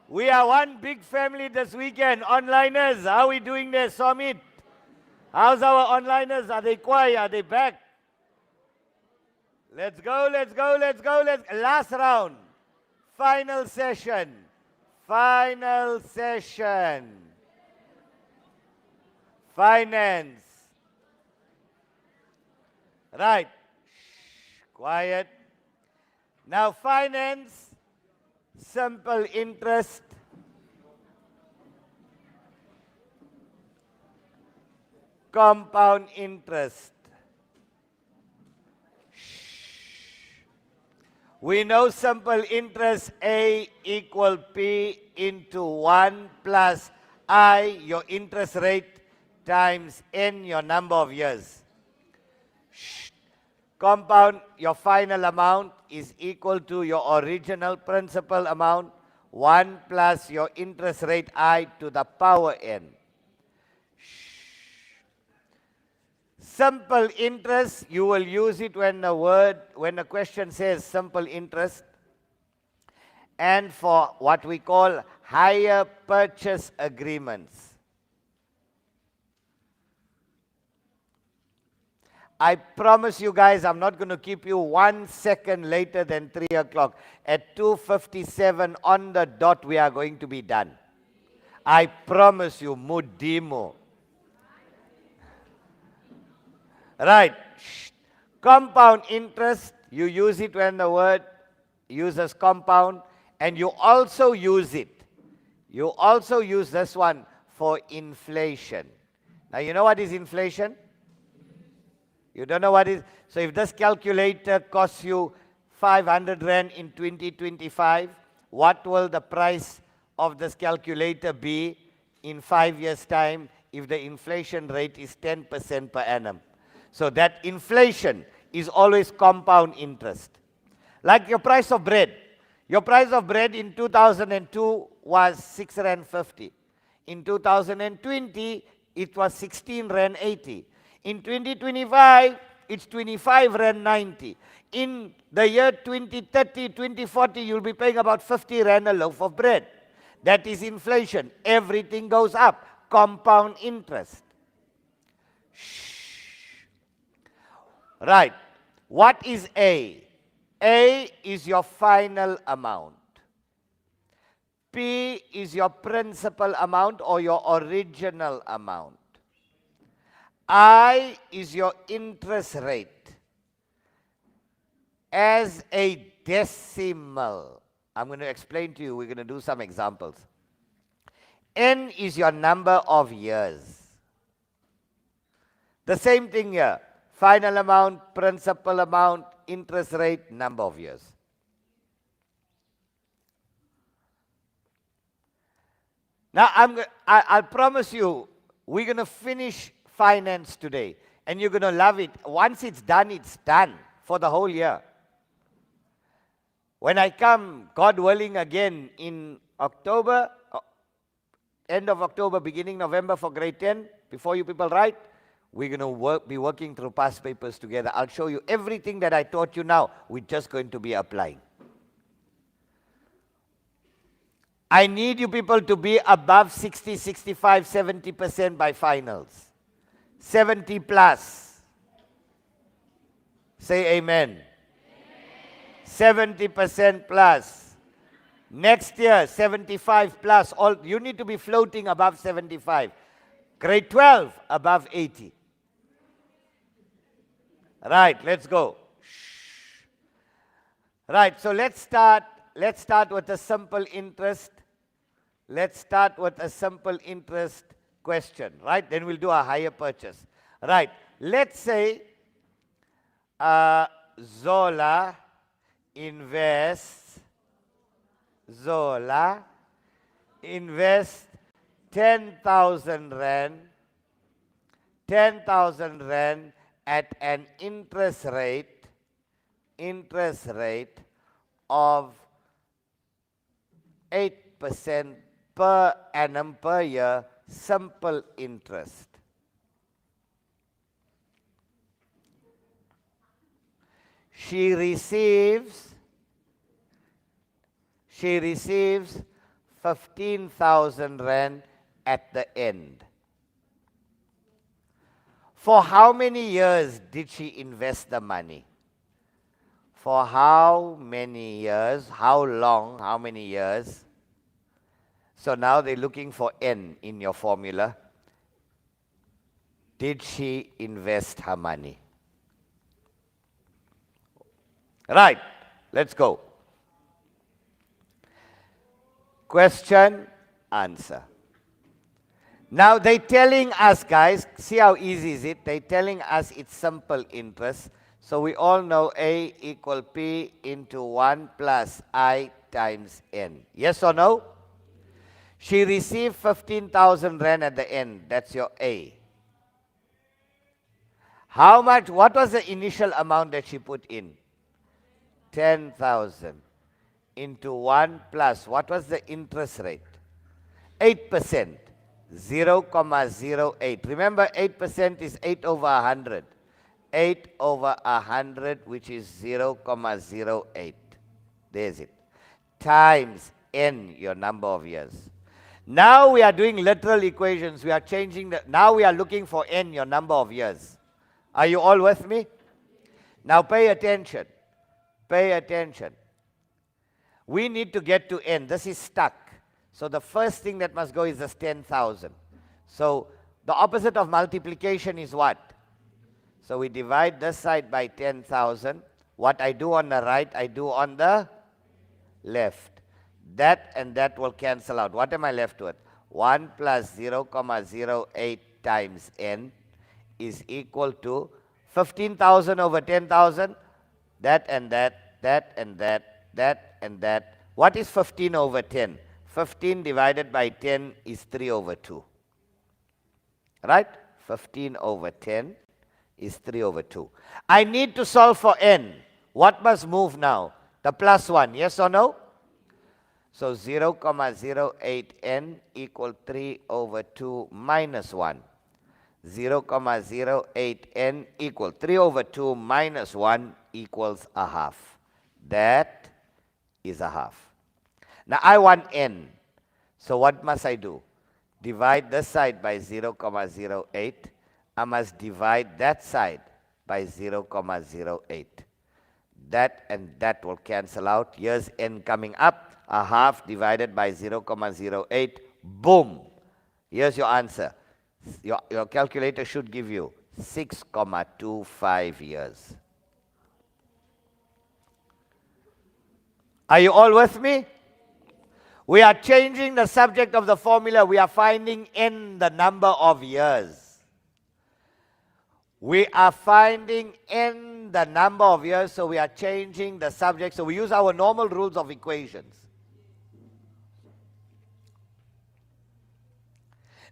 We are one big family this weekend. Onliners, how are we doing there, Summit? How's our onliners? Are they quiet? Are they back? Let's go, let's go, let's go. Last round. Final session. Final session. Finance. Right. Shh, quiet. Now finance, simple interest. Compound interest. We know simple interest A equal P into 1 plus I, your interest rate, times N, your number of years. Compound, your final amount is equal to your original principal amount, 1 plus your interest rate I to the power N. Simple interest, you will use it when a question says simple interest. And for what we call hire purchase agreements. I promise you guys, I'm not going to keep you 1 second later than 3 o'clock. At 2:57 on the dot, we are going to be done. I promise you, Mudimo. Right. Compound interest, you use it when the word uses compound, and you also use it. You also use this one for inflation. Now, you know what is inflation? You don't know what is? So if this calculator costs you 500 Rand in 2025, what will the price of this calculator be in 5 years' time if the inflation rate is 10% per annum? So that inflation is always compound interest. Like your price of bread. Your price of bread in 2002 was 6 Rand 50. In 2020, it was 16 Rand 80. In 2025, it's 25 Rand 90. In the year 2030, 2040, you'll be paying about 50 Rand a loaf of bread. That is inflation. Everything goes up. Compound interest. Right. What is A? A is your final amount. P is your principal amount or your original amount. I is your interest rate. As a decimal, I'm going to explain to you, we're going to do some examples. N is your number of years. The same thing here. Final amount, principal amount, interest rate, number of years. Now, I'll promise you, we're going to finish finance today. And you're going to love it. Once it's done for the whole year. When I come, God willing, again in October, end of October, beginning November for grade 10, before you people write, we're going to be working through past papers together. I'll show you everything that I taught you now. We're just going to be applying. I need you people to be above 60, 65, 70% by finals. 70 plus. Say amen. 70% plus. Next year, 75 plus. You need to be floating above 75. Grade 12, above 80. Right, let's go. Right, so let's start with a simple interest. Let's start with a simple interest question, right? Then we'll do a higher purchase. Right. Let's say Zola invests 10,000 rand, 10,000 rand at an interest rate of 8% per annum per year, simple interest. She receives 15,000 rand at the end. For how many years did she invest the money? For how many years? How long? How many years? So now they're looking for N in your formula. Did she invest her money? Right, let's go. Question, answer. Now they're telling us, guys, see how easy is it? They're telling us it's simple interest. So we all know A equal P into 1 plus I times N. Yes or no? She received 15,000 rand at the end. That's your A. How much? What was the initial amount that she put in? 10,000 into 1 plus, what was the interest rate? 8%, 0,08. Remember, 8% is 8 over 100. 8 over 100, which is 0,08. There's it. Times N, your number of years. Now we are doing literal equations. We are changing the, now we are looking for N, your number of years. Are you all with me? Now pay attention. Pay attention. We need to get to N. This is stuck. So the first thing that must go is this 10,000. So the opposite of multiplication is what? So we divide this side by 10,000. What I do on the right, I do on the left. That and that will cancel out. What am I left with? 1 plus 0,08 times N is equal to 15,000 over 10,000. That and that, that and that, that and that. What is 15 over 10? 15 divided by 10 is 3 over 2. Right? 15 over 10 is 3 over 2. I need to solve for N. What must move now? The plus 1, yes or no? So 0,08N equal 3 over 2 minus 1. 0,08N equal 3 over 2 minus 1 equals a half. That is a half. Now I want N. So what must I do? Divide this side by 0,08. I must divide that side by 0,08. That and that will cancel out. Here's N coming up. A half divided by 0,08. Boom. Here's your answer. Your calculator should give you 6,25 years. Are you all with me? We are changing the subject of the formula. We are finding N the number of years. We are finding N the number of years, so we are changing the subject. So we use our normal rules of equations.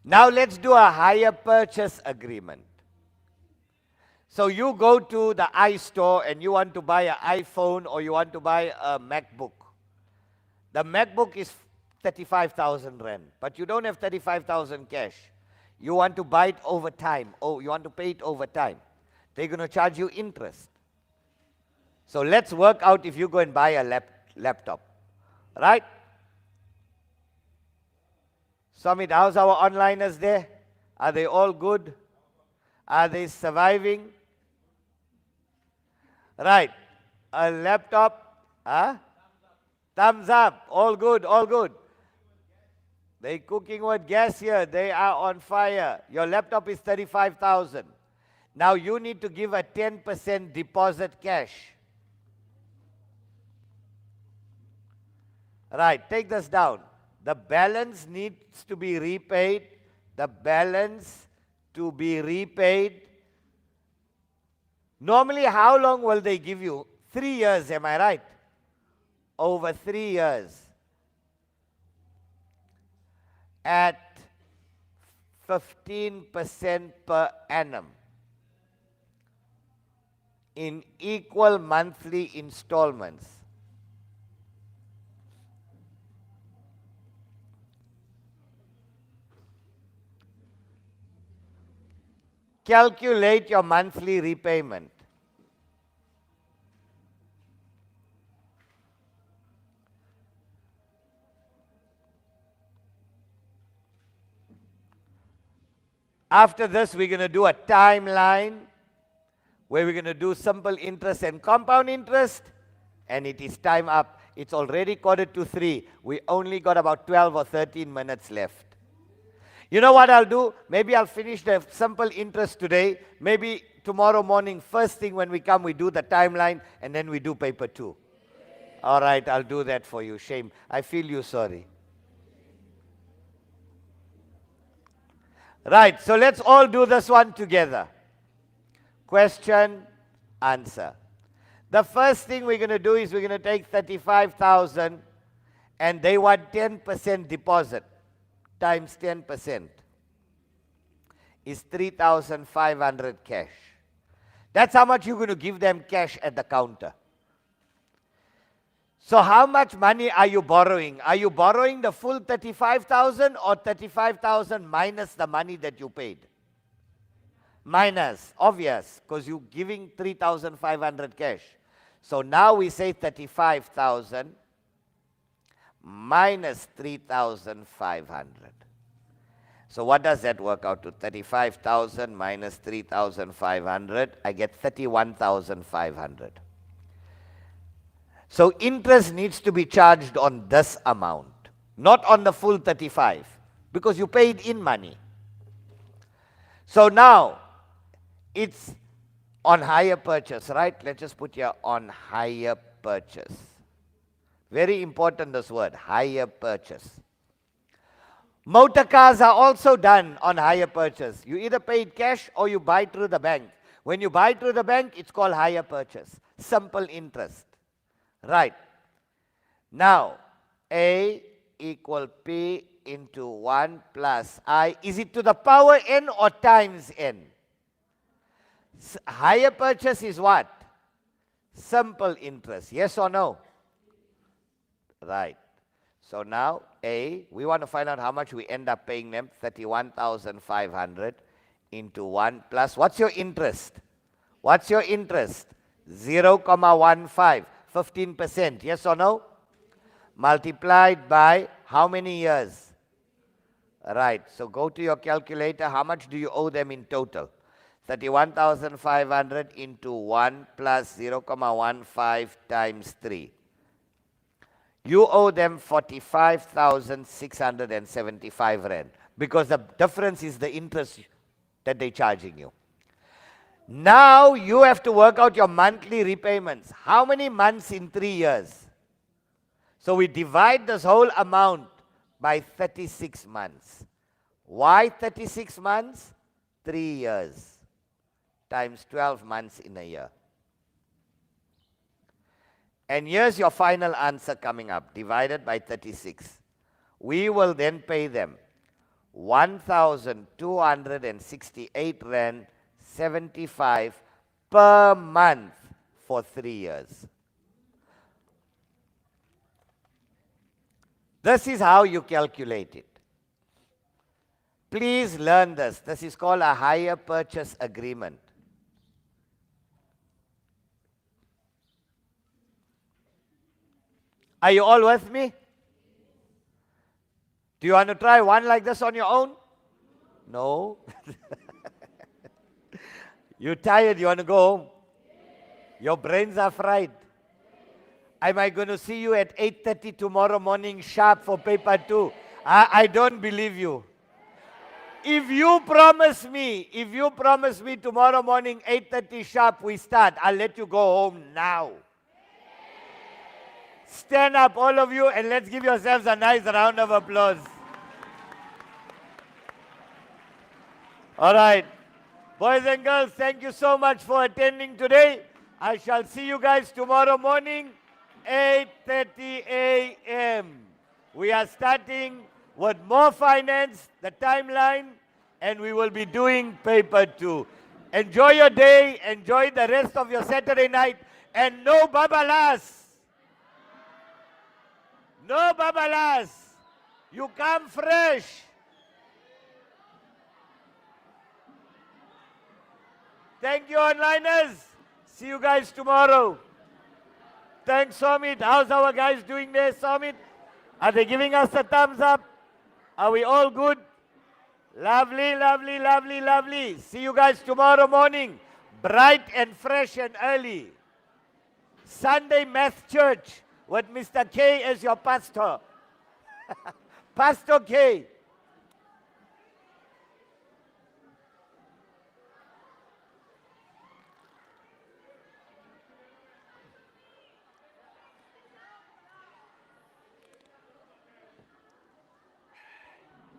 Now let's do a hire purchase agreement. So you go to the iStore and you want to buy an iPhone or you want to buy a MacBook. The MacBook is 35,000 rand, but you don't have 35,000 cash. You want to buy it over time. Oh, you want to pay it over time. They're going to charge you interest. So let's work out if you go and buy a laptop. Right? Samit, how's our onliners there? Are they all good? Are they surviving? Right. A laptop? Huh? Thumbs up. All good, all good. They're cooking with gas here. They are on fire. Your laptop is 35,000. Now you need to give a 10% deposit cash. Right, take this down. The balance needs to be repaid the balance to be repaid. Normally, how long will they give you? 3 years, am I right? Over 3 years. At 15% per annum. In equal monthly installments. Calculate your monthly repayment. After this, we're going to do a timeline where we're going to do simple interest and compound interest. And it is time up. It's already 2:45. We only got about 12 or 13 minutes left. You know what I'll do? Maybe I'll finish the simple interest today. Maybe tomorrow morning, first thing when we come, we do the timeline, and then we do paper 2. All right, I'll do that for you. Shame. I feel you sorry. Right, so let's all do this one together. Question, answer. The first thing we're going to do is we're going to take 35,000 and they want 10% deposit times 10% is 3,500 cash. That's how much you're going to give them cash at the counter. So how much money are you borrowing? Are you borrowing the full 35,000 or 35,000 minus the money that you paid? Minus, obvious, because you're giving 3,500 cash. So now we say 35,000 minus 3,500. So what does that work out to? 35,000 minus 3,500, I get 31,500. So interest needs to be charged on this amount, not on the full 35, because you paid in money. So now, it's on hire purchase, right? Let's just put here on hire purchase. Very important, this word, hire purchase. Motor cars are also done on hire purchase. You either paid cash or you buy through the bank. When you buy through the bank, it's called hire purchase. Simple interest. Right. Now, A equal P into 1 plus I. Is it to the power n or times n? Hire purchase is what? Simple interest. Yes or no? Right. So now, A, we want to find out how much we end up paying them. 31,500 into 1 plus, what's your interest? What's your interest? 0,15. 15%, yes or no? Multiplied by how many years? Right, so go to your calculator. How much do you owe them in total? 31,500 into 1 plus 0,15 times 3. You owe them 45,675 rand because the difference is the interest that they're charging you. Now you have to work out your monthly repayments. How many months in 3 years? So we divide this whole amount by 36 months. Why 36 months? 3 years times 12 months in a year. And here's your final answer coming up, divided by 36. We will then pay them 1,268 rand 75 per month for 3 years. This is how you calculate it. Please learn this. This is called a hire purchase agreement. Are you all with me? Do you want to try one like this on your own? No? You're tired, you want to go home? Your brains are fried. Am I going to see you at 8:30 tomorrow morning sharp for paper 2? I don't believe you. If you promise me tomorrow morning 8:30 sharp we start, I'll let you go home now. Stand up, all of you, and let's give yourselves a nice round of applause. All right. Boys and girls, thank you so much for attending today. I shall see you guys tomorrow morning, 8:30 a.m. We are starting with more finance, the timeline, and we will be doing paper 2. Enjoy your day, enjoy the rest of your Saturday night, and no babalas. No babalas. You come fresh. Thank you, onliners. See you guys tomorrow. Thanks, Somit. How's our guys doing there, Somit? Are they giving us a thumbs up? Are we all good? Lovely, lovely, lovely, lovely. See you guys tomorrow morning. Bright and fresh and early. Sunday Math Church with Mr. K as your pastor. Pastor K.